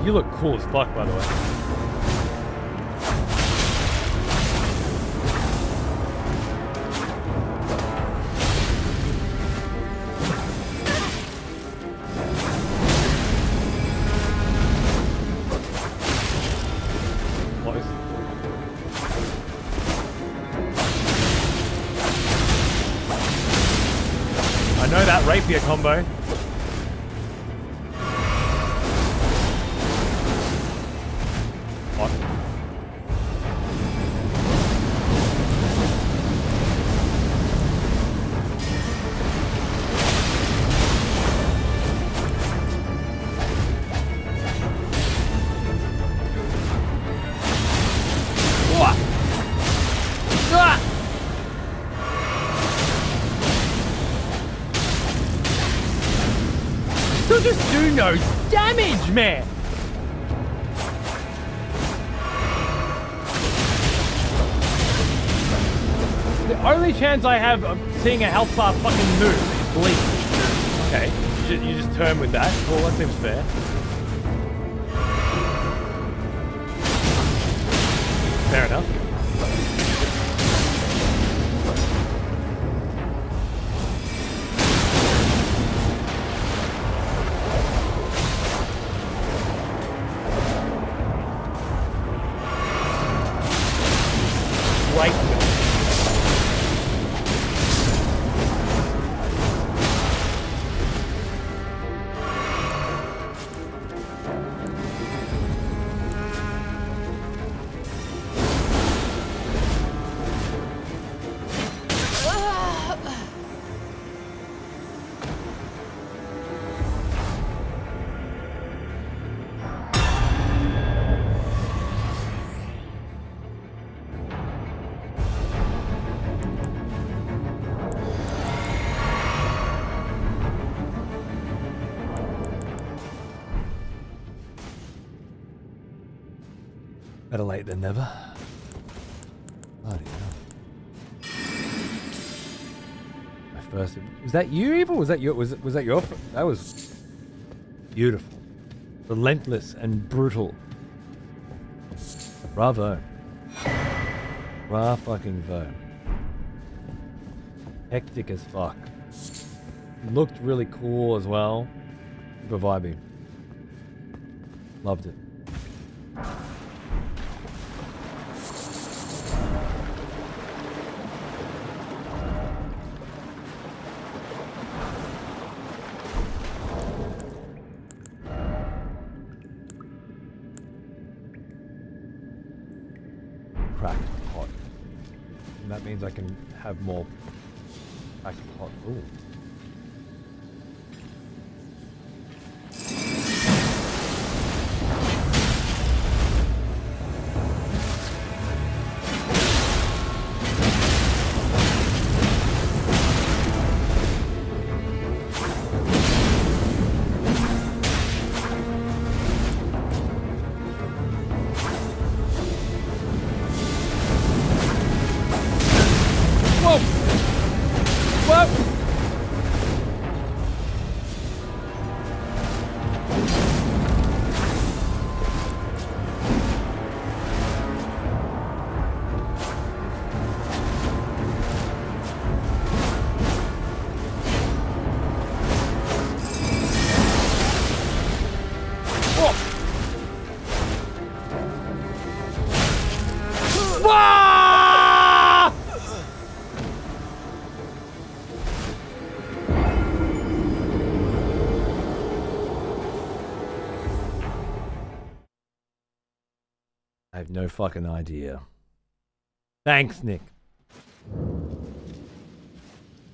You look cool as fuck, by the way. What is it? I know that rapier combo. just do no damage, man. The only chance I have of seeing a health bar fucking move is bleed. Okay, you just turn with that. Cool, that seems fair. Fair enough. Right. Better late than never. Bloody hell. My first. Was that you, Evil? Was that your? Was that your? That was beautiful, relentless and brutal. Bravo. Bra fucking vo. Hectic as fuck. Looked really cool as well. Super vibey. Loved it. Cracked pot. And that means I can have more cracked pot. Ooh. I have no fucking idea. Thanks, Nick. I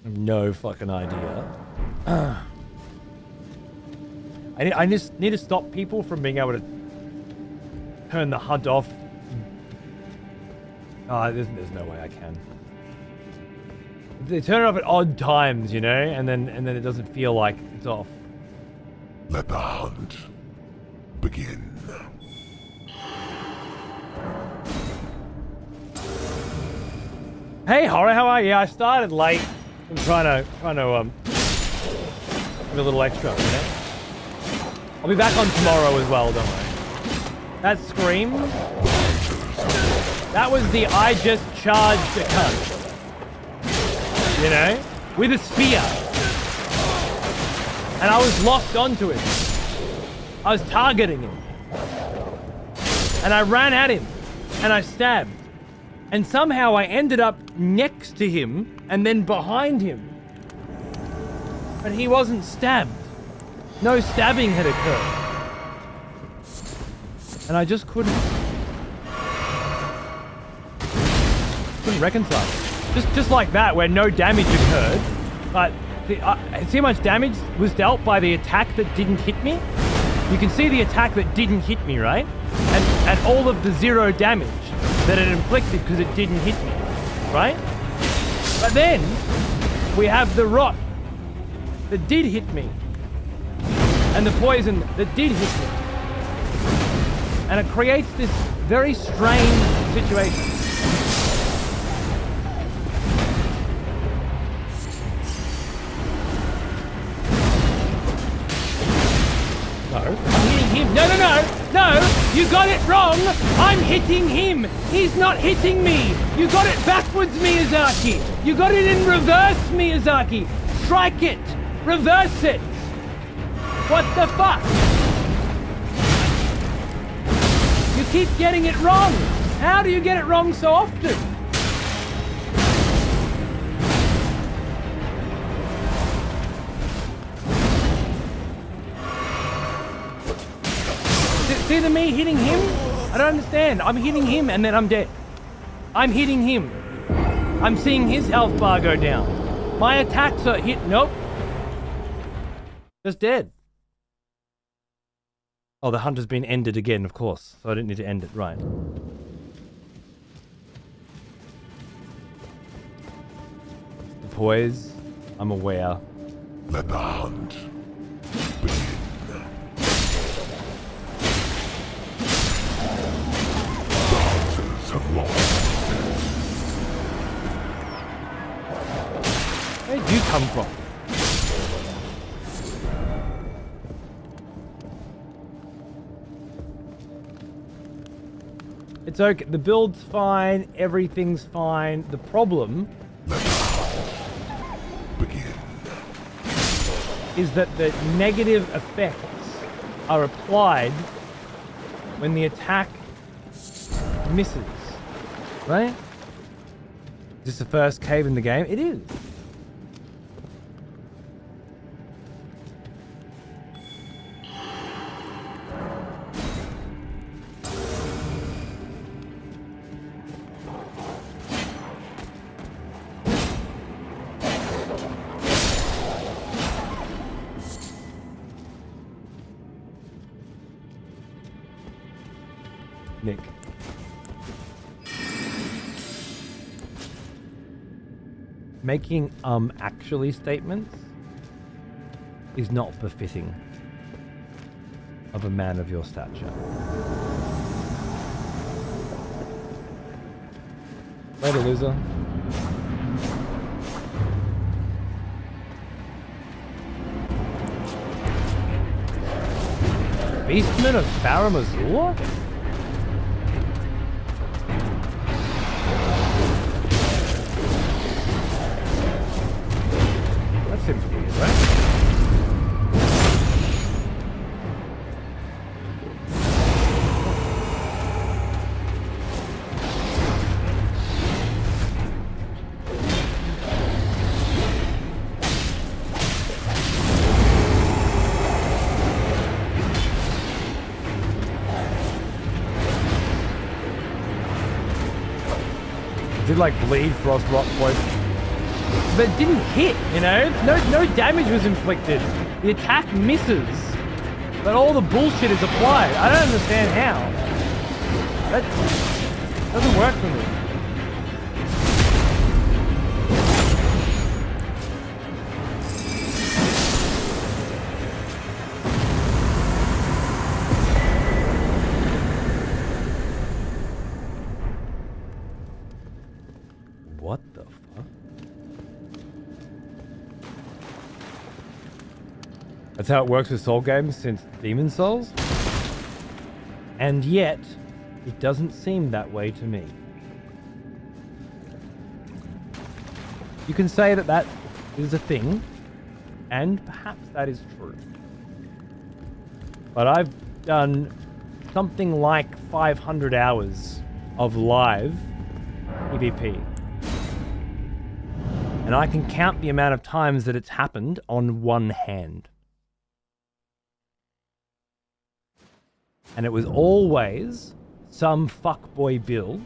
have no fucking idea. I just need to stop people from being able to turn the HUD off. There's no way I can. They turn it off at odd times, you know, and then it doesn't feel like it's off.
Let the hunt begin.
Hey, Horror, how are you? I started late. I'm trying to give a little extra, you know? I'll be back on tomorrow as well, don't worry. That scream, that was the I just charged a cunt. You know? With a spear. And I was locked onto him. I was targeting him. And I ran at him. And I stabbed. And somehow I ended up next to him and then behind him. But he wasn't stabbed. No stabbing had occurred. And I just couldn't reconcile it. Just like that, where no damage occurred. But see how much damage was dealt by the attack that didn't hit me? You can see the attack that didn't hit me, right? And all of the 0 damage that it inflicted because it didn't hit me, right? But then we have the rot that did hit me. and the poison that did hit me. And it creates this very strange situation. No, I'm hitting him. No, you got it wrong. I'm hitting him. He's not hitting me. You got it backwards, Miyazaki. You got it in reverse, Miyazaki. Strike it. Reverse it. What the fuck? You keep getting it wrong. How do you get it wrong so often? It's either me hitting him. I don't understand. I'm hitting him and then I'm dead. I'm hitting him. I'm seeing his health bar go down. My attacks are hit. Nope. Just dead. Oh, the hunt has been ended again, of course. So I didn't need to end it, right. The poise, I'm aware.
Let the hunt begin. The hunters have lost.
Where did you come from? It's okay. The build's fine. Everything's fine. The problem is that the negative effects are applied when the attack misses. Right? Is this the first cave in the game? It is. Nick. Making actually statements is not befitting of a man of your stature. Later, loser. Beastman of Faramazor? Seems weird, right? Did like bleed frost rock poison. But it didn't hit, you know? No damage was inflicted. The attack misses, but all the bullshit is applied. I don't understand how. That doesn't work for me. What the fuck? That's how it works with Soul games since Demon Souls. And yet, it doesn't seem that way to me. You can say that that is a thing, and perhaps that is true. But I've done something like 500 hours of live PvP. And I can count the amount of times that it's happened on one hand. And it was always some fuckboy build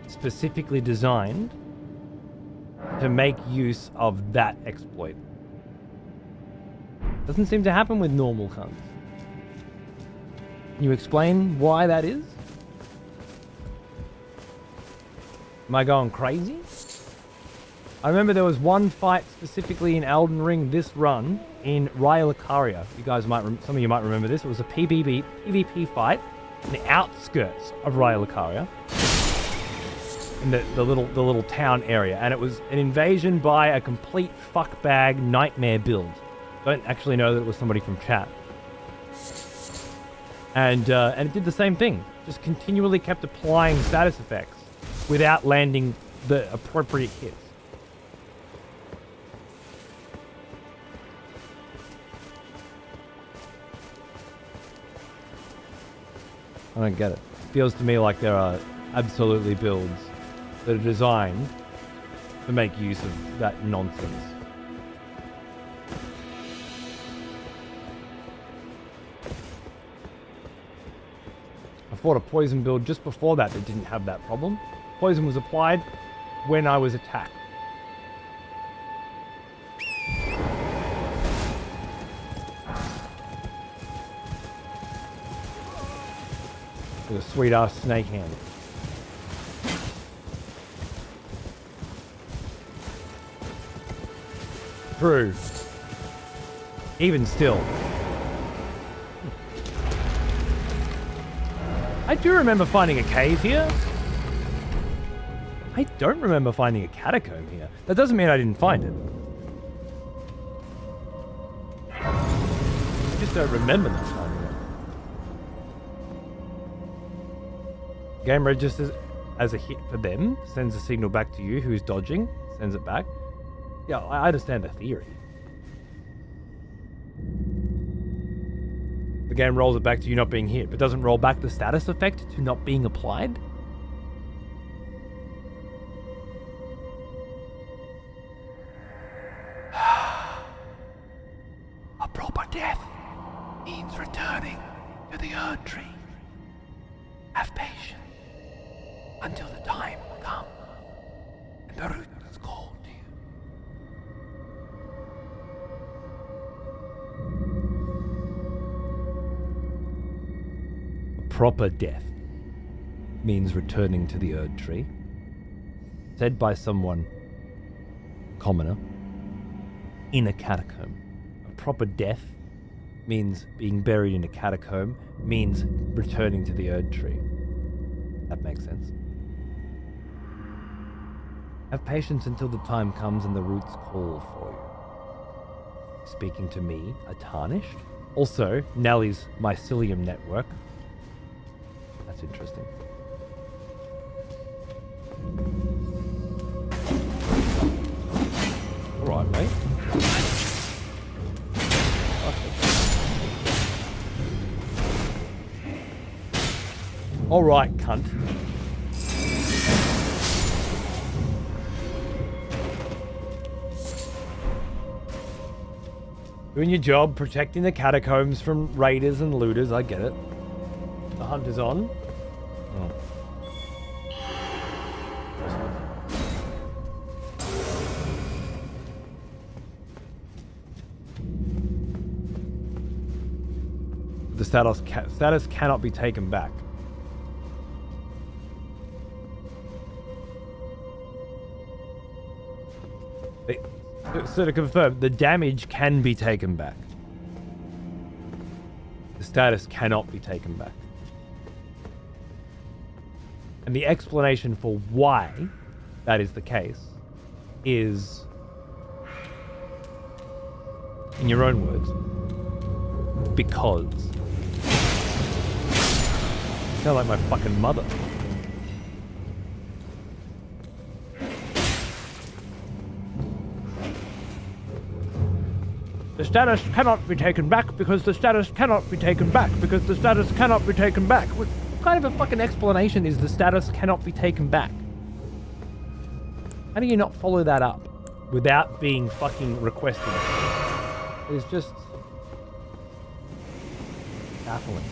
specifically designed to make use of that exploit. Doesn't seem to happen with normal hunts. Can you explain why that is? Am I going crazy? I remember there was one fight specifically in Elden Ring this run in Raya Lucaria. You guys might, some of you might remember this. It was a PvP fight in the outskirts of Raya Lucaria, in the little town area, and it was an invasion by a complete fuckbag nightmare build. Don't actually know that it was somebody from chat. And it did the same thing. Just continually kept applying status effects without landing the appropriate hits. I don't get it. It feels to me like there are absolutely builds that are designed to make use of that nonsense. I fought a poison build just before that didn't have that problem. Poison was applied when I was attacked. With a sweet ass snake hand. True. Even still. I do remember finding a cave here. I don't remember finding a catacomb here. That doesn't mean I didn't find it. I just don't remember not finding it. Game registers as a hit for them, sends a signal back to you who's dodging, sends it back. Yeah, I understand the theory. The game rolls it back to you not being hit, but doesn't roll back the status effect to not being applied?
A proper death means returning to the Erdtree. Have patience until the time comes and the root is called to you.
Proper death means returning to the Erdtree. Said by someone commoner in a catacomb. A proper death means being buried in a catacomb, means returning to the Erdtree. That makes sense. Have patience until the time comes and the roots call for you. Speaking to me, a tarnished. Also, Nellie's mycelium network. That's interesting. Alright, mate. Alright, cunt. Doing your job, protecting the catacombs from raiders and looters, I get it. The hunt is on. Oh. The status cannot be taken back. So to confirm, the damage can be taken back. The status cannot be taken back. And the explanation for why that is the case is, in your own words, because. You sound like my fucking mother. The status cannot be taken back because the status cannot be taken back because the status cannot be taken back. What kind of a fucking explanation is the status cannot be taken back? How do you not follow that up without being fucking requested? It's just baffling.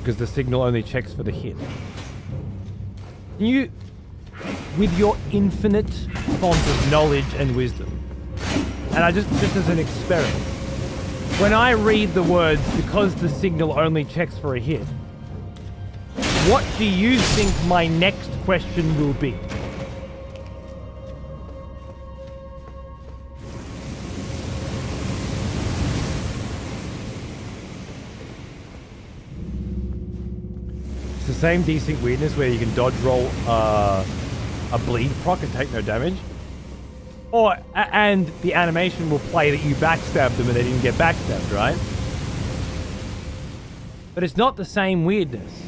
Because the signal only checks for the hit. Can you, with your infinite font of knowledge and wisdom, and I just as an experiment, when I read the words, because the signal only checks for a hit, what do you think my next question will be? It's the same decent weirdness where you can dodge roll a bleed proc and take no damage. Or, and the animation will play that you backstabbed them and they didn't get backstabbed, right? But it's not the same weirdness.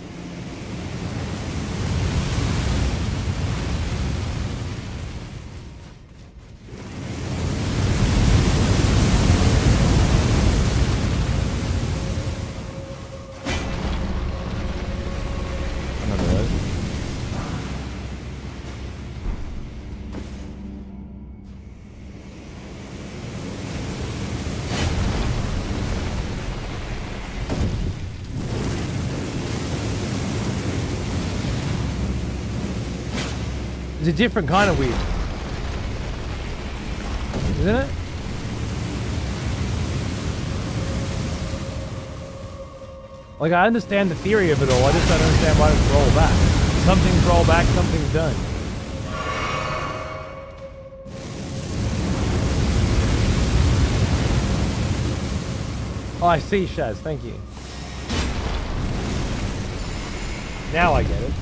It's a different kind of weird. Isn't it? Like, I understand the theory of it all, I just don't understand why it's roll back. Something's roll back, something's done. Oh, I see, Shaz, thank you. Now I get it.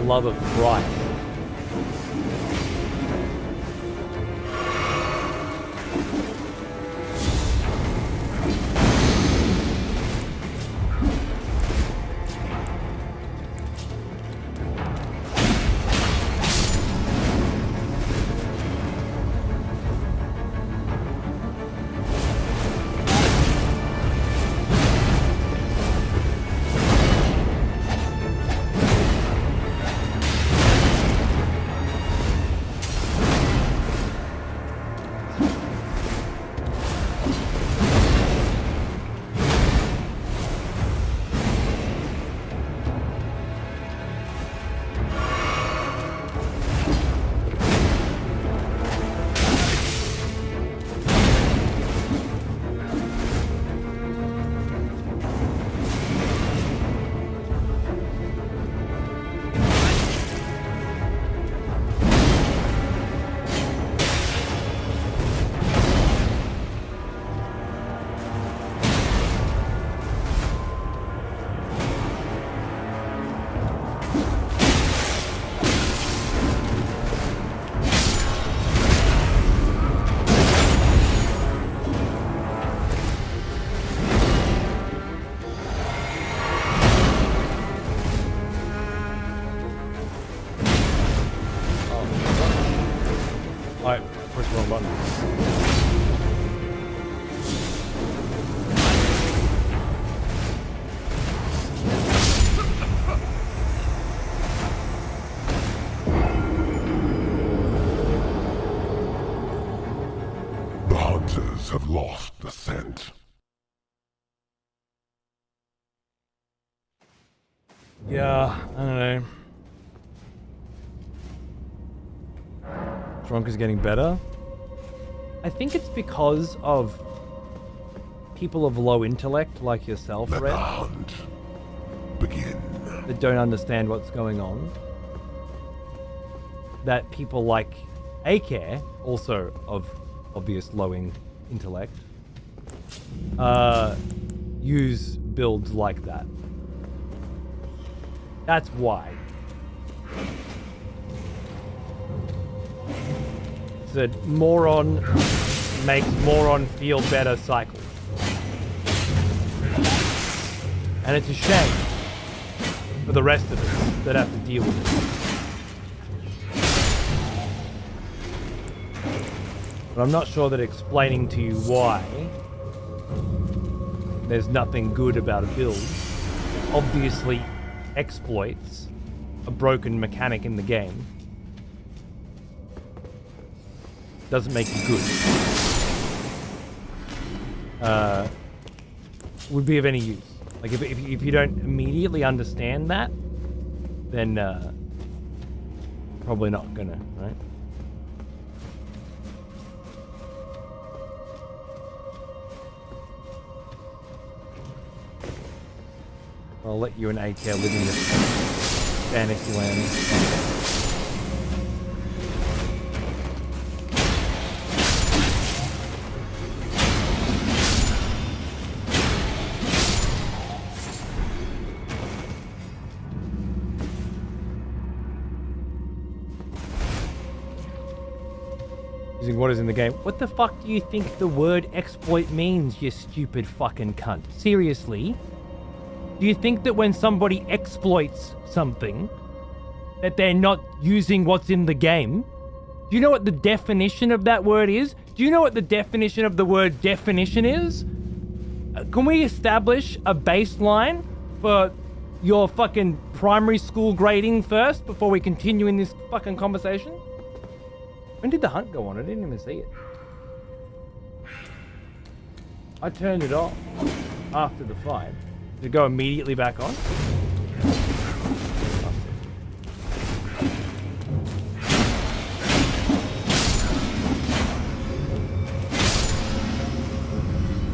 Love of Christ.
Have lost the scent.
Yeah, I don't know. Drunk is getting better. I think it's because of people of low intellect like yourself,
Let
Red,
the hunt begin.
that don't understand what's going on. That people like Acare, also of obvious low intellect, use builds like that. That's why. It's a moron makes moron feel better cycle. And it's a shame for the rest of us that have to deal with it. But I'm not sure that explaining to you why there's nothing good about a build obviously exploits a broken mechanic in the game doesn't make it good. Would be of any use. Like if you don't immediately understand that, then probably not gonna, right? I'll let you and ATL live in this fantasy land. Using what is in the game. What the fuck do you think the word exploit means, you stupid fucking cunt? Seriously? Do you think that when somebody exploits something, that they're not using what's in the game? Do you know what the definition of that word is? Do you know what the definition of the word definition is? Can we establish a baseline for your fucking primary school grading first before we continue in this fucking conversation? When did the hunt go on? I didn't even see it. I turned it off after the fight. Did it go immediately back on?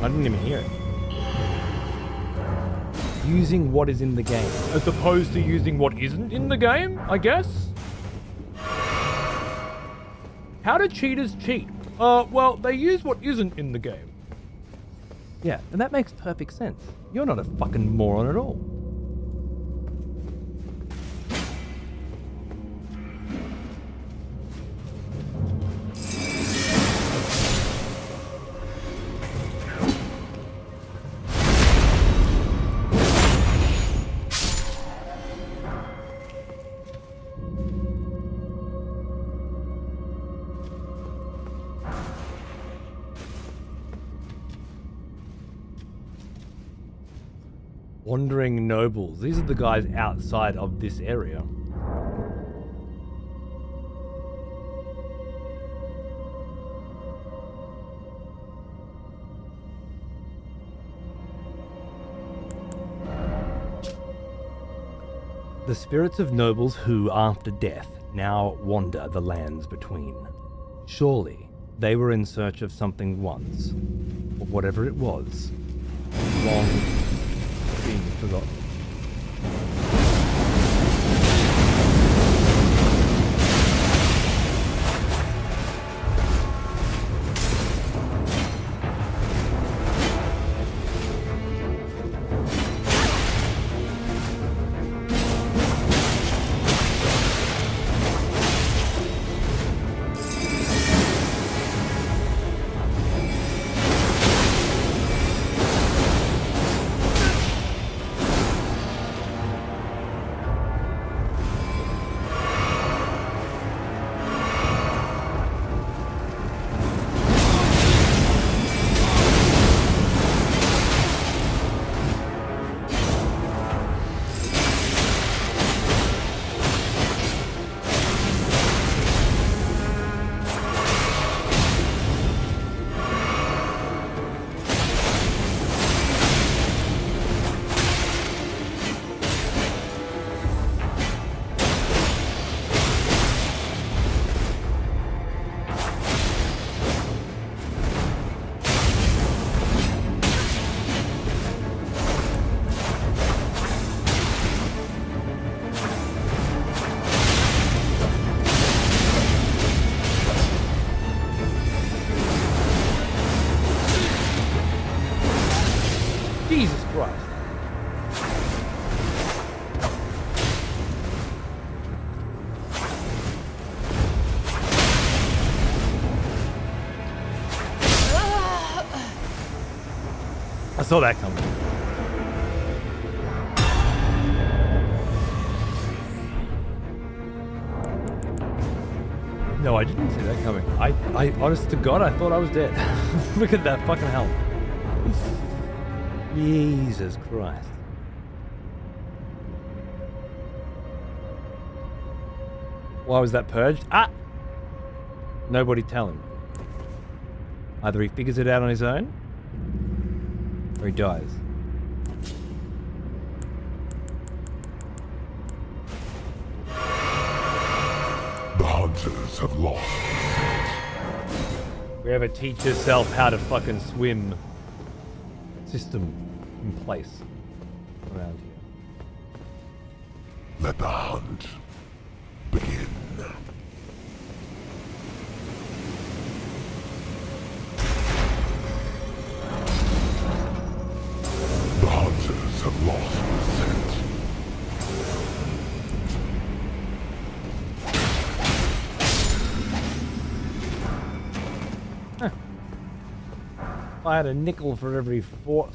I didn't even hear it. Using what is in the game, as opposed to using what isn't in the game, I guess? How do cheaters cheat? Well, they use what isn't in the game. Yeah, and that makes perfect sense. You're not a fucking moron at all. Wandering nobles. These are the guys outside of this area. The spirits of nobles who, after death, now wander the lands between. Surely, they were in search of something once, but whatever it was, long being forgotten. saw that coming. No, I didn't see that coming. I honest to God, I thought I was dead. Look at that fucking health. Jesus Christ. Why was that purged? Ah! Nobody tell him. Either he figures it out on his own, or he dies.
The hunters have lost.
We ever teach yourself how to fucking swim system in place around here.
Let the hunt begin. The hunters have lost the scent.
I had a nickel for every fork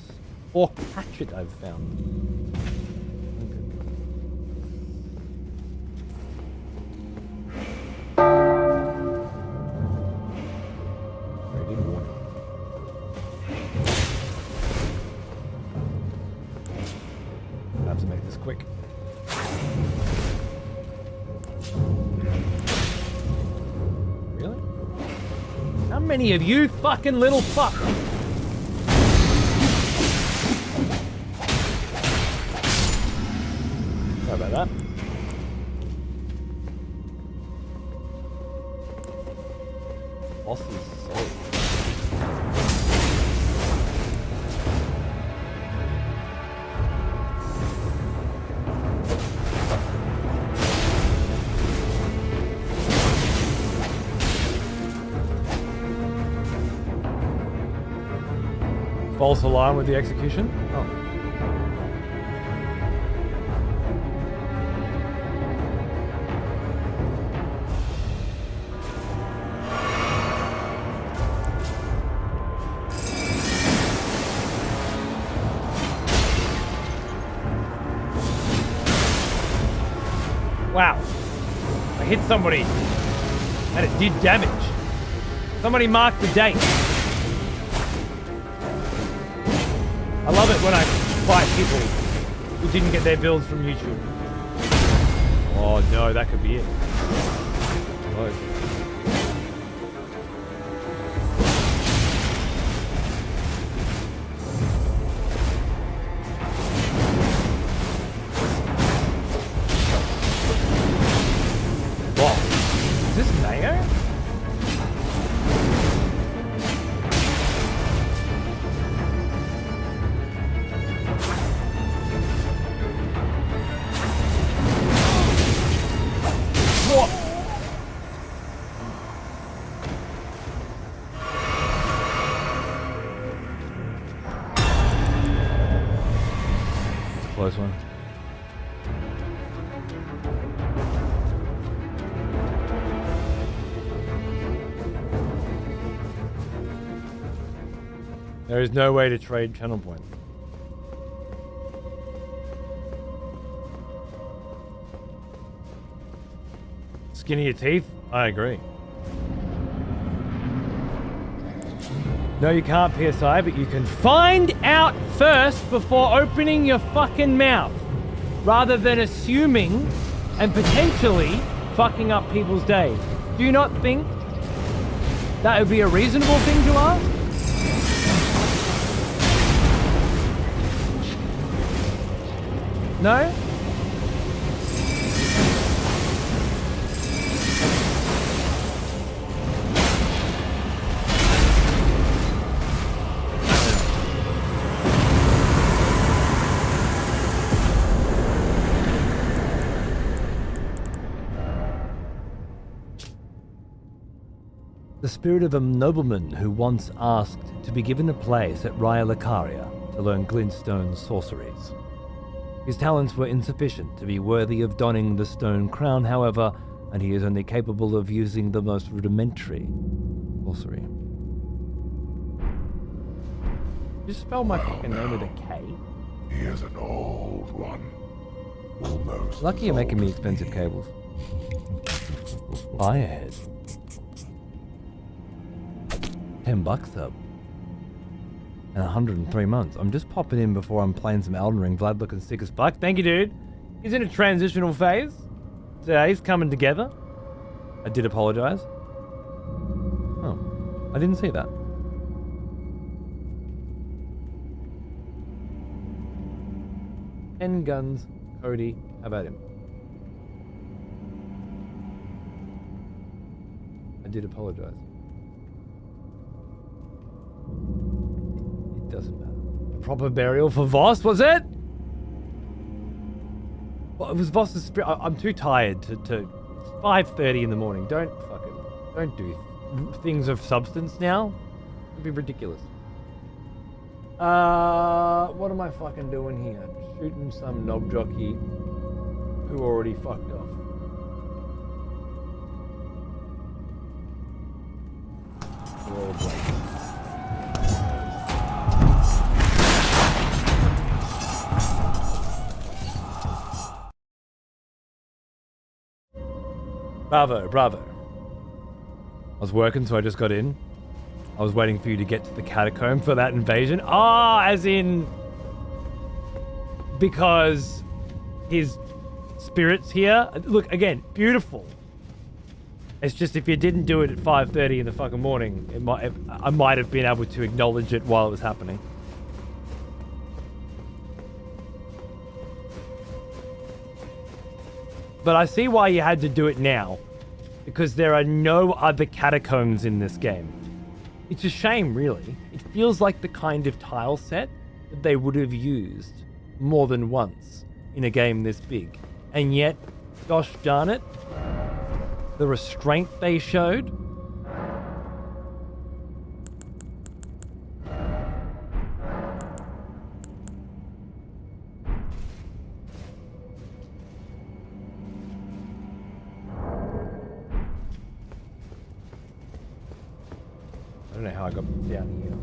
hatchet I've found. I have to make this quick. Really? How many of you fucking little fuck? Sorry about that. Boss is solid. False alarm with the execution? Oh. Wow. I hit somebody and it did damage. Somebody marked the date. I love it when I fight people who didn't get their builds from YouTube. Oh no, that could be it. Oh. Wow. Is this mayo? Close one. There is no way to trade channel points. Skinnier teeth? I agree. No, you can't PSI, but you can find out first before opening your fucking mouth, rather than assuming and potentially fucking up people's days. Do you not think that would be a reasonable thing to ask? No? The spirit of a nobleman who once asked to be given a place at Raya Lucaria to learn glintstone sorceries. His talents were insufficient to be worthy of donning the stone crown, however, and he is only capable of using the most rudimentary sorcery. Just spell my fucking name with a K.
He is an old one. Almost.
Lucky you're making me expensive cables. Firehead. $10 up. And 103 months. I'm just popping in before I'm playing some Elden Ring. Vlad looking sick as fuck. Thank you, dude. He's in a transitional phase. He's coming together. I did apologize. Oh, I didn't see that. Ten guns. Cody, how about him? I did apologize. It doesn't matter. A proper burial for Voss, was it? Well, it was Voss's spirit. I'm too tired to it's 5:30 in the morning. Don't do things of substance now. It'd be ridiculous. What am I fucking doing here? Shooting some knob jockey who already fucked off. We're all black. Bravo, bravo. I was working, so I just got in. I was waiting for you to get to the catacomb for that invasion. Ah, as in... because his spirit's here. Look, again, beautiful. It's just if you didn't do it at 5:30 in the fucking morning, I might have been able to acknowledge it while it was happening. But I see why you had to do it now, because there are no other catacombs in this game. It's a shame, really. It feels like the kind of tile set that they would have used more than once in a game this big. And yet, gosh darn it, the restraint they showed. I don't know how I got down here.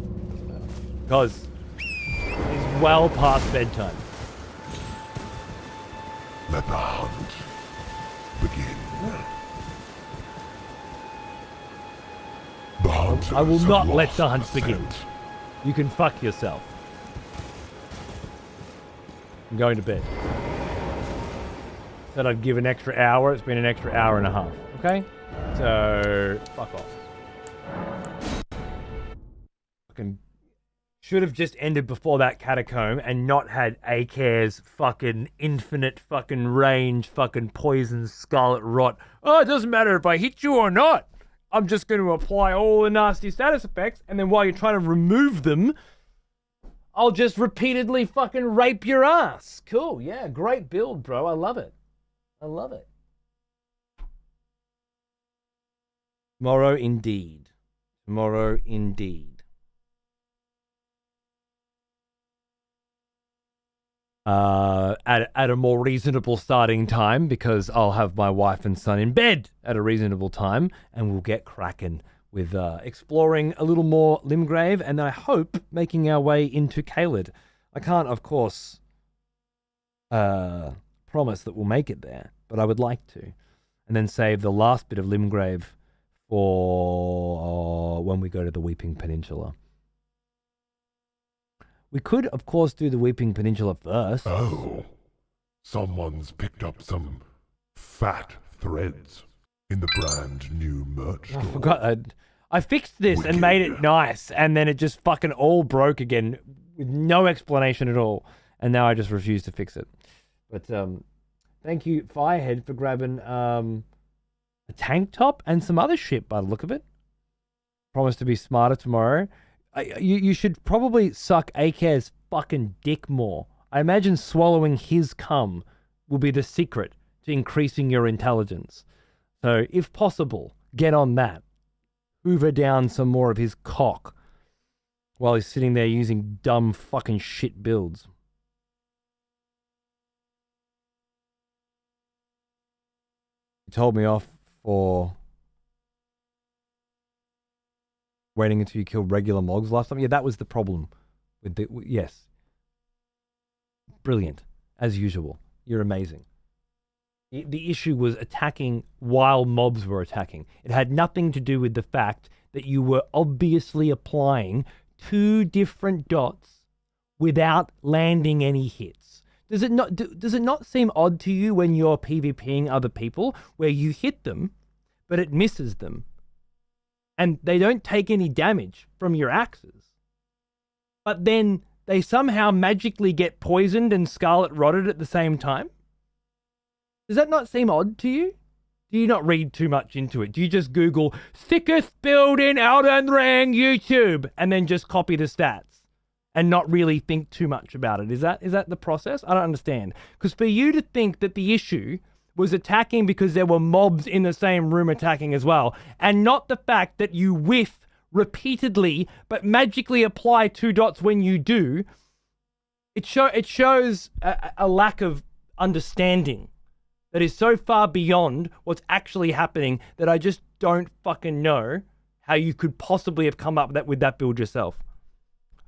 Because it's well past bedtime.
Let the hunt begin. The hunters
I will not
have
let
lost
the hunt
the
begin.
scent.
You can fuck yourself. I'm going to bed. Said I'd give an extra hour. It's been an extra hour and a half. Okay? So, fuck off. Fucking should have just ended before that catacomb and not had Aker's fucking infinite fucking range, fucking poison, scarlet rot. Oh, it doesn't matter if I hit you or not. I'm just going to apply all the nasty status effects, and then while you're trying to remove them, I'll just repeatedly fucking rape your ass. Cool, yeah, great build, bro. I love it. I love it. Tomorrow, indeed. Tomorrow, indeed. At a more reasonable starting time, because I'll have my wife and son in bed at a reasonable time, and we'll get cracking with exploring a little more Limgrave, and I hope making our way into Caelid. I can't, of course, promise that we'll make it there, but I would like to, and then save the last bit of Limgrave for when we go to the Weeping Peninsula. We could, of course, do the Weeping Peninsula first.
Oh, someone's picked up some fat threads in the brand new merch store.
I forgot. I fixed this and made it nice, and then it just fucking all broke again with no explanation at all. And now I just refuse to fix it. But thank you, Firehead, for grabbing a tank top and some other shit by the look of it. Promise to be smarter tomorrow. You should probably suck Aker's fucking dick more. I imagine swallowing his cum will be the secret to increasing your intelligence. So, if possible, get on that. Hoover down some more of his cock while he's sitting there using dumb fucking shit builds. He told me off for waiting until you killed regular mogs last time. Yeah, that was the problem Yes. Brilliant. As usual. You're amazing. The issue was attacking while mobs were attacking. It had nothing to do with the fact that you were obviously applying 2 different dots without landing any hits. Does it not seem odd to you when you're PvPing other people where you hit them, but it misses them, and they don't take any damage from your axes, but then they somehow magically get poisoned and scarlet rotted at the same time? Does that not seem odd to you? Do you not read too much into it? Do you just Google thickest build in Elden Ring YouTube and then just copy the stats and not really think too much about it? Is that the process? I don't understand. Because for you to think that the issue was attacking because there were mobs in the same room attacking as well, and not the fact that you whiff repeatedly but magically apply 2 dots when you do, it shows a lack of understanding that is so far beyond what's actually happening that I just don't fucking know how you could possibly have come up with that build yourself.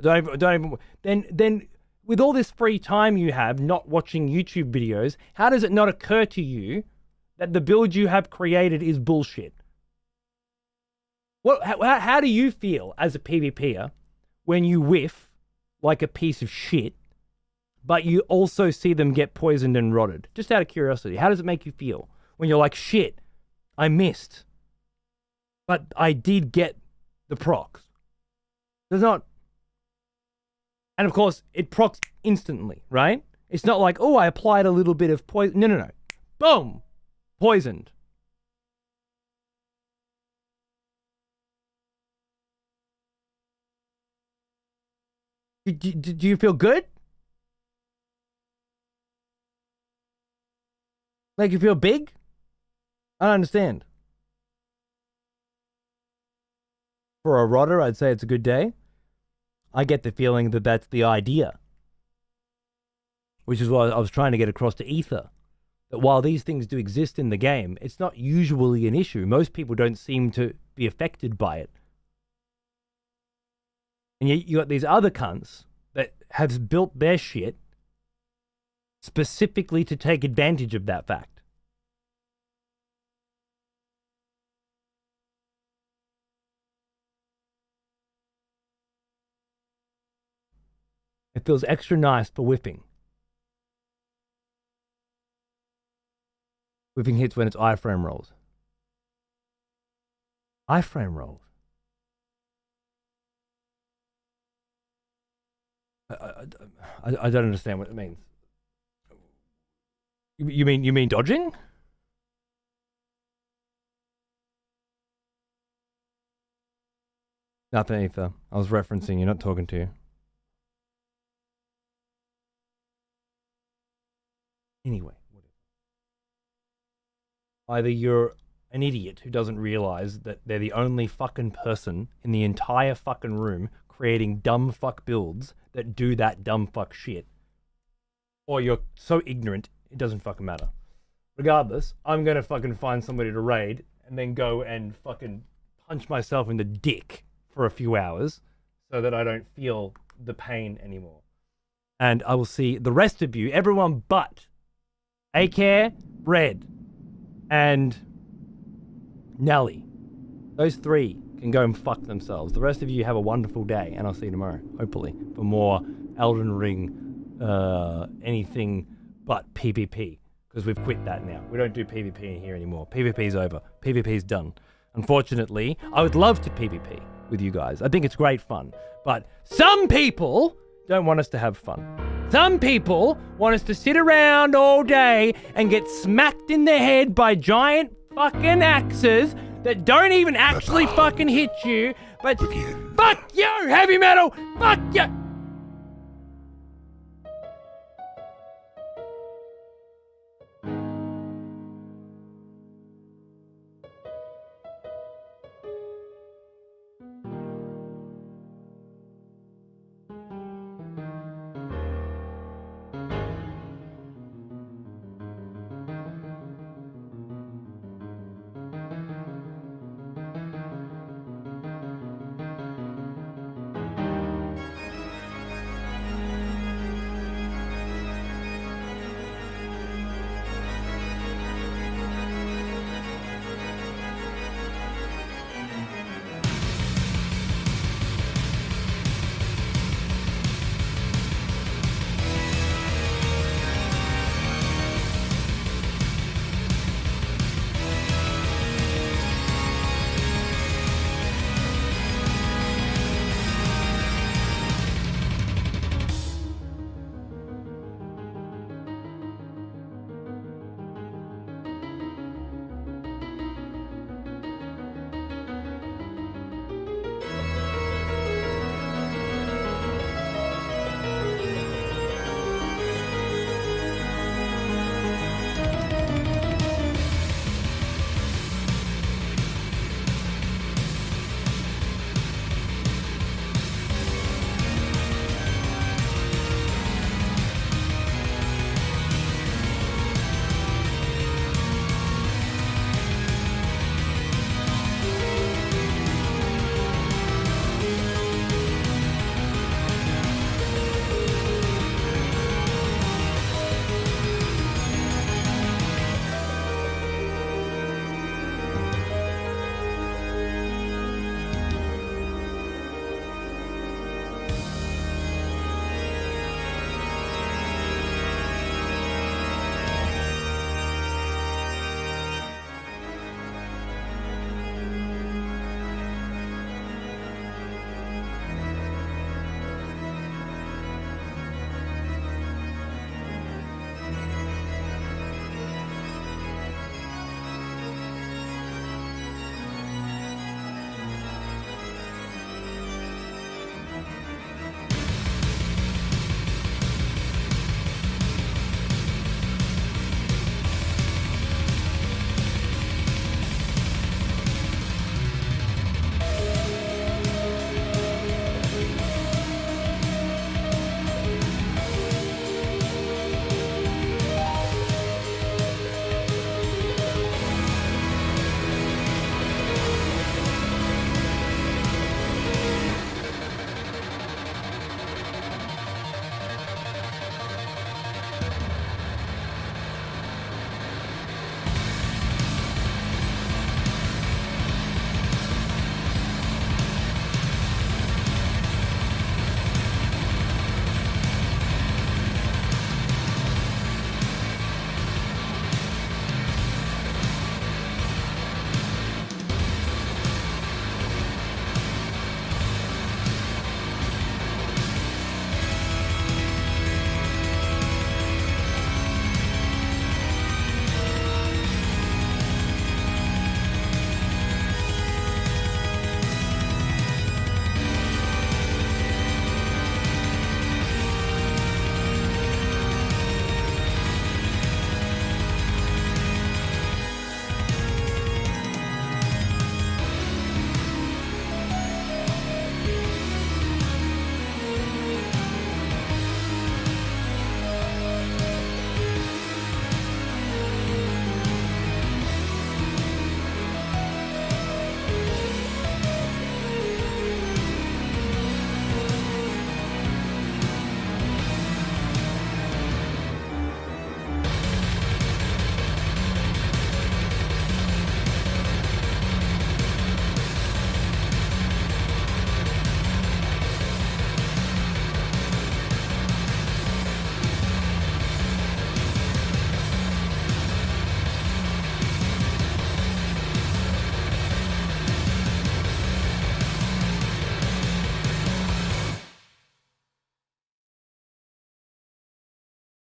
Don't even. Then with all this free time you have not watching YouTube videos, how does it not occur to you that the build you have created is bullshit? How do you feel as a PvPer when you whiff like a piece of shit, but you also see them get poisoned and rotted? Just out of curiosity, how does it make you feel when you're like, shit, I missed, but I did get the procs? Does not. And of course, it procs instantly, right? It's not like, oh, I applied a little bit of poison. No. Boom! Poisoned. Do you feel good? Like you feel big? I don't understand. For a rotter, I'd say it's a good day. I get the feeling that that's the idea. Which is what I was trying to get across to Ether. That while these things do exist in the game, it's not usually an issue. Most people don't seem to be affected by it. And yet you got these other cunts that have built their shit specifically to take advantage of that fact. It feels extra nice for whiffing. Whiffing hits when it's iframe rolls. Iframe rolls? I don't understand what it means. You mean dodging? Nothing, Ether. I was referencing you, not talking to you. Anyway, either you're an idiot who doesn't realize that they're the only fucking person in the entire fucking room creating dumb fuck builds that do that dumb fuck shit, or you're so ignorant it doesn't fucking matter. Regardless, I'm gonna fucking find somebody to raid and then go and fucking punch myself in the dick for a few hours so that I don't feel the pain anymore. And I will see the rest of you, everyone but A-Care, Red, and Nelly. Those 3 can go and fuck themselves. The rest of you have a wonderful day, and I'll see you tomorrow, hopefully, for more Elden Ring, anything but PvP, because we've quit that now. We don't do PvP in here anymore. PvP's over. PvP's done. Unfortunately, I would love to PvP with you guys. I think it's great fun. But some people don't want us to have fun. Some people want us to sit around all day and get smacked in the head by giant fucking axes that don't even actually fucking hit you, but fuck you, heavy metal! Fuck you!